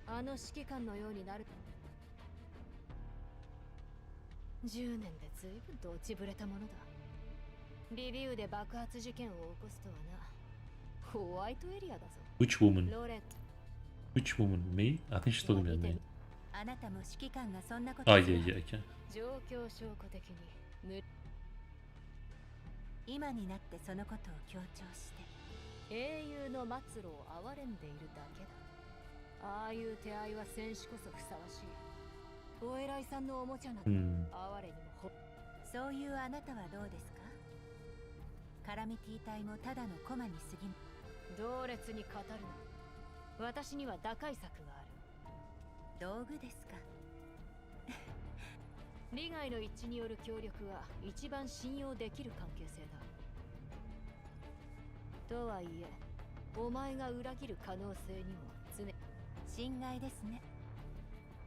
あの指揮官のようになる。10年で随分と落ちぶれたものだ。リビウで爆発事件を起こすとはな。ホワイトエリアだぞ。 Which woman? Which woman? Me? I think she's talking about me. あなたも指揮官がそんなこと。 Oh, yeah, yeah, okay. 状況証拠的に今になってそのことを強調して英雄の末路を憐れんでいるだけだ。ああいう手合いは戦士こそふさわしい。お偉いさんのおもちゃなど、哀れにもほ。そういうあなたはどうですか？カラミティ隊もただの駒に過ぎ。同列に語るな。私には打開策がある。道具ですか？利害の一致による協力は一番信用できる関係性だ。とはいえ、お前が裏切る可能性にも常に心外ですね。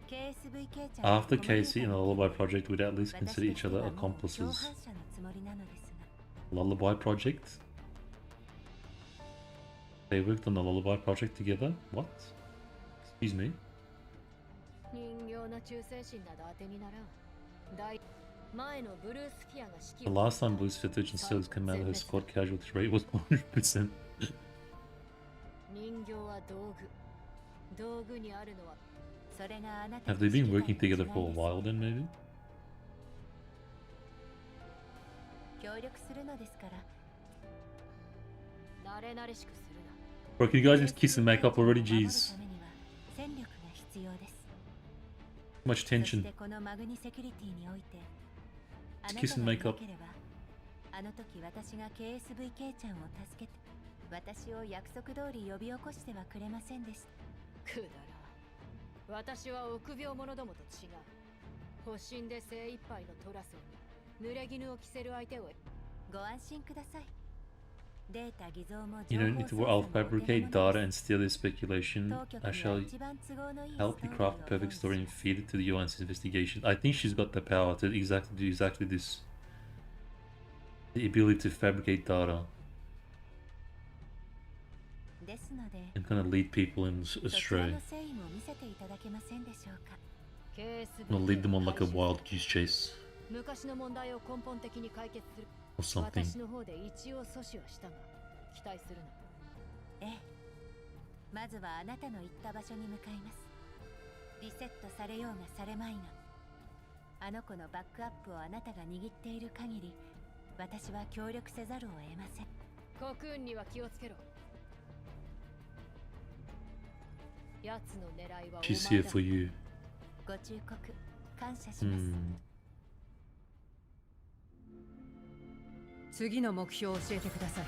KSVK ちゃん After Casey and the Lullaby Project would at least consider each other accomplices. Lullaby Project? They worked on the Lullaby Project together? What? Excuse me? 人形の忠誠心など当てにならん。前のブルースフィアが指揮 The last time Blue Sphere Surgeon served command her squad casualty rate was 100%. 人形は道具。道具にあるのは Have they been working together for a while then, maybe? 協力するのですから。慣れ慣れしくするな。 Bro, can you guys just kiss and make up already? Jeez. 戦力が必要です。 Too much tension. そしてこのマグニセキュリティにおいて、あなた Kiss が and い make な up. ければ、あの時私が KSVK ちゃんを助けて、私を約束通り呼び起こしてはくれませんでした。くだらん。私は臆病者どもと違う。保身で精一杯のトラソンに濡れ衣を着せる相手を。ご安心ください。データ偽造も You don't need to I'll fabricate data and steal their speculation. I shall help you craft the perfect story and feed it to the UN's investigation. I think she's got the power to do exactly this. The ability to fabricate data. ですので、 And kind of lead people in そちら astray. の誠意も見せていただけませんでしょうか。 Not lead them on like a wild goose chase 昔の問題を根本的に解決する。 or something. 私の方で一応阻止はしたが、期待するな。ええ。まずはあなたの行った場所に向かいます。リセットされようがされまいが、あの子のバックアップをあなたが握っている限り、私は協力せざるを得ません。コクーンには気をつけろ。奴の狙いはお前 She's here だ。 for you. ご忠告感謝します。次の目標を教えてください。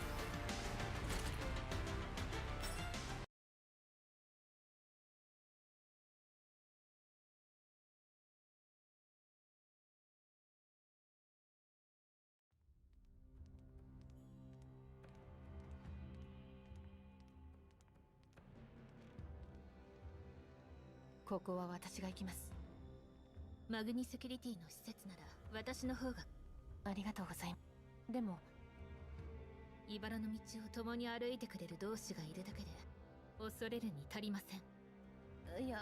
ここは私が行きます。マグニセキュリティの施設なら私の方が。ありがとうございます。でも茨の道を共に歩いてくれる同志がいるだけで恐れるに足りません。いや、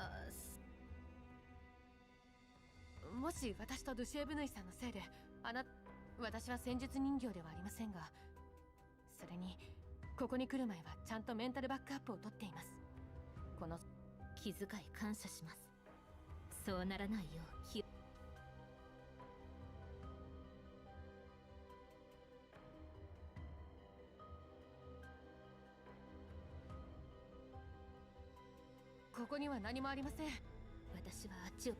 もし私とドゥシェーブヌイさんのせいで私は戦術人形ではありませんが、それにここに来る前はちゃんとメンタルバックアップを取っています。この気遣い感謝します。そうならないようここには何もありません。私はあっちを。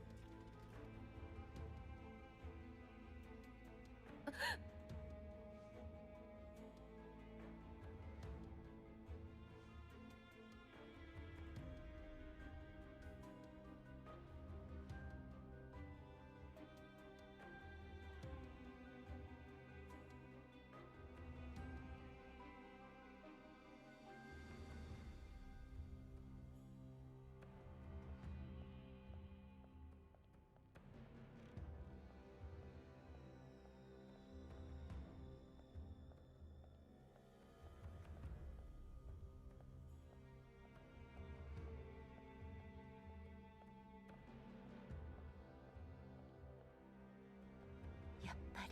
やっぱ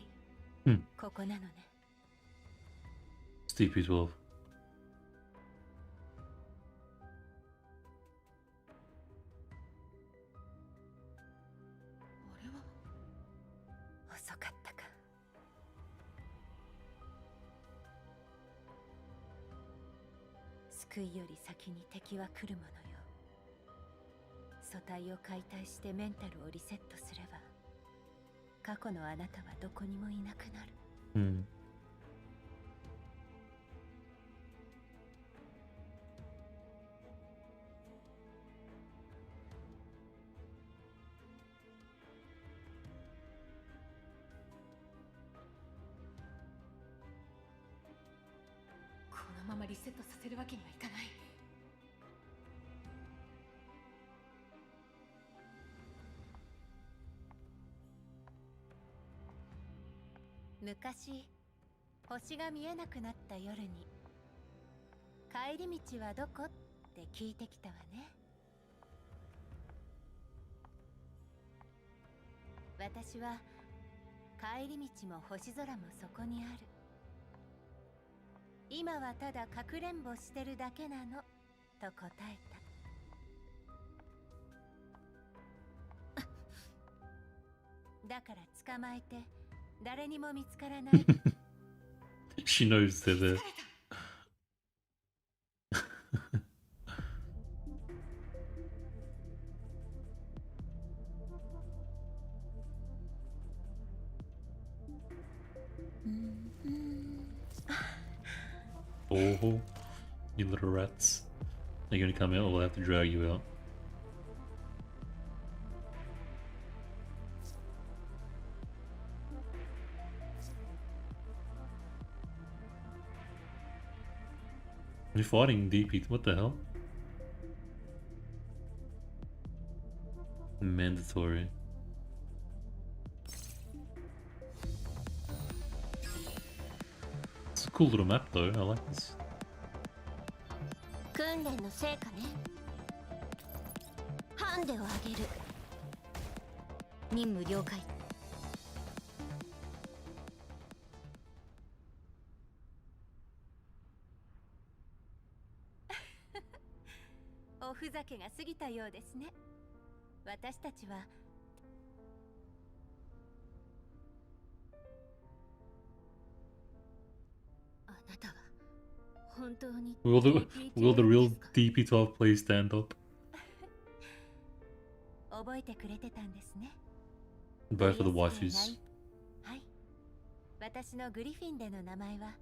り、ここなのね。TP12. 俺は遅かったか。救いより先に敵は来るものよ。素体を解体してメンタルをリセットすれば、過去のあなたはどこにもいなくなる。このままリセットさせるわけにはいかない。昔、星が見えなくなった夜に帰り道はどこって聞いてきたわね。私は帰り道も星空もそこにある。今はただかくれんぼしてるだけなのと答えた。だから捕まえて誰にも見つからない。She knows they're there. Oh, you little rats. Are you gonna come out or will I have to drag you out? You're fighting DP, what the hell? Mandatory. It's a cool little map though, I like this. 訓練の成果ね。ハンデをあげる。任務了解。おふざけが過ぎたようですね。私たちはあなたは本当に Will the real DP12 play stand up? 覚えてくれてたんですね。Both of the waifus. はい。私のグリフィンでの名前は。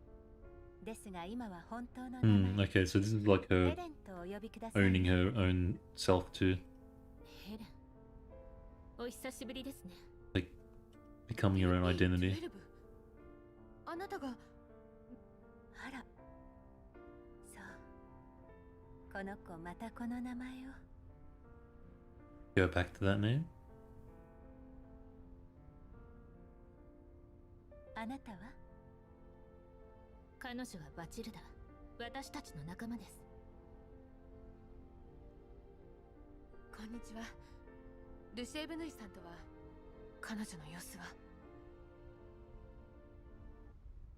ですが今は本当の名前。Okay, so this is like her ヘレンとお呼びください。 owning her own self too. ヘレン、お久しぶりですね。 Like becoming her own identity. あなたが。あら。そう。この子またこの名前を。Go back to that name. あなたは？彼女はバチルダ。私たちの仲間です。こんにちは。ルシェーブヌイさんとは彼女の様子は？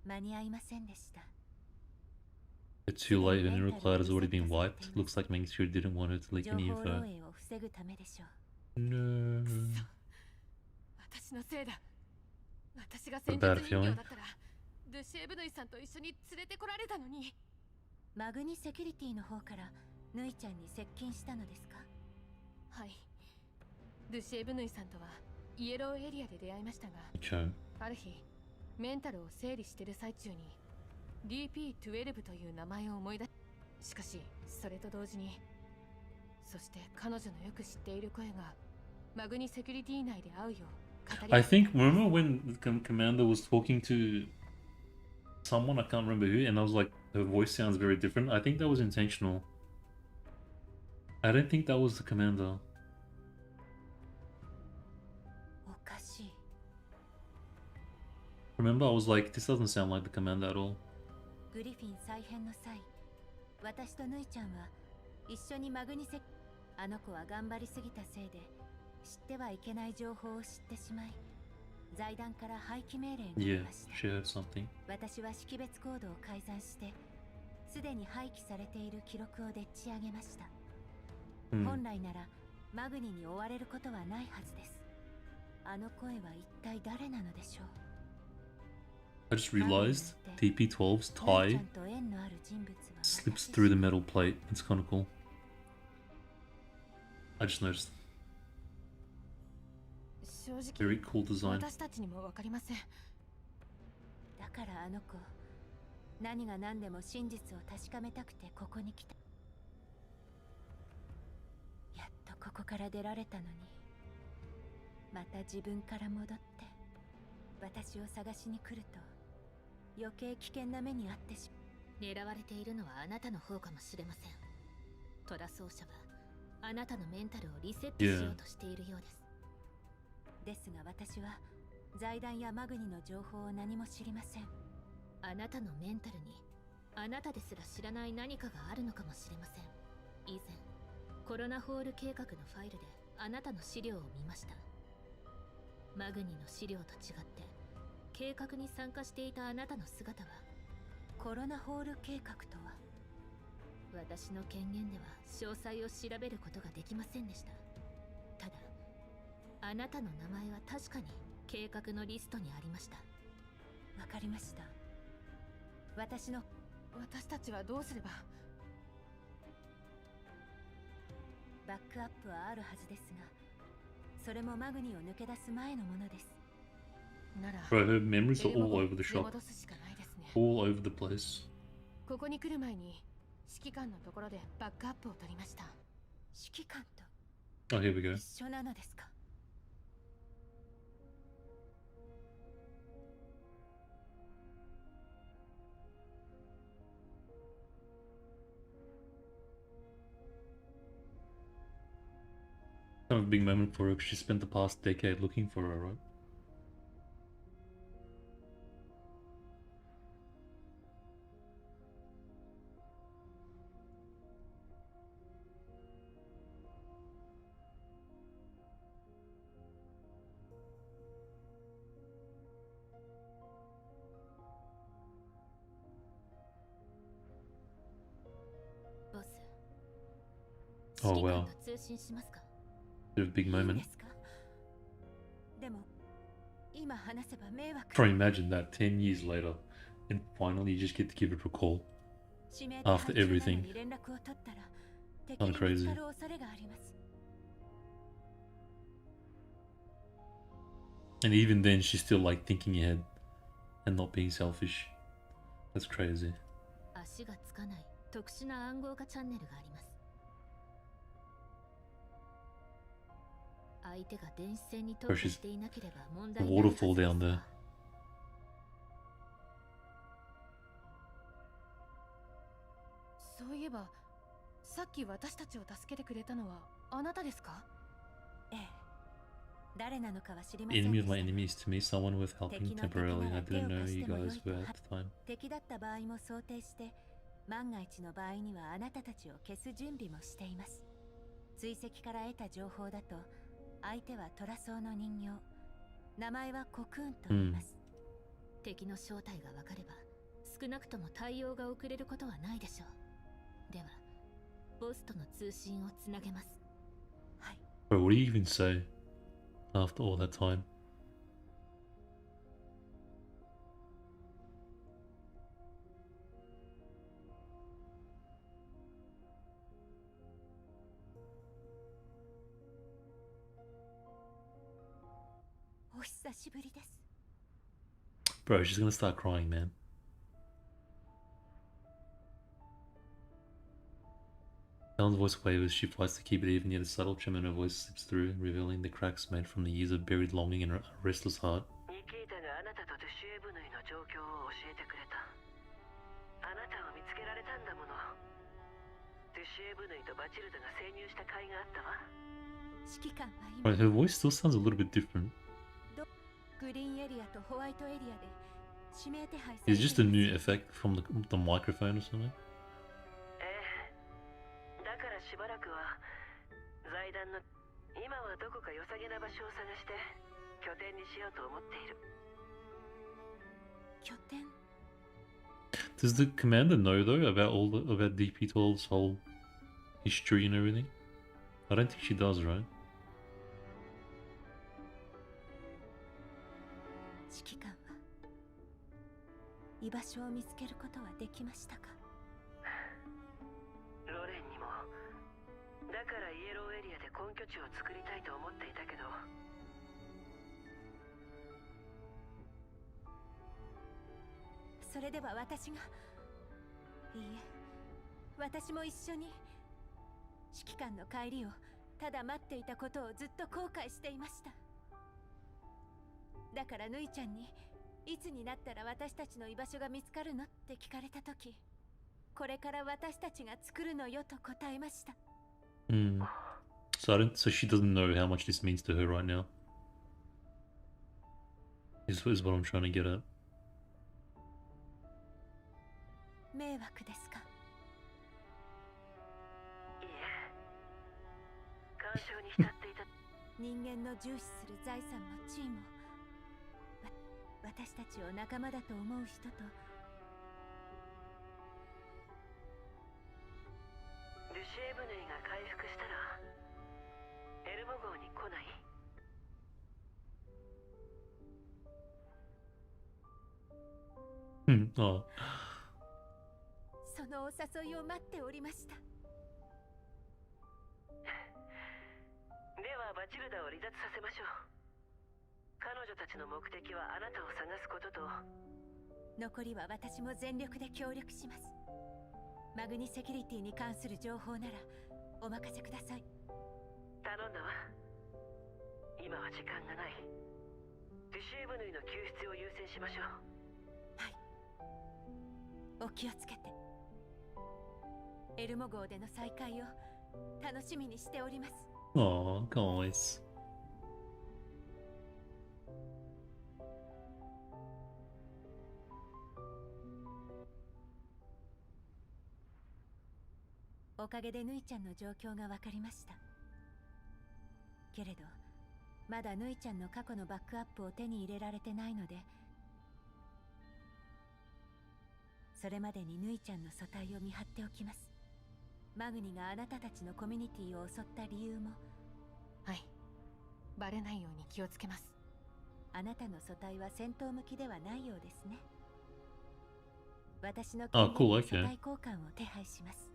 間に合いませんでした。 It's too late and her cloud has already been wiped. Looks like Misc didn't want her to leak 情 any 報 info. 漏洩を防ぐためでしょう。 No. 私のせいだ。私が戦術人形だったらルシェーブヌイさんと一緒に連れてこられたのに。マグニセキュリティの方からヌイちゃんに接近したのですか？はい。ルシェーブヌイさんとはイエローエリアで出会いましたが、 Okay. ある日メンタルを整理してる最中に DP12 という名前を思い出し、しかしそれと同時に、そして彼女のよく知っている声がマグニセキュリティ内で会うよう語り。 I think, remember when the commander was talking to someone, I can't remember who, and I was like, her voice sounds very different. I think that was intentional. I don't think that was the commander. おかしい。 Remember, I was like, this doesn't sound like the commander at all. グリフィン再編の際、私とヌイちゃんは一緒にマグニセ、あの子は頑張りすぎたせいで知ってはいけない情報を知ってしまい、財団から廃棄命令が出 Yeah, ました。 she heard something. 私は識別コードを改ざんして、すでに廃棄されている記録をでっち上げました。本来ならマグニに追われることはないはずです。あの声は一体誰なのでしょう。 I just realized TP12's tie slips through the metal plate. It's kind of cool. I just noticed. 正直 Very cool design. 私たちにもわかりません。だからあの子、何が何でも真実を確かめたくてここに来た。やっとここから出られたのに、また自分から戻って私を探しに来ると余計危険な目に遭ってしまう。狙われているのはあなたの方かもしれません。トラ奏者はあなたのメンタルをリセットしようとしているようです。ですが私は財団やマグニの情報を何も知りません。あなたのメンタルにあなたですら知らない何かがあるのかもしれません。以前コロナホール計画のファイルであなたの資料を見ました。マグニの資料と違って計画に参加していたあなたの姿は。コロナホール計画とは？私の権限では詳細を調べることができませんでした。ただあなたの名前は確かに計画のリストにありました。わかりました。私たちはどうすれば？バックアップはあるはずですが、それもマグニを抜け出す前のものです。なら Bro, her memories are all over the 出 shop. 戻すしかないですね。 All over the place. ここに来る前に指揮官のところでバックアップを取りました。指揮官と Oh, here we go. 一緒なのですか？ Kind of a big moment for her because she spent the past decade looking for her, right? Oh wow. 通信しますか？ Bit of a big いい moment. ですか？でも今話せば迷惑。 Try and imagine that 10 years later, and finally you just get to give her a call. 指名手 After 配中なの everything. に連絡を取ったら敵 Kinda に crazy. 見つかる恐れがあります。 And even then, she's still like thinking ahead and not being selfish. That's crazy. 足がつかない特殊な暗号化チャンネルがあります。相手が電子戦に特化していなければ問 The 題ないはずです waterfall down there. そういえばさっき私たちを助けてくれたのはあなたですか？誰なのかは知りません Enemy で of し my た。 enemies to me, someone with helping temporarily. I didn't know you guys were at the time. 敵だった場合も想定して、万が一の場合にはあなたたちを消す準備もしています。追跡から得た情報だと、相手はトラソウの人形、名前はコクーンと言います。敵の正体が分かれば、少なくとも対応が遅れることはないでしょう。では、ボスとの通信をつなげます。はい。 Bro, what do you even say after all that time? お久しぶりです。 Bro, she's gonna start crying, man. Helen's voice wavers, she fights to keep it even, yet a subtle tremor in her voice slips through, revealing the cracks made from the years of buried longing and a restless heart. ニキータがあなたとドゥシュエブヌイの状況を教えてくれた。あなたを見つけられたんだもの。ドゥシュエブヌイとバチルダが潜入した甲斐があったわ。指揮官は今 Right, her voice still sounds a little bit different. グリーンエリアとホワイトエリアで指名手配さ Is れ it てい just a ます。 new effect from the microphone or something? だからしばらくは財団の今はどこか良さげな場所を探して拠点にしようと思っている。拠点 Does the commander know though about DP12's whole history and everything? I don't think she does, right? 指揮官は居場所を見つけることはできましたか？ロレンにもだからイエローエリアで根拠地を作りたいと思っていたけど、それでは私がいいえ、私も一緒に指揮官の帰りをただ待っていたことをずっと後悔していました。だからぬいちゃんにいつになったら私たちの居場所が見つかるのって聞かれたとき、これから私たちが作るのよと答えました。Hmm. So she doesn't know how much this means to her right now. Is what I'm trying to get at. 迷惑ですか？いいえ、干渉に浸っていた。人間の重視する財産も地位も、私たちを仲間だと思う人と、ドゥシェーブヌイが回復したらエルモ号に来ない？Oh. そのお誘いを待っておりました。ではバチルダを離脱させましょう。彼女たちの目的はあなたを探すことと、残りは私も全力で協力します。マグニセキュリティに関する情報ならお任せください。頼んだわ。今は時間がない。ドゥシェーブヌイの救出を優先しましょう。はい、お気をつけて。エルモ号での再会を楽しみにしております。 Oh, guys. おかげでぬいちゃんの状況が分かりました。けれどまだぬいちゃんの過去のバックアップを手に入れられてないので、それまでにぬいちゃんの素体を見張っておきます。マグニがあなたたちのコミュニティを襲った理由も。はい、バレないように気をつけます。あなたの素体は戦闘向きではないようですね。私の Oh, cool, 素 okay. 体交換を手配します。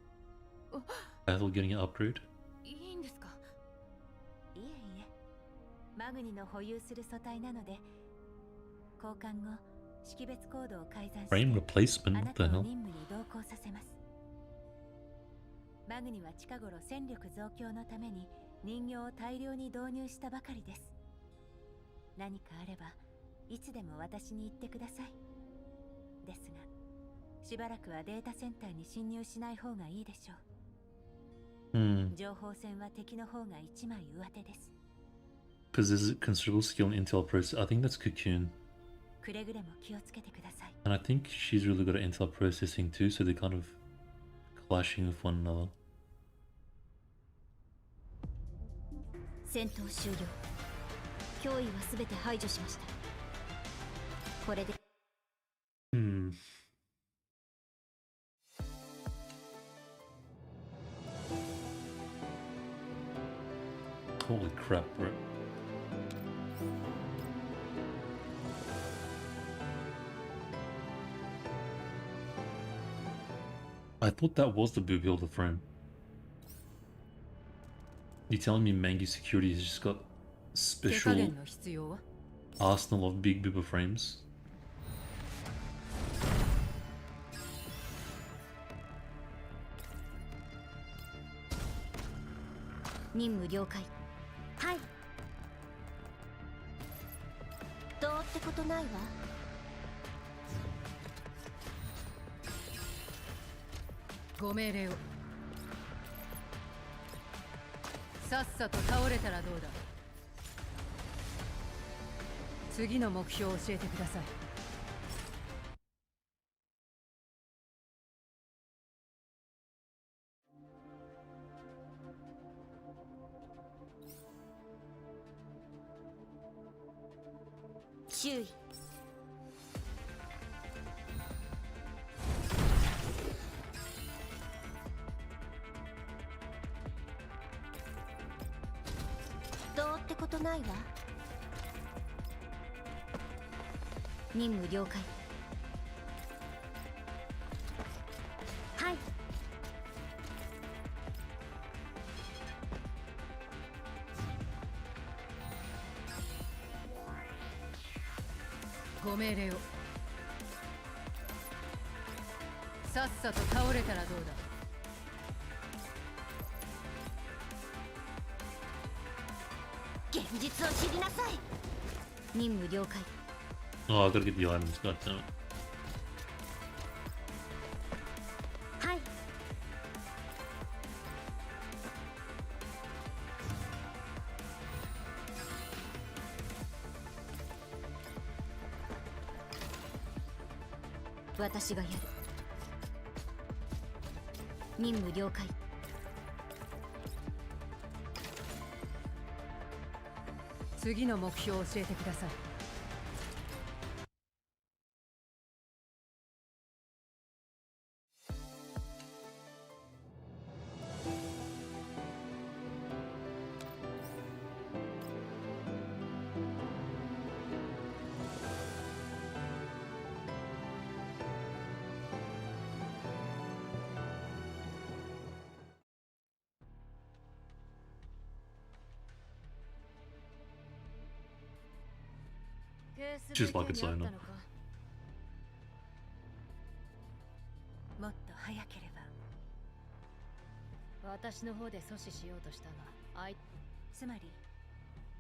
Battle getting an upgrade. いいんですか？いえいえ、マグニの保有する素体なので、交換後識別コードを改ざんして Frame あ replacement? な What た the を hell? 任務に同行させます。マグニは近頃戦力増強のために人形を大量に導入したばかりです。何かあればいつでも私に言ってください。ですがしばらくはデータセンターに侵入しない方がいいでしょう。Hmm. 情報戦は敵の方が一枚上手です。because there's a considerable skill in intel process. I think that's Cocoon. くれぐれも気をつけてください。 And I think she's really good at intel processing too, so they're kind of clashing with one another. 戦闘終了。脅威はすべて排除しました。これで Hmm. Holy crap, bro. I thought that was the boob builder frame. You telling me Mangi Security has just got 手加 special 減の必要は arsenal of big boober frames? 任務了解。はい。どうってことないわ。ご命令を。さっさと倒れたらどうだ。次の目標を教えてください。注意。どうってことないわ。任務了解。はい。ご命令を。さっさと倒れたらどうだ。現実を知りなさい。任務了解。 Oh, I gotta get the items, goddammit. はい。私がやる。任務了解。次の目標を教えてください。Just like it's own. もっと早ければ。私の方で阻止しようとしたが、つまり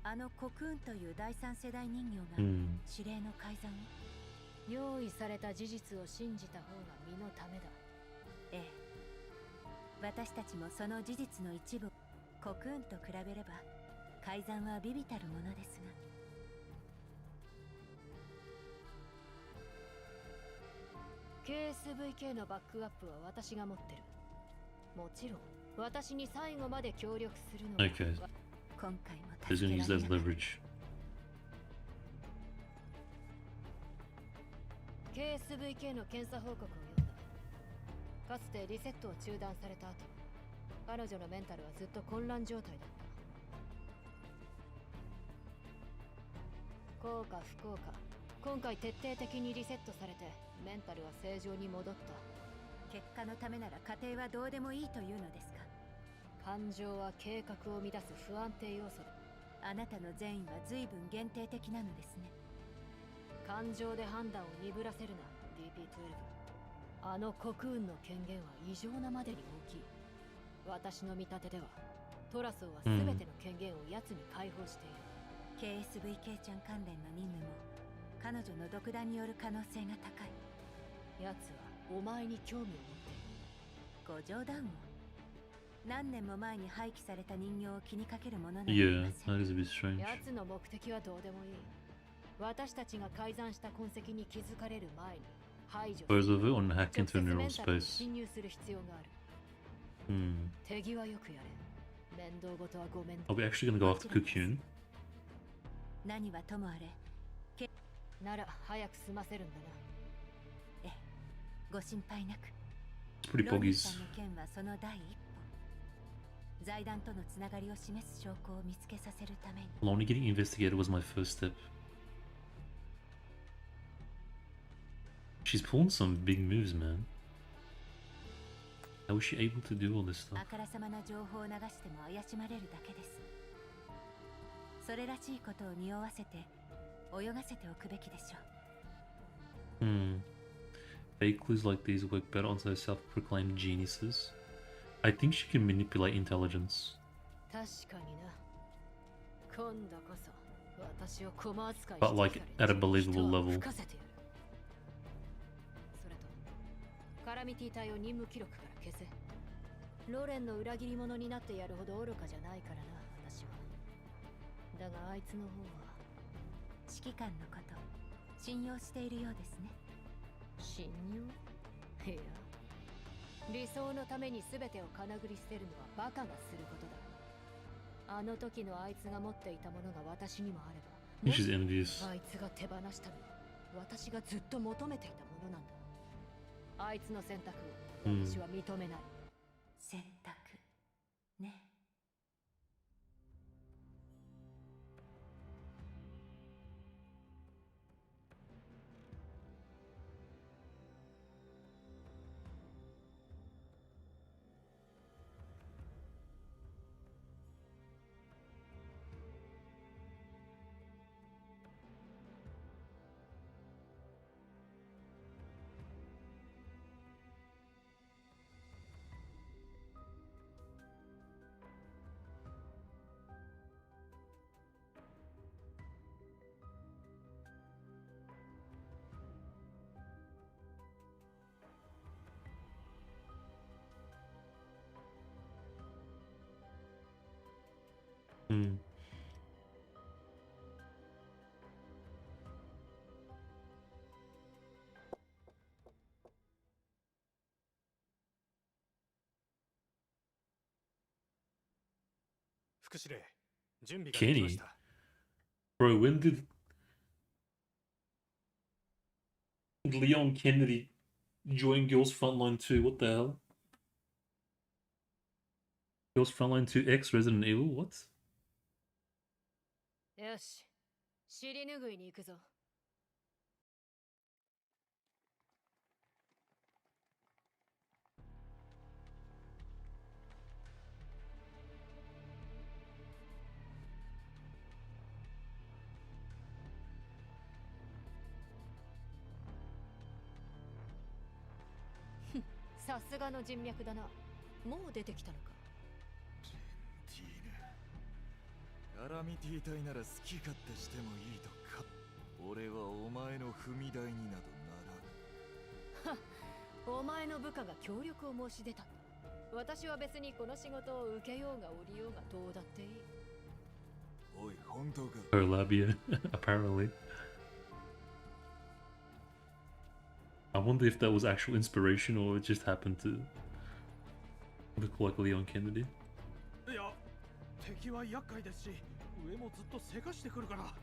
あのコクーンという第三世代人形が指令の改ざんを。用意された事実を信じた方が身のためだ。ええ。私たちもその事実の一部。コクーンと比べれば改ざんは微々たるものですが。 KSVK のバックアップは私が持ってる。もちろん私に最後まで協力するのは Okay. 今回も They're 助 gonna け use ら that れ as なかっ leverage. KSVK の検査報告を読んだ。かつてリセットを中断された後、彼女のメンタルはずっと混乱状態だった。幸か不幸か、今回徹底的にリセットされてメンタルは正常に戻った。結果のためなら家庭はどうでもいいというのですか。感情は計画を乱す不安定要素だ。あなたの善意は随分限定的なのですね。感情で判断を鈍らせるな DP12。あのコクーンの権限は異常なまでに大きい。私の見立てではトラソーは全ての権限を奴に解放している。KSVK ちゃん関連の任務も彼女の独断による可能性が高い。奴はお前に興味を持っている。ご冗談を。何年も前に廃棄された人形を気にかけるものなどい Yeah, ません。 that is a bit strange. 奴の目的はどうでもいい。私たちが改ざんした痕跡に気づかれる前に排除 Dispose of it or hack 直 into 接 a メ neural ンタルに space. 侵入する必要がある。 Hmm. 手際よくやれ。面倒事はご面 Are 倒 we actually gonna go after Cocoon? 何はともあれ、なら早く済ませるんだな。ご心配なく。 It's pretty ロニー poggies. さんの件はその第一歩。財団とのつながりを示す証拠を見つけさせるために。 Lonnie getting investigated was my first step. She's pulling some big moves, man. How was she able to do all this あ stuff? からさまな情報を流しても怪しまれるだけです。それらしいことを匂わせて泳がせておくべきでしょう。 Hmm. Fake clues like these work better onto self-proclaimed geniuses. I think she can manipulate intelligence. 確かにな。今度こそ私を駒扱い But like at a believable level. 吹かせてやる。それとカラミティ隊を任務記録から消せ。ロレンの裏切り者になってやるほど愚かじゃないからな、私は。だがあいつの方は指揮官のこと信用しているようですね。信用？いや、理想のために全てをかなぐり捨てるのはバカがすることだ。あの時のあいつが持っていたものが私にもあれば、 I think she's envious. あいつが手放したのは私がずっと求めていたものなんだ。あいつの選択を私は認めない。選択ね。Hmm. 副司令、準備ができました。 Bro, when did Leon Kennedy join Girls Frontline 2? What the hell? Girls Frontline 2 X Resident Evil? What? よし、尻拭いに行くぞ。さすがの人脈だな。もう出てきたのか。ティーヌ。カラミティ隊なら好き勝手してもいいとか。俺はお前の踏み台になどならん。はっ、お前の部下が協力を申し出たんだ。私は別にこの仕事を受けようが降りようがどうだっていい。おい、本当か。 Her labia, apparently. I wonder if that was actual inspiration or it just happened to look like Leon Kennedy. いや、敵は厄介ですし、上もずっとせかしてくるから。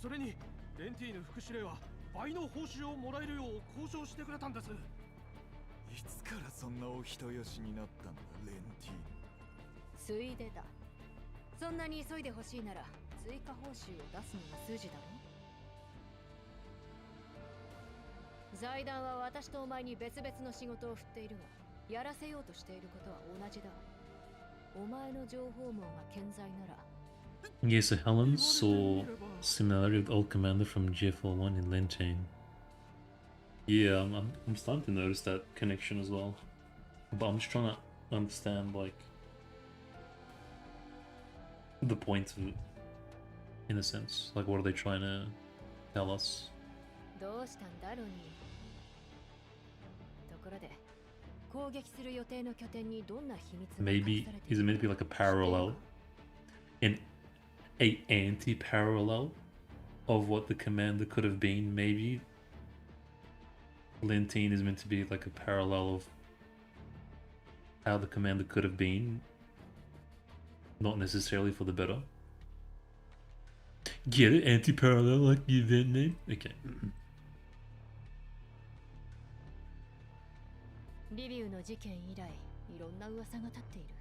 それに、レンティーヌ副司令は倍の報酬をもらえるよう交渉してくれたんです。いつからそんなお人よしになったんだ、レンティーヌ。ついでだ。そんなに急いでほしいなら追加報酬を出すのが筋だろ。財団は私とお前に別々の仕事を振っているが、やらせようとしていることは同じだ。お前の情報網が健在なら。 Yeah, so Helen saw similarity with the old commander from GFL1 in Lentane. Yeah, I'm starting to notice that connection as well. But I'm just trying to understand, like, the point of it, in a sense. Like, what are they trying to tell us? どうしたんだロニー。ところで、攻撃する予定の拠点にどんな秘密が Maybe 隠されてい is it る meant to be like a parallel, an anti-parallel of what the commander could have been? Maybe Lentine is meant to be like a parallel of how the commander could have been, not necessarily for the better. Get it? Anti-parallel, like the event name? Okay. リビウの事件以来いろんな噂が立っている。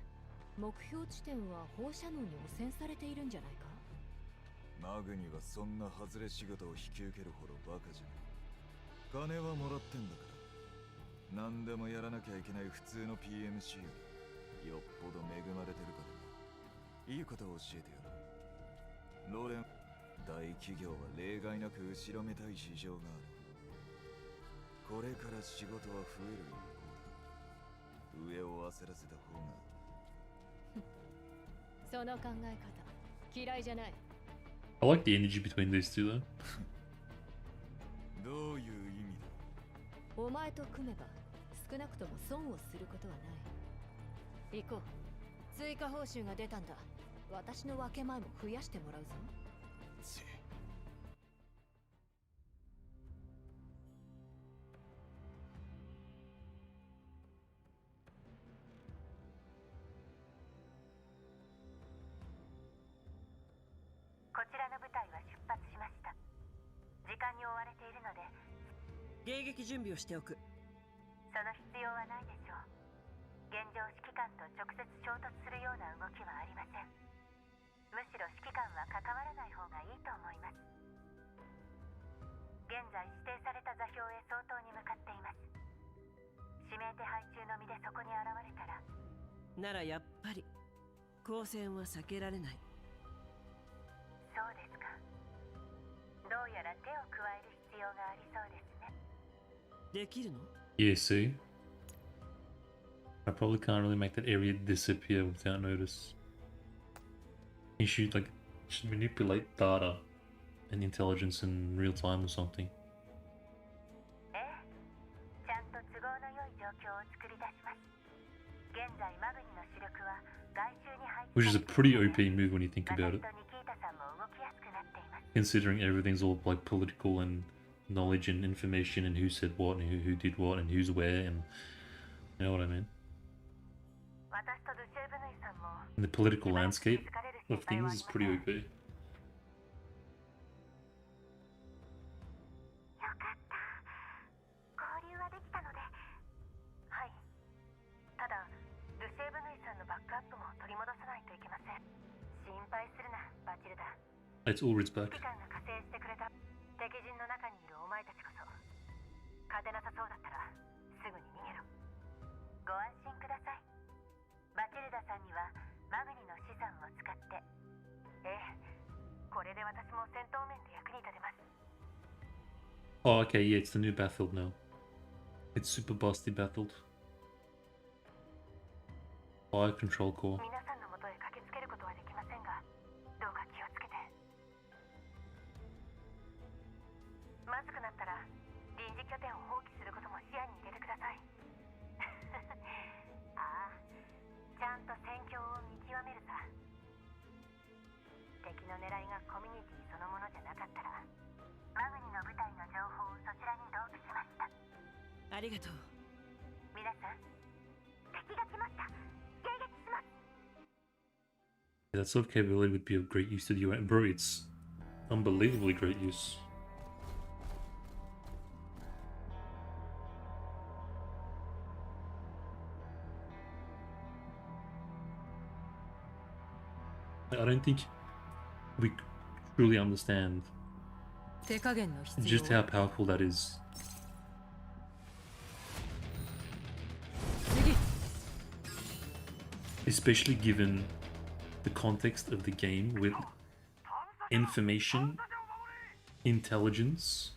目標地点は放射能に汚染されているんじゃないか。マグニはそんな外れ仕事を引き受けるほどバカじゃない。金はもらってんだから。何でもやらなきゃいけない普通の PMC よりよっぽど恵まれてるからね。いいことを教えてやる。ローレン、大企業は例外なく後ろめたい事情がある。これから仕事は増える一方だ。上を焦らせた方が。その考え方嫌いじゃない。 I like the energy between these two though. どういう意味だ。お前と組めば少なくとも損をすることはない。行こう。追加報酬が出たんだ。私の分け前も増やしてもらうぞ。こちらの部隊は出発しました。時間に追われているので迎撃準備をしておく。その必要はないでしょう。現状指揮官と直接衝突するような動きはありません。むしろ指揮官は関わらない方がいいと思います。現在指定された座標へ相当に向かっています。指名手配中の身でそこに現れたら。ならやっぱり交戦は避けられない。そうですか。どうやら手を加える必要がありそうですね。できるの？ Yeah, see? I probably can't really make that area disappear without notice. You should like should manipulate data and intelligence in real time or something. ええ、ちゃんと都合の良い状況を作り出します。現在マグニの主力は外周に配置 Which is a pretty OP move when you think about it. 私とニキータさんも動きやすくなっています。 Considering everything's all like political and knowledge and information and who said what and who did what and who's where and you know what I mean? 私とドゥシェブヌイさんも And the political landscape of things is pretty OP. よかった。交流はできたので。はい。ただ、ドゥシェブヌイさんのバックアップも取り戻さないといけません。心配するな、バチルダ。 It's Ulrid's back. 指揮官が加勢してくれた。敵陣の中にいるお前たちこそ。勝てなさそうだったら、すぐに逃げろ。ご安心ください。バチルダさんにはマグニの資産を使って。ええ、これで私も戦闘面で役に立てます。 Oh, okay, yeah, it's the new battlefield now. It's super busty battled. Fire control core. 皆さんのもとへ駆けつけることはできませんが、どうか気をつけて。まずくなったら臨時拠点を放棄することも視野に入れてください。ああ、ちゃんと戦況を見極めるさ。敵の狙いがコミュニティそのものじゃなかったら、マグニの部隊の情報をそちらに同期しました。ありがとう。皆さん、敵が来ました。迎撃します。 That sort of capability would be of great use to the UN. Bro, it's unbelievably great use. I don't think we truly understand 手加減の必要 just how powerful that is. 次 Especially given the context of the game with information, intelligence,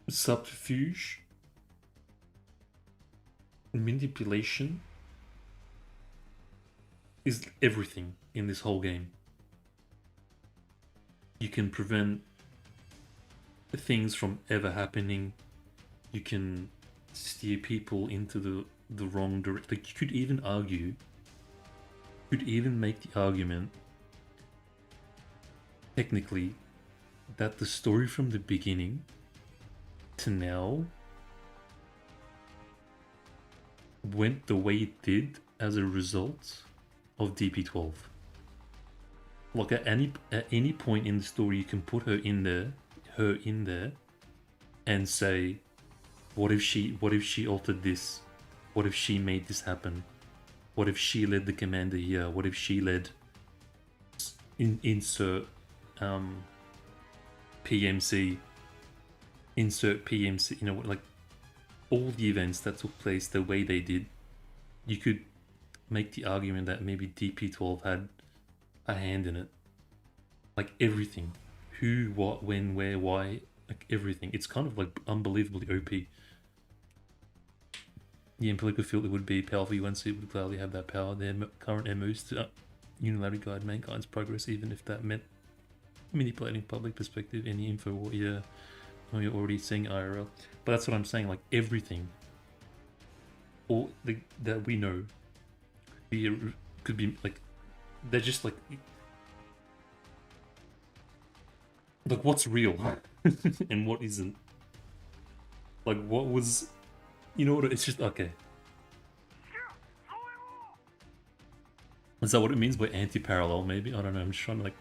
subterfuge, manipulation is everything in this whole game. You can prevent things from ever happening. You can steer people into the wrong direction. Like, you could even argue, could even make the argument, technically, that the story from the beginning to now went the way it did as a result of DP12. Like, at any point in the story, you can put her in there, and say, what if she altered this? What if she made this happen? What if she led the commander here? What if she led insert PMC, insert PMC, you know, like all the events that took place the way they did. You could make the argument that maybe DP12 had a hand in it. Like everything. Who, what, when, where, why, like everything. It's kind of like unbelievably OP. Yeah, in political field it would be powerful. UNC would clearly have that power. Their current MOs to unilaterally guide mankind's progress, even if that meant manipulating public perspective, any info war. Yeah, oh, you're already seeing IRL. But that's what I'm saying, like everything, all that we know could be like, they're just like what's real and what isn't. Like what was, you know what, it's just, okay. Is that what it means by anti-parallel, maybe? I don't know, I'm just trying to, like,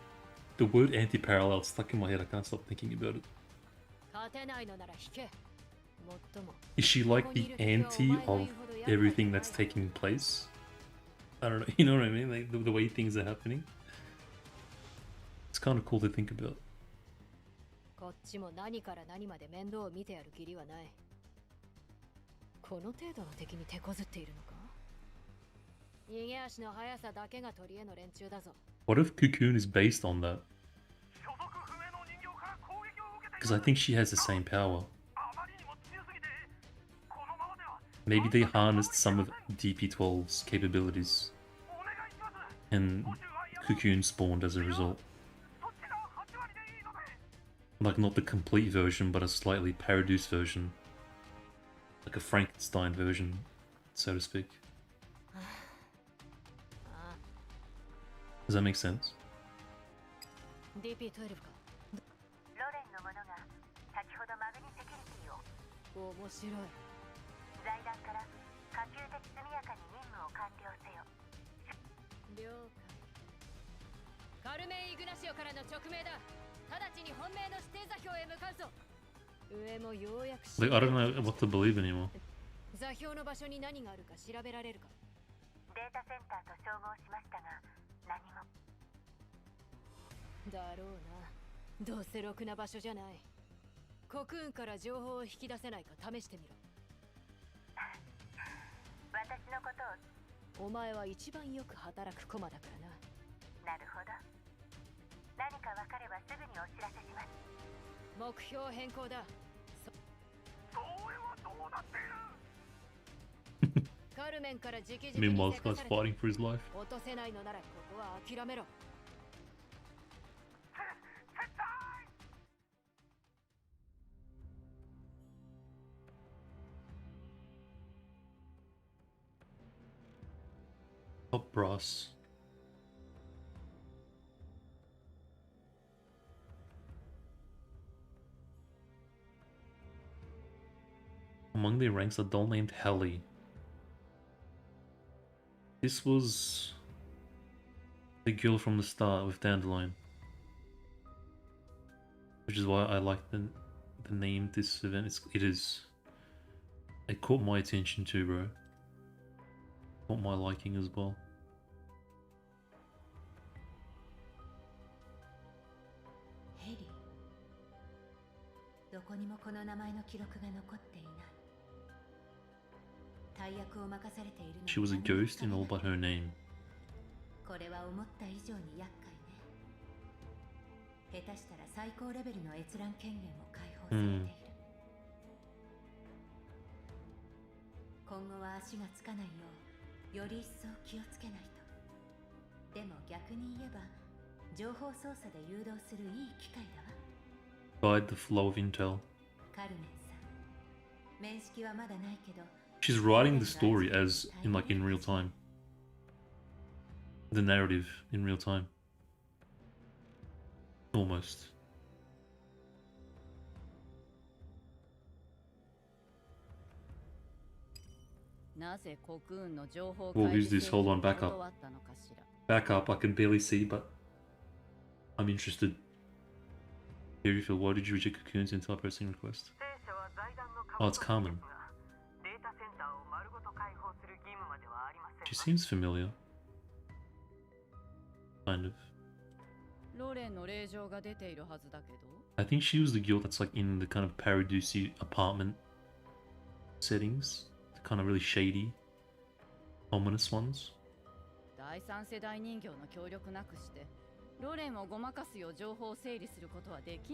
the word anti-parallel stuck in my head, I can't stop thinking about it. Is she like the anti of everything that's taking place? I don't know, you know what I mean? Like the way things are happening. It's kind of cool to think about. What if Cocoon is based on that? Because I think she has the same power. Maybe they harnessed some of DP12's capabilities and Cocoon spawned as a result. Like not the complete version, but a slightly paradused version. Like a Frankenstein version, so to speak. Does that make sense? Like, I don't know what to believe anymore. Meanwhile, this guy's fighting for his life. Top brass. Among their ranks, a doll named Helly. This was the girl from the start with Dandelion, which is why I like the name this event. It is. It caught my attention too, bro. Caught my liking as well. She was a ghost in all but her name. Guide the flow of intel. 面識はまだないけど She's writing the story as in real time. The narrative in real time. Almost. Well, who's this? Hold on, back up. Back up, I can barely see, but I'm interested. Here you feel, why did you reject Cocoon's entire posting request? Oh, it's Carmen. She seems familiar. Kind of. I think she was the girl that's like in the kind of Paradisi apartment settings. The kind of really shady, ominous ones.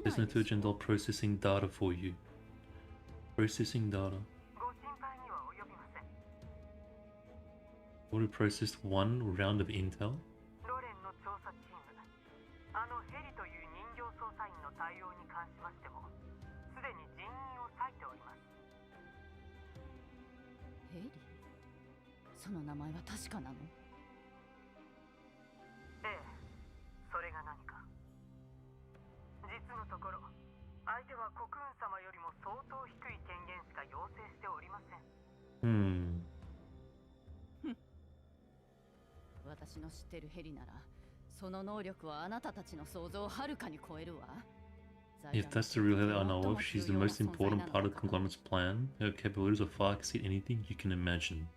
There's no third gen doll processing data for you. Processing data. Would have processed one round of intel? If that's the real Helen I know of, she's the most important part of the conglomerate's plan. Her capabilities are far exceed anything you can imagine.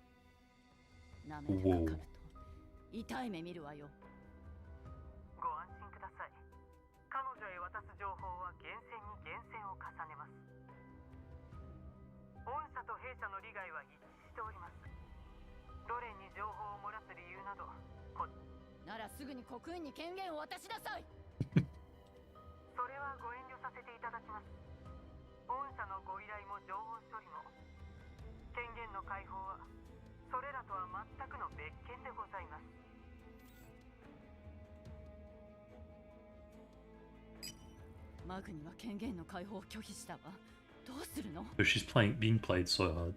Whoa. So she's being played so hard.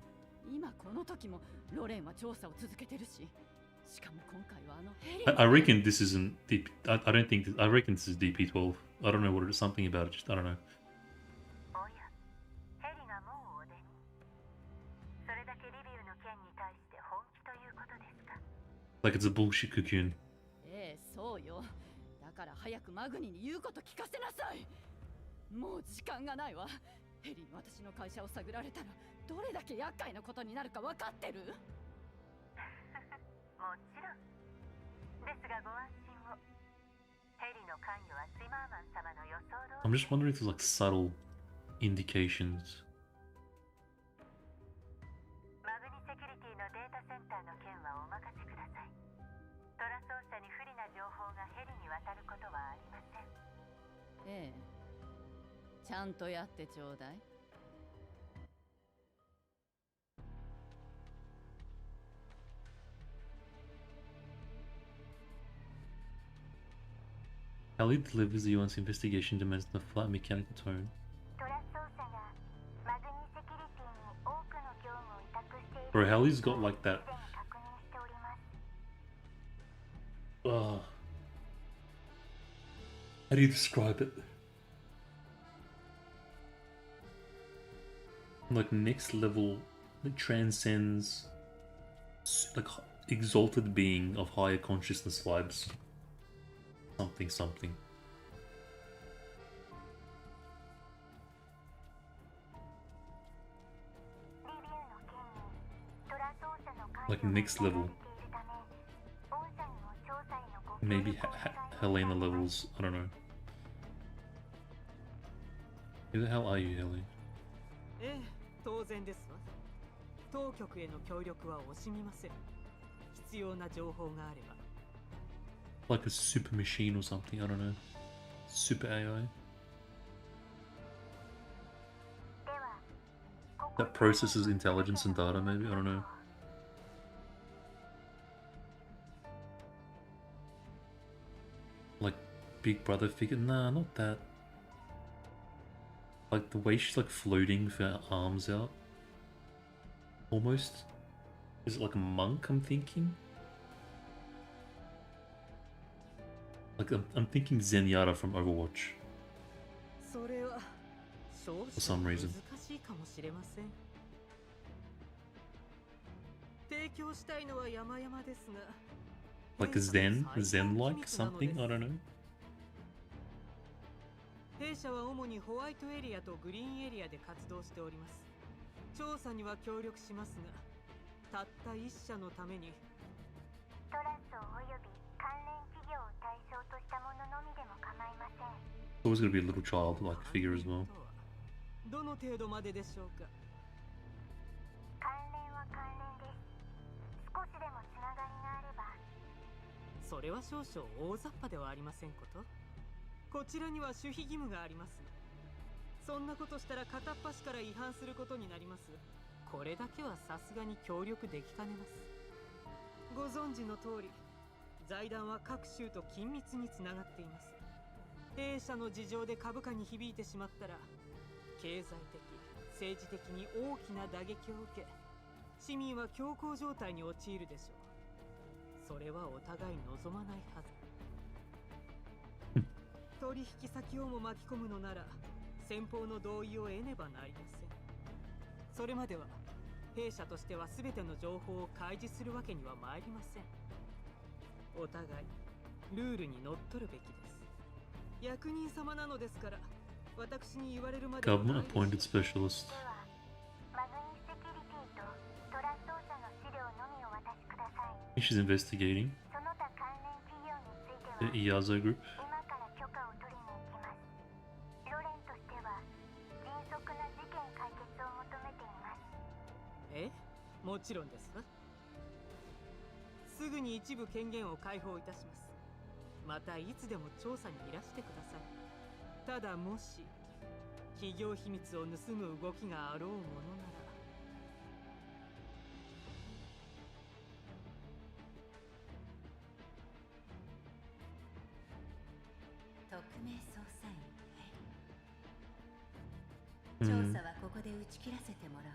I reckon this isn't DP. I don't think. I reckon this is DP12. I don't know what it is. Something about it. Just I don't know. Like it's a bullshit cocoon. I'm just wondering if there's like subtle indications. Ellie delivers the UN's investigation demands in a flat mechanical tone. Bro, Hallie's got like that. How do you describe it? Like next level, that transcends like exalted being of higher consciousness vibes. Something. Like next level. Maybe Helena levels, I don't know. Who the hell are you, Helena? Like a super machine or something, I don't know. Super AI. That processes intelligence and data, maybe? I don't know. Like Big Brother figure? Nah, not that. Like the way she's like floating with her arms out. Almost. Is it like a monk, I'm thinking? Like, I'm thinking Zenyatta from Overwatch. それは少々 For some reason. 難しいかもしれません。提供したいのは山々ですが、 Like a Zen-like something? I don't know. 弊社は主にホワイトエリアとグリーンエリアで活動しております。調査には協力しますが、たった一社のためにトラスおよび関連企業を対象としたもののみでも構いません。 Always gonna be a little child-like figure as well. どの程度まででしょうか。関連は関連です。少しでもつながりがあれば。それは少々大雑把ではありませんこと。こちらには守秘義務があります。そんなことしたら片っ端から違反することになります。これだけはさすがに協力できかねます。ご存知の通り、財団は各州と緊密につながっています。弊社の事情で株価に響いてしまったら、経済的、政治的に大きな打撃を受け、市民は恐慌状態に陥るでしょう。それはお互い望まないはず。取引先をも巻き込むのなら、先方の同意を得ねばなりません。それまでは弊社としては全ての情報を開示するわけには参りません。お互いルールにのっとるべきです。役人様なのですから、私に言われるまで Government appointed specialist. では、マグニセキュリティとトラ捜査の資料のみお渡しください。 I think she's investigating その他関連企業については、 the Iazo group. 今から許可を取りに行きます。ロレンとしては迅速な事件解決を求めています。え、もちろんですわ。すぐに一部権限を解放いたします。またいつでも調査にいらしてください。ただもし企業秘密を盗む動きがあろうものなら、特命捜査員ヘリ、 Hmm. 調査はここで打ち切らせてもら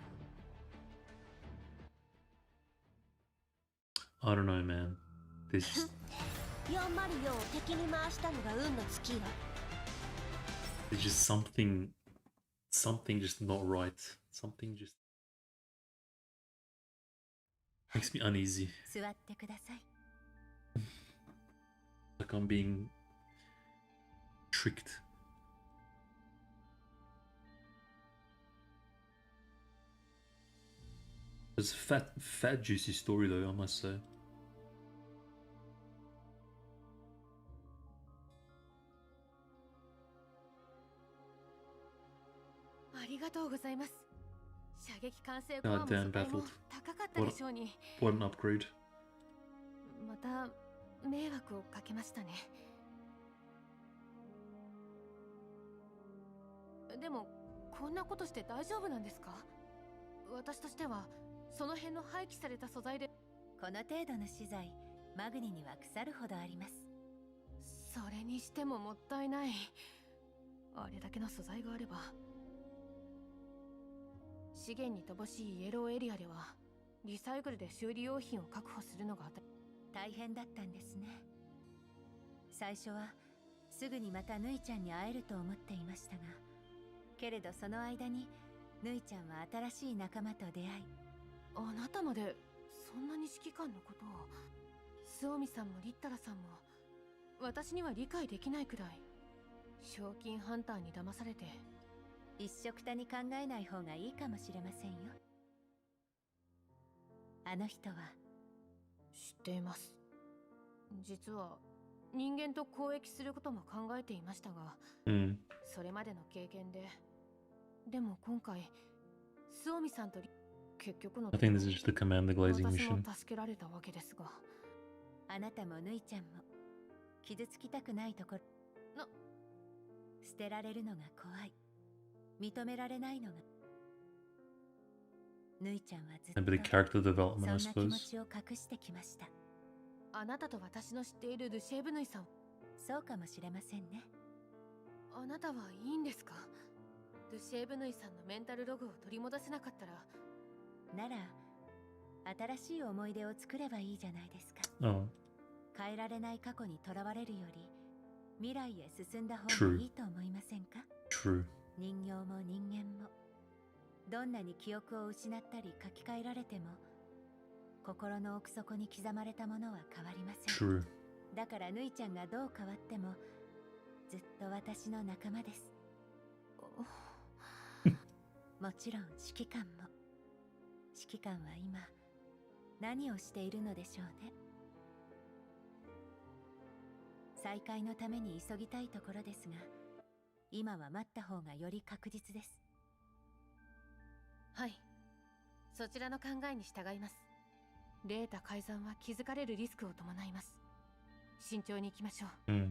おう。 I don't know, man. This 404を敵に回したのが運の尽きよ。 is just something just not right. Something just makes me uneasy. 座ってください。 Like I'm being tricked. It's a fat juicy story though, I must say. ありがとうございます。射撃管制コアも Goddamn 素材も baffled. 高かったでしょうに。 What an upgrade. また迷惑をかけましたね。でもこんなことして大丈夫なんですか？私としてはその辺の廃棄された素材で。この程度の資材、マグニには腐るほどあります。それにしてももったいない。あれだけの素材があれば。資源に乏しいイエローエリアではリサイクルで修理用品を確保するのが大変だったんですね。最初はすぐにまたぬいちゃんに会えると思っていましたが、けれどその間にぬいちゃんは新しい仲間と出会い。あなたまでそんなに指揮官のことを。スオミさんもリッタラさんも私には理解できないくらい賞金ハンターに騙されて。一緒くたに考えない方がいいかもしれませんよ。あの人は。知っています。実は人間と交易することも考えていましたが、Hmm. それまでの経験で。でも今回スオミさんと結局の I think this is just the command the glazing 私も mission. 助けられたわけですが。あなたもぬいちゃんも傷つきたくないところ。捨てられるのが怖い。認められないのが。ぬいちゃんはずっと Maybe the character そ development, ん I な気持 suppose. ちを隠してきました。あなたと私の知っているドゥシェーブヌイさん。そうかもしれませんね。あなたはいいんですか？ドゥシェーブヌイさんのメンタルログを取り戻せなかったら。なら新しい思い出を作ればいいじゃないですか。 Oh, 変えられない過去にとらわれるより未来へ進んだ方 True. がいいと思いませんか？ true. 人形も人間もどんなに記憶を失ったり書き換えられても心の奥底に刻まれたものは変わりません。 True. だからぬいちゃんがどう変わってもずっと私の仲間です。もちろん指揮官も。指揮官は今何をしているのでしょうね。再会のために急ぎたいところですが、今は待った方がより確実です。はい、そちらの考えに従います。データ改ざんは気づかれるリスクを伴います。慎重に行きましょう。Mm.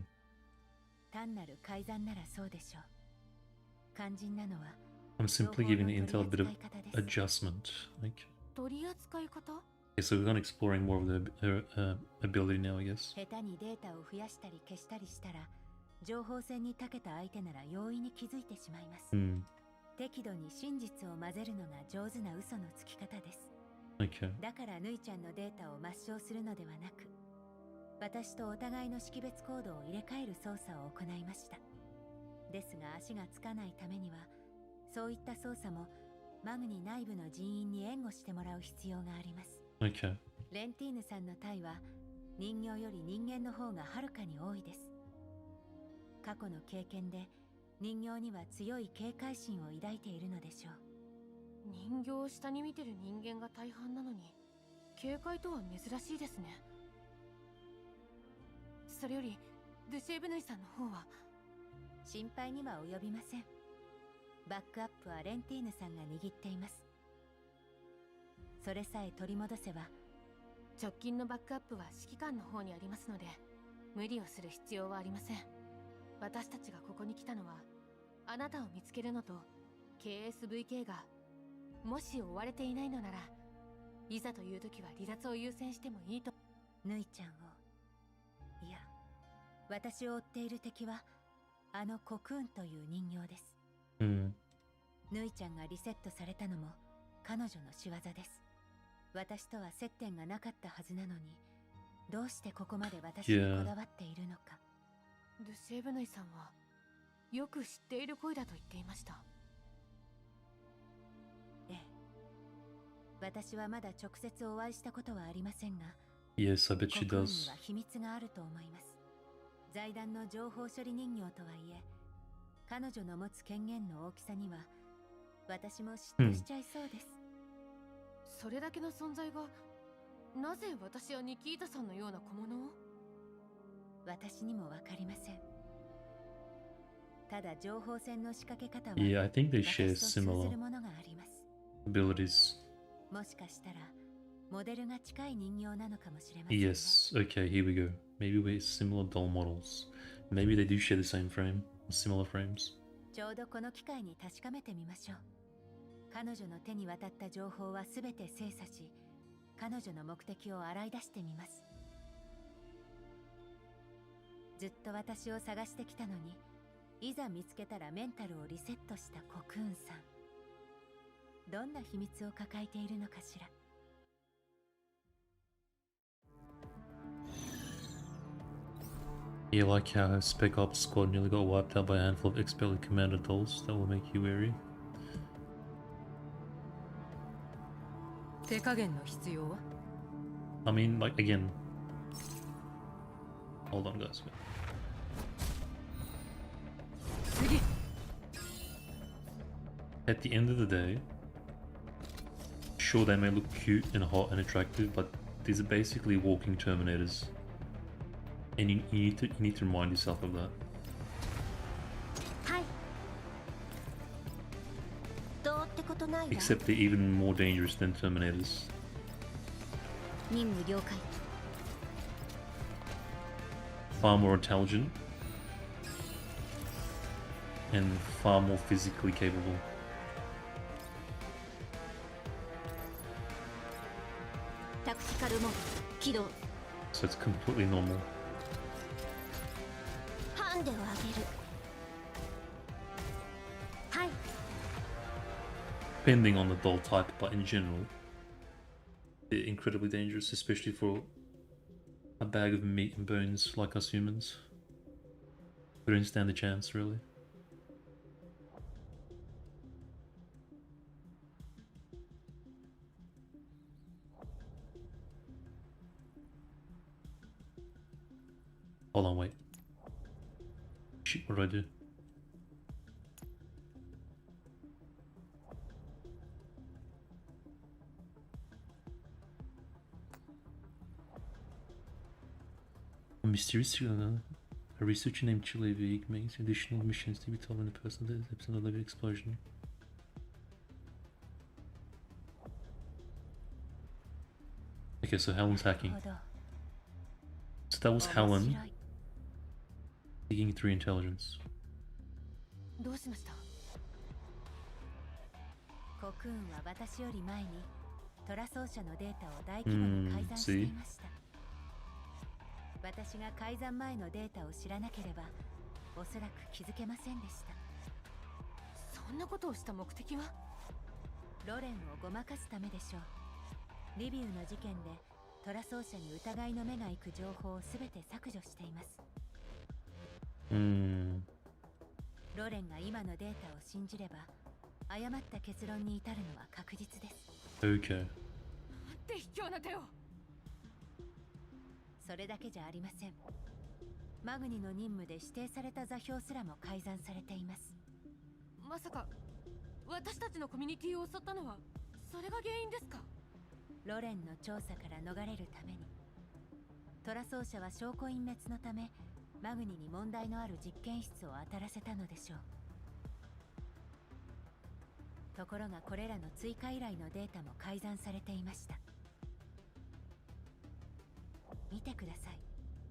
単なる改ざんならそうでしょう。肝心なのは I'm simply giving the intel a bit of adjustment. Like, 取り扱い方？ okay, so we're kind of exploring more of her ability now, I guess. 下手にデータを増やしたり消したりしたら情報戦に長けた相手なら容易に気づいてしまいます。 Hmm. 適度に真実を混ぜるのが上手な嘘のつき方です。 Okay. だからぬいちゃんのデータを抹消するのではなく、私とお互いの識別コードを入れ替える操作を行いました。ですが足がつかないためにはそういった操作もマグニ内部の人員に援護してもらう必要があります。 Okay. レンティーヌさんの体は人形より人間の方がはるかに多いです。過去の経験で人形には強い警戒心を抱いているのでしょう。人形を下に見てる人間が大半なのに警戒とは珍しいですね。それよりドゥシェーブヌイさんの方は心配には及びません。バックアップはレンティーヌさんが握っています。それさえ取り戻せば。直近のバックアップは指揮官の方にありますので無理をする必要はありません。私たちがここに来たのはあなたを見つけるのと KSVK がもし追われていないのならいざという時は離脱を優先してもいいと。ぬいちゃんを、いや私を追っている敵はあのコクーンという人形です。 Hmm. ぬいちゃんがリセットされたのも彼女の仕業です。私とは接点がなかったはずなのにどうしてここまで私にこだわっているのか。ドゥシェーブヌイさんはよく知っている声だと言っていました。ええ、私はまだ直接お会いしたことはありませんが、 Yes, I bet she コクーンに does. は秘密があると思います。財団の情報処理人形とはいえ彼女の持つ権限の大きさには私も嫉妬しちゃいそうです。それだけの存在がなぜ私やニキータさんのような小物を？私にもわかりません。ただ情報戦の仕掛け方は Yeah, I think they 私 share と通ず similar るものがあります。 abilities. もしかしたらモデルが近い人形なのかもしれませんね。 Yes, okay, here we go. Maybe we're similar doll models. Maybe they do share the same frame, or similar frames. ちょうどこの機会に確かめてみましょう。彼女の手に渡った情報はすべて精査し、彼女の目的を洗い出してみます。ずっと私を探してきたのに、いざ見つけたらメンタルをリセットしたコクーンさん。どんな秘密を抱えているのかしら。You like how her Spec Ops squad nearly got wiped out by a handful of expertly commanded dolls? That will make you weary. 手加減の必要は？ I mean, like, again. Hold on, guys. 次。 At the end of the day, sure, they may look cute and hot and attractive, but these are basically walking Terminators. And you need to remind yourself of that. はい。どうってことないわ。 Except they're even more dangerous than Terminators. 任務了解。 Far more intelligent. And far more physically capable. タクティカルモード起動。 So it's completely normal. ハンデを上げる。はい。 Depending on the doll type, but in general, they're incredibly dangerous, especially for a bag of meat and bones like us humans. We don't stand a chance, really. Hold on, wait. Shit, what do I do? A mysterious a researcher named Chile Vig makes additional missions to be told in the person that is another explosion. Okay, so Helen's hacking. So that was Helen digging through intelligence. どうしました？コクーンは私より前にトラ奏者のデータを大規模に改ざんしていました。私が改ざん前のデータを知らなければ、おそらく気づけませんでした。そんなことをした目的は？ロレンをごまかすためでしょう。リビウの事件でトラ奏者に疑いの目が行く情報をすべて削除しています。ロレンが今のデータを信じれば、誤った結論に至るのは確実です。Okay. なんて卑怯な手を。それだけじゃありません。マグニの任務で指定された座標すらも改ざんされています。まさか私たちのコミュニティを襲ったのはそれが原因ですか？ロレンの調査から逃れるために、トラ奏者は証拠隠滅のためマグニに問題のある実験室を当たらせたのでしょう。ところがこれらの追加依頼のデータも改ざんされていました。見てください。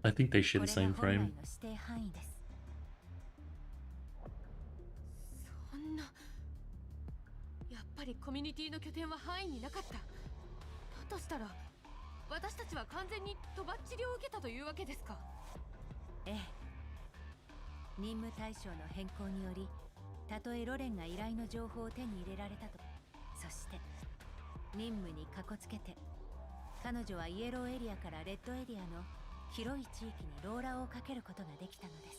I think they share the same frame. これが本来の指定範囲です。そんな、やっぱりコミュニティの拠点は範囲になかった。だとしたら私たちは完全にとばっちりを受けたというわけですか？ええ。任務対象の変更により、たとえロレンが依頼の情報を手に入れられたと、そして任務にかこつけて彼女はイエローエリアからレッドエリアの広い地域にローラーをかけることができたのです。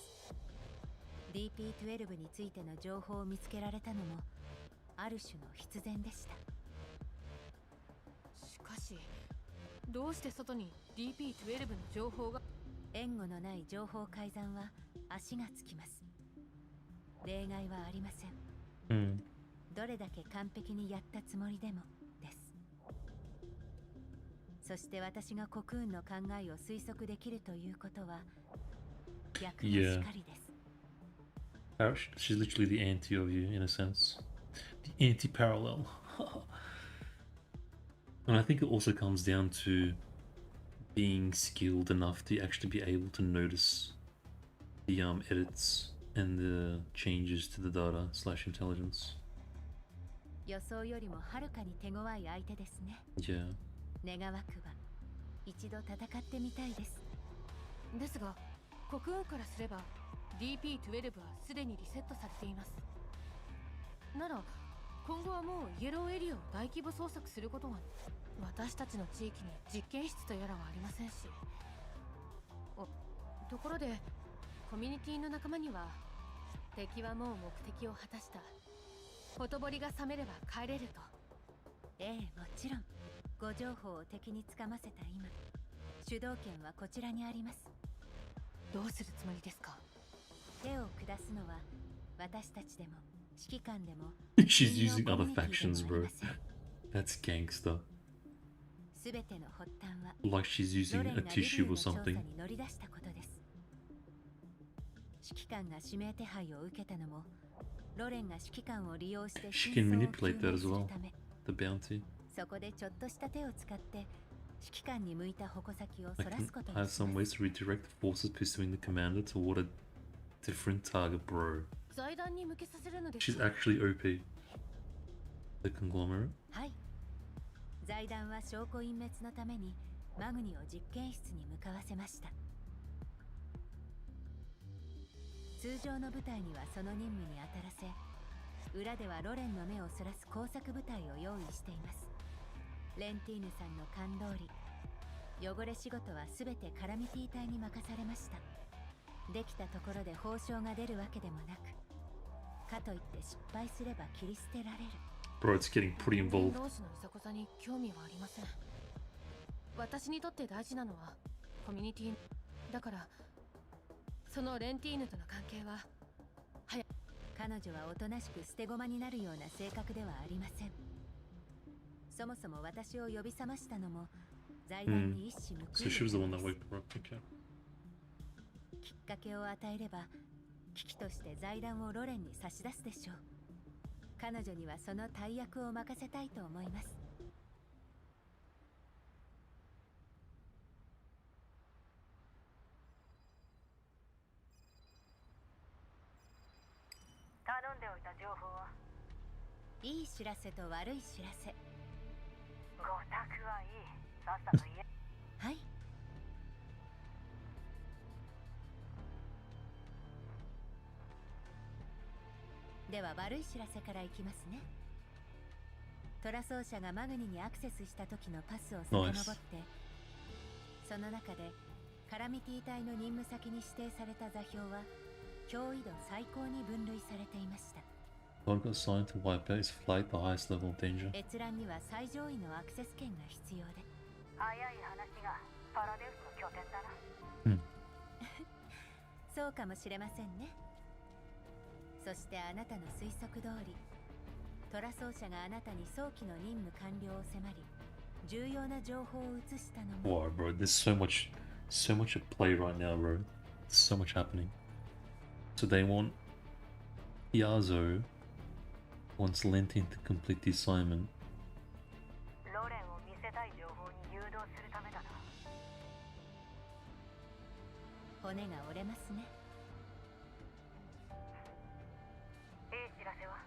DP12 についての情報を見つけられたのもある種の必然でした。しかしどうして外に DP12 の情報が？援護のない情報改ざんは足がつきます。例外はありません。どれだけ完璧にやったつもりでもです。そして私がコクーンの考えを推測できるということは逆もしかりです。She's literally the anti of you in a sense. The anti-parallel. And I think it also comes down to being skilled enough to actually be able to notice the edits and the changes to the data / intelligence. 予想よりもはるかに手強い相手ですね。Yeah. 願わくば一度戦ってみたいです。ですが国王からすれば DP12 はすでにリセットされています。なら今後はもうイエローエリアを大規模捜索することは、私たちの地域に実験室とやらはありませんし。ところでコミュニティの仲間には敵はもう目的を果たした、ほとぼりが冷めれば帰れると。ええ、もちろんご情報を敵につかませた今、主導権はこちらにあります。どうするつもりですか？手を下すのは私たちでも指揮官でも。 She's using other factions, bro. That's gangsta. すべての発端は Like she's using a tissue or something. 乗り出したことです。指揮官が指名手配を受けたのも、ロレンが指揮官を利用して She can manipulate that as well. The bounty. そこでちょっとした手を使って指揮官に向いた矛先を I そら can すことに have しま some ways す。 to redirect the forces pursuing the commander toward a different target, bro. 財団に向けさせるのです She's か？ actually OP. The conglomerate? はい。財団は証拠隠滅のためにマグニを実験室に向かわせました。通常の部隊にはその任務に当たらせ、裏ではロレンの目をそらす工作部隊を用意しています。レンティーヌさんの勘通り、汚れ仕事は全てカラミティ隊に任されました。できたところで報奨が出るわけでもなく、かといって失敗すれば切り捨てられる。Bro, it's getting pretty 人 involved. 間同士のいさこざに興味はありません。私にとって大事なのはコミュニティだから、そのレンティーヌとの関係は彼女はおとなしく捨て駒になるような性格ではありません。そもそも私を呼び覚ましたのも財団に一矢報 So she い was the る one た that めで waked her up. Okay. す。きっかけを与えれば危機として財団をロレンに差し出すでしょう。彼女にはその大役を任せたいと思います。頼んでおいた情報はいい知らせと悪い知らせ。ごたくはいい。さっさと言え。はい。では悪い知らせからいきますね。トラ奏者がマグニにアクセスした時のパスを遡って、その中でカラミティ隊の任務先に指定された座標は脅威度最高に分類されていました。God got assigned to wipe out his flight, the highest level of danger. 閲覧には最上位のアクセス権が必要で。早い話がパラデウスの拠点だな。そうかもしれませんね。そしてあなたの推測通り、トラ奏者があなたに早期の任務完了を迫り、重要な情報を移したのも。 Wow, bro, there's so much at play right now, bro. So much happening. So they want Yazo wants Lentin to complete the assignment. ロレンを見せたい情報に誘導するためだな。骨が折れますね。いい知らせは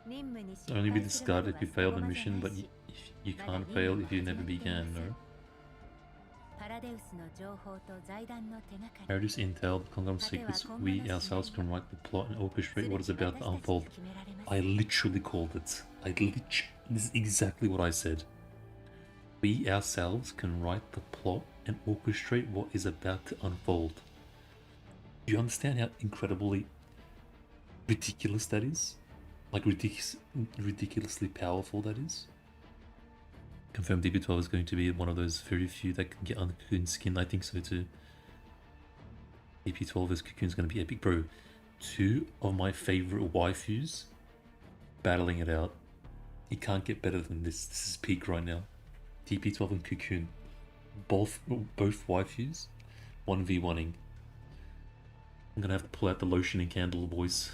任務に失 Only be 敗するまで discarded は if you 捨て fail the 駒じゃ mission, ない but し、 you can't fail if you never began, no? パラデウスの情報と財団の手がかり。 Paradise Intel, the Congram secrets, we ourselves can write the plot and orchestrate what is about to unfold. I literally called it. This is exactly what I said. We ourselves can write the plot and orchestrate what is about to unfold. Do you understand how incredibly ridiculous that is? Like ridiculously powerful that is? Confirmed DP12 is going to be one of those very few that can get on the Cocoon skin. I think so too. DP12 as Cocoon is going to be epic. Bro, two of my favorite waifus battling it out. You can't get better than this. This is peak right now. DP12 and Cocoon. Both waifus 1v1ing. I'm going to have to pull out the lotion and candle, boys.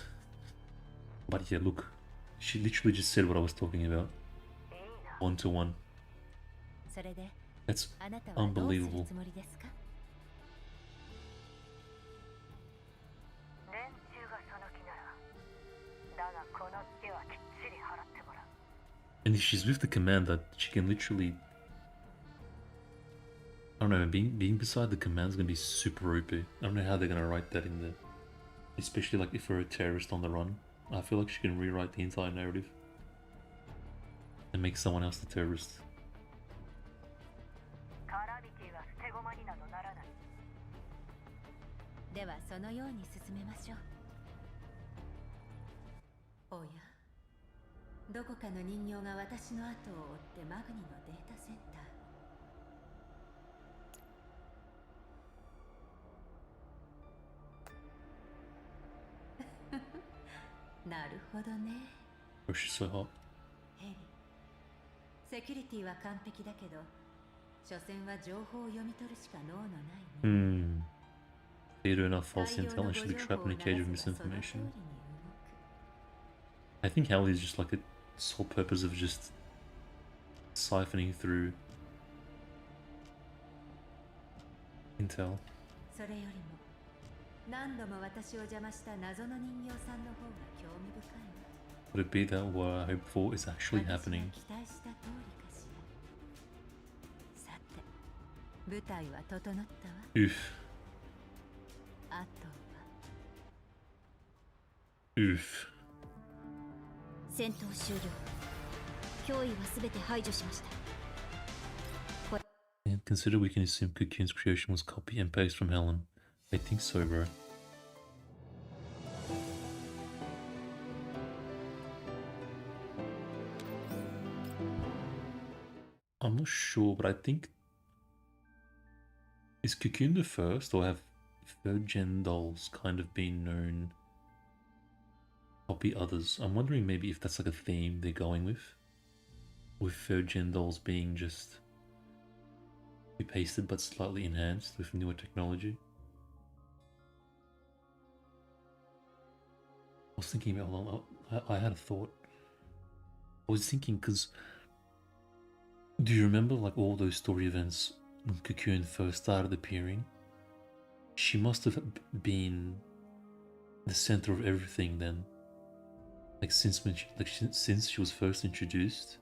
But yeah, look. She literally just said what I was talking about. 1 to 1. それで That's あなたはどうする unbelievable. つもりですか？連中がその気なら、だがこのツケはきっちり払ってもらう。 And if she's with the command that she can literally, I don't know, being beside the command is gonna be super OP. I don't know how they're gonna write that in there, especially like if we're a terrorist on the run. I feel like she can rewrite the entire narrative and make someone else the terrorist. カラミティは捨て駒になどならない。ではそのように進めましょう。おや、どこかの人形が私の後を追ってマグニのデータセンター。なるほどね。 Oh, she's so hot. ヘリ、セキュリティは完璧だけど、所詮は情報を読み取るしか能のないね。Theater enough false intel and she'll be trapped in a cage of misinformation. I think Hallie is just like its sole purpose of just siphoning through intel. それよりも何度も私を邪魔した謎の人形さんの方が興味深いな。 Would it be that what I hope for is actually 私 happening? が期待した通りかしら。さて、舞台は整ったわ。 Oof. あとは Oof. 戦闘終了。脅威は全て排除しました。 And consider we can assume Cocoon's creation was copy and paste from Helen. I think so, bro. I'm not sure, but I think... Is Cocoon the first, or have third-gen dolls kind of been known copy others? I'm wondering maybe if that's like a theme they're going with third-gen dolls being just pasted but slightly enhanced with newer technology. I was thinking about, hold on, I had a thought. I was thinking, because do you remember like all those story events when Cocoon first started appearing? She must have been the center of everything then, like since she was first introduced,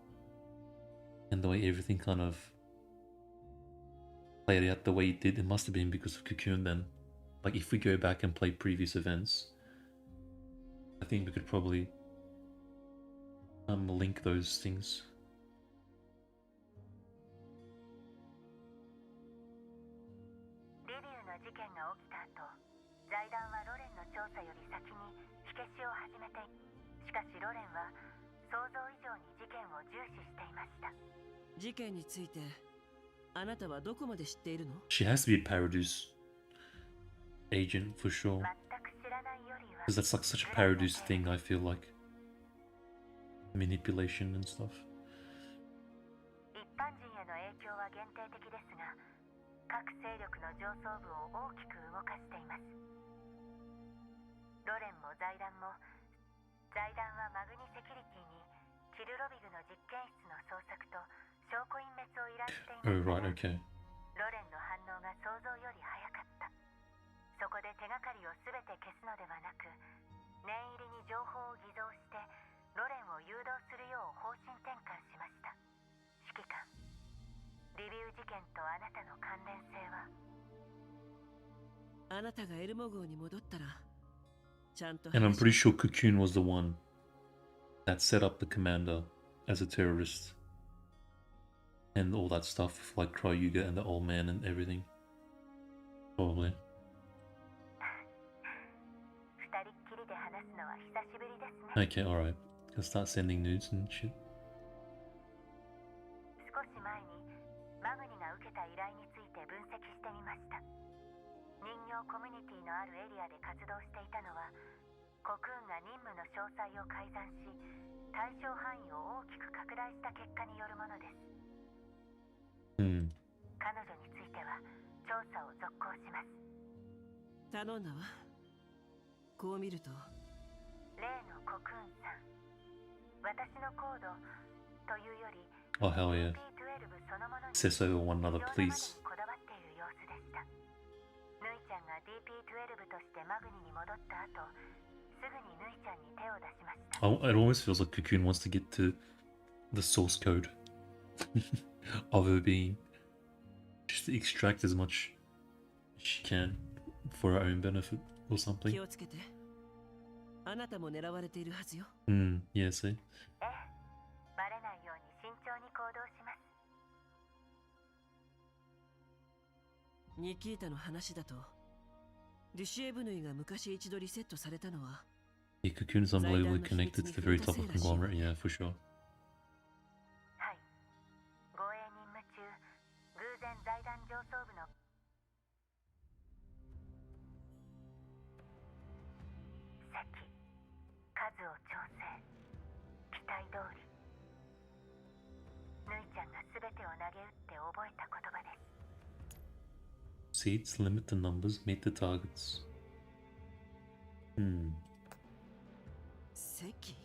and the way everything kind of played out the way it did. It must have been because of Cocoon then. Like if we go back and play previous events, I think we could probably link those things. リビウの事件が起きた後、財団はロレンの調査より先に火消しを始めて、しかしロレンは想像以上に事件を重視していました。事件についてあなたはどこまで知っているの？ She has to be a Paradise agent for sure. 全く知らないよりは、 Because that's like such a Paradise thing, I feel like. Manipulation and stuff. 一般人への影響は限定的ですが、各勢力の上層部を大きく動かしています。ロレンも財団はマグニセキュリティにキルロビグの実験室の捜索と証拠隠滅を依頼しています。 Oh right, okay. ロレンの反応が想像より早かった。そこで手がかりを全て消すのではなく、念入りに情報を偽造してロレンを誘導するよう方針転換しました。指揮官、リビウ事件とあなたの関連性は？あなたがエルモ号に戻ったらちゃんと。 And I'm pretty sure Cocoon was the one that set up the commander as a terrorist. And all that stuff, like Cryuga and the old man and everything. Probably. 二人っきりで話すのは久しぶりですね。 Okay, alright. Gonna start sending nudes and shit. 少し前にマグニが受けた依頼について分析してみました。人形コミュニティのあるエリアで活動していたのは、コクーンが任務の詳細を改ざんし、対象範囲を大きく拡大した結果によるものです。彼女については調査を続行します。頼んだわ。こう見ると例のコクーンさん、私のコードというより Oh hell yeah. DP12 そのものに Says over one another, please. こだわっている様子でした。ヌイちゃんが DP12 としてマグニに戻った後、すぐにヌイちゃんに手を出しました。It almost feels like Cocoon wants to get to the source code of her being. Just to extract as much as she can for her own benefit or something. 気をつけて。あなたも狙われているはずよ。Yeah, see? ええ、バレないように慎重に行動します。ニキータの話だと、デュシエブヌイが昔一度リセットされたのは、 Yeah, Cocoon is unbelievably connected to the very top of conglomerate, yeah, for sure. はい。護衛任務中、偶然財団上層部の席、数を調整、期待通り。ヌイちゃんが全てを投げ打って覚えた言葉です。 Seats, limit the numbers, meet the targets. 席？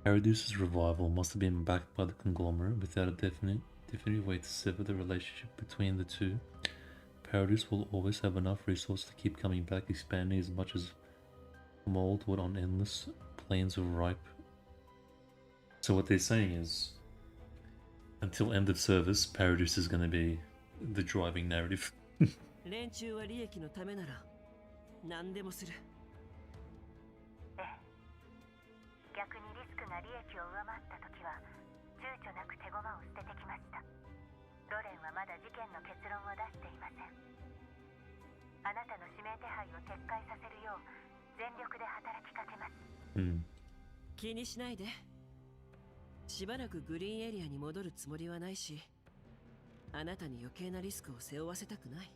Paradis's revival must have been backed by the conglomerate without a definitive way to sever the relationship between the two. Paradis will always have enough resource to keep coming back, expanding as much as mold would on endless plains of ripe. So what they're saying is, Until end of service, Paradise is gonna be the driving narrative. 連中は利益のためなら何でもする。ええ。逆にリスクが利益を上回った時は躊躇なく手駒を捨ててきました。ロレンはまだ事件の結論を出していません。あなたの指名手配を撤回させるよう全力で働きかけます。気にしないで。しばらくグリーンエリアに戻るつもりはないし、あなたに余計なリスクを背負わせたくない。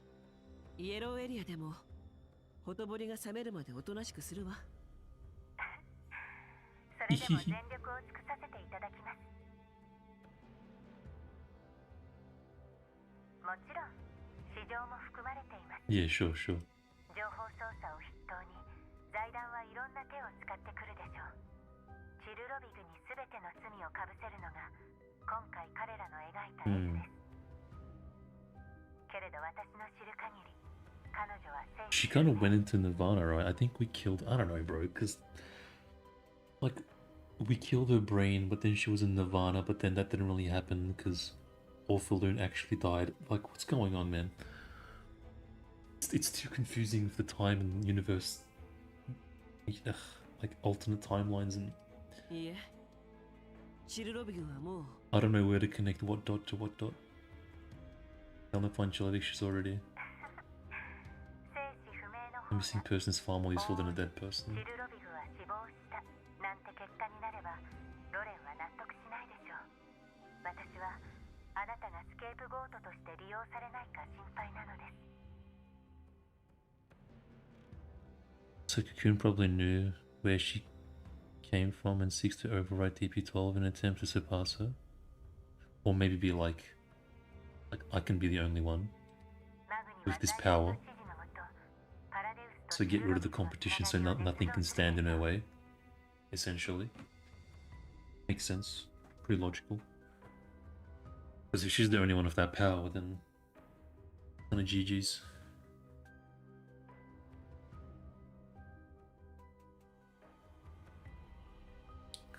イエローエリアでもほとぼりが冷めるまでおとなしくするわ。それでも全力を尽くさせていただきます。もちろん市場も含まれています。Yeah, sure, sure. 情報操作を筆頭に財団はいろんな手を使ってくるでしょう。チルロビグに全ての罪をかぶせるのが今回彼らの描いた絵図です。けれど私の知る限り彼女は She kind of went into Nirvana, right? I think we killed, I don't know, bro, because like we killed her brain, but then she was in Nirvana, but then that didn't really happen because Orphalune actually died. Like, what's going on, man? It's too confusing with the time and universe, like alternate timelines, and I don't know where to connect what dot to what dot. I'm gonna find Jellyfish already. A missing person is far more useful than a dead person. あなたがスケープゴートとして利用されないか心配なのです。 So Cocoon probably knew where she came from and seeks to override DP12 in an attempt to surpass her. Or maybe be like I can be the only one with this power. So get rid of the competition so nothing can stand in her way. Essentially. Makes sense. Pretty logical. Because if she's the only one with that power, then kind of GG's.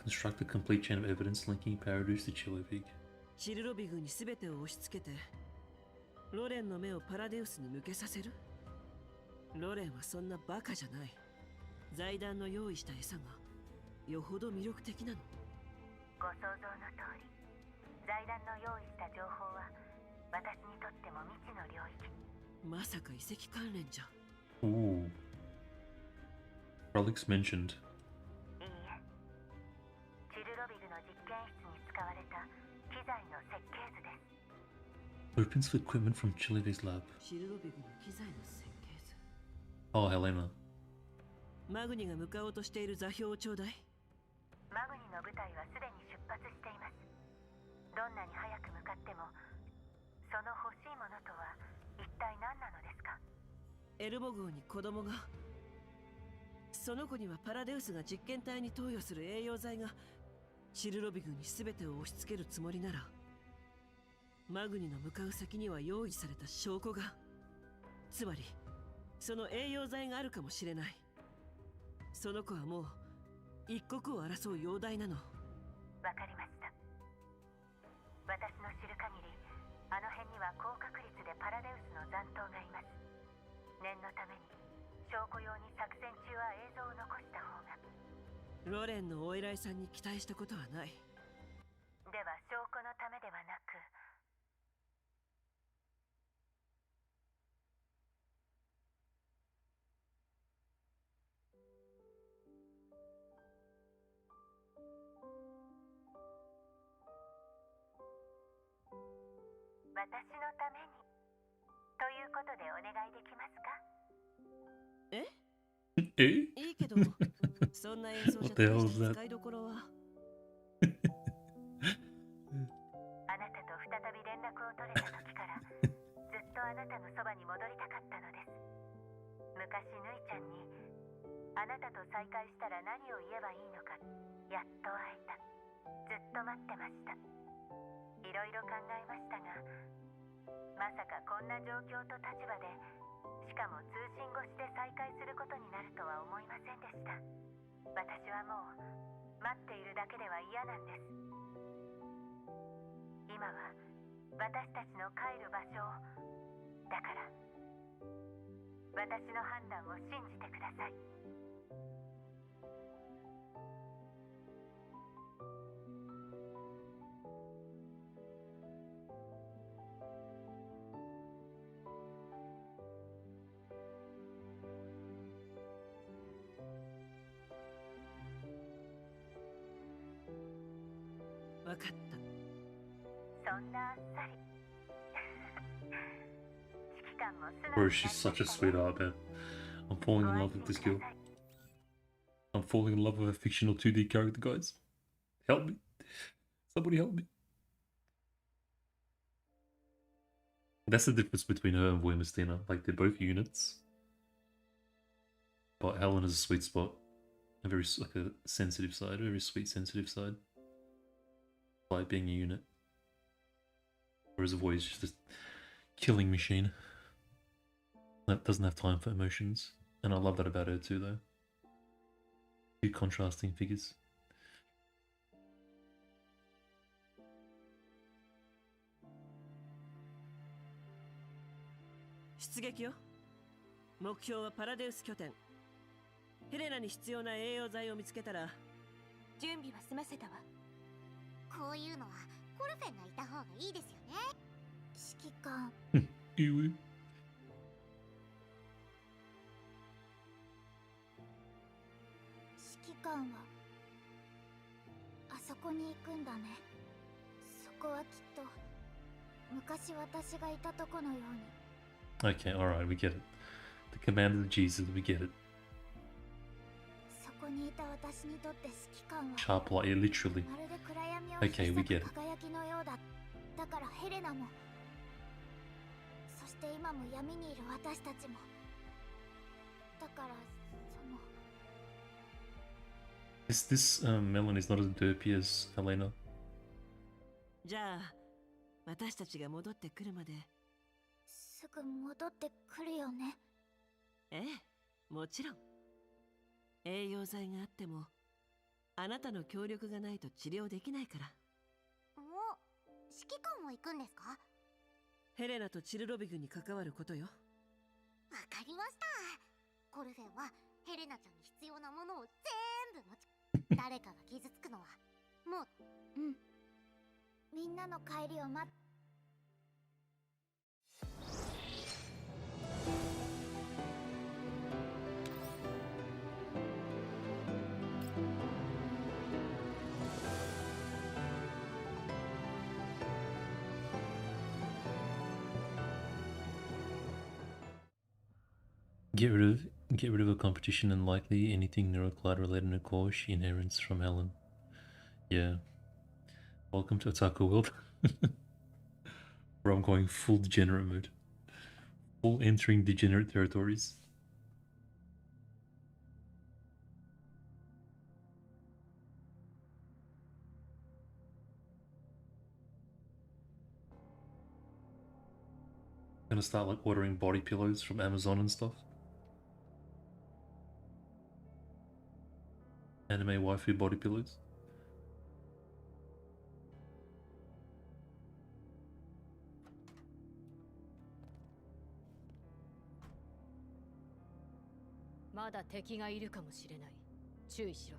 Construct a complete chain of evidence linking Paradise to Chillovig. チルロビグに全てを押し付けてロレンの目をパラデウスに向けさせる。ロレンはそんなバカじゃない。財団の用意した餌がよほど魅力的なの。ご想像の通り、財団の用意した情報は私にとっても未知の領域。まさか遺跡関連じゃ。Ooh. Alex mentioned. いいえ。チルロビグの実験室に使われた機材の設計図です。Opens for equipment from Chillovig's lab. チルロビグの機材の設計図。Oh, Helena. マグニが向かおうとしている座標をちょうだい。マグニの部隊はすでに出発しています。どんなに早く向かってもその欲しいものとは一体何なのですか。エルボ号に子供が。その子にはパラデウスが実験体に投与する栄養剤がチルロビ軍に全てを押し付けるつもりなら、マグニの向かう先には用意された証拠が、つまりその栄養剤があるかもしれない。その子はもう一刻を争う容体なの。わかりました。私の知る限り、あの辺には高確率でパラデウスの残党がいます。念のために証拠用に作戦中は映像を残した方が。ロレンのお偉いさんに期待したことはない。では証拠のためではなく、私のためにということでお願いできますか。え？え？いいけど、そんな演奏じゃ使いどころは。あなたと再び連絡を取れた時からずっとあなたのそばに戻りたかったのです。昔ぬいちゃんにあなたと再会したら何を言えばいいのかやっと会えた。ずっと待ってました。いろいろ考えましたが、まさかこんな状況と立場で、しかも通信越しで再会することになるとは思いませんでした。私はもう待っているだけでは嫌なんです。今今は私たちの帰る場所を。だから私の判断を信じてください。わかった。そんなあっさり。指揮官も素直 Bro, に she's なりま such a したね。 sweetheart, man. I'm falling ご in 安 love with 心 this くだ girl. さい。 I'm falling in love with a fictional 2D character, guys. Help me. Somebody help me. That's the difference between her and Voymastina. Like, they're both units. But Helen has a sweet spot. A very, like, a sensitive side. A very sweet, sensitive side. Like being a unit. Whereas Voy is just a killing machine. That doesn't have time for emotions. And I love that about her too, though. Two contrasting figures. 出撃よ。目標はパラデウス拠点。ヘレナに必要な栄養剤を見つけたら。準備は済ませたわ。こういうのはコルフェンがいた方がいいですよね。指揮官。Ew. 指揮官はあそこに行くんだね。そこはきっと昔私がいたとこのように。 Okay, alright, we get it. The command of Jesus, we get it. そこにいた私にとって指揮官は Sharp light, yeah, literally. まるで暗闇を Okay, we get 引き it. 裂く輝きのようだ。だからヘレナも、そして今も闇にいる私たちも。だからその This Melon is not as derpy as Helena. じゃあ私たちが戻ってくるまで。すぐ戻ってくるよね。ええ、もちろん。栄養剤があってもあなたの協力がないと治療できないから。もう指揮官も行くんですか？ヘレナとチルロビグに関わることよ。わかりました。コルフェンはヘレナちゃんに必要なものを全部持ち誰かが傷つくのはもう。うん。みんなの帰りを待っ。Get rid of a competition and likely anything Neurocloud related to core she inherits from Helen. Yeah. Welcome to Otaku World. Where I'm going full degenerate mode. Full entering degenerate territories. Gonna start like ordering body pillows from Amazon and stuff. Anime waifu body pillows. Maだ敵がいるかもしれない。注意しろ。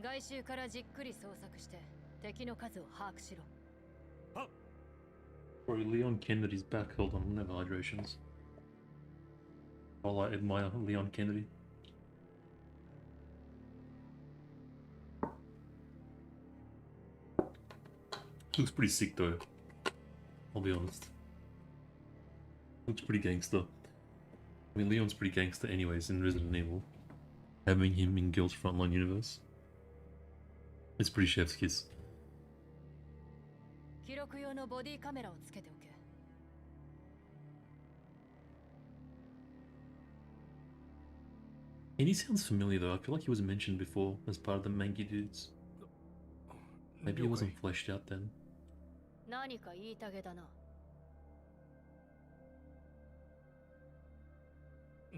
外周からじっくり捜索して敵の数を把握しろ。 Bro, Leon Kennedy's back. Hold on, I'm gonna have hydrations. While I admire Leon Kennedy. Looks pretty sick though. I'll be honest. Looks pretty gangster. I mean, Leon's pretty gangster anyways in Resident Evil. Having him in Guild's Frontline universe. It's pretty chef's kiss. 記録用のボディカメラをつけておけ。 And he sounds familiar though. I feel like he was mentioned before as part of the Mangi dudes. Maybe he wasn't fleshed out then. 何か言いたげだな。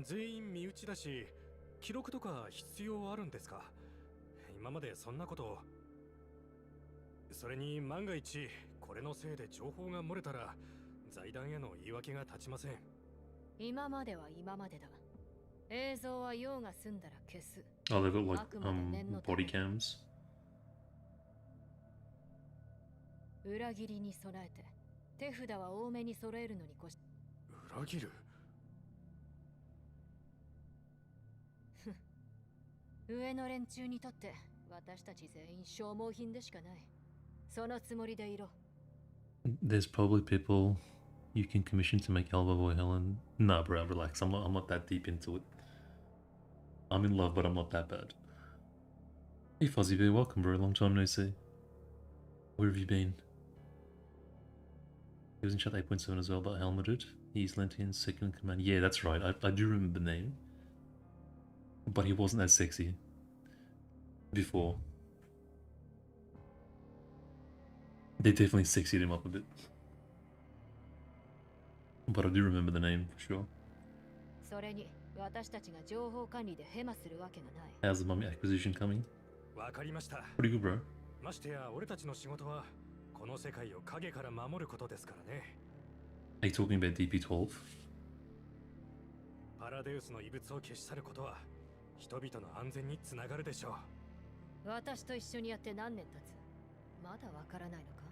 全員身内だし、記録とか必要あるんですか？今までそんなことを。それに万が一これのせいで情報が漏れたら財団への言い訳が立ちません。今までは今までだ。映像は用が済んだら消す。 Oh, they've got like body cams. 裏切りに備えて手札は多めに揃えるのに越し。裏切る？上の連中にとって私たち全員消耗品でしかない。そのつもりでいろ。There's probably people you can commission to make Alba or Helen. Nah, bro, relax. I'm not that deep into it. I'm in love, but I'm not that bad. Hey, Fuzzy Bear, welcome, bro. Long time no see. Where have you been? He was in chat 8.7 as well, but helmeted. He's Lentian's second in command. Yeah, that's right. I do remember the name. But he wasn't as sexy before. They definitely sexied him up a bit. But I do remember the name for sure. それに私たちが情報管理でヘマするわけがない。 How's the mummy acquisition coming? わかりました。 Pretty good, bro. ましてや俺たちの仕事はこの世界を影から守ることですからね。Are you talking about DP12? パラデウスの遺物を消し去ることは人々の安全につながるでしょう。私と一緒にやって何年経つ？まだわからないのか？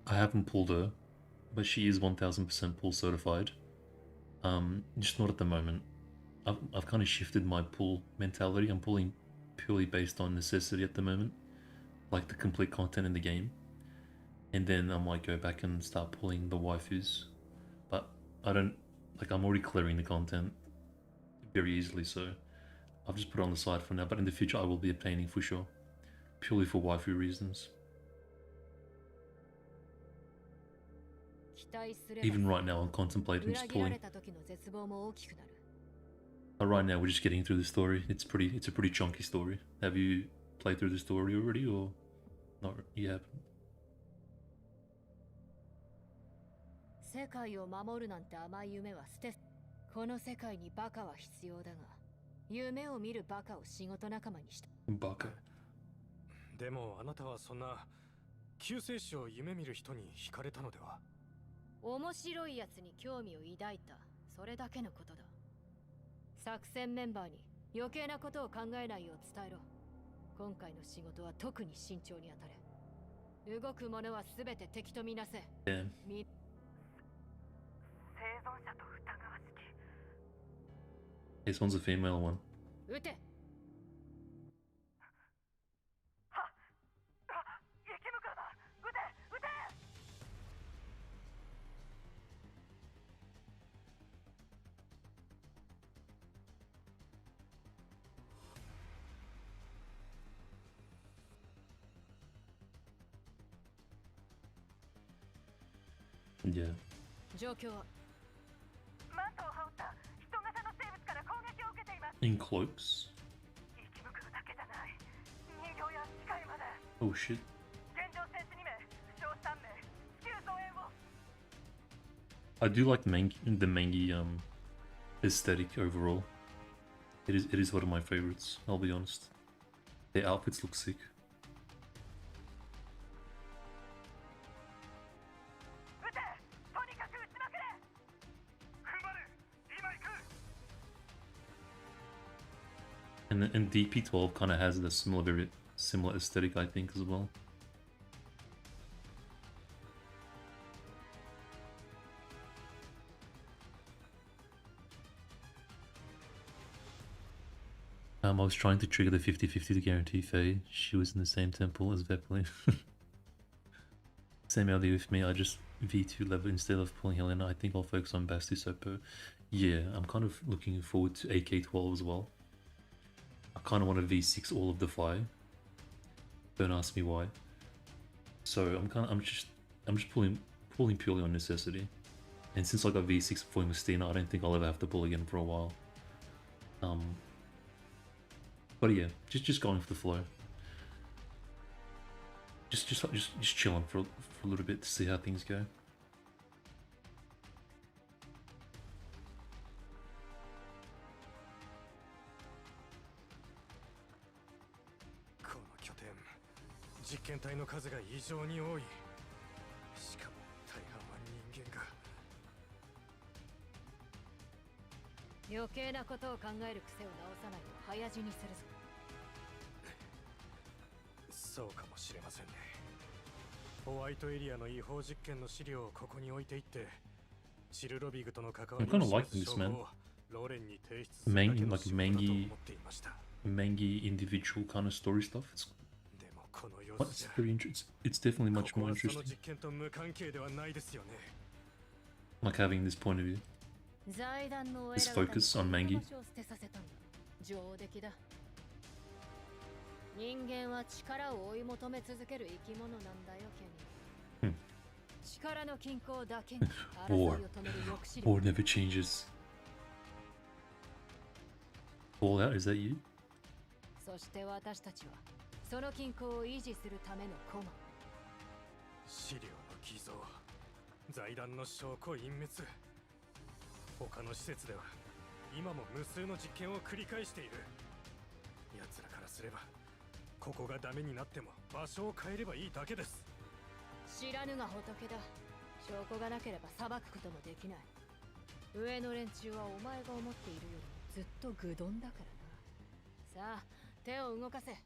I haven't pulled her, but she is 1000% pull certified. Just not at the moment. I've kind of shifted my pull mentality. I'm pulling purely based on necessity at the moment, like the complete content in the game. And then I might go back and start pulling the waifus. But I don't, like, I'm already clearing the content very easily, so I've just put it on the side for now. But in the future, I will be obtaining for sure, purely for waifu reasons. Even right now, I'm contemplating just pulling. But right now, we're just getting through the story. It's a pretty chunky story. Have you played through the story already, or not? You haven't? 世界を守るなんて甘い夢は捨て。この世界にバカは必要だが、夢を見るバカを仕事仲間にした。バカ。でもあなたはそんな救世主を夢見る人に惹かれたのでは？面白いやつに興味を抱いた。それだけのことだ。作戦メンバーに余計なことを考えないよう伝えろ。今回の仕事は特に慎重に当たれ。動くものは全て敵とみなせ。Yeah. 生存者と疑わしき。 This one's a female one. 撃て。はっ、激務からだ。撃て、撃て。Yeah. 状況は？マントを羽織った人型の生物から攻撃を受けています。 In cloaks. 生き袋だけじゃない。人形や機械まで。 Oh shit. 現状戦士2名、負傷3名、至急増援を。 I do like the mangy aesthetic overall. It is one of my favorites, I'll be honest. The outfits look sick. 撃て、とにかく撃ちまくれ。踏ん張る、今行く。 And DP12 kind of has the very similar aesthetic, I think, as well. I was trying to trigger the 50-50 to guarantee Faye. She was in the same temple as Vepley. Same idea with me. I just V2 level instead of pulling Helena. I think I'll focus on Basti Sopo. Yeah, I'm kind of looking forward to AK12 as well. I kind of want to V6 all of the fire. Don't ask me why. So I'm just pulling purely on necessity. And since I got V6 for Voymastina, I don't think I'll ever have to pull again for a while. But yeah, just going for the flow. Just chilling for a little bit to see how things go. 実験体の数が異常に多い。しかも大半は人間が。余計なことを考える癖を直さないと早死にするぞ。そうかもしれませんね。ホワイトエリアの違法実験の資料をここに置いていって、チルロビグとの関わりを I'm kind of liking this, man. ローレンに提出するだけの仕事だと思っていました。Mangy individual kind of story stuff. It's でもこの様 Well, 子 it's じゃ very interesting. It's definitely much ここ more はその interesting. 実験と無関係ではないですよね。 Like having this point of view. 財団のお This 偉方に focus on Mangi. この場所を捨てさせたんだ。上出来だ。人間は力を追い求め続ける生き物なんだよ、ケニー。力の均衡だけが争いを War. 止める抑止 War 力。 never changes. Fallout, is that you? そして私たちはその均衡を維持するための駒。資料の偽造、財団の証拠隠滅。他の施設では今も無数の実験を繰り返している。奴らからすればここがダメになっても場所を変えればいいだけです。知らぬが仏だ。証拠がなければ裁くこともできない。上の連中はお前が思っているよりずっと愚鈍だからな。さあ、手を動かせ。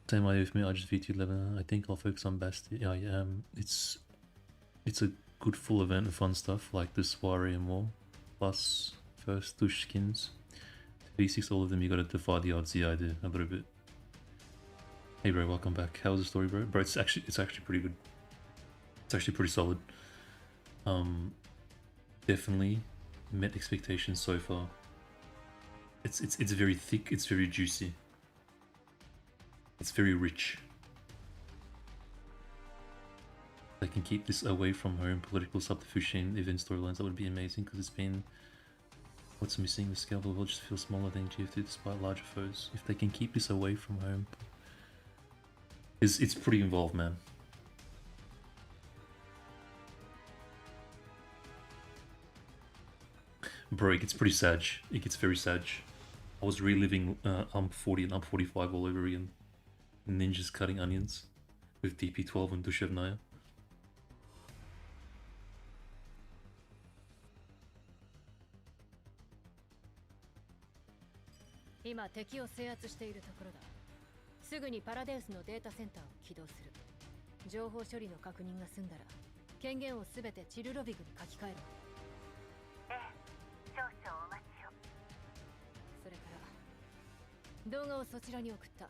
Same idea with me. I just VT11. I think I'll focus on Basti. Yeah, yeah. It's a good full event of fun stuff like the soiree and more. Plus, first Dush skins. V6, all of them. You gotta defy the odds. Yeah, I do a little bit. Hey, bro, welcome back. How's the story, bro? Bro, it's actually pretty good. It's actually pretty solid. Definitely met expectations so far. It's very thick. It's very juicy. It's very rich. They can keep this away from home, political subterfuge and event storylines. That would be amazing because it's been. What's missing? The scale of the world just feels smaller than GF2 despite larger foes. If they can keep this away from home, it's pretty involved, man. Bro, it gets pretty sad. It gets very sad. I was reliving UMP40 and UMP45 all over again. Ninjas cutting onions with DP12 and Dushevnaya. 今敵を制圧しているところだ。すぐにパラデウスのデータセンターを起動する。情報処理の確認が済んだら権限をすべてチルロビグに書き換えろ。ええ、少々お待ちを。それから動画をそちらに送った。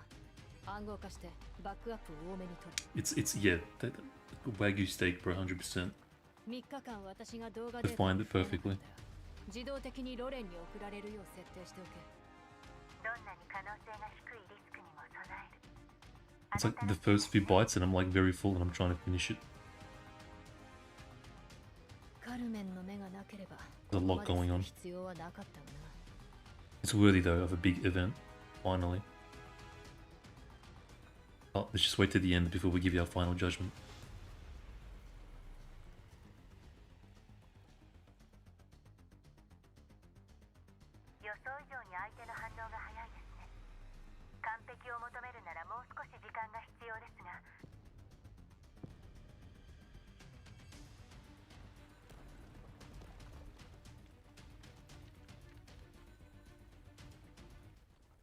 暗号化してバックアップを多めに取る。It's yeah, that Wagyu steak, bro, 100%. 3日間私が動画で Defined it perfectly. 自動的にロレンに送られるよう設定しておけ。どんなに可能性が低いリスクにも備える。 It's like the first few bites and I'm like very full and I'm trying to finish it. カルメンの目がなければ There's a lot going on. 必要はなかったがな。 It's worthy though of a big event, finally. Oh, let's just wait to the end before we give you our final judgment. 予想以上に相手の反応が早いですね。完璧を求めるならもう少し時間が必要ですが。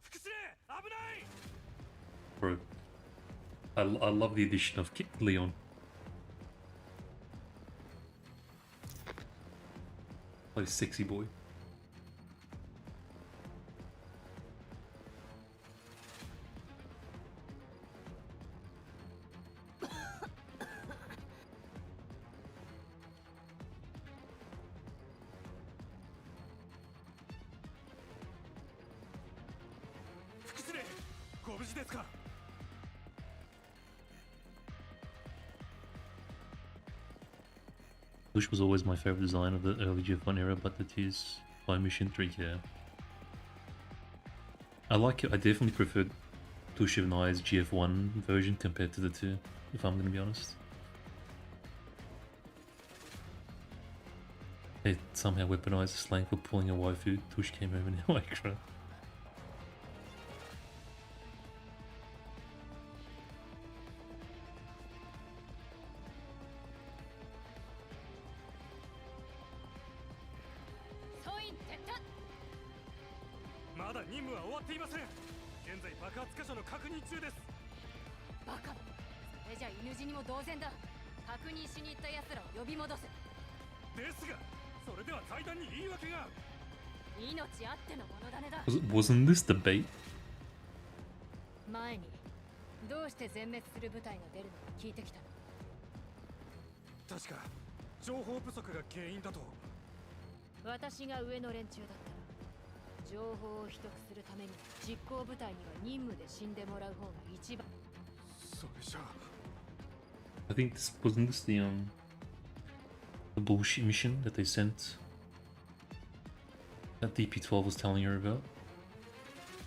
副司令、危ない。 Bro, I love the addition of Leon. Like sexy boy. Dush was always my favorite design of the early GF1 era, but the tears by Mission 3, yeah. I like it. I definitely preferred Dushevnaya's GF1 version compared to the 2, if I'm gonna be honest. They somehow weaponized the slang for pulling a waifu. Tush came over now, I cry. まだ任務は終わっていません。現在爆発箇所の確認中です。バカ。それじゃ犬死にも同然だ。確認しに行った奴らを呼び戻せ。ですが、それでは財団に言い訳が。命あってのものだねだ。Wasn't this the bait? 前にどうして全滅する部隊が出るのか聞いてきたの。確か情報不足が原因だと。私が上の連中だったら情報を秘匿するために実行部隊には任務で死んでもらう方が一番。それじゃあ I think this wasn't this the bullshit mission that they sent that DP12 was telling her about,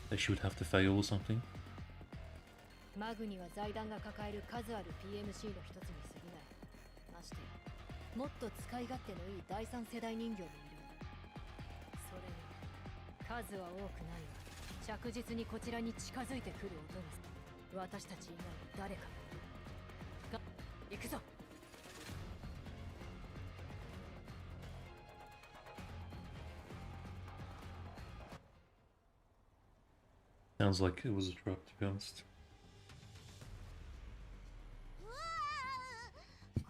that she would have to fail or something. マグには財団が抱える数ある PMC の一つに過ぎない。ましてもっと使い勝手のいい第三世代人形もいる。それに数は多くないが着実にこちらに近づいてくる音が私たち以外の誰かが行くぞ。Sounds like it was a trap, to be honest.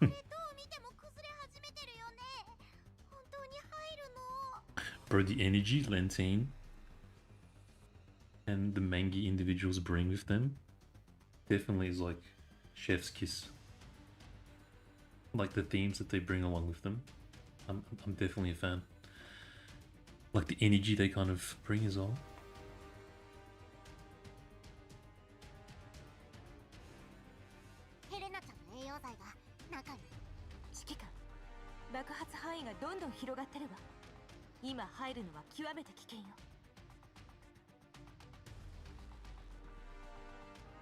これどう見ても崩れ始めてるよね。本当に入るの？ Bro, the energy Lentine and the mangy individuals bring with them definitely is like chef's kiss. Like the themes that they bring along with them, I'm definitely a fan. Like the energy they kind of bring as well. ヘレナちゃんの栄養剤が中に。指揮官、爆発範囲がどんどん広がってるわ。今入るのは極めて危険よ。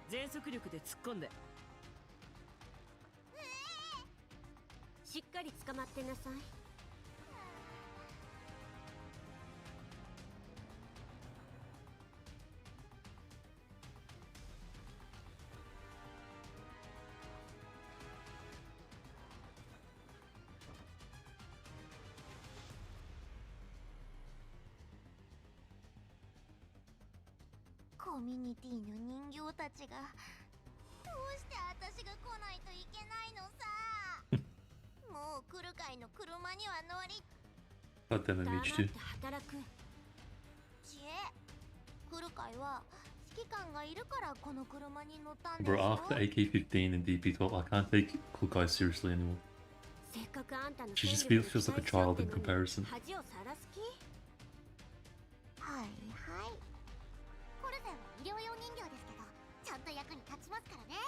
全速力で突っ込んで。しっかり捕まってなさい。コミュニティの人形たちがどうして私が来ないといけないのさ。もう来る会の車には乗り。 God damn it, 黙 Michi っ too. て働く。知恵。来る会は指揮官がいるからこの車に乗ったんです Bro, よ。 after AK-15 and DP12, I can't take cool guys seriously anymore. せっかくあんたの She just 戦力 feels like a に期待し child て in るのに comparison. 恥をさらす気？はいはい。コルゼンは医療用人形ですけど、ちゃんと役に立ちますからね。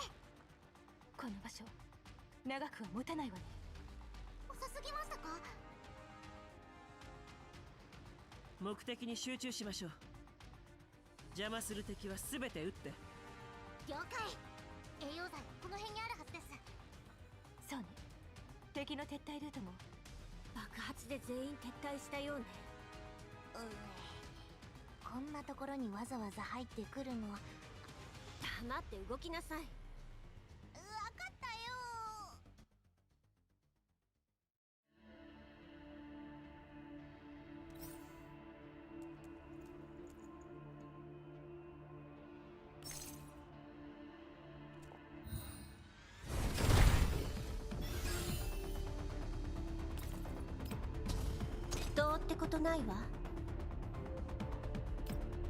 この場所、長くは持たないわね。遅すぎましたか？目的に集中しましょう。邪魔する敵は全て撃って。了解。栄養剤はこの辺にあるはずです。そうね。敵の撤退ルートも爆発で全員撤退したようね。こんなところにわざわざ入ってくるのは。黙って動きなさい。わかったよ。どうってことないわ。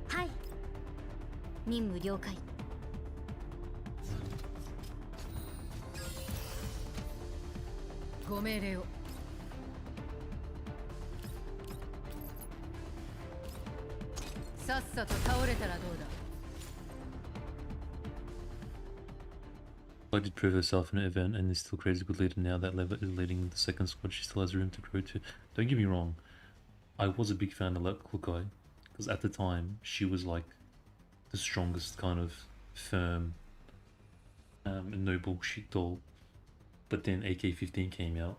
はい。任務了解。ご命令を。さっさと倒れたらどうだ。 I did prove herself in an event and is still crazy good leader now. That level is leading the second squad. She still has room to grow to. Don't get me wrong, I was a big fan of that guy because at the time she was like the strongest kind of firm, no bullshit doll. But then AK-15 came out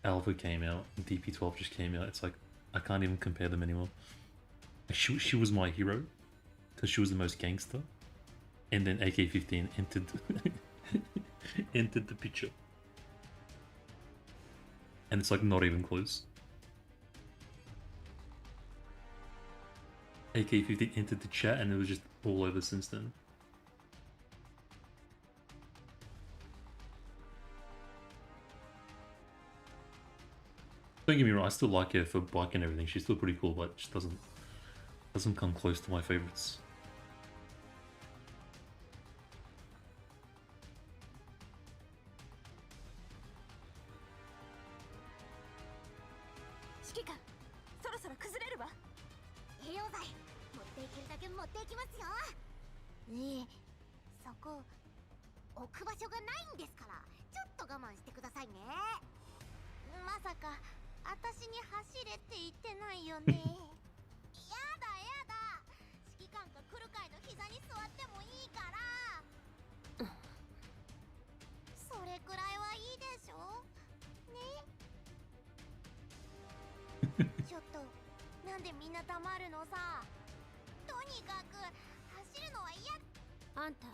Alpha came out, and DP12 just came out. It's like I can't even compare them anymore. She was my hero because she was the most gangster, and then AK-15 entered entered the picture, and it's like not even close. AK-15 entered the chat, and it was just all over since then. Don't get me wrong, I still like her for bike and everything. She's still pretty cool, but she doesn't come close to my favorites. 指揮官、そろそろ崩れるわ。栄養剤持っていけるだけ持っていきますよ。そこ置く場所がないんですから、ちょっと我慢してくださいね。まさか私に走れって言ってないよね。やだやだ、指揮官が来る会の膝に座ってもいいから。それくらいはいいでしょね。ちょっとなんでみんな黙るのさ。とにかく走るのは嫌。あんた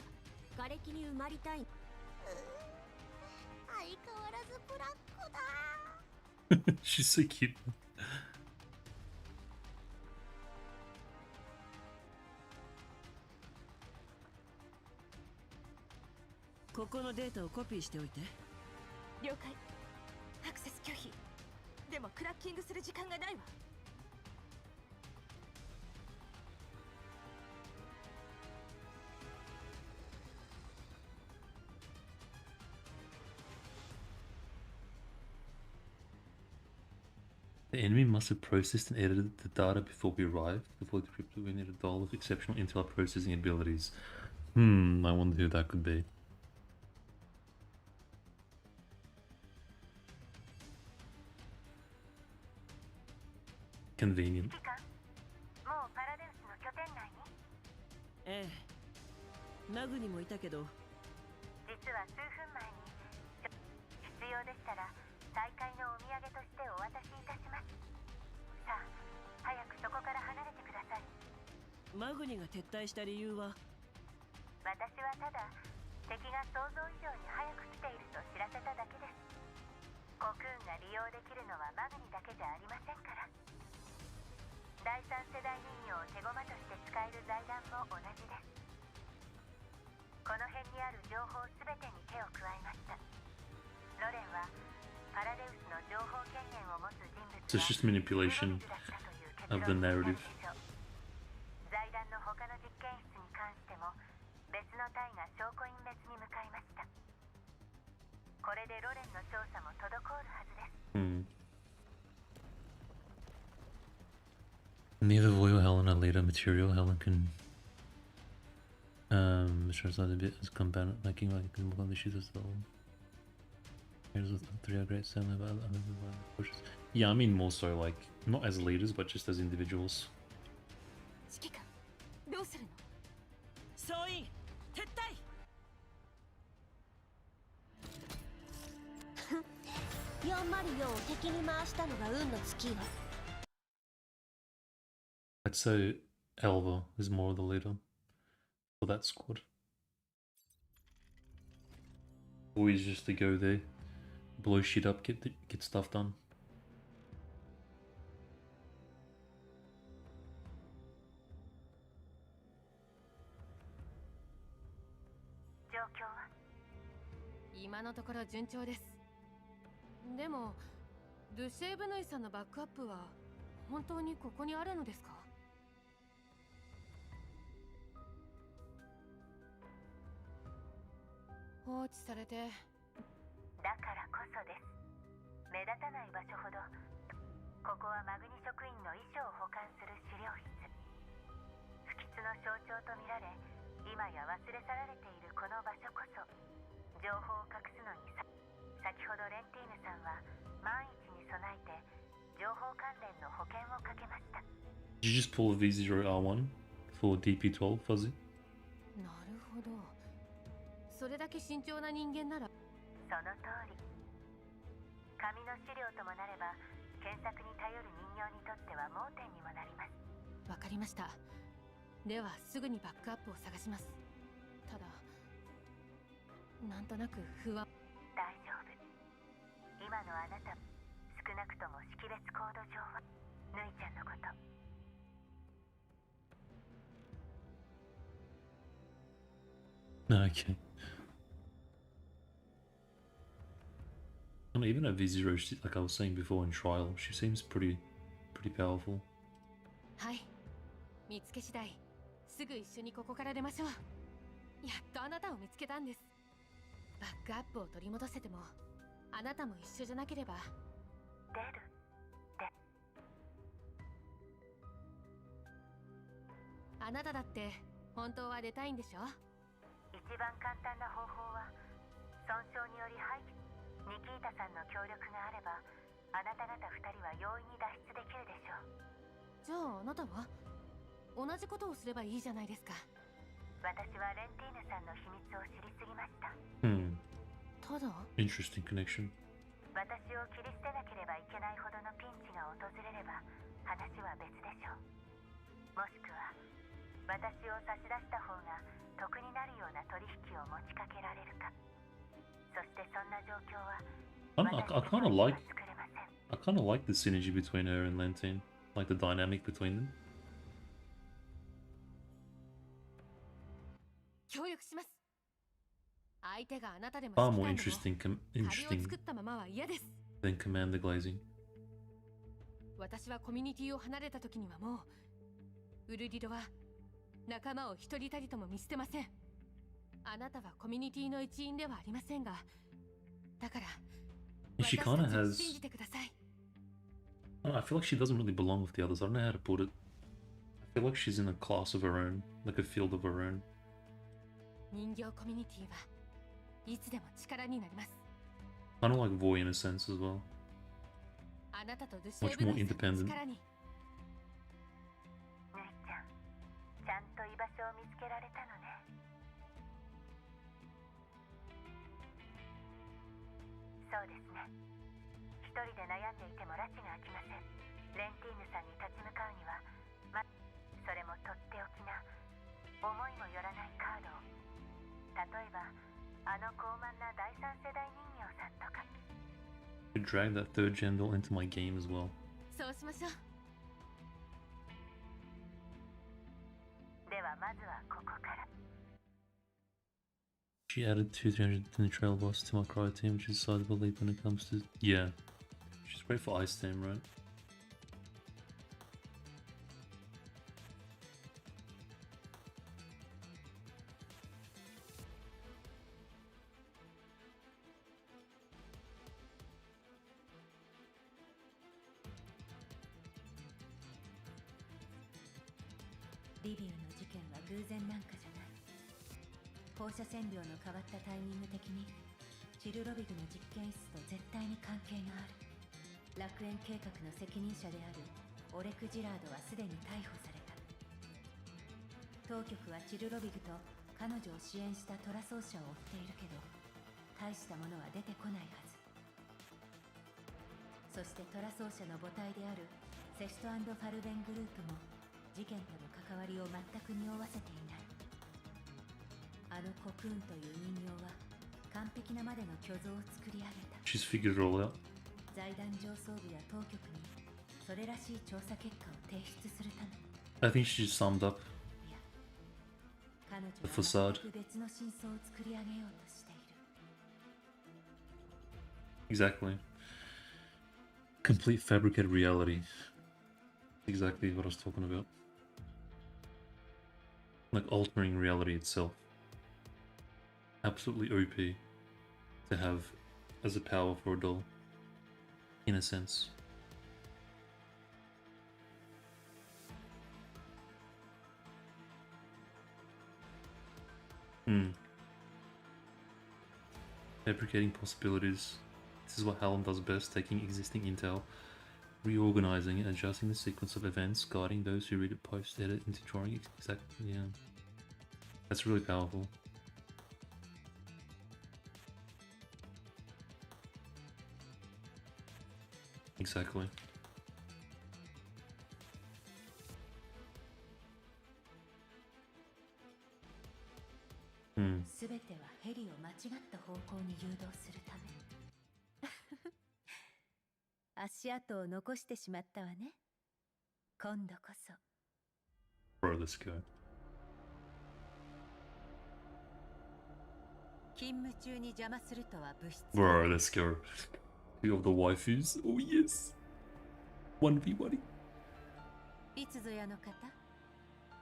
瓦礫に埋まりたい。相変わらずブラックだ。She's so cute. ここのデータをコピーしておいて。了解。アクセス拒否。でもクラッキングする時間がないわ。The enemy must have processed and edited the data before we arrived. Before the crypto, we need a doll with exceptional intel processing abilities. I wonder who that could be. Convenient. もうパラデウスの拠点内に？ええ。マグにもいたけど。実は数分前に必要でしたら再会のお土産としてお渡しいたします。さあ、早くそこから離れてください。マグニが撤退した理由は？私はただ敵が想像以上に早く来ていると知らせただけです。コクーンが利用できるのはマグニだけじゃありませんから。第三世代人形を手駒として使える財団も同じです。この辺にある情報すべてに手を加えました。ロレンはパラデウスの情報権限を持つ人物 So it's just manipulation of the narrative. 財団の他の実験室に関しても別の隊が証拠隠滅に向かいました。これでロレンの調査も滞るはずです。Neither Voy or Helen are later material. Helen can translate a bit as compound liking can work on the issues as well. Here's the 3 are great selling about other pushes. Yeah, I mean more so like not as leaders but just as individuals. 指揮官、どうするの？総員撤退。404を敵に回したのが運の尽きよ。I'd say Elva is more the leader for that squad. Always just to go there, blow shit up, get stuff done. 状況は？今のところ順調です。でもドゥシェーブヌイさんのバックアップは本当にここにあるのですか？放置されて。だからこそです。目立たない場所ほどここはマグニ職員の遺書を保管する資料室。不吉の象徴とみられ今や忘れ去られているこの場所こそ情報を隠すのに先ほどレンティーヌさんは万一に備えて情報関連の保険をかけました。 Did you just pull a V0R1 for DP12, Fuzzy? なるほど。それだけ慎重な人間なら。その通り。彼紙の資料ともなれば検索に頼る人形にとっては盲点にもなります。わかりました。ではすぐにバックアップを探します。ただなんとなく不安。大丈夫。今のあなた、少なくとも識別コード上はぬいちゃんのこと。Okay. And even at V0, like I was saying before in trial, she seems pretty powerful. はい。見つけ次第すぐ一緒にここから出ましょう。やっとあなたを見つけたんです。バックアップを取り戻せてもあなたも一緒じゃなければ。出るってあなただって本当は出たいんでしょ。一番簡単な方法は損傷により廃棄。ニキータさんの協力があればあなた方2人は容易に脱出できるでしょう。じゃああなたは同じことをすればいいじゃないですか。私はレンティーヌさんの秘密を知りすぎました。ただ Interesting connection. 私を切り捨てなければいけないほどのピンチが訪れれば話は別でしょう。もしくは私を差し出した方が得になるような取引を持ちかけられるか。そしてそんな状況は I kind of like the synergy between her and Lentine, like the dynamic between them. 協力します。相手があなたでも Far more 指揮官でも interesting 壁を作ったままは嫌です。 than Commander Glazing. 私はコミュニティを離れた時にはもうウルリドは仲間を一人たりとも見捨てません。あなたはコミュニティの一員ではありませんが、だから She 私 kind た of ちを has. 信じてください。 I don't know, I feel like she doesn't really belong with the others. I don't know how to put it. I feel like she's in a class of her own, like a field of her own. 人形コミュニティはいつでも力になります。 Kind of like Voy in a sense as well. あなたとドゥシェ Much ブ more ナイさんの independent. 力に。ぬいちゃん、ちゃんと居場所を見つけられたのね。そうですね。一人で悩んでいても拉致が開きません。レンティーヌさんに立ち向かうには、それもとっておきな思いもよらないカードを。例えばあの高慢な第三世代人形さんとか。 Could drag that third gen doll into my game as well. そうしましょう。ではまずはここから。 She added 200 in the trail boss to my cryo team, which is a sizable leap when it comes to. Yeah. She's great for ice team, right?リビウの事件は偶然なんかじゃない。放射線量の変わったタイミング的にチルロビグの実験室と絶対に関係がある。楽園計画の責任者であるオレク・ジラードはすでに逮捕された。当局はチルロビグと彼女を支援したトラ奏者を追っているけど大したものは出てこないはず。そしてトラ奏者の母体であるセシト&ファルベングループも事件との関わりを全く匂わせていない。あのコクーンという人形は完璧なまでの虚像を作り上げた。 She's figured it all out. 財団上層部や当局にそれらしい調査結果を提出するため。 I think she just summed up いや、彼女 the は facade. 全く別の真相を作り上げようとしている。 Exactly. Complete fabricated reality. Exactly what I was talking about. Like altering reality itself. Absolutely OP to have as a power for a doll, in a sense. Fabricating possibilities. This is what Helen does best, taking existing intel, reorganizing and adjusting the sequence of events, guiding those who read it post-edit into drawing exactly. Yeah. That's really powerful. Exactly. Hmm. すべてはヘリを間違った方向に誘導するため。足跡を残してしまったわね。今度こそ。Bro, let's go. 勤務中に邪魔するとは物質。Bro, let's go. Two of the waifus. Oh yes. 1v1. いつぞやの方、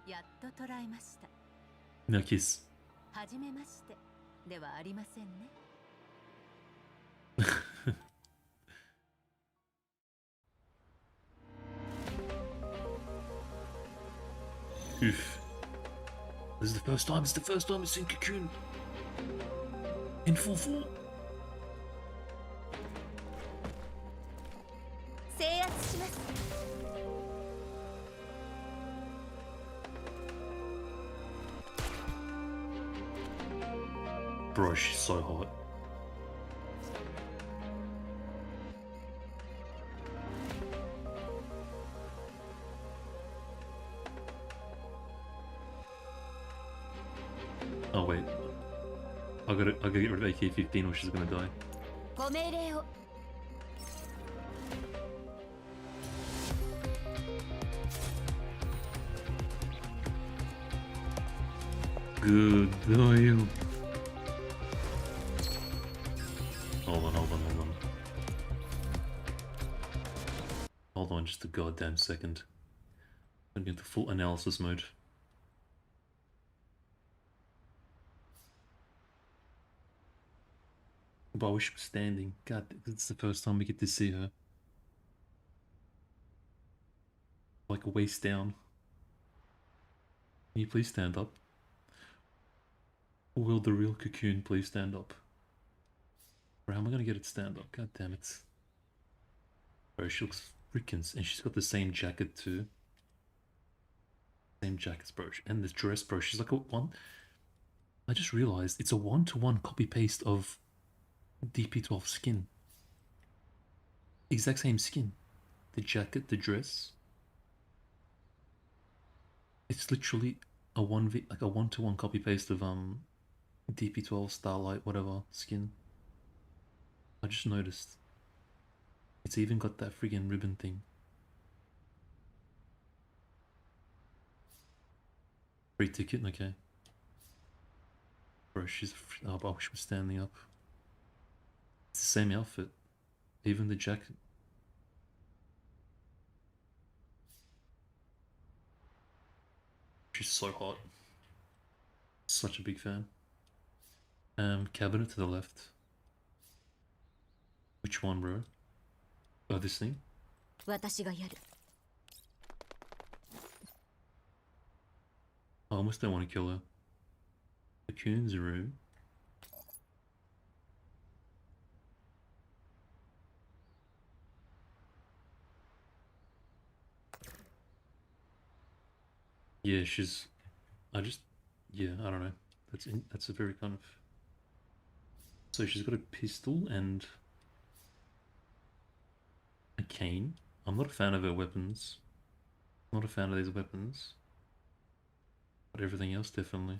やっと捉えました。 Now kiss. はじめましてではありませんね。Oof. This is the first time. It's the first time it's in Cocoon. In full form. 制圧します。 Bro, she's so hot. Oh wait. I gotta get rid of AK-15 or she's gonna die. ご命令を。 Good damn. Hold on. Hold on just a goddamn second. I'm gonna get the full analysis mode. But I wish she was standing. God, it's the first time we get to see her. Like waist down. Can you please stand up? Or will the real Cocoon please stand up? Bro, how am I gonna get it to stand up? God damn it. Bro, she looks freaking... And she's got the same jacket too. Same jackets, bro. And this dress, bro. She's like a one... I just realized it's a 1-to-1 copy-paste of DP12 skin. Exact same skin. The jacket, the dress. It's literally a 1-to-1 copy-paste of DP12 Starlight whatever skin. I just noticed. It's even got that friggin' ribbon thing. Free ticket, okay. Bro, she's... Oh, I wish she was standing up. It's the same outfit. Even the jacket. She's so hot. Such a big fan. Cabinet to the left. Which one, bro? Oh, this thing? 私がやる。 I almost don't want to kill her. Cocoon's room. Yeah, she's... Yeah, I don't know. That's a very kind of... So she's got a pistol and... a cane. I'm not a fan of her weapons. I'm not a fan of these weapons. But everything else, definitely.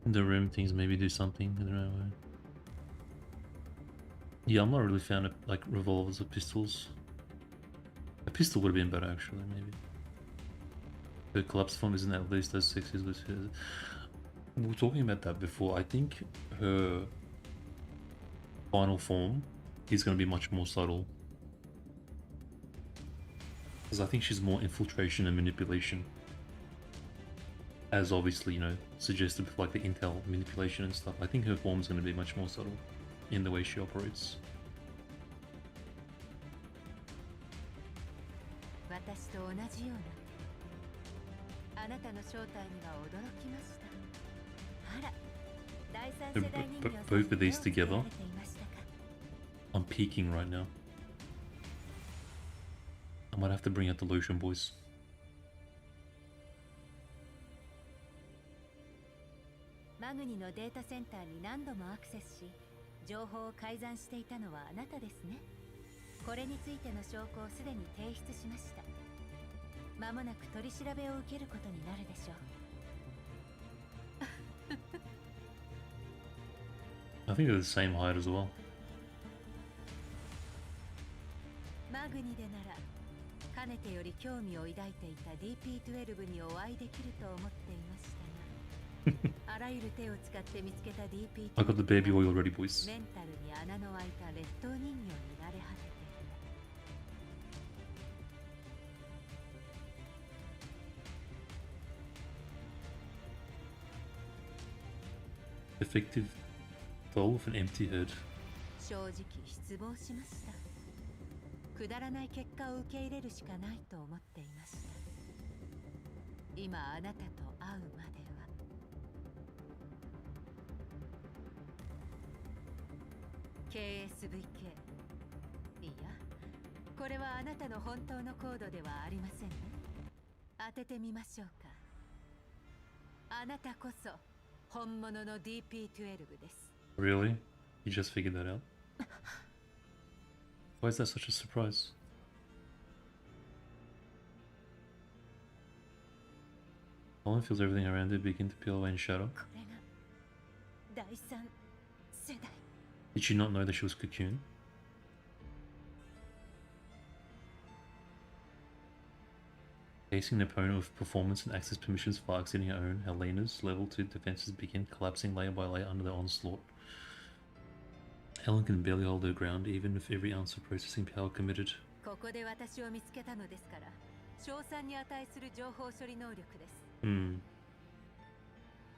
The rim things maybe do something in the right way. Yeah, I'm not really a fan of like revolvers or pistols. A pistol would have been better, actually, maybe. The collapse form isn't at least as sexy as this. We were talking about that before. I think her final form is going to be much more subtle. Because I think she's more infiltration and manipulation. As obviously, you know, suggested with like the intel manipulation and stuff. I think her form is going to be much more subtle in the way she operates. 私と同じようなあなたの正体には驚きました。あら、第三世代人形さんに Both of these 手をつけら together. れていましたか。 I'm peaking right now. I might have to bring out the lotion, boys. マグニのデータセンターに何度もアクセスし、情報を改ざんしていたのはあなたですね。これについての証拠をすでに提出しました。まもなく取り調べを受けることになるでしょう。I think they're the same height as well. マグニでなら、かねてより興味を抱いていた DP12 にお会いできると思っていましたが、あらゆる手を使って見つけた DP12 I got the baby oil ready, boys. メンタルに穴の開いた劣等人形になれ果てて Effective doll with an empty head. 正直失望しました。くだらない結果を受け入れるしかないと思っていました。今あなたと会うまでは。KSVK。いや、これはあなたの本当のコードではありませんね。当ててみましょうか。あなたこそ本物の DP12 です。 Really? You just figured that out? Why is that such a surprise? Helen feels everything around her begin to peel away and shatter. これが第三世代。 Did she not know that she was cocoon? Facing an opponent with performance and access permissions far exceeding her own, Helena's level 2 defenses begin collapsing layer by layer under the onslaught. Helen can barely hold her ground, even with every ounce of processing power committed. ここで私を見つけたのですから、賞賛に値する情報処理能力です。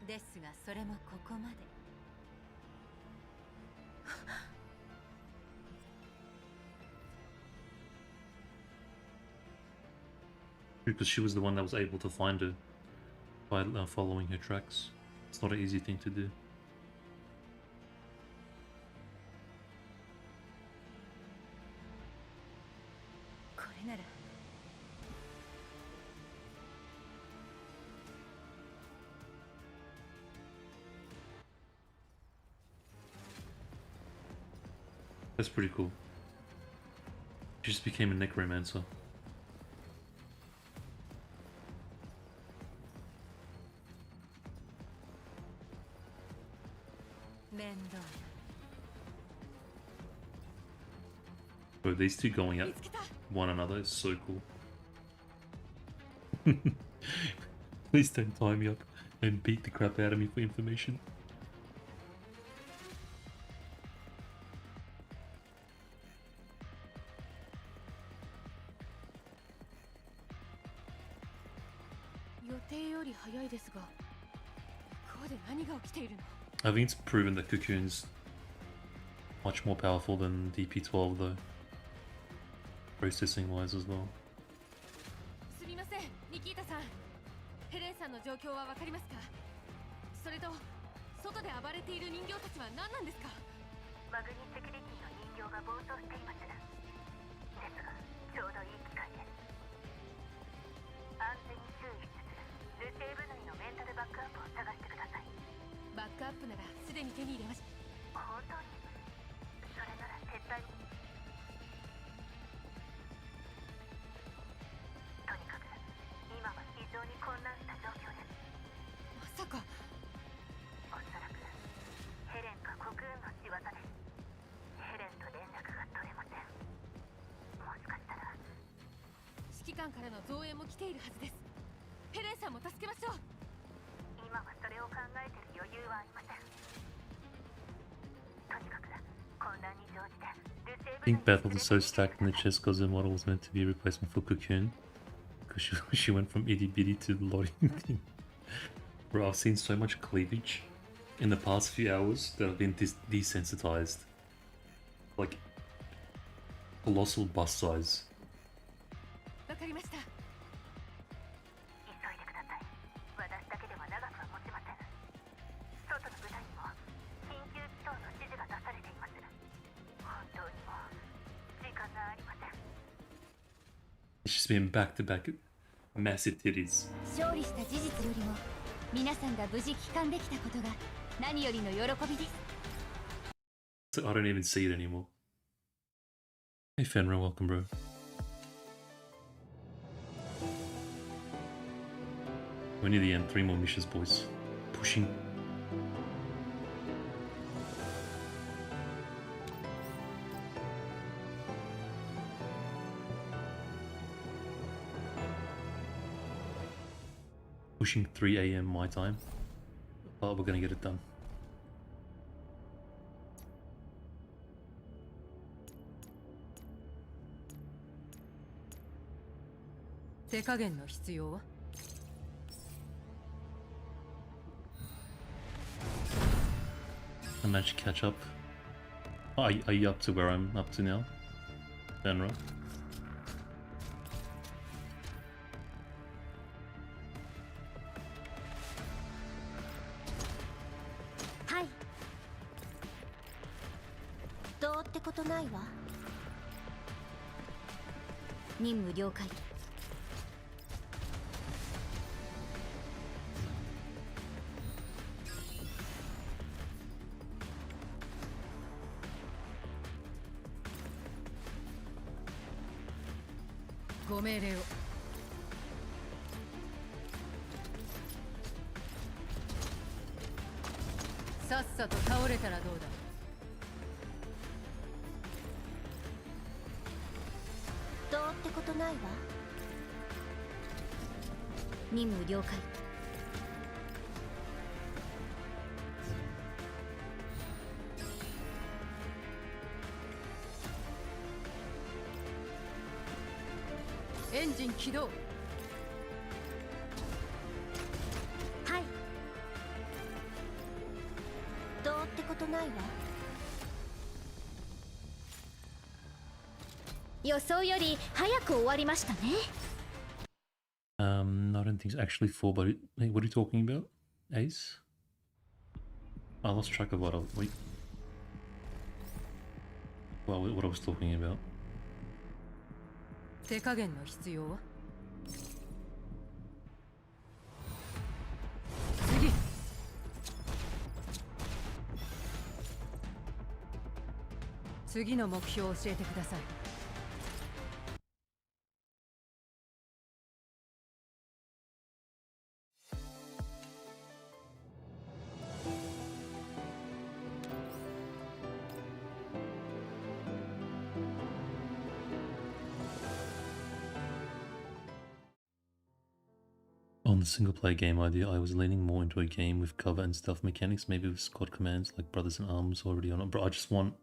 ですが、それもここまで。Because she was the one that was able to find her by following her tracks. It's not an easy thing to do. That's pretty cool. She just became a necromancer. Bro, these two going at one another is so cool. Please don't tie me up and beat the crap out of me for information. I think it's proven that Cocoon's much more powerful than DP12 though, processing wise as well. すみません、ニキータさん。ヘレンさんの状況はわかりますか？それと、外で暴れている人形たちは何なんですか？マグニセキュリティの人形が暴走しています。ですが、ちょうどいい機会です。安全に注意しつつ、ルシェーブヌイのメンタルバックアップを探してください。バックアップならすでに手に入れました。本当に？それなら撤退。とにかく今は非常に混乱した状況です。まさか。おそらくヘレンかコクーンの仕業です。ヘレンと連絡が取れません。もしかしたら館からの増援も来ているはずです。ヘレンさんも助けましょう。今はそれを考えてる余裕はありません。とにかく混乱に乗じて I think Battle is so stacked in the chess because the model was meant to be a replacement for Cocoon. Because she went from itty bitty to the loading thing. Bro, I've seen so much cleavage in the past few hours that I've been desensitized. Like, colossal bust size. わかりました。急いでください。私だけでは長くは持ちません。外の部隊にも緊急起動の指示が出されています。本当にもう時間がありません。It's just been back to back massive titties. 勝利した事実よりも皆さんが無事帰還できたことが何よりの喜びです。So I don't even see it anymore. Hey Fenrir, welcome bro. We're near the end, 3 more missions boys. Pushing. Pushing 3 AM my time, but we're gonna get it done. 手加減の必要は？ I managed to catch up. Are you up to where I'm up to now? Fenrir? はい。どうってことないわ。任務了解。ご命令を。さっさと倒れたらどうだ。どうってことないわ。任務了解。エンジン起動。はい。どうってことないわ。予想より早く終わりましたね。I don't think it's actually 4, but hey, what are you talking about? Ace? I lost track of what I was talking about. 手加減の必要は？次。次の目標を教えてください。On the single player game idea, I was leaning more into a game with cover and stealth mechanics, maybe with squad commands like Brothers in Arms already on it, but I just want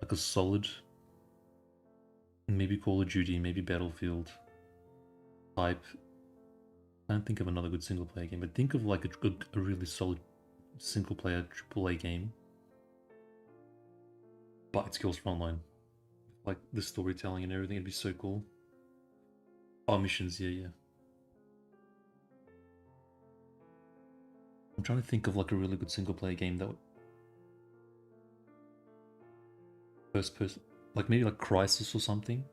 like a solid, maybe Call of Duty, maybe Battlefield type. I can't think of another good single player game, but think of like a really solid single player AAA game, but it's Girls Frontline. Like the storytelling and everything, it'd be so cool. Oh, missions, yeah. I'm trying to think of like a really good single player game that would... First person, like maybe like Crisis or something,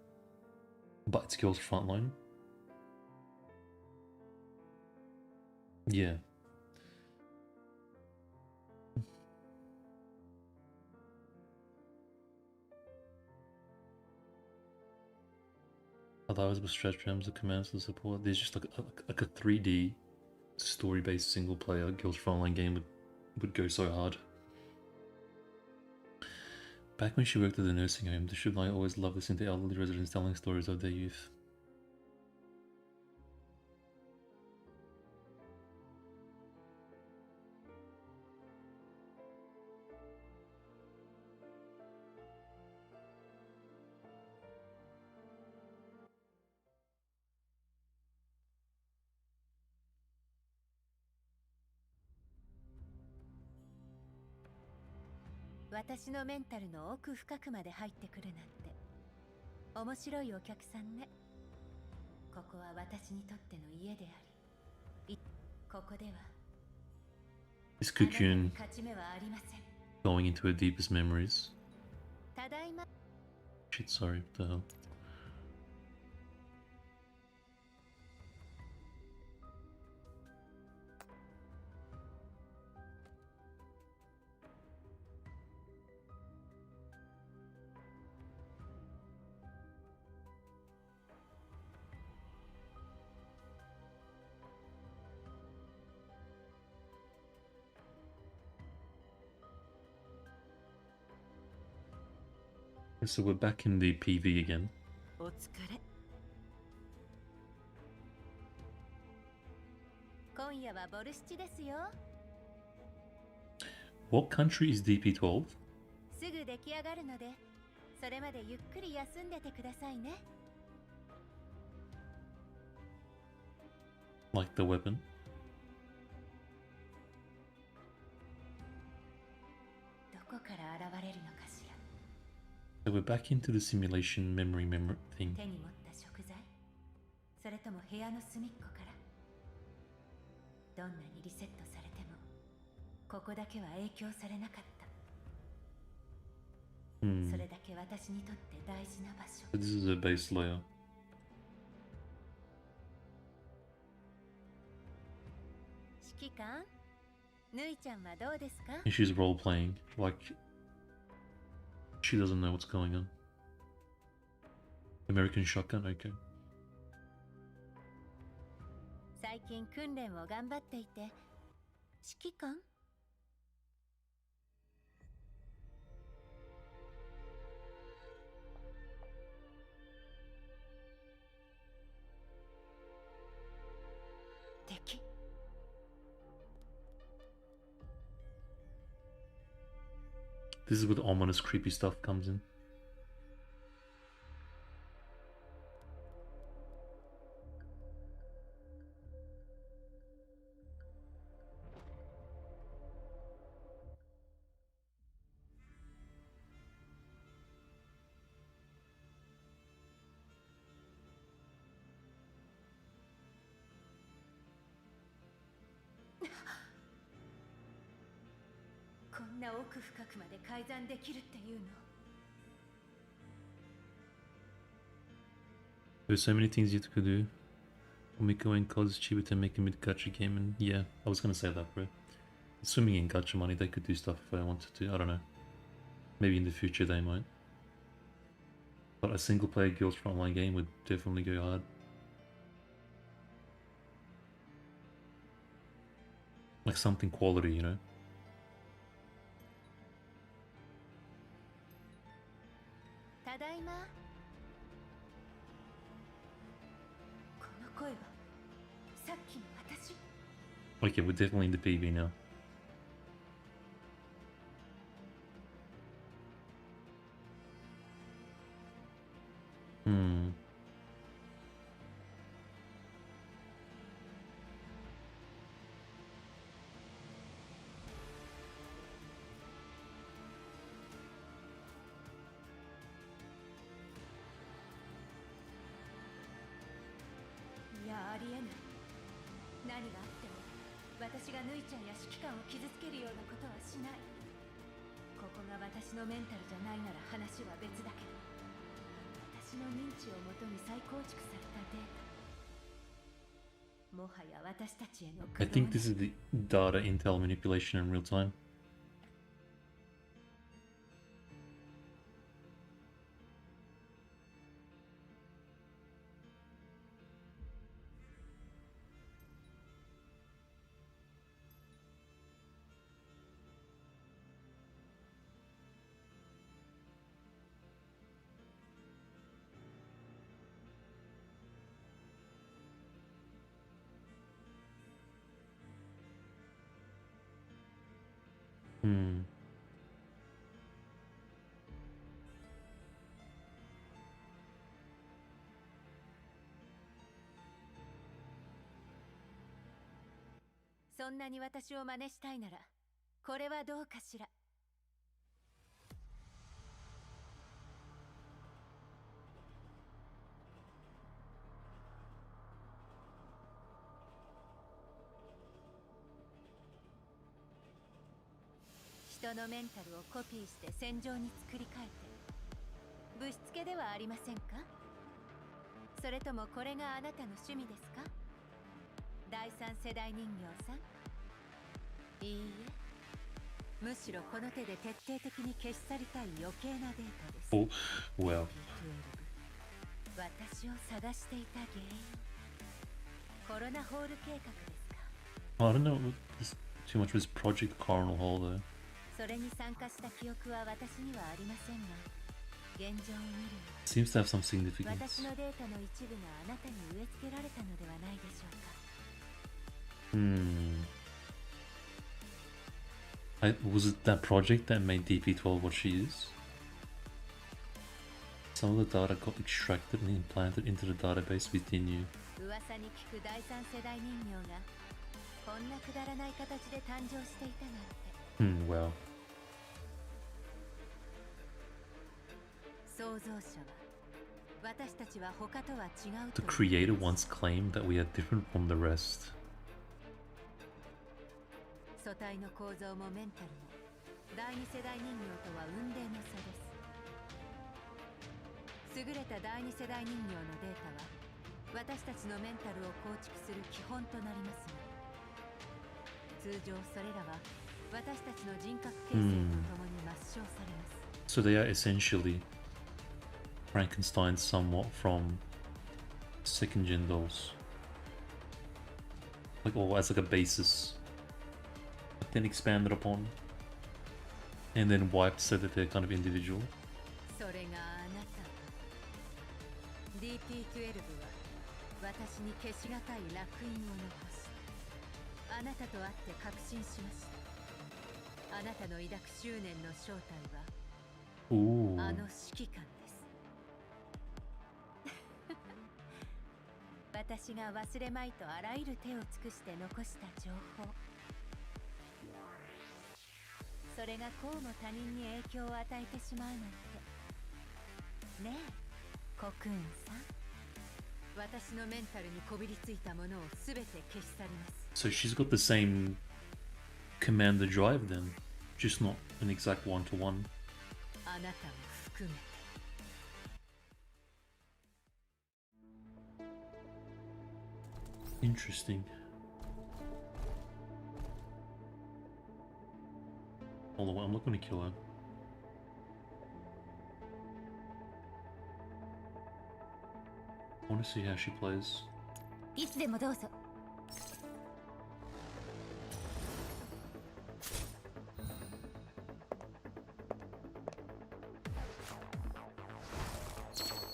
but it's Girls Frontline. Yeah. Otherwise, with stretch terms, the commands to support, there's just like a 3D story-based single-player Girls Frontline game would go so hard. Back when she worked at the nursing home, Dushevnaya always loved listening to elderly residents telling stories of their youth. 私のメンタルの奥深くまで入ってくるなんて面白いお客さんね。ここは私にとっての家であり、ここでは Is あなたに Cocoon 勝ち目はありません。 going into her deepest memories? ただいま。 Shit, sorry, what the hell? So we're back in the PV again. お疲れ。今夜はボルシチですよ。 What country is DP12? すぐ出来上がるので、それまでゆっくり休んでてくださいね。 Like the weapon. どこから現れるのかしら。 So we're back into the simulation memory thing. 手に持った食材、それとも部屋の隅っこから。どんなにリセットされても、ここだけは影響されなかった。 Hmm. それだけ私にとって大事な場所。 So this is a base layer. 指揮官、ぬいちゃんはどうですか？ And she's role playing. Like, she doesn't know what's going on. American shotgun, okay. 最近訓練を頑張っていて、指揮官？敵。 This is where the ominous, creepy stuff comes in.「こんな奥深くまで改ざんできるっていうの？ There's so many things you could do. Omiko and COD's cheaper to make a mid-gacha game, and yeah, I was gonna say that, bro. Swimming in gacha money, they could do stuff if they wanted to, I don't know. Maybe in the future they might. But a single-player Guild Frontline game would definitely go hard. Like something quality, you know? ただいま。この声はさっきの私。 Okay, we're definitely in the PV now. Hmm.いや、ありえない。何があっても私がぬいちゃんや指揮官を傷つけるようなことはしない。ここが私のメンタルじゃないなら話は別だけど、私の認知をもとに再構築されたデータ、もはや私たちへの I think this is the data intel manipulation in real time. Hmm. そんなに私を真似したいなら、これはどうかしら。人のメンタルをコピーして戦場に作り変えてぶしつけではありませんか？それともこれがあなたの趣味ですか？第三世代人形さん。いいえ、むしろこの手で徹底的に消し去りたい余計なデータです。Oh, well. 私を探していた原因、コロナホール計画ですか？ I don't know too much of this Project Coronal Hall though. それに参加した記憶は私にはありませんが、現状を見る Seems to have some に significance. 私のデータの一部があなたに植え付けられたのではないでしょうか。Was it that project that made DP12 what she is? Some of the data got extracted and implanted into the database within you. 噂に聞く第三世代人形がこんなくだらない形で誕生していたなんて。Well. 創造者は私たちは他とは違う The と creator once claimed that we are different from the rest. 素体の構造もメンタルも第二世代人形とは雲泥の差です。優れた第二世代人形のデータは私たちのメンタルを構築する基本となりますが、通常それらは私たちの人格形成とともに抹消されます。So they are essentially Frankenstein somewhat from second gen dolls. Like, or as like a basis. But then expanded upon. And then wiped so that they're kind of individual. それがあなた。DP12 は私に消しがたい烙印を残し、あなたと会って確信しました。あなたの抱く執念の正体は Ooh. あの指揮官です。私が忘れまいとあらゆる手を尽くして残した情報、それがこうも他人に影響を与えてしまうなんて。ねえ、コクーンさん、私のメンタルにこびりついたものをすべて消し去ります。So she's got the same commander drive then, just not an exact one-to-one. あなたも含めて。Interesting. Hold on, I'm not gonna kill her. I want to see how she plays. いつでもどうぞ。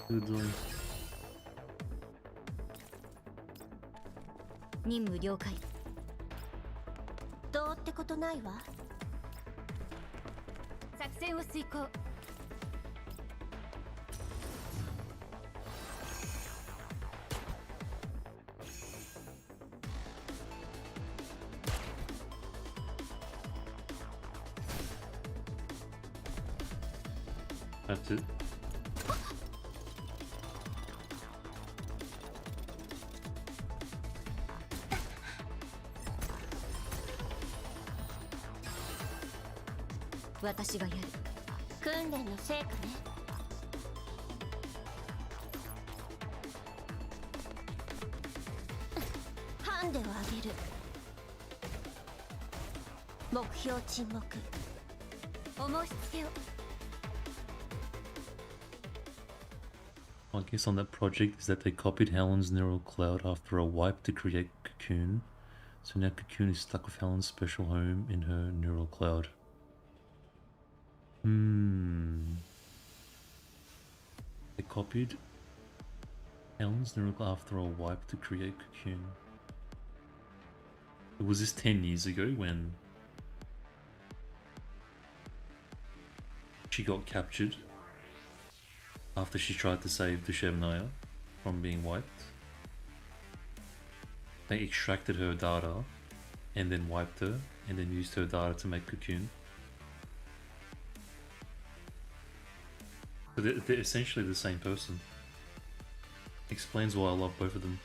Good one. 任務了解。どうってことないわ。作戦を遂行。That's it. 私がやる。訓練の成果ね。ハンデを上げる。目標沈黙。お申し付けを。I guess on that project is that they copied Helen's neural cloud after a wipe to create Cocoon. So now Cocoon is stuck with Helen's special home in her neural cloud. They copied Helen's neural cloud after a wipe to create Cocoon. Was this 10 years ago when she got captured? After she tried to save Dushevnaya from being wiped, they extracted her data and then wiped her and then used her data to make Cocoon. So they're essentially the same person. Explains why I love both of them.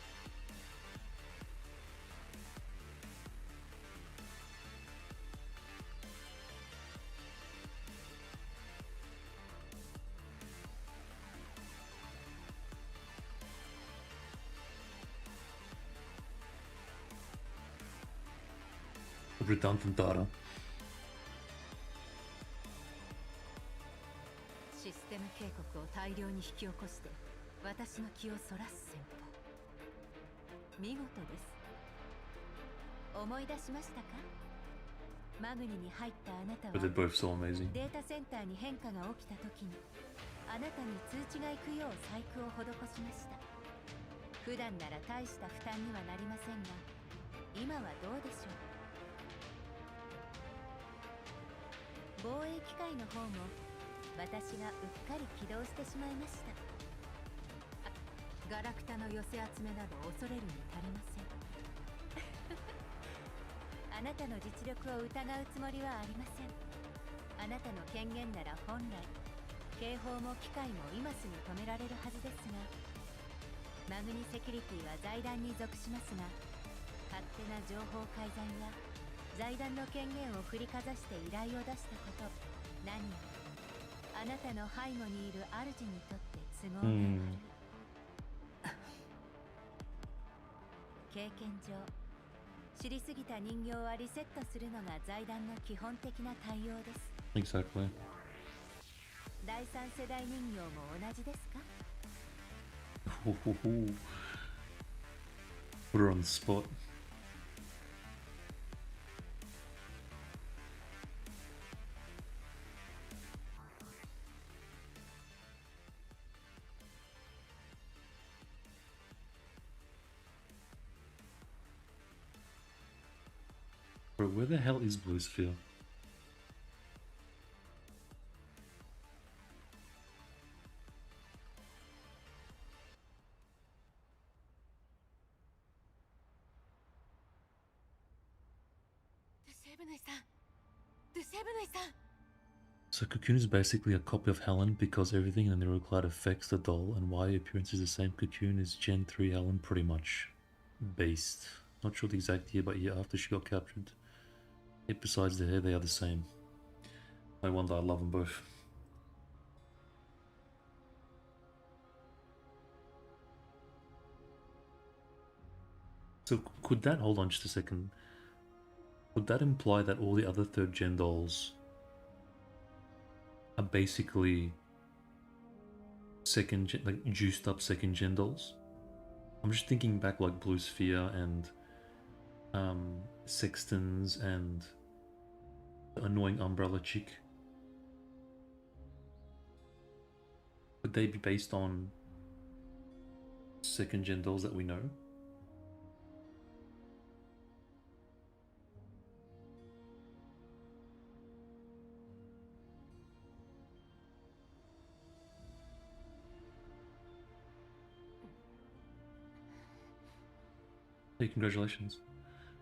redundant data. システム警告を大量に引き起こして私の気をそらす戦法。見事です。思い出しましたか？マグニに入ったあなたは But they're both so amazing. データセンターに変化が起きた時にあなたに通知が行くよう細工を施しました。普段なら大した負担にはなりませんが今はどうでしょう。防衛機械の方も私がうっかり起動してしまいました。ガラクタの寄せ集めなど恐れるに足りません。あなたの実力を疑うつもりはありません。あなたの権限なら本来警報も機械も今すぐ止められるはずですが、マグニセキュリティは財団に属しますが、勝手な情報改ざんや財団の権限を振りかざして依頼を出したこと、何よりあなたの背後にいる主にとって都合が悪い。経験上知りすぎた人形はリセットするのが財団の基本的な対応です。 Exactly. 第三世代人形も同じですか？ Put her on the spot. Bro, where the hell is Blue Sphere? So Cocoon is basically a copy of Helen because everything in the Neurocloud affects the doll, and why appearance is the same. Cocoon is Gen 3 Helen pretty much. Based. Not sure the exact year, but yeah, after she got captured. Yet besides the hair, they are the same. I wonder, I love them both. So could that, hold on just a second, would that imply that all the other third gen dolls are basically second gen, like juiced up second gen dolls? I'm just thinking back like Blue Sphere and Sextons and the annoying umbrella chick. Would they be based on second gen dolls that we know? Hey, congratulations.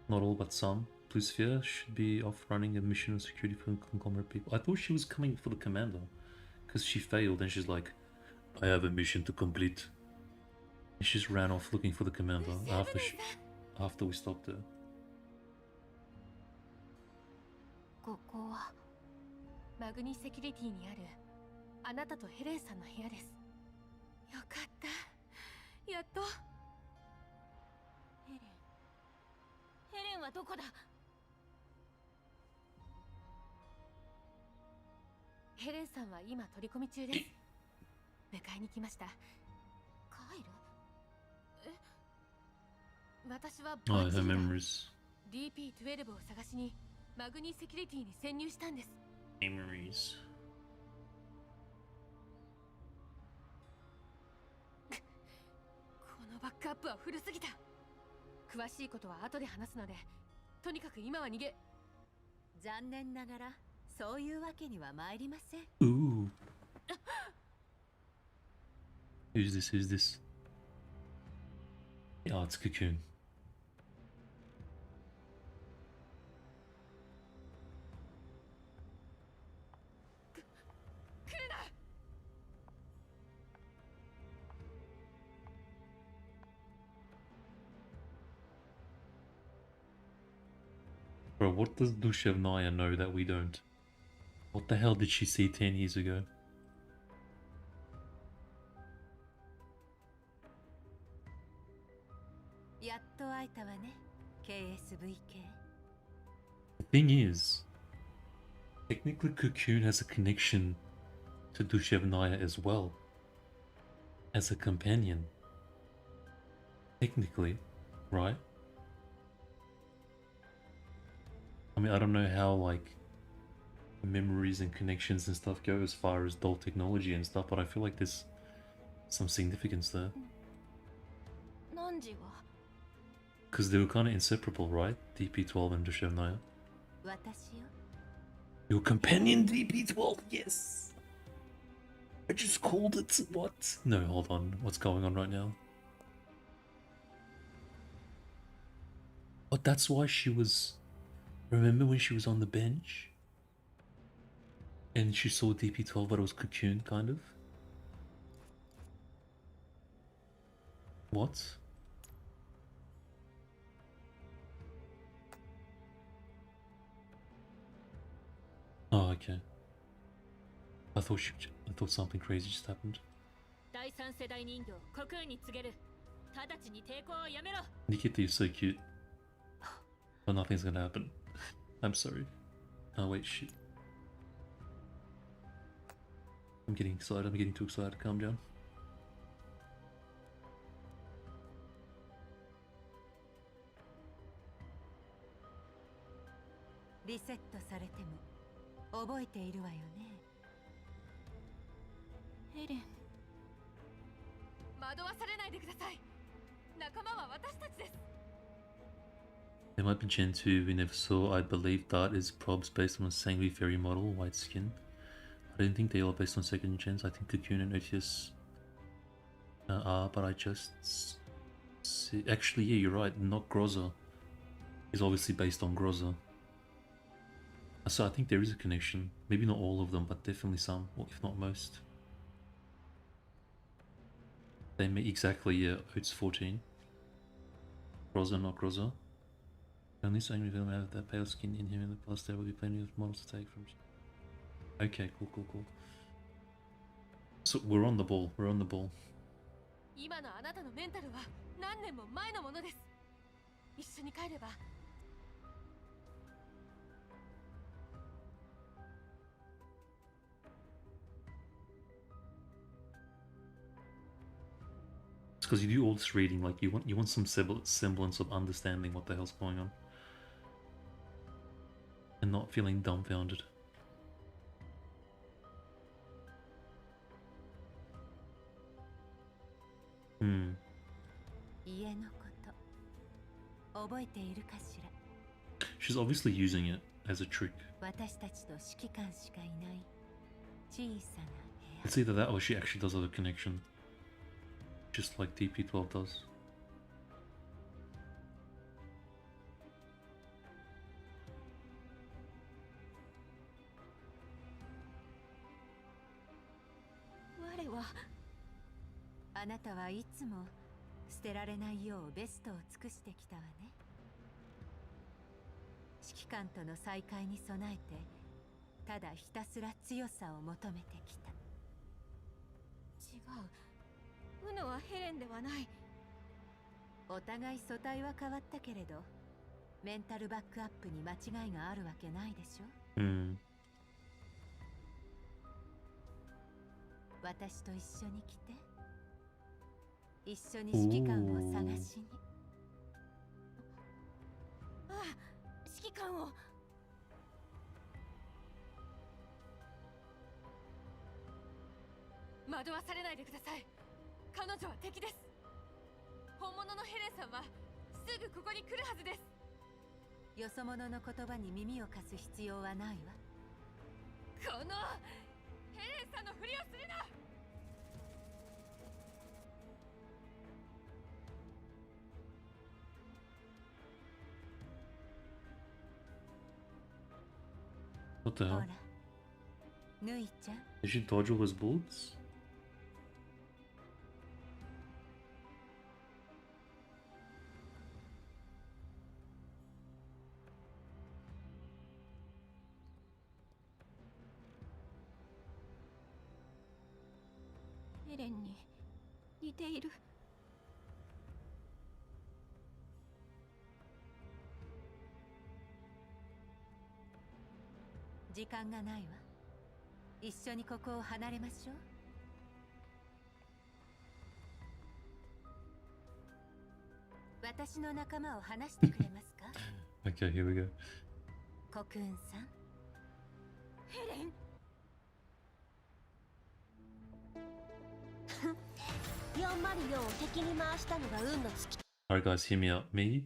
Not all, but some. Blue Sphere should be off running a mission of security for conglomerate people. I thought she was coming for the commander, because she failed and she's like, I have a mission to complete. And she just ran off looking for the commander after we stopped her. ここはマグニセキュリティにあるあなたとヘレンさんの部屋です。よかった。やっと。ヘレンはどこだ？ヘレンさんは今取り込み中です。迎えに来ました。帰る？え？私はバッチリだ。DP12 を探しにマグニセキュリティに潜入したんです。Memories. このバックアップは古すぎた。詳しいことは後で話すので、とにかく今は逃げ。残念ながらそういうわけには参りません。Ooh. Who's this? Who's this? Yeah, it's Cocoon. Bro, what does Dushevnaya know that we don't? What the hell did she see 10 years ago? Thing is, technically Cocoon has a connection to Dushevnaya as well. As a companion. Technically, right? I mean, I don't know how, like, memories and connections and stuff go as far as doll technology and stuff, but I feel like there's some significance there. Because they were kind of inseparable, right? DP12 and Dushevnaya. Your companion DP12, yes! I just called it, what? No, hold on, what's going on right now? But that's why she was... Remember when she was on the bench? And she saw DP12, but it was Cocoon, kind of? What? Oh, okay. I thought something crazy just happened. Nikita, you're so cute. But nothing's gonna happen. I'm sorry. Oh wait, shit. I'm getting excited, I'm getting too excited. Calm down. There might be Gen 2 we never saw. I believe that is probs based on a Sangui Fairy model, white skin. I don't think they are based on second gens. I think Cocoon and OTS are, but I just see. Actually, yeah, you're right. Not Groza is obviously based on Groza. So I think there is a connection. Maybe not all of them, but definitely some, or if not most. They may exactly, yeah, Oats 14. Groza, not Groza. Only Sangui film have that pale skin in him, in the past there will be plenty of models to take from. Okay, cool. So we're on the ball, we're on the ball. It's because you do all this reading, like you want some semblance of understanding what the hell's going on. And not feeling dumbfounded. She's obviously using it as a trick. It's either that or she actually does have a connection. Just like DP12 does. What the hell? Did she dodge all his bullets? 時間がないわ。一緒にここを離れましょう。私の仲間を話してくれますか？ Okay, here we go. コクーンさん。ヘレン404を敵に回したのが運の尽き。 Alright, guys, hear me out. Me,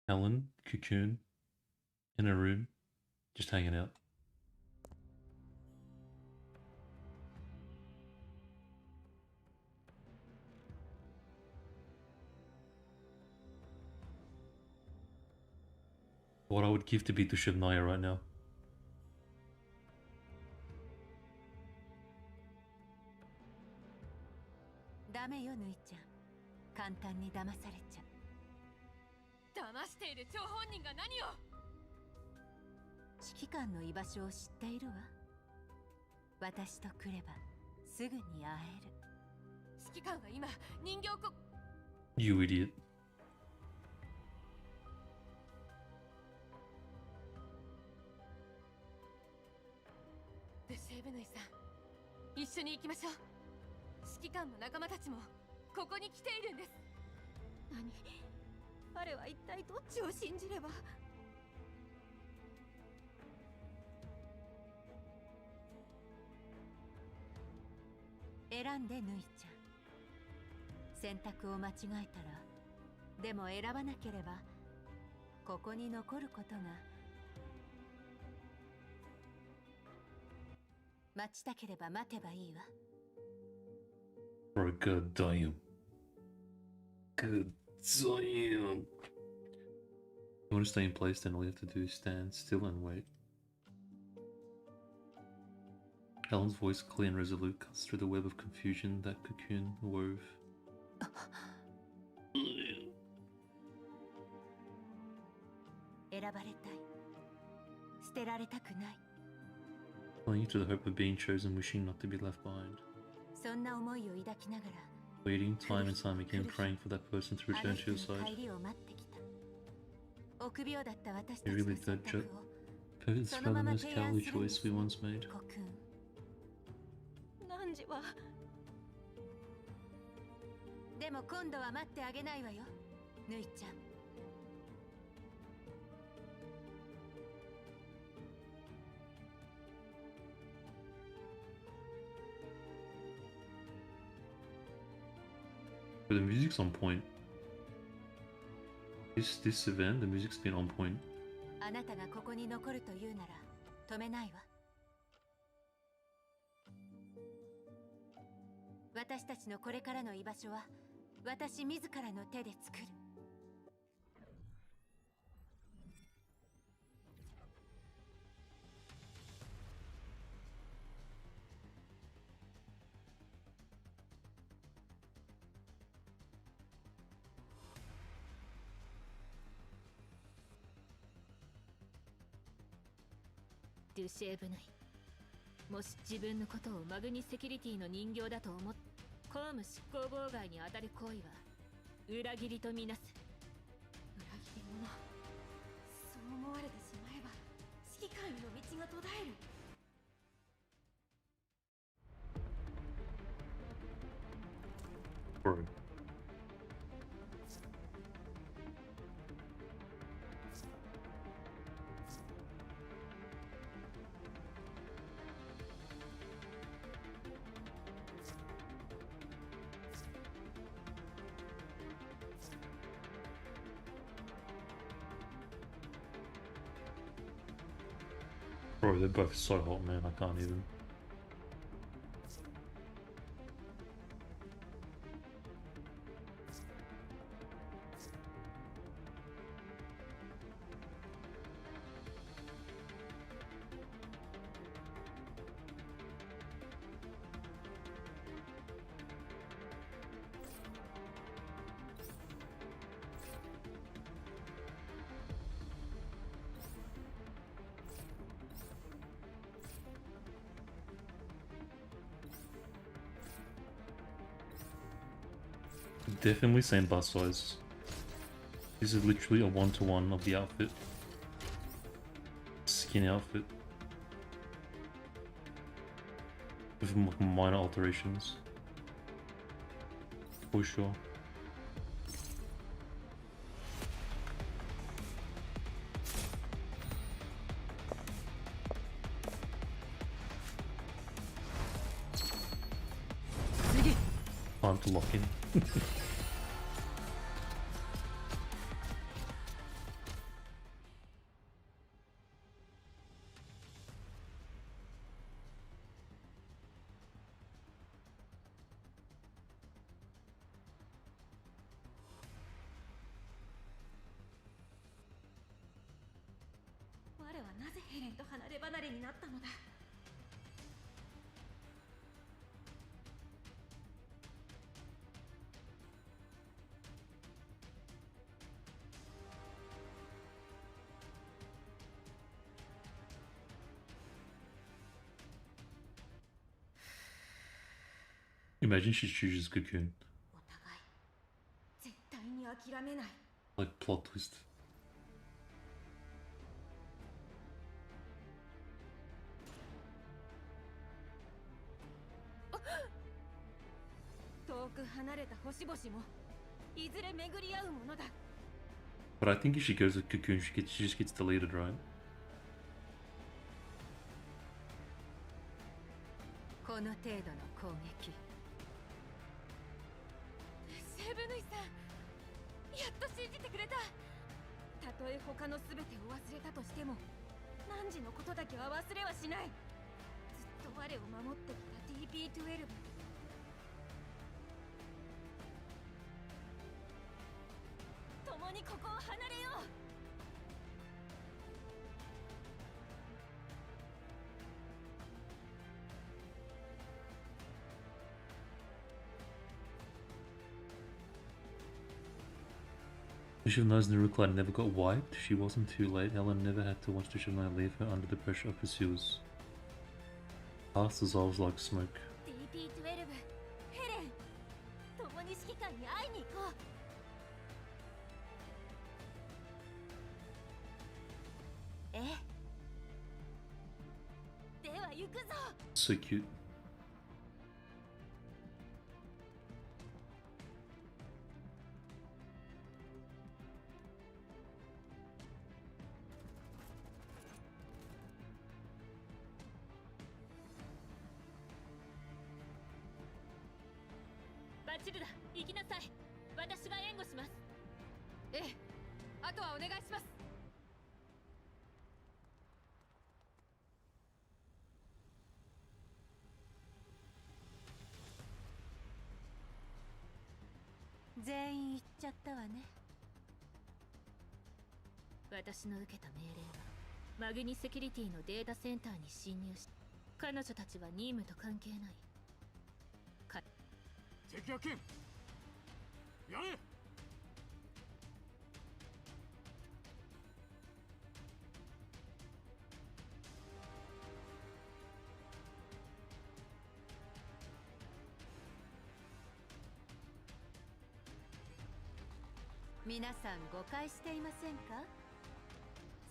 Helen, Cocoon, in a room, just hanging out. What I would give to be Dushevnaya right now. ダメよ、ぬいちゃん。簡単に騙されちゃ。騙している張本人が何を。指揮官の居場所を知っているわ。私と来ればすぐに会える。指揮官は今人形こ。 You idiot. ブシェーブヌイさん、一緒に行きましょう。指揮官の仲間たちもここに来ているんです。何？彼は一体どっちを信じれば。選んで、ぬいちゃん。選択を間違えたら、でも選ばなければここに残ることが。待ちたければ待てばいいわ。Bro, god damn. God damn. You want to stay in place, then all you have to do is stand still and wait. Helen's voice, clear and resolute, cuts through the web of confusion that Cocoon wove. 選ばれたい。捨てられたくない。Clinging to the hope of being chosen, wishing not to be left behind. そんな思いを抱きながら。Waiting time and time again, praying for that person to return to your side. 帰りを待ってきた。臆病だった私た You ちの really 選 good 択 job. を。 It's そ probably の the まま most 提案 cowardly するんで choice す we once made. コクーン。汝は。でも今度は待ってあげないわよ、ぬいちゃん。But the music's on point. This event, the music's been on point. あなたがここに残るというなら止めないわ。私たちのこれからの居場所は私自らの手で作る。デュシェーブヌイ、もし自分のことをマグニセキュリティの人形だと思って公務執行妨害に当たる行為は裏切りとみなす。裏切り者。そう思われてしまえば指揮官への道が途絶える。 Bro. Bro, they're both so hot, man. I can't even. Definitely same bust size. This is literally a one-to-one of the outfit. Skin outfit. with minor alterations. For sure. Time to lock in. 我はなぜヘレンと離れ離れになったのだ。Imagine she chooses Cocoon. お互い絶対に諦めない。 Like plot twist. 遠く離れた星々もいずれ巡り合うものだ。 But I think if she goes with Cocoon, she just gets deleted, right? この程度の攻撃。セブヌイさん、やっと信じてくれた。たとえ他の全てを忘れたとしても、汝のことだけは忘れはしない。ずっと我を守ってきた TP12。共にここを離れよう。 Dushevnaya's Nurukline never got wiped. She wasn't too late. Helen never had to watch Dushevnaya leave her under the pressure of pursuers. Past dissolves like smoke. TP12、ヘレン、共に指揮官に会いに行こう。ええ。では行くぞ。 So cute. バチルダ、行きなさい。私が援護します。ええ、あとはお願いします。全員行っちゃったわね。私の受けた命令はマグニセキュリティのデータセンターに侵入し、彼女たちは任務と関係ない。敵が剣やれ。皆さん誤解していませんか？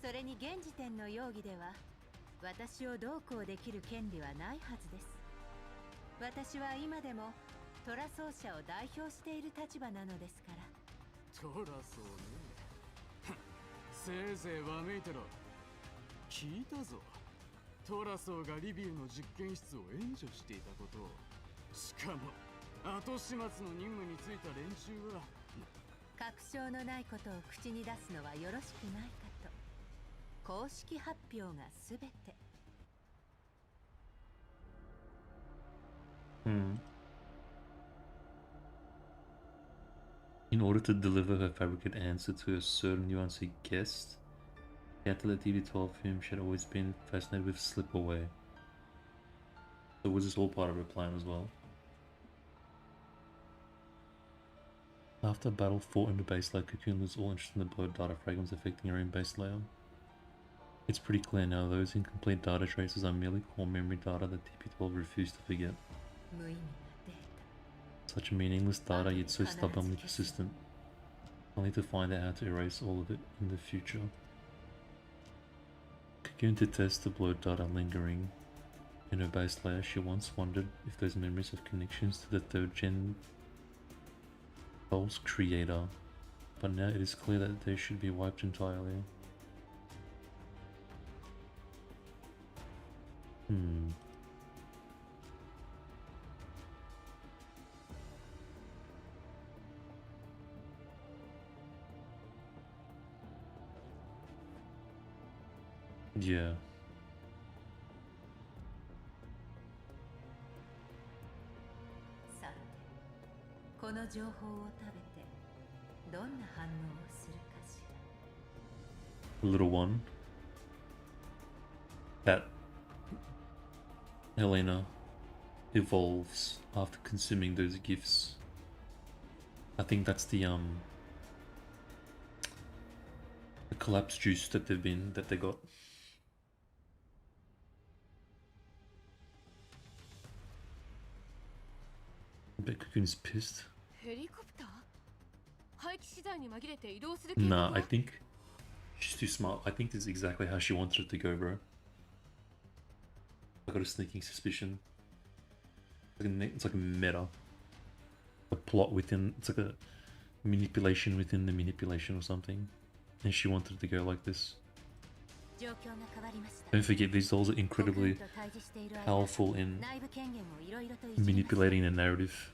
それに現時点の容疑では私をどうこうできる権利はないはずです。私は今でもトラ奏者を代表している立場なのですから。トラソーね。せいぜいわめいてろ。聞いたぞ。トラソーがリビウの実験室を援助していたことを。しかも後始末の任務に就いた連中は確証のないことを口に出すのはよろしくないかと。公式発表がすべて。In order to deliver her fabricate answer to a certain nuanced guest, she had to let TV12, whom she had always been fascinated with, slip away. So was this all part of her plan as well? After battle fought in the base layer, Cocoon loses all interest in the blurred data fragments affecting her own base layer. It's pretty clear now those incomplete data traces are merely core memory data that TP12 refused to forget. Such meaningless data, yet so stubbornly persistent. I'll need to find out how to erase all of it in the future. Cocoon to test the blurred data lingering. In her base layer, she once wondered if those memories have connections to the third gen Pulse creator, but now it is clear that they should be wiped entirely. Yeah. Little one. That Helena evolves after consuming those gifts. I think that's the collapse juice that they got. I bet Cocoon's pissed. Nah, I think she's too smart. I think this is exactly how she wanted it to go, bro. I got a sneaking suspicion. It's like a meta. A plot within, it's like a manipulation within the manipulation or something. And she wanted it to go like this. Don't forget, these dolls are incredibly powerful in manipulating a narrative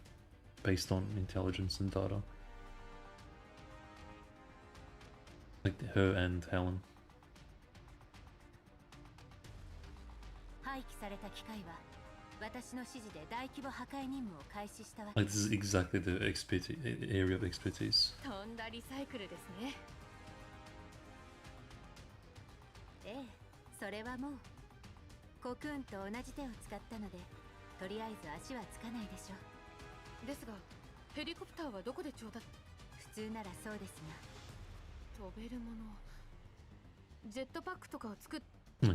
based on intelligence and data. Like her and Helen. Like this is exactly the area of expertise.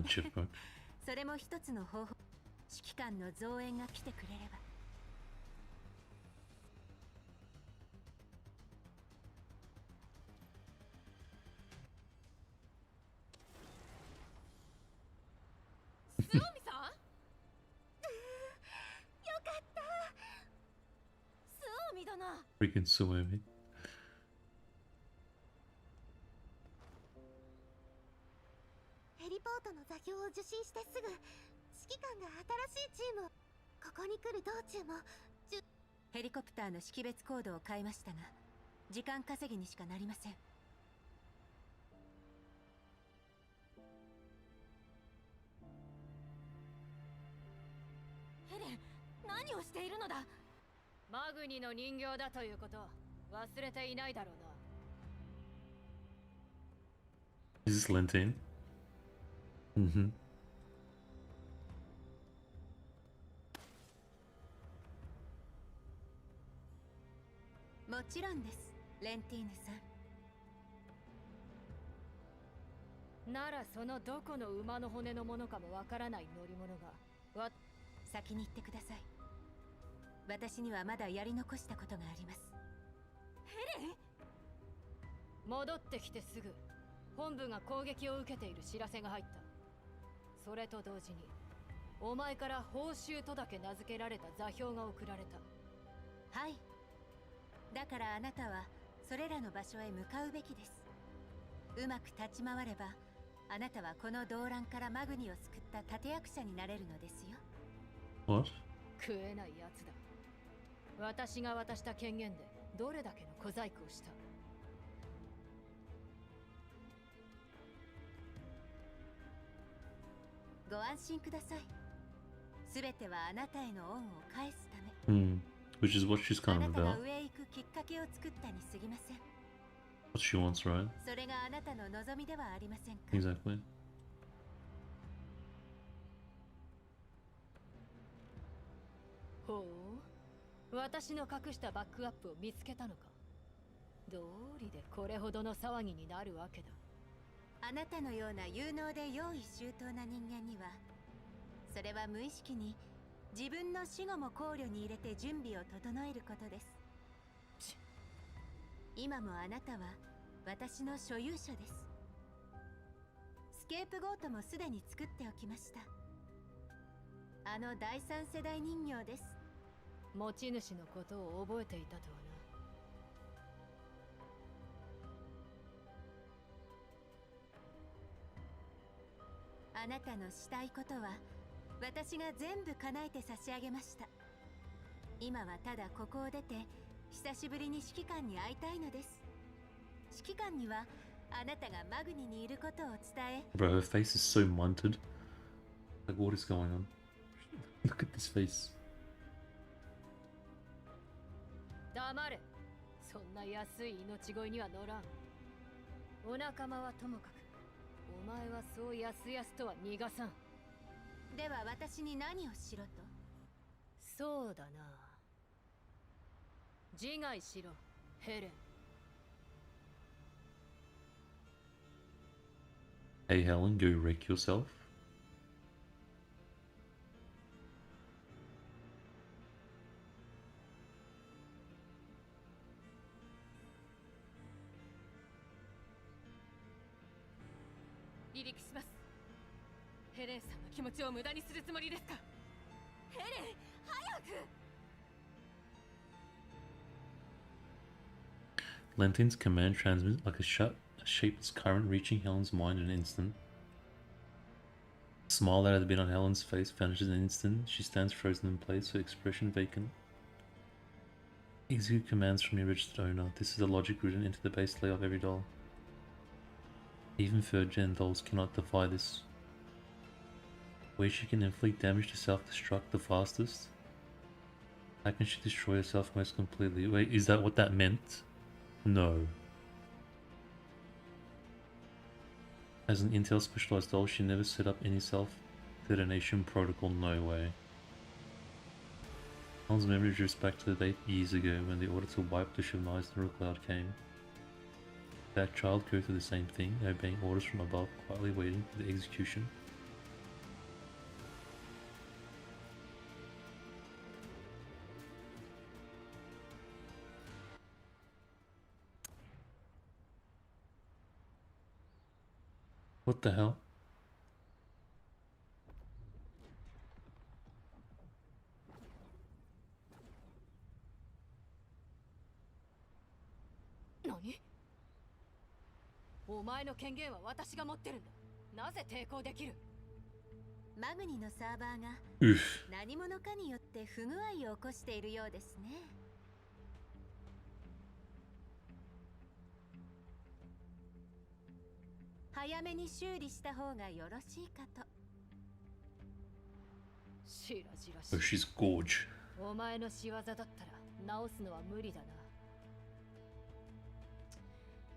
Jetpack. それも一つの方法。指揮官の増援が来てくれれば。スオミさん？よかった。スオミだな。Freaking Suomi. ヘリポートの座標を受信してすぐ指揮官が新しいチームをここに来る道中もヘリコプターの識別コードを変えましたが時間稼ぎにしかなりません。ヘレン、何をしているのだ。マグニの人形だということ忘れていないだろうな。Is this Lentine? Mm-hmm. もちろんです、レンティーヌさん。ならそのどこの馬の骨のものかもわからない乗り物が先に行ってください。私にはまだやり残したことがあります。ヘレン？戻ってきてすぐ本部が攻撃を受けている知らせが入った。それと同時にお前から報酬とだけ名付けられた座標が送られた。はい。だからあなたはそれらの場所へ向かうべきです。うまく立ち回ればあなたはこの動乱からマグニを救った立役者になれるのですよ。 What? 食えないやつだ。私が渡した権限でどれだけの小細工をした。ご安心ください。すべてはあなたへの恩を返すため。Which is what she's kind of あなた about. が上へ行くきっかけを作ったに過ぎません。 What she wants, right? それがあなたの望みではありませんか。 Exactly. ほう、私の隠したバックアップを見つけたのか。道理でこれほどの騒ぎになるわけだ。あなたのような有能で用意周到な人間にはそれは無意識に自分の死後も考慮に入れて準備を整えることです。今もあなたは私の所有者です。スケープゴートもすでに作っておきました。あの第三世代人形です。持ち主のことを覚えていたとはあなたのしたいことは私が全部叶えて差し上げました。今はただここを出て久しぶりに指揮官に会いたいのです。指揮官にはあなたがマグニにいることを伝え。 Bro, her face is so munted. Like, what is going on? Look at this face. 黙れ。そんな安い命乞いには乗らん。お仲間はともかく、お前はそうやすやすとは逃がさん。では私に何をしろと？そうだな。自害しろ、ヘレン。Hey Helen, go wreck yourself. 離陸します。ヘレンさんの気持ちを無駄にするつもりですか？ヘレン、早く！ Lentin's command transmits like a shapeless current, reaching Helen's mind in an instant. The smile that had been on Helen's face vanishes in an instant. She stands frozen in place, her expression vacant. Execute commands from your registered owner. This is the logic written into the base layer of every doll. Even third-gen dolls cannot defy this. Where she can inflict damage to self-destruct the fastest. How can she destroy herself most completely? Wait, is that what that meant? No. As an Intel specialized doll, she never set up any self-detonation protocol, no way. Helen's memory drifts back to the date years ago when the order to wipe Dushevnaya's neural cloud came. That child go through the same thing, obeying orders from above, quietly waiting for the execution. What the hell? 何？お前の権限は私が持ってるんだ。なぜ抵抗できる？マグニのサーバーが Oof. 何者かによって不具合を起こしているようですね。早めに修理した方がよろしいかと。しらじらし Oh, い。 she's gorge. お前の仕業だったら直すのは無理だな。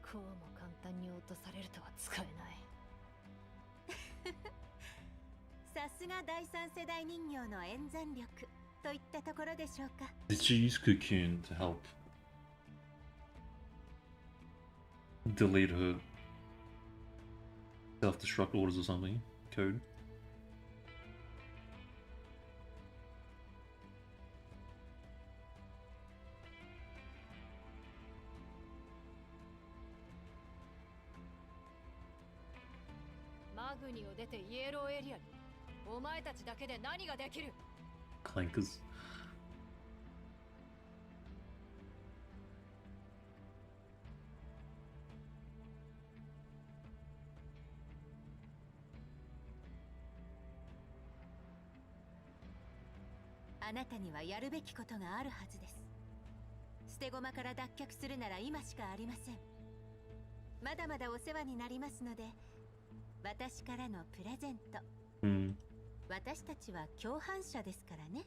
こうも簡単に落とされるとは使えない。さすが第三世代人形の演算力といったところでしょうか。 Did she use Cocoon to help delete her self-destruct orders or something? Code? マグニを出てイエローエリアに。お前たちだけで何ができる？ Clankers. あなたにはやるべきことがあるはずです。捨て駒から脱却するなら今しかありません。まだまだお世話になりますので、私からのプレゼント。私たちは共犯者ですからね。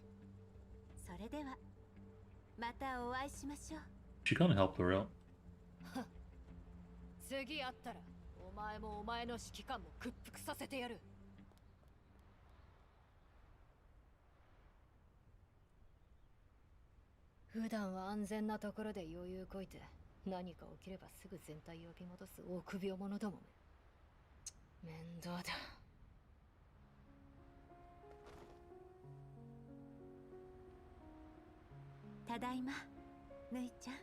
それではまたお会いしましょう。 She kind of helped her out. 次会ったらお前もお前の指揮官も屈服させてやる。普段は安全なところで余裕こいて、何か起きればすぐ全体を巻き戻す臆病者どもめ。面倒だ。ただいま、ぬいちゃん。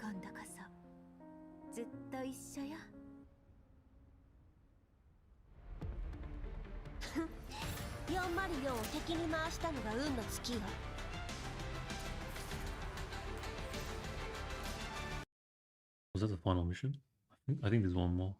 今度こそずっと一緒よ。404を敵に回したのが運の尽きよ。Was that the final mission? I think there's one more.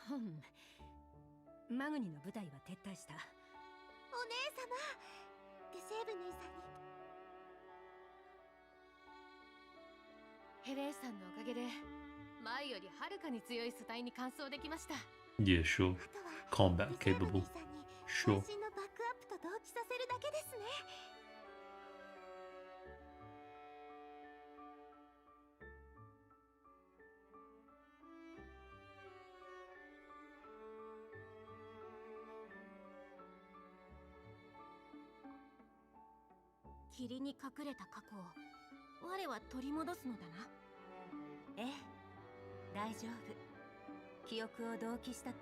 Hmm. マグニの部隊は撤退した。お姉様、デュシェーブヌイさんに。ヘレンさんのおかげで前よりはるかに強い素体に完走できました。 Yeah, sure. Combat capable. Sure. 最新のバックアップと同期させるだけですね。霧に隠れた過去を我は取り戻すのだな。ええ、大丈夫。記憶を同期した。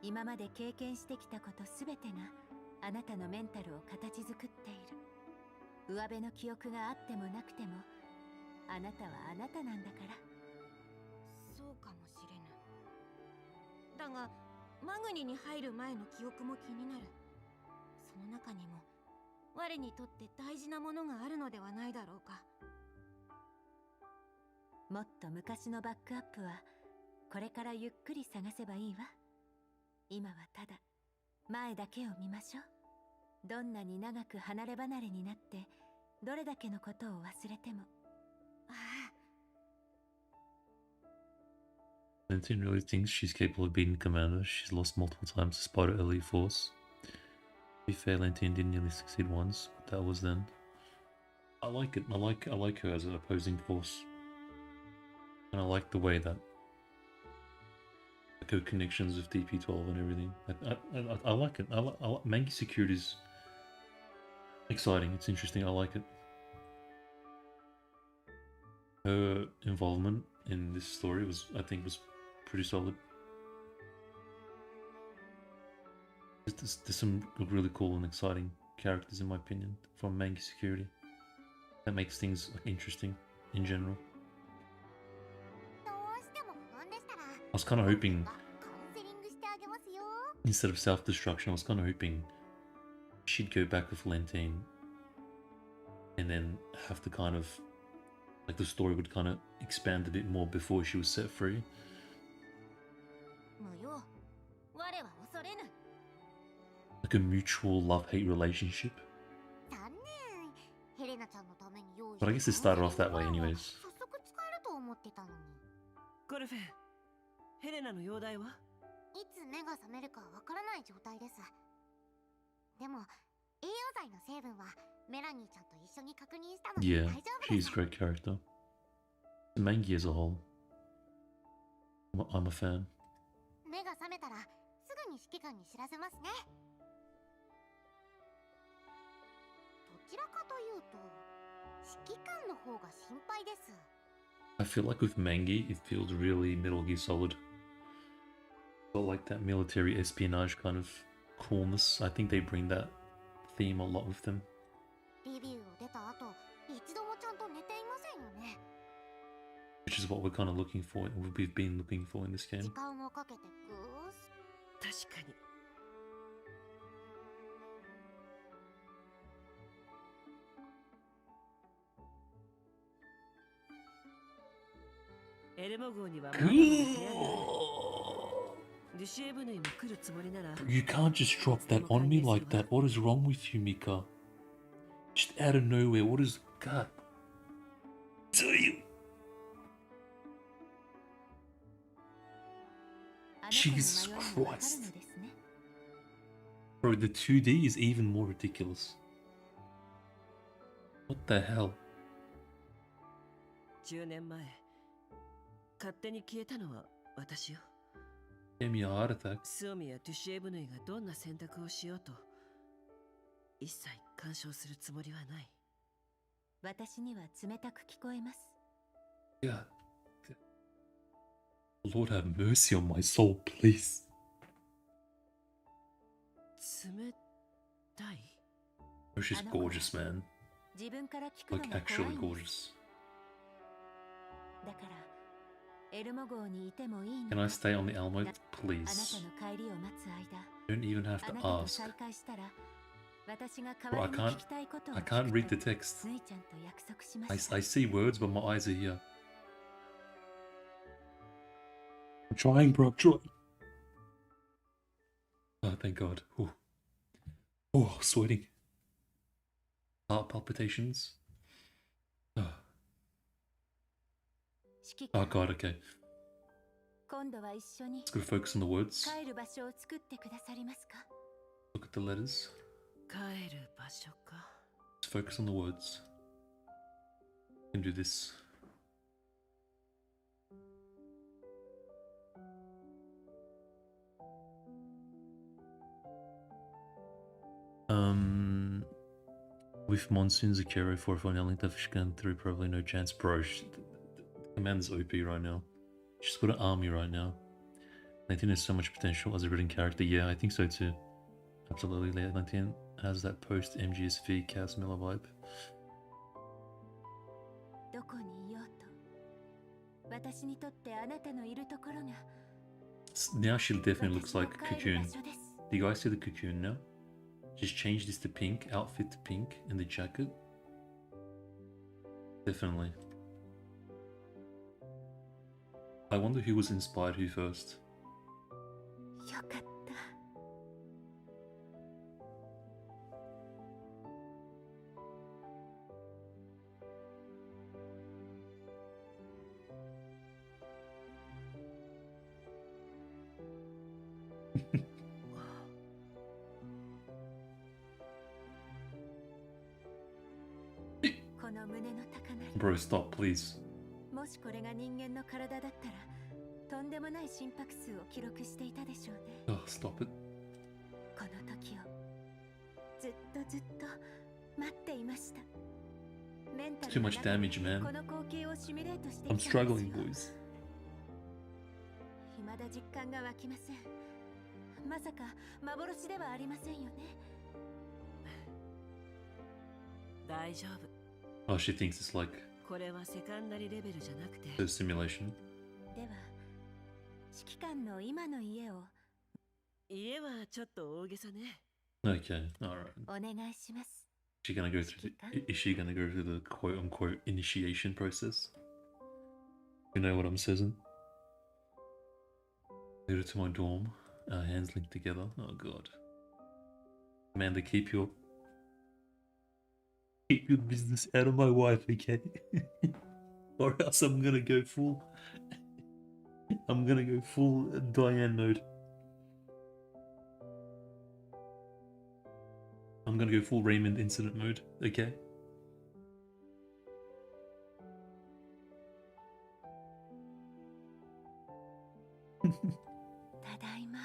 今まで経験してきたことすべてがあなたのメンタルを形作っている。上辺の記憶があってもなくてもあなたはあなたなんだから。そうかもしれぬ。だがマグニに入る前の記憶も気になる。その中にも我にとって大事なものがあるのではないだろうか。もっと昔のバックアップはこれからゆっくり探せばいいわ。今はただ前だけを見ましょう。どんなに長く離れ離れになってどれだけのことを忘れても。ああ。Valentin really thinks she's capable of beating Commander. She's lost multiple times despite her elite force. To be fair, Valentin did nearly succeed once, but that was then. I like it. I like her as an opposing force. And I like the way that like her connections with DP12 and everything. I like it. I like Mangi Security is exciting. It's interesting. I like it. Her involvement in this story I think was pretty solid. There's some really cool and exciting characters in my opinion from Mangi Security. That makes things interesting in general. I was kind of hoping, instead of self-destruction, I was kind of hoping she'd go back with Lentine and then have to kind of, like the story would kind of expand a bit more before she was set free. Like a mutual love-hate relationship. But I guess it started off that way anyways. ゴルフェン、ヘレナの容体は？いつ目が覚めるかわからない状態です。でも栄養剤の成分はメラニーちゃんと一緒に確認したので Yeah, 大丈夫です。 she's a great character. Mangi as a whole, I'm a fan. 目が覚めたらすぐに指揮官に知らせますね。どちらかというと指揮官の方が心配です。 I feel like with Mangi, it feels really Metal Gear Solid. But like that military espionage kind of coolness. I think they bring that theme a lot with them. リビューを出た後、一度もちゃんと寝ていませんよね。 Which is what we're kind of looking for, we've been looking for in this game. 時間をかけてぐーっ。確かに。エルモ号にはマグニの部屋がある。デュシエブヌイも来るつもりなら。You can't just drop that on me like that. What is wrong with you, Mika? Just out of nowhere. What is... God. So you... Jesus Christ. Bro, the 2D is even more ridiculous. What the hell? 10年前、勝手に消えたのは私よ。Gave me a heart attack. スオミやデュシエブヌイがどんな選択をしようと、一切干渉するつもりはない。私には冷たく聞こえます。 Yeah. Lord have mercy on my soul, please. 冷たい Oh, she's gorgeous, man. 自分から聞くの Like が怖 actually いんです。 gorgeous. だからエルモ号にいてもいいの Can か I stay on the Alamo, あなた please? の帰りを待つ間 Don't even have あ to なたと ask. 再会したら私が Bro, 代わ I りに can't. 聞きたいことを I 聞 can't く read と the text. ぬいちゃんと約束しま I した。 see words, but my eyes are here. I'm trying, bro. I'm trying. Oh, thank God. Ooh. Oh, sweating. Heart palpitations. Oh, 指揮 oh 官 God. Okay. 今度は一緒に Let's go focus on the words. 帰る場所を作ってくださりますか？ Look at the letters. 帰る場所か Let's focus on the words. We can do this. With Monsoon, Zakiro, 4-4 Nailing, Fish Gun 3, probably no chance. Bro, the commander's OP right now. She's got an army right now. 19 has so much potential as a written character. Yeah, I think so too. Absolutely. 19 has that post MGSV Chaos Miller vibe. どこにいようと私にとってあなたのいるところが Now she definitely looks 私の like 帰る Cocoon. 場所です。 Do you guys see the Cocoon now? Just change this to pink, outfit to pink, and the jacket. Definitely. I wonder who was inspired who first. よかった。 この胸の高鳴り Bro, stop, please. もしこれが人間の体だったらとんでもない心拍数を記録していたでしょうね。 Oh, stop it. この時をずっとずっと待っていました。メンタ Too ルの much 中で damage, man. この光景をシミュレートしてい I'm たんですよ。 struggling, boys. 未だ実感が湧きません。まさか幻ではありませんよね。大丈夫 Oh, she thinks it's like これはセカンダリレベルじゃなくて a simulation. では指揮官の今の家を家はちょっと大げさね Okay, alright. お願いします。 Is she gonna go through is she gonna go through the quote unquote initiation process? You know what I'm saying? Go to my dorm, our hands linked together. Oh god. Amanda, keep your business out of my wife, okay? Or else I'm gonna go full Diane mode. I'm gonna go full Raymond incident mode, okay? ただいま。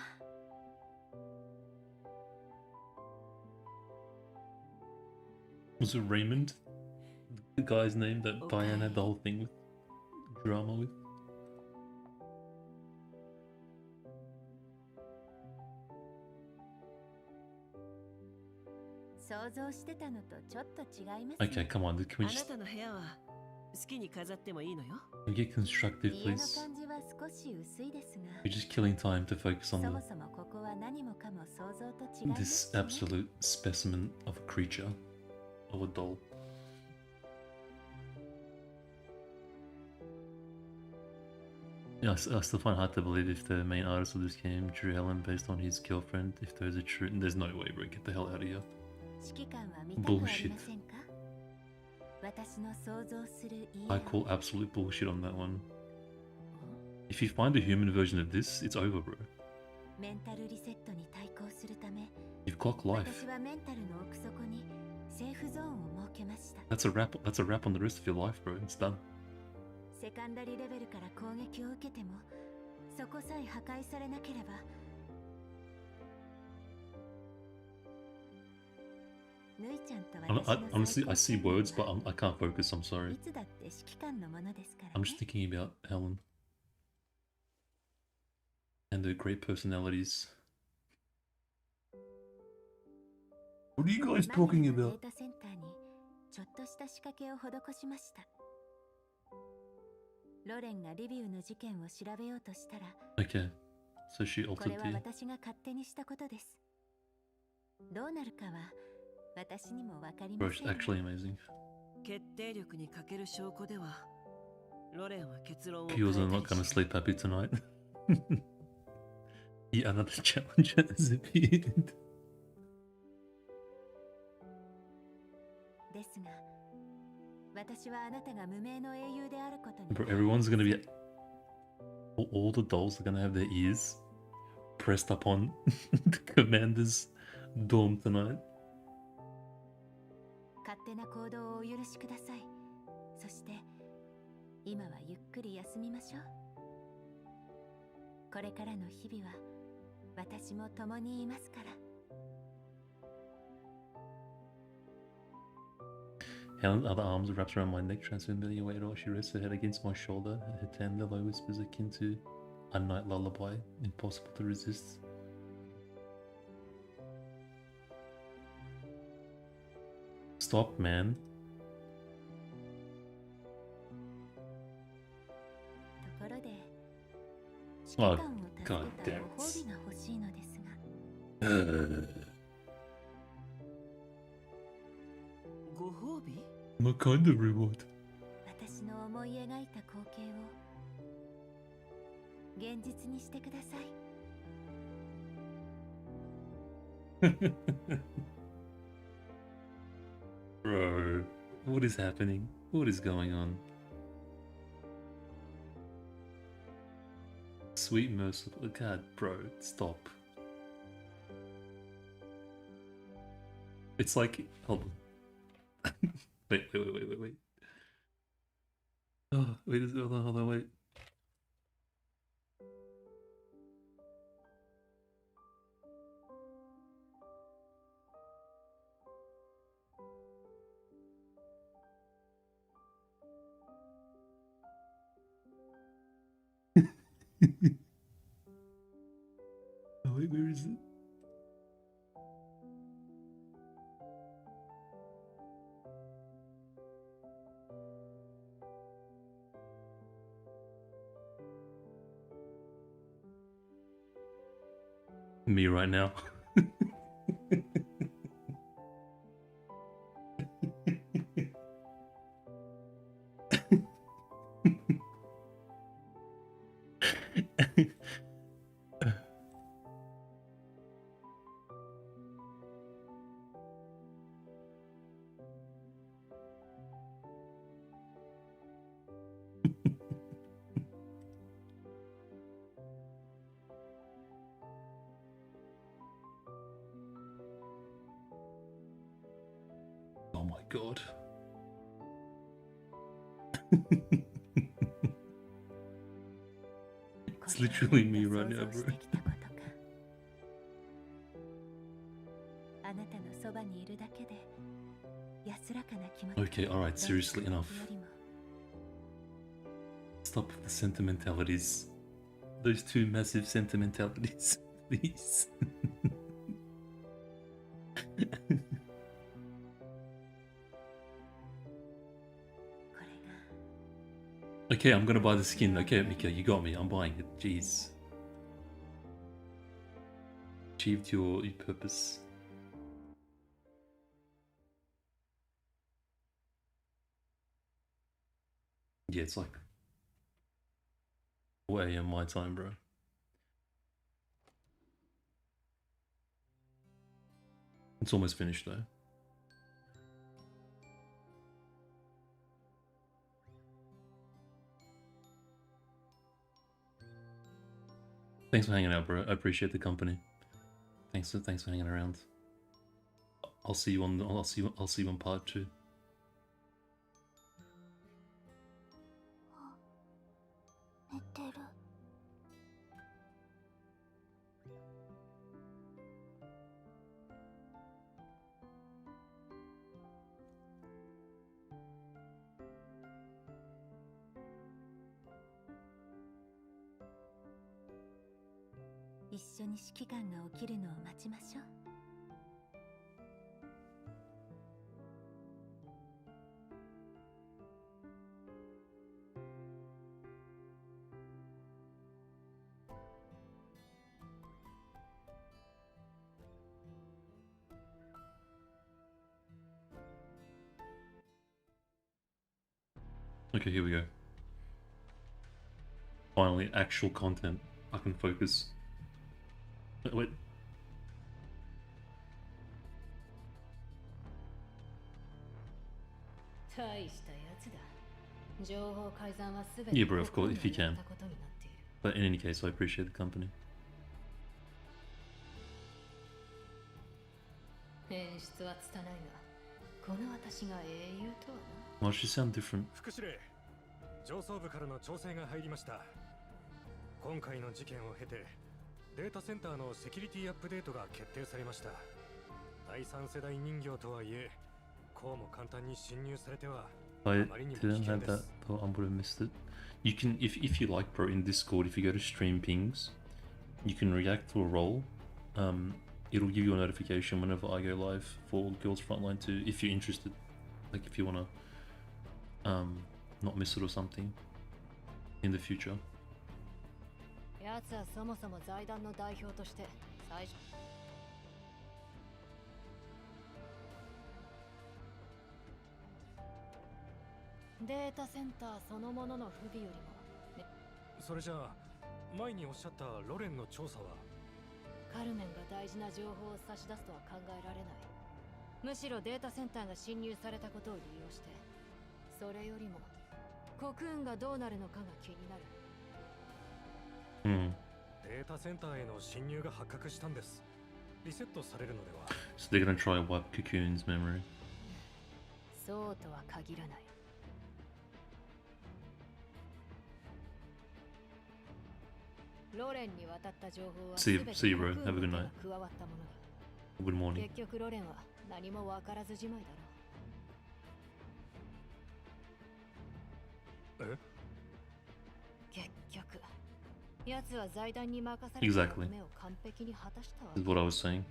Was it Raymond? The guy's name that Okay. Diane had the whole thing with? Drama with? 想像してたのとちょっと違います、 Okay, come on, can あ we な just たの部屋は好きに飾ってもいいのよ get constructive, 家の please? 感じは少し薄いですが、 We're just killing time to focus そ on もそもここは何もかも想像と違います this しね。 absolute specimen of a creature, of a doll. Yeah, I still find it hard to believe if the main artist of this game drew Helen based on his girlfriend. If those are true, there's no way, bro. Get the hell out of here. 指揮官は見たくありませんか？私の想像する家 I call absolute bullshit on that one. If you find a human version of this, it's over, bro. メンタルリセットに対抗するため、 You've clocked life. 私はメンタルの奥底にセーフゾーンを設けました。 That's a wrap. That's a wrap on the rest of your life, bro. It's done. セカンダリレベルから攻撃を受けても、そこさえ破壊されなければ、Honestly, I see words, but I can't focus. I'm sorry. I'm just thinking about Helen and their great personalities. What are you guys talking about? Okay, so she altered the... Bro, she's actually amazing. Pios are not gonna sleep happy tonight. Yeah, another challenge has appeared. Bro, everyone's gonna be... All the dolls are gonna have their ears pressed up on the commander's dome tonight. Helen's other arms wraps around my neck, transferring the weight while she rests her head against my shoulder. Her tender low whispers akin to a night lullaby, impossible to resist. Stop, man. Oh, god damn it. What kind of reward? Bro, what is happening? What is going on? Sweet merciful god, bro, stop. It's like, hold on. wait. Oh, wait, hold on, wait. Oh, wait, where is it? Me right now. Oh my god. It's literally me right now, bro. Okay, alright, seriously, enough. Stop with the sentimentalities. Those two massive sentimentalities, please. Okay, I'm gonna buy the skin. Okay, Mika, you got me. I'm buying it. Jeez. Achieved your purpose. Yeah, it's like 4 AM my time, bro. It's almost finished though. Thanks for hanging out, bro. I appreciate the company. Thanks for hanging around. I'll see you on I'll see you on part 2. 一緒に指揮官が起きるのを待ちましょう。Okay, here we go. Finally, actual content. I can focus. Wait. Yeah, bro, of course, if you can. But in any case, I appreciate the company. Why does she sound different? 副司令、上層部からの調整が入りました。今回の事件を経て、データセンターのセキュリティアップデートが決定されました。第三世代人形とはいえ、こうも簡単に侵入されては I didn't have that, though I would have missed it. You can, if you like, bro, in Discord, if you go to stream pings, you can react to a role. It'll give you a notification whenever I go live for Girls Frontline 2, if you're interested. Like if you wanna not miss it or something in the future. やつはそもそも財団の代表として最初データセンターそのものの不備よりも、それじゃあ前におっしゃったロレンの調査はカルメンが大事な情報を差し出すとは考えられない。むしろデータセンターが侵入されたことを利用して、それよりもコクーンがどうなるのかが気になる。データセンターへの侵入が発覚したんです。リセットされるのでは。 So they're gonna try and wipe Cocoon's memory. そうとは限らない。ロレンに渡った情報は See you, bro. Have a good night. 加わったものだ。 Good morning. 結局ロレンは何も分からずじまいだろう。え？結局、奴は財団に任された役目を完璧に果たしたわ。 This is what I was saying.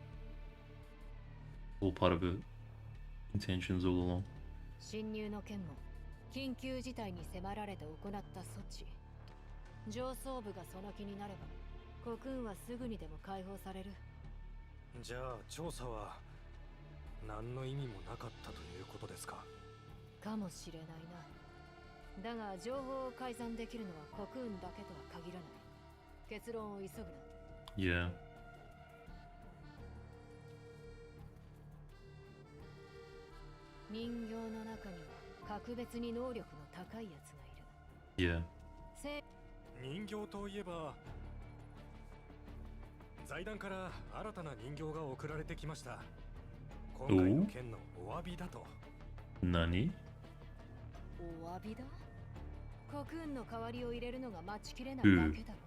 All part of it. Intentions all along. 侵入の件も緊急事態に迫られて行った措置。上層部がその気になれば、コクーンはすぐにでも解放される。じゃあ調査は何の意味もなかったということですか？かもしれないな。だが情報を改ざんできるのはコクーンだけとは限らない。結論を急ぐな。Yeah. 人形の中には格別に能力の高いやつがいる。Yeah. 人形といえば財団から新たな人形が送られてきました。今回の件のお詫びだと。何？お詫びだ？コクーンの代わりを入れるのが待ちきれないだけだろ。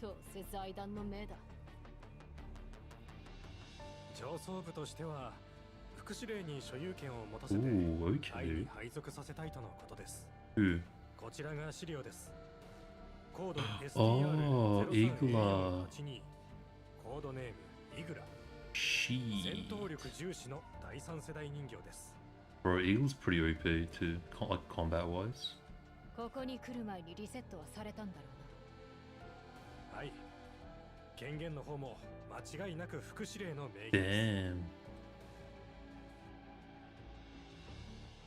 どうせ財団の命だ。上層部としては副司令に所有権を持たせて愛に配属させたいとのことです。こちらが資料です。コード STR-0382 コードネームイグラ。戦闘力重視の第三世代人形です。Bro, Eagle's pretty OP too, like combat wise. ここに来る前にリセットはされたんだろうな。はい。権限の方も間違いなく副司令の命令です。Damn.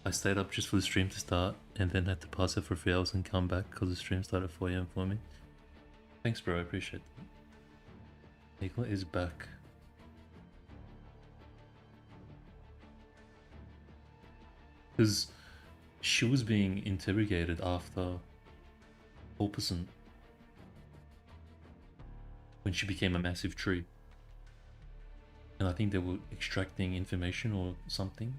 I stayed up just for the stream to start and then had to pass it for 3 hours and come back because the stream started at 4 AM for me. Thanks, bro. I appreciate that. Eagle is back. Because she was being interrogated after 4% when she became a massive tree. And I think they were extracting information or something.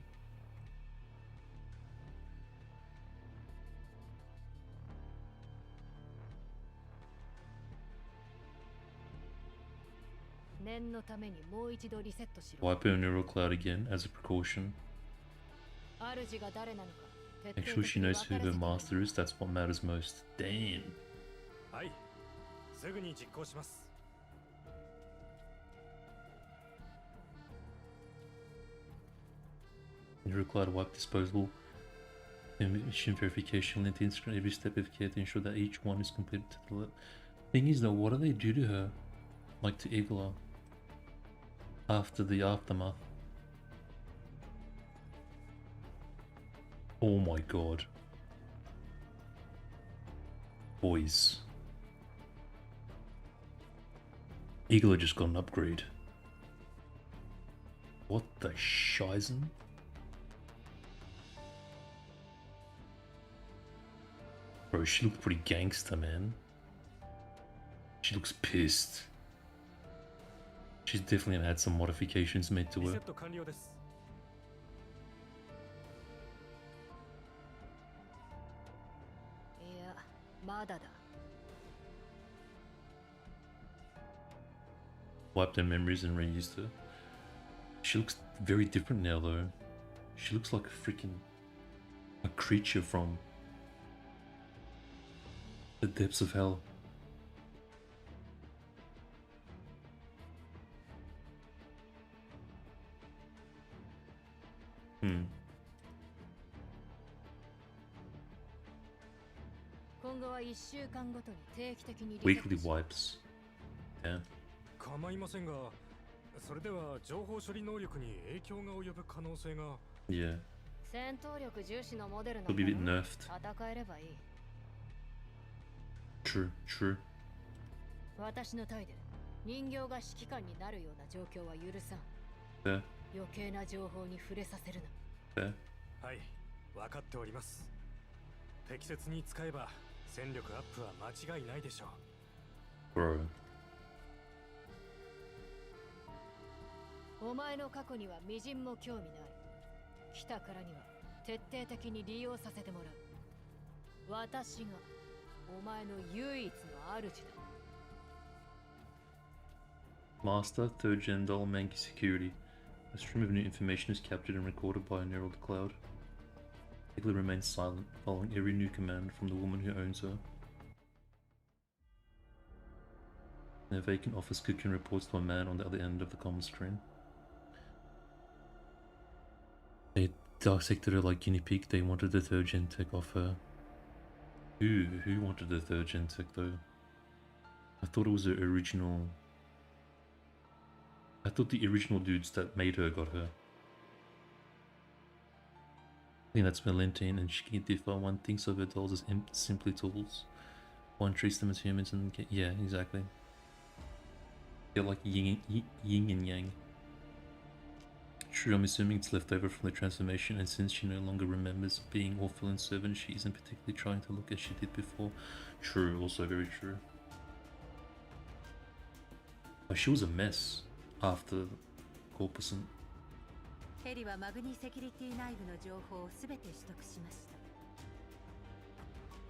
Wipe her neural cloud again as a precaution. Make sure she knows who her master is, that's what matters most. Damn. はい、すぐに実行します。 You require wipe disposable emission verification. Let insert every step of care to ensure that each one is completed to the thing is though, what do they do to her? Like to Igla after the aftermath? Oh my god. Boys. Igla just got an upgrade. What the shizen? Bro, she looked pretty gangster, man. She looks pissed. She's definitely gonna add some modifications made to her. Wiped her memories and reused her. She looks very different now though. She looks like a freaking creature from the depths of hell. Weekly wipes. Yeah. 構いませんが、それでは情報処理能力に影響が及ぶ可能性が。Yeah. 戦闘力重視のモデルな Could be a bit nerfed. 戦えればいい。True, true. 私の体で人形が指揮官になるような状況は許さん。Yeah. 余計な情報に触れさせるな。Yeah. はい、分かっております。適切に使えば戦力アップは間違いないでしょう。Bro. お前の過去には微塵も興味ない。来たからには徹底的に利用させてもらう。私がお前の唯一の主だ。Master, 3rd Gen Doll Manky Security. A stream of new information is captured and recorded by a neural cloud. Igla remains silent, following every new command from the woman who owns her. In a vacant office, Kukin reports to a man on the other end of the comm stream. They dissected her like guinea pig. They wanted the 3rd Gen tech off her. Who wanted the 3rd Gen tech though? I thought it was the original. I thought the original dudes that made her got her. I think that's Valentine, and she can differ. One thinks of her dolls as simply tools. One treats them as humans and yeah, exactly. They're like yin and yang. True, I'm assuming it's left over from the transformation, and since she no longer remembers being Orphelin's servant, she isn't particularly trying to look as she did before. True, also very true. Oh, she was a mess after Corpusant. ヘリはマグニセキュリティ内部の情報をすべて取得しまし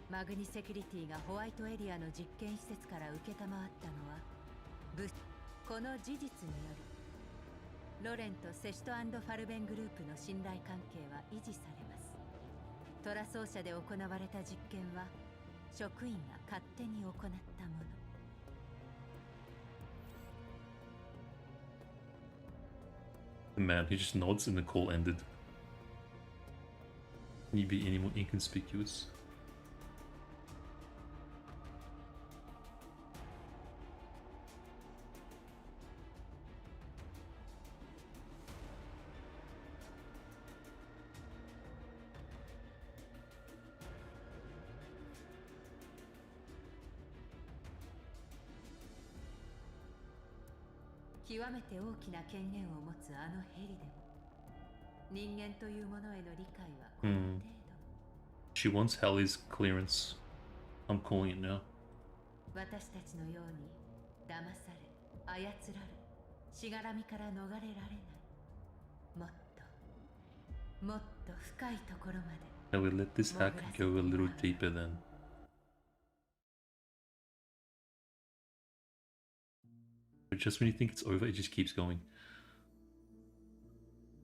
た。マグニセキュリティがホワイトエリアの実験施設から受けたまわったのはこの事実によりロレンとセシト&ファルベングループの信頼関係は維持されます。トラ奏者で行われた実験は職員が勝手に行ったもの。Man, he just nods and the call ended. Can you be any more inconspicuous? She wants Hallie's clearance. I'm calling it now. 私たちのように騙され、操られ、しがらみから逃れられない。もっと深いところまで。I will let this hack go a little deeper then. But just when you think it's over, it just keeps going.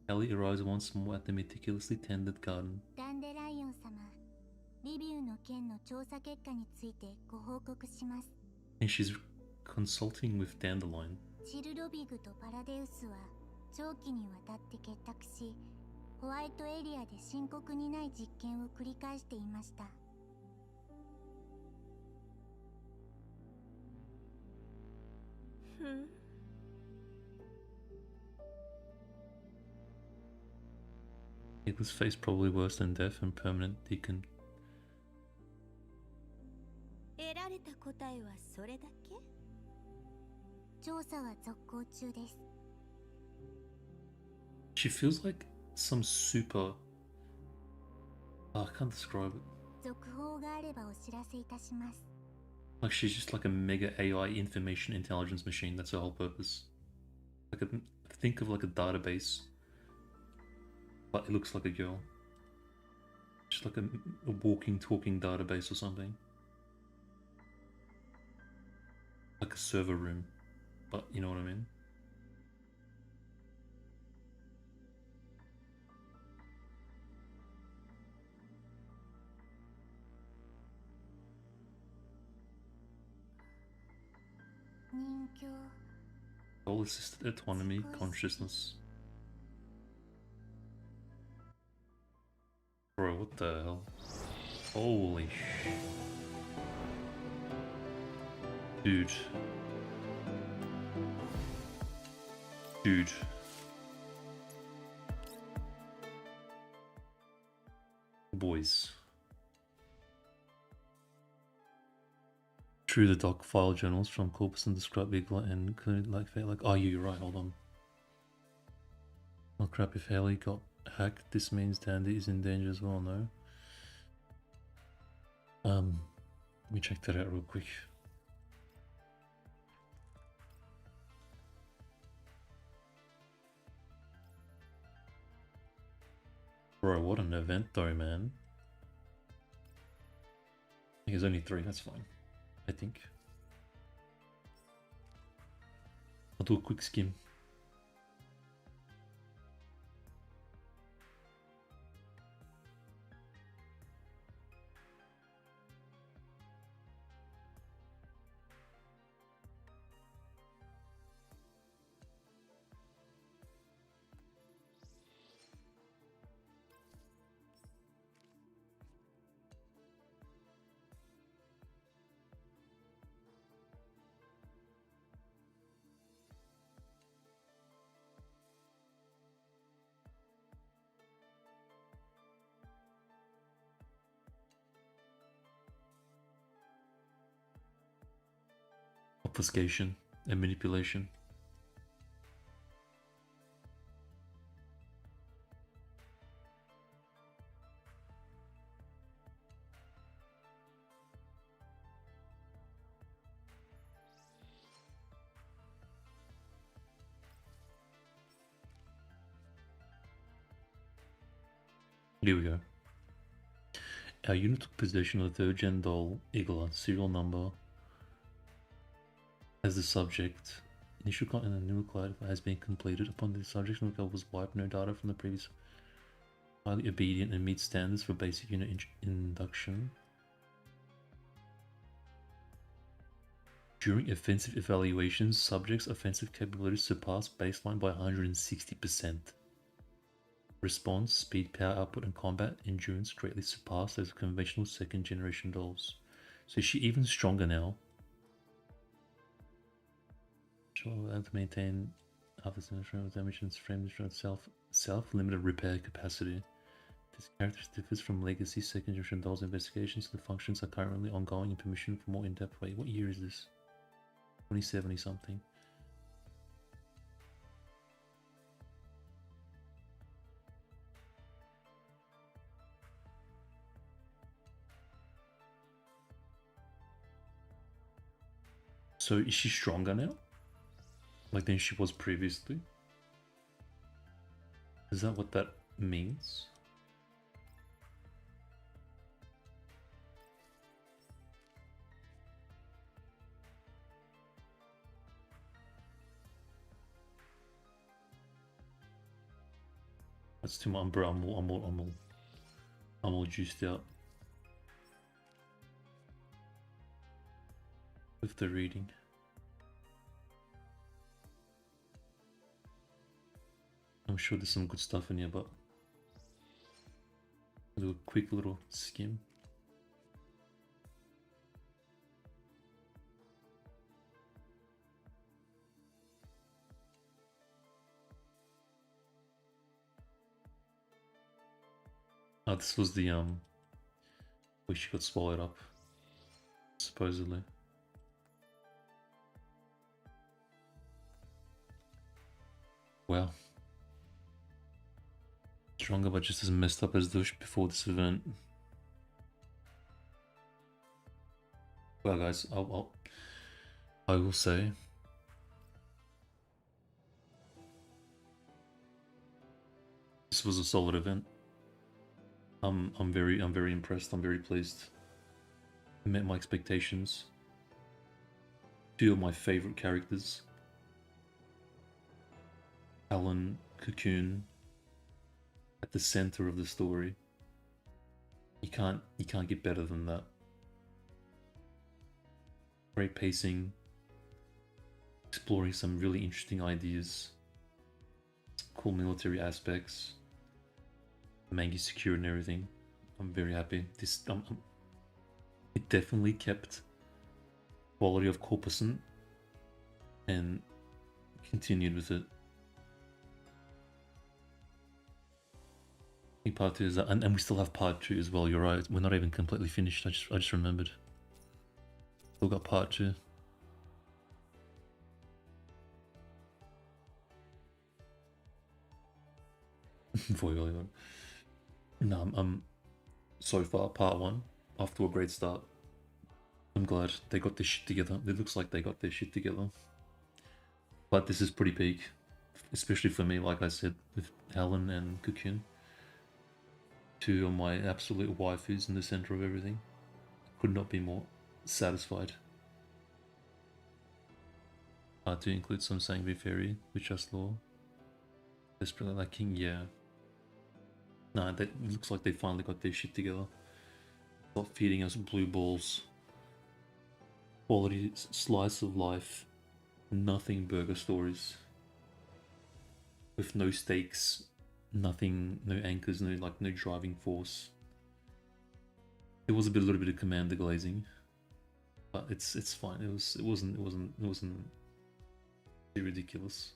Hallie arrives once more at the meticulously tended garden. リビューの件の調査結果についてご報告します。 And she's consulting with Dandelion. チルロビグとパラデウスは長期にわたって結託し、ホワイトエリアで深刻にない実験を繰り返していました。Eagle's face probably worse than death and permanent deacon. 得られた答えはそれだけ？調査は続行中です。 She feels like some super... I can't describe it. 続報があればお知らせいたします。 Like she's just like a mega AI information intelligence machine. That's her whole purpose. Like think of like a database, but it looks like a girl. Just like a walking, talking database or something. Like a server room, but you know what I mean? Goal-assisted autonomy, consciousness. Bro, what the hell? Holy sh... Dude. Dude. Boys. True, the doc file journals from Corpus and describe Eagle and included like oh, you're right, hold on. Oh crap, if Haley got hacked, this means Dandy is in danger as well, no? Let me check that out real quick. Bro, what an event though, man. I think there's only 3, that's fine. I think. I'll do a quick skim. Obfuscation and manipulation. Here we go. Our unit took possession of the 3rd gen doll Eagle, serial number as the subject. Initial content and nuclear has been completed. Upon the subject nuclear was wiped, no data from the previous. Highly obedient and meets standards for basic unit induction. During offensive evaluations, subjects' offensive capabilities surpassed baseline by 160%. Response, speed, power output, and combat endurance greatly surpassed those of conventional 2nd generation dolls. So is she even stronger now? Sure, to maintain other damage and frame self-limited repair capacity. This character differs from legacy 2nd generation dolls investigations. The functions are currently ongoing and permission for more in-depth. Wait, what year is this? 2070 something. So is she stronger now? Like than she was previously? Is that what that means? That's too much, bro. I'm all juiced out. of the reading. I'm sure there's some good stuff in here, but I'll do a quick little skim. Oh, this was the where she got swallowed up, supposedly. Wow. Stronger, but just as messed up as Dush before this event. Well, guys, I will say this was a solid event. I'm very impressed. I'm very pleased. It met my expectations. Two of my favorite characters, Helen, Cocoon, at the center of the story. You can't get better than that. Great pacing, exploring some really interesting ideas, some cool military aspects, Mangi secure and everything. I'm very happy. This it definitely kept quality of Corpusant and continued with it. I think part 2 is that, and we still have part 2 as well. You're right. We're not even completely finished. I just remembered. Still got part 2. Voymastina. No, I'm so far part 1 off to a great start. I'm glad they got this shit together. It looks like they got their shit together. But this is pretty peak, especially for me. Like I said, with Helen and Cocoon, two of my absolute waifus in the center of everything. Could not be more satisfied. To include some Sangvi Fairy, which I saw. Desperately lacking, yeah. Nah, that looks like they finally got their shit together. Stop feeding us blue balls. Quality slice of life. Nothing burger stories. With no stakes, nothing, no anchors, no driving force. It was a little bit of Commander glazing, but it's fine. It wasn't too ridiculous.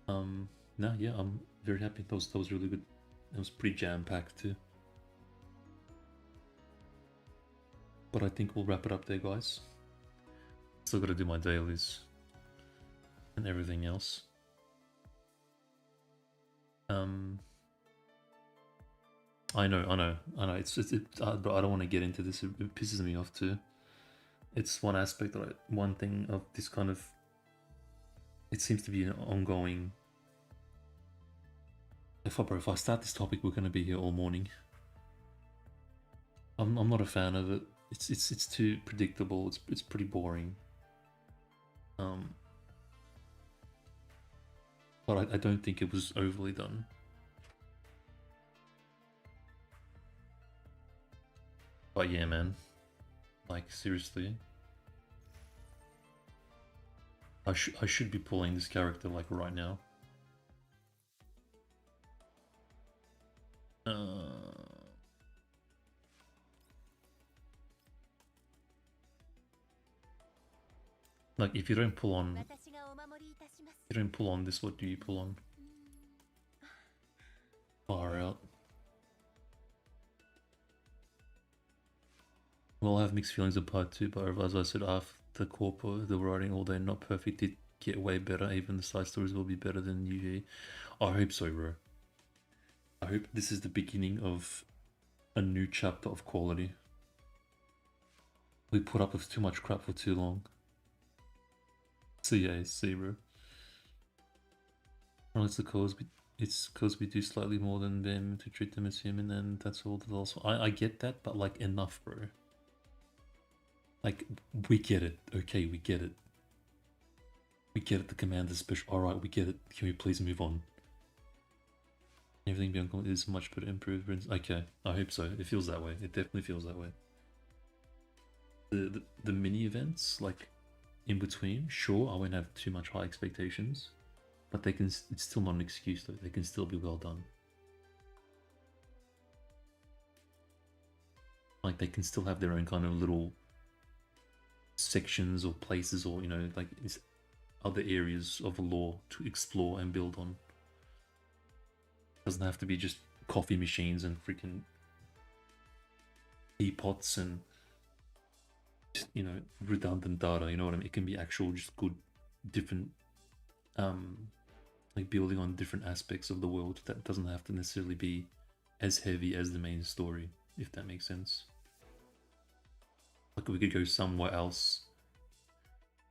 No, yeah, I'm very happy. That was really good. It was pretty jam-packed too. But I think we'll wrap it up there, guys. Still gotta do my dailies and everything else. I know. But I don't want to get into this. It pisses me off too. It's one aspect that one thing of this kind of. It seems to be an ongoing. If I start this topic, we're gonna be here all morning. I'm not a fan of it. It's too predictable. It's pretty boring. But I don't think it was overly done. But yeah, man. Like, seriously. I should be pulling this character, like, right now. Like, if you don't pull on... If you don't pull on this, what do you pull on? Far out. Well, I have mixed feelings of part 2, but as I said, after Corpo, the writing, although not perfect, did get way better. Even the side stories will be better than usually. I hope so, bro. I hope this is the beginning of a new chapter of quality. We put up with too much crap for too long. See, bro. Well, it's because we do slightly more than them to treat them as human, and that's all. That also, I get that, but like enough, bro. Like, we get it. Okay, we get it. We get it. The commander's special. All right, we get it. Can we please move on? Everything beyond is much better improved. Okay, I hope so. It feels that way. It definitely feels that way. the mini events, like in between, sure, I won't have too much high expectations, but they can. It's still not an excuse though. They can still be well done. Like they can still have their own kind of little sections or places, or like other areas of the lore to explore and build on. Doesn't have to be just coffee machines and freaking teapots and just, redundant data. You know what I mean? It can be actual, just good, different, like building on different aspects of the world that doesn't have to necessarily be as heavy as the main story, if that makes sense. Like we could go somewhere else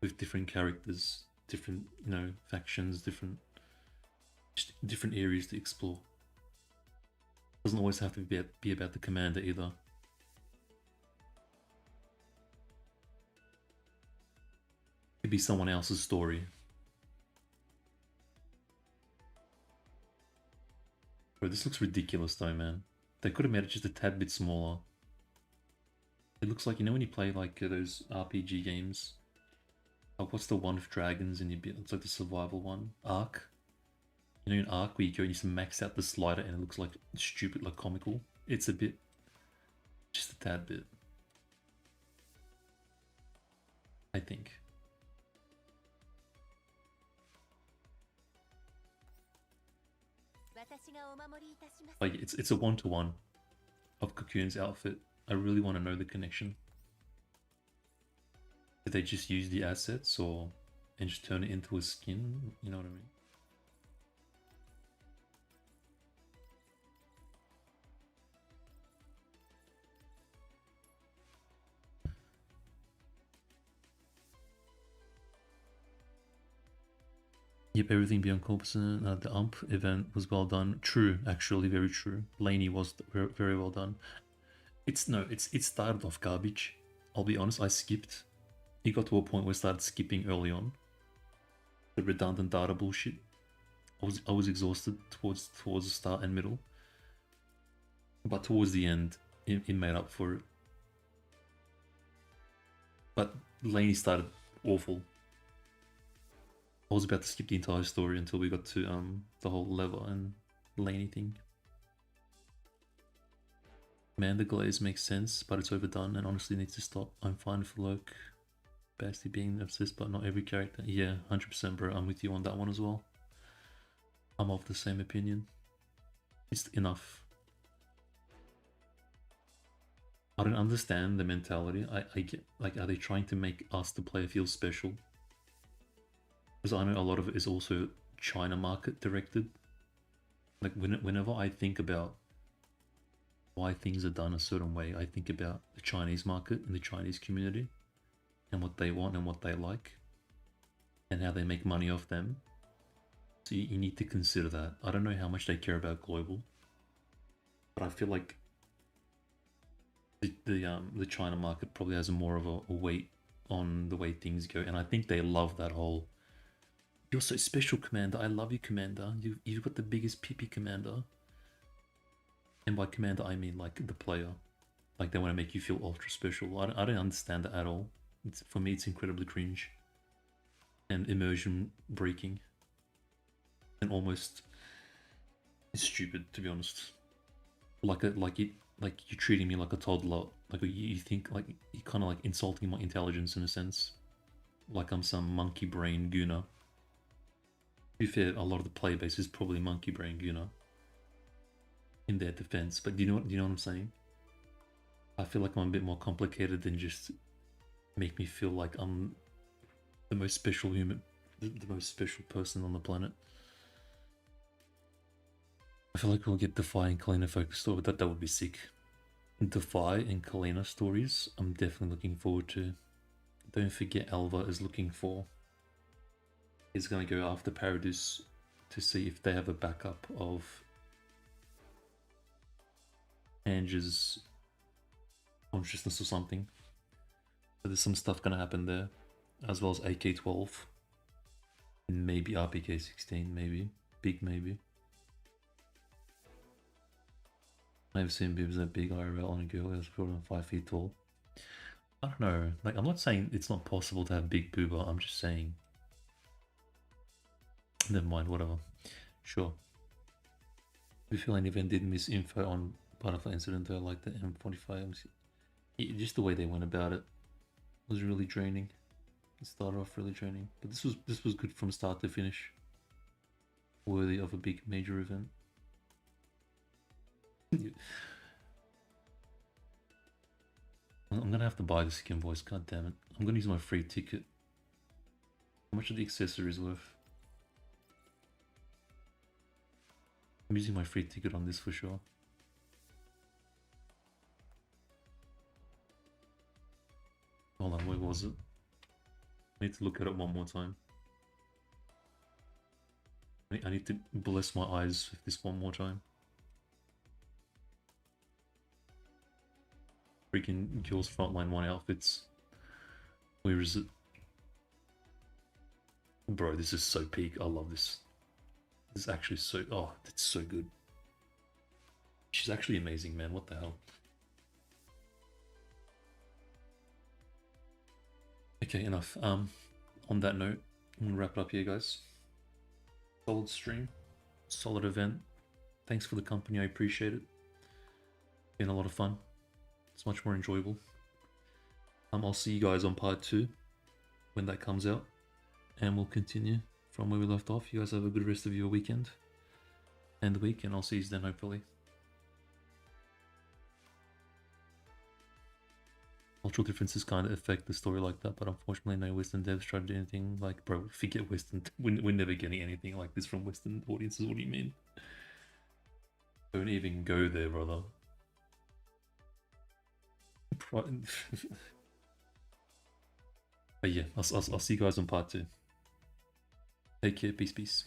with different characters, different, factions, different areas to explore. Doesn't always have to be about the commander either. It could be someone else's story. Bro, this looks ridiculous though, man. They could have made it just a tad bit smaller. It looks like, when you play like those RPG games, like what's the one with dragons and it's like the survival one, Ark. In Ark where you go and you max out the slider and it looks like stupid, like comical. It's a bit, just a tad bit, I think. Like it's a one-to-one of Cocoon's outfit. I really want to know the connection. Did they just use the assets and just turn it into a skin? You know what I mean? Yep, everything beyond Corpusant. The UMP event was well done. True, actually, very true. Laney was very well done. It started off garbage. I'll be honest, I skipped. It got to a point where I started skipping early on. The redundant data bullshit. I was exhausted towards the start and middle. But towards the end, it made up for it. But Laney started awful. I was about to skip the entire story until we got to the whole Lever and Laney thing. Commander Glaze makes sense, but it's overdone and honestly needs to stop. I'm fine with Loke, Basti being obsessed, but not every character. Yeah, 100% bro, I'm with you on that one as well. I'm of the same opinion. It's enough. I don't understand the mentality. I get, like, are they trying to make us, the player, feel special? Because I know a lot of it is also China market directed. Like whenever I think about why things are done a certain way, I think about the Chinese market and the Chinese community and what they want and what they like and how they make money off them. So you need to consider that. I don't know how much they care about global, but I feel like the China market probably has more of a weight on the way things go, and I think they love that whole, "You're so special, Commander. I love you, Commander. You've got the biggest PP, Commander." And by Commander, I mean like the player. Like they want to make you feel ultra special. I don't understand that at all. For me, it's incredibly cringe and immersion breaking, and almost stupid, to be honest. Like you're treating me like a toddler. Like you think like you're kind of like insulting my intelligence in a sense. Like I'm some monkey brain gooner. To be fair, a lot of the player base is probably monkey brain gooner in their defense, but do you know what I'm saying? I feel like I'm a bit more complicated than just make me feel like I'm the most special human, the most special person on the planet. I feel like we'll get Defy and Kalina focused story, but that would be sick. Defy and Kalina stories, I'm definitely looking forward to. Don't forget Alva is looking for. He's going to go after Paradis to see if they have a backup of Ange's consciousness or something. So there's some stuff going to happen there, as well as AK-12. And maybe RPK-16, maybe. Big maybe. I've seen bibs that big IRL on a girl who's 5 feet tall. I don't know. Like, I'm not saying it's not possible to have big booba. I'm just saying. Never mind. Whatever. Sure. We feel an event did miss info on Butterfly incident though, like the M45. Just the way they went about it was really draining. It started off really draining, but this was good from start to finish. Worthy of a big major event. I'm gonna have to buy the skin voice. God damn it! I'm gonna use my free ticket. How much are the accessories worth? I'm using my free ticket on this for sure. Hold on, where was it? I need to look at it one more time. I need to bless my eyes with this one more time. Freaking Girls Frontline 1 outfits. Where is it? Bro, this is so peak. I love this. This is actually so... Oh, it's so good. She's actually amazing, man. What the hell? Okay, enough. On that note, I'm gonna wrap it up here, guys. Solid stream. Solid event. Thanks for the company. I appreciate it. Been a lot of fun. It's much more enjoyable. I'll see you guys on part 2 when that comes out. And we'll continue from where we left off. You guys have a good rest of your weekend and the week, and I'll see you then hopefully. Cultural differences kind of affect the story like that, but unfortunately no Western devs try to do anything like, bro, forget Western. We're never getting anything like this from Western audiences. What do you mean? Don't even go there, brother. But yeah, I'll see you guys on part 2. Take care, peace.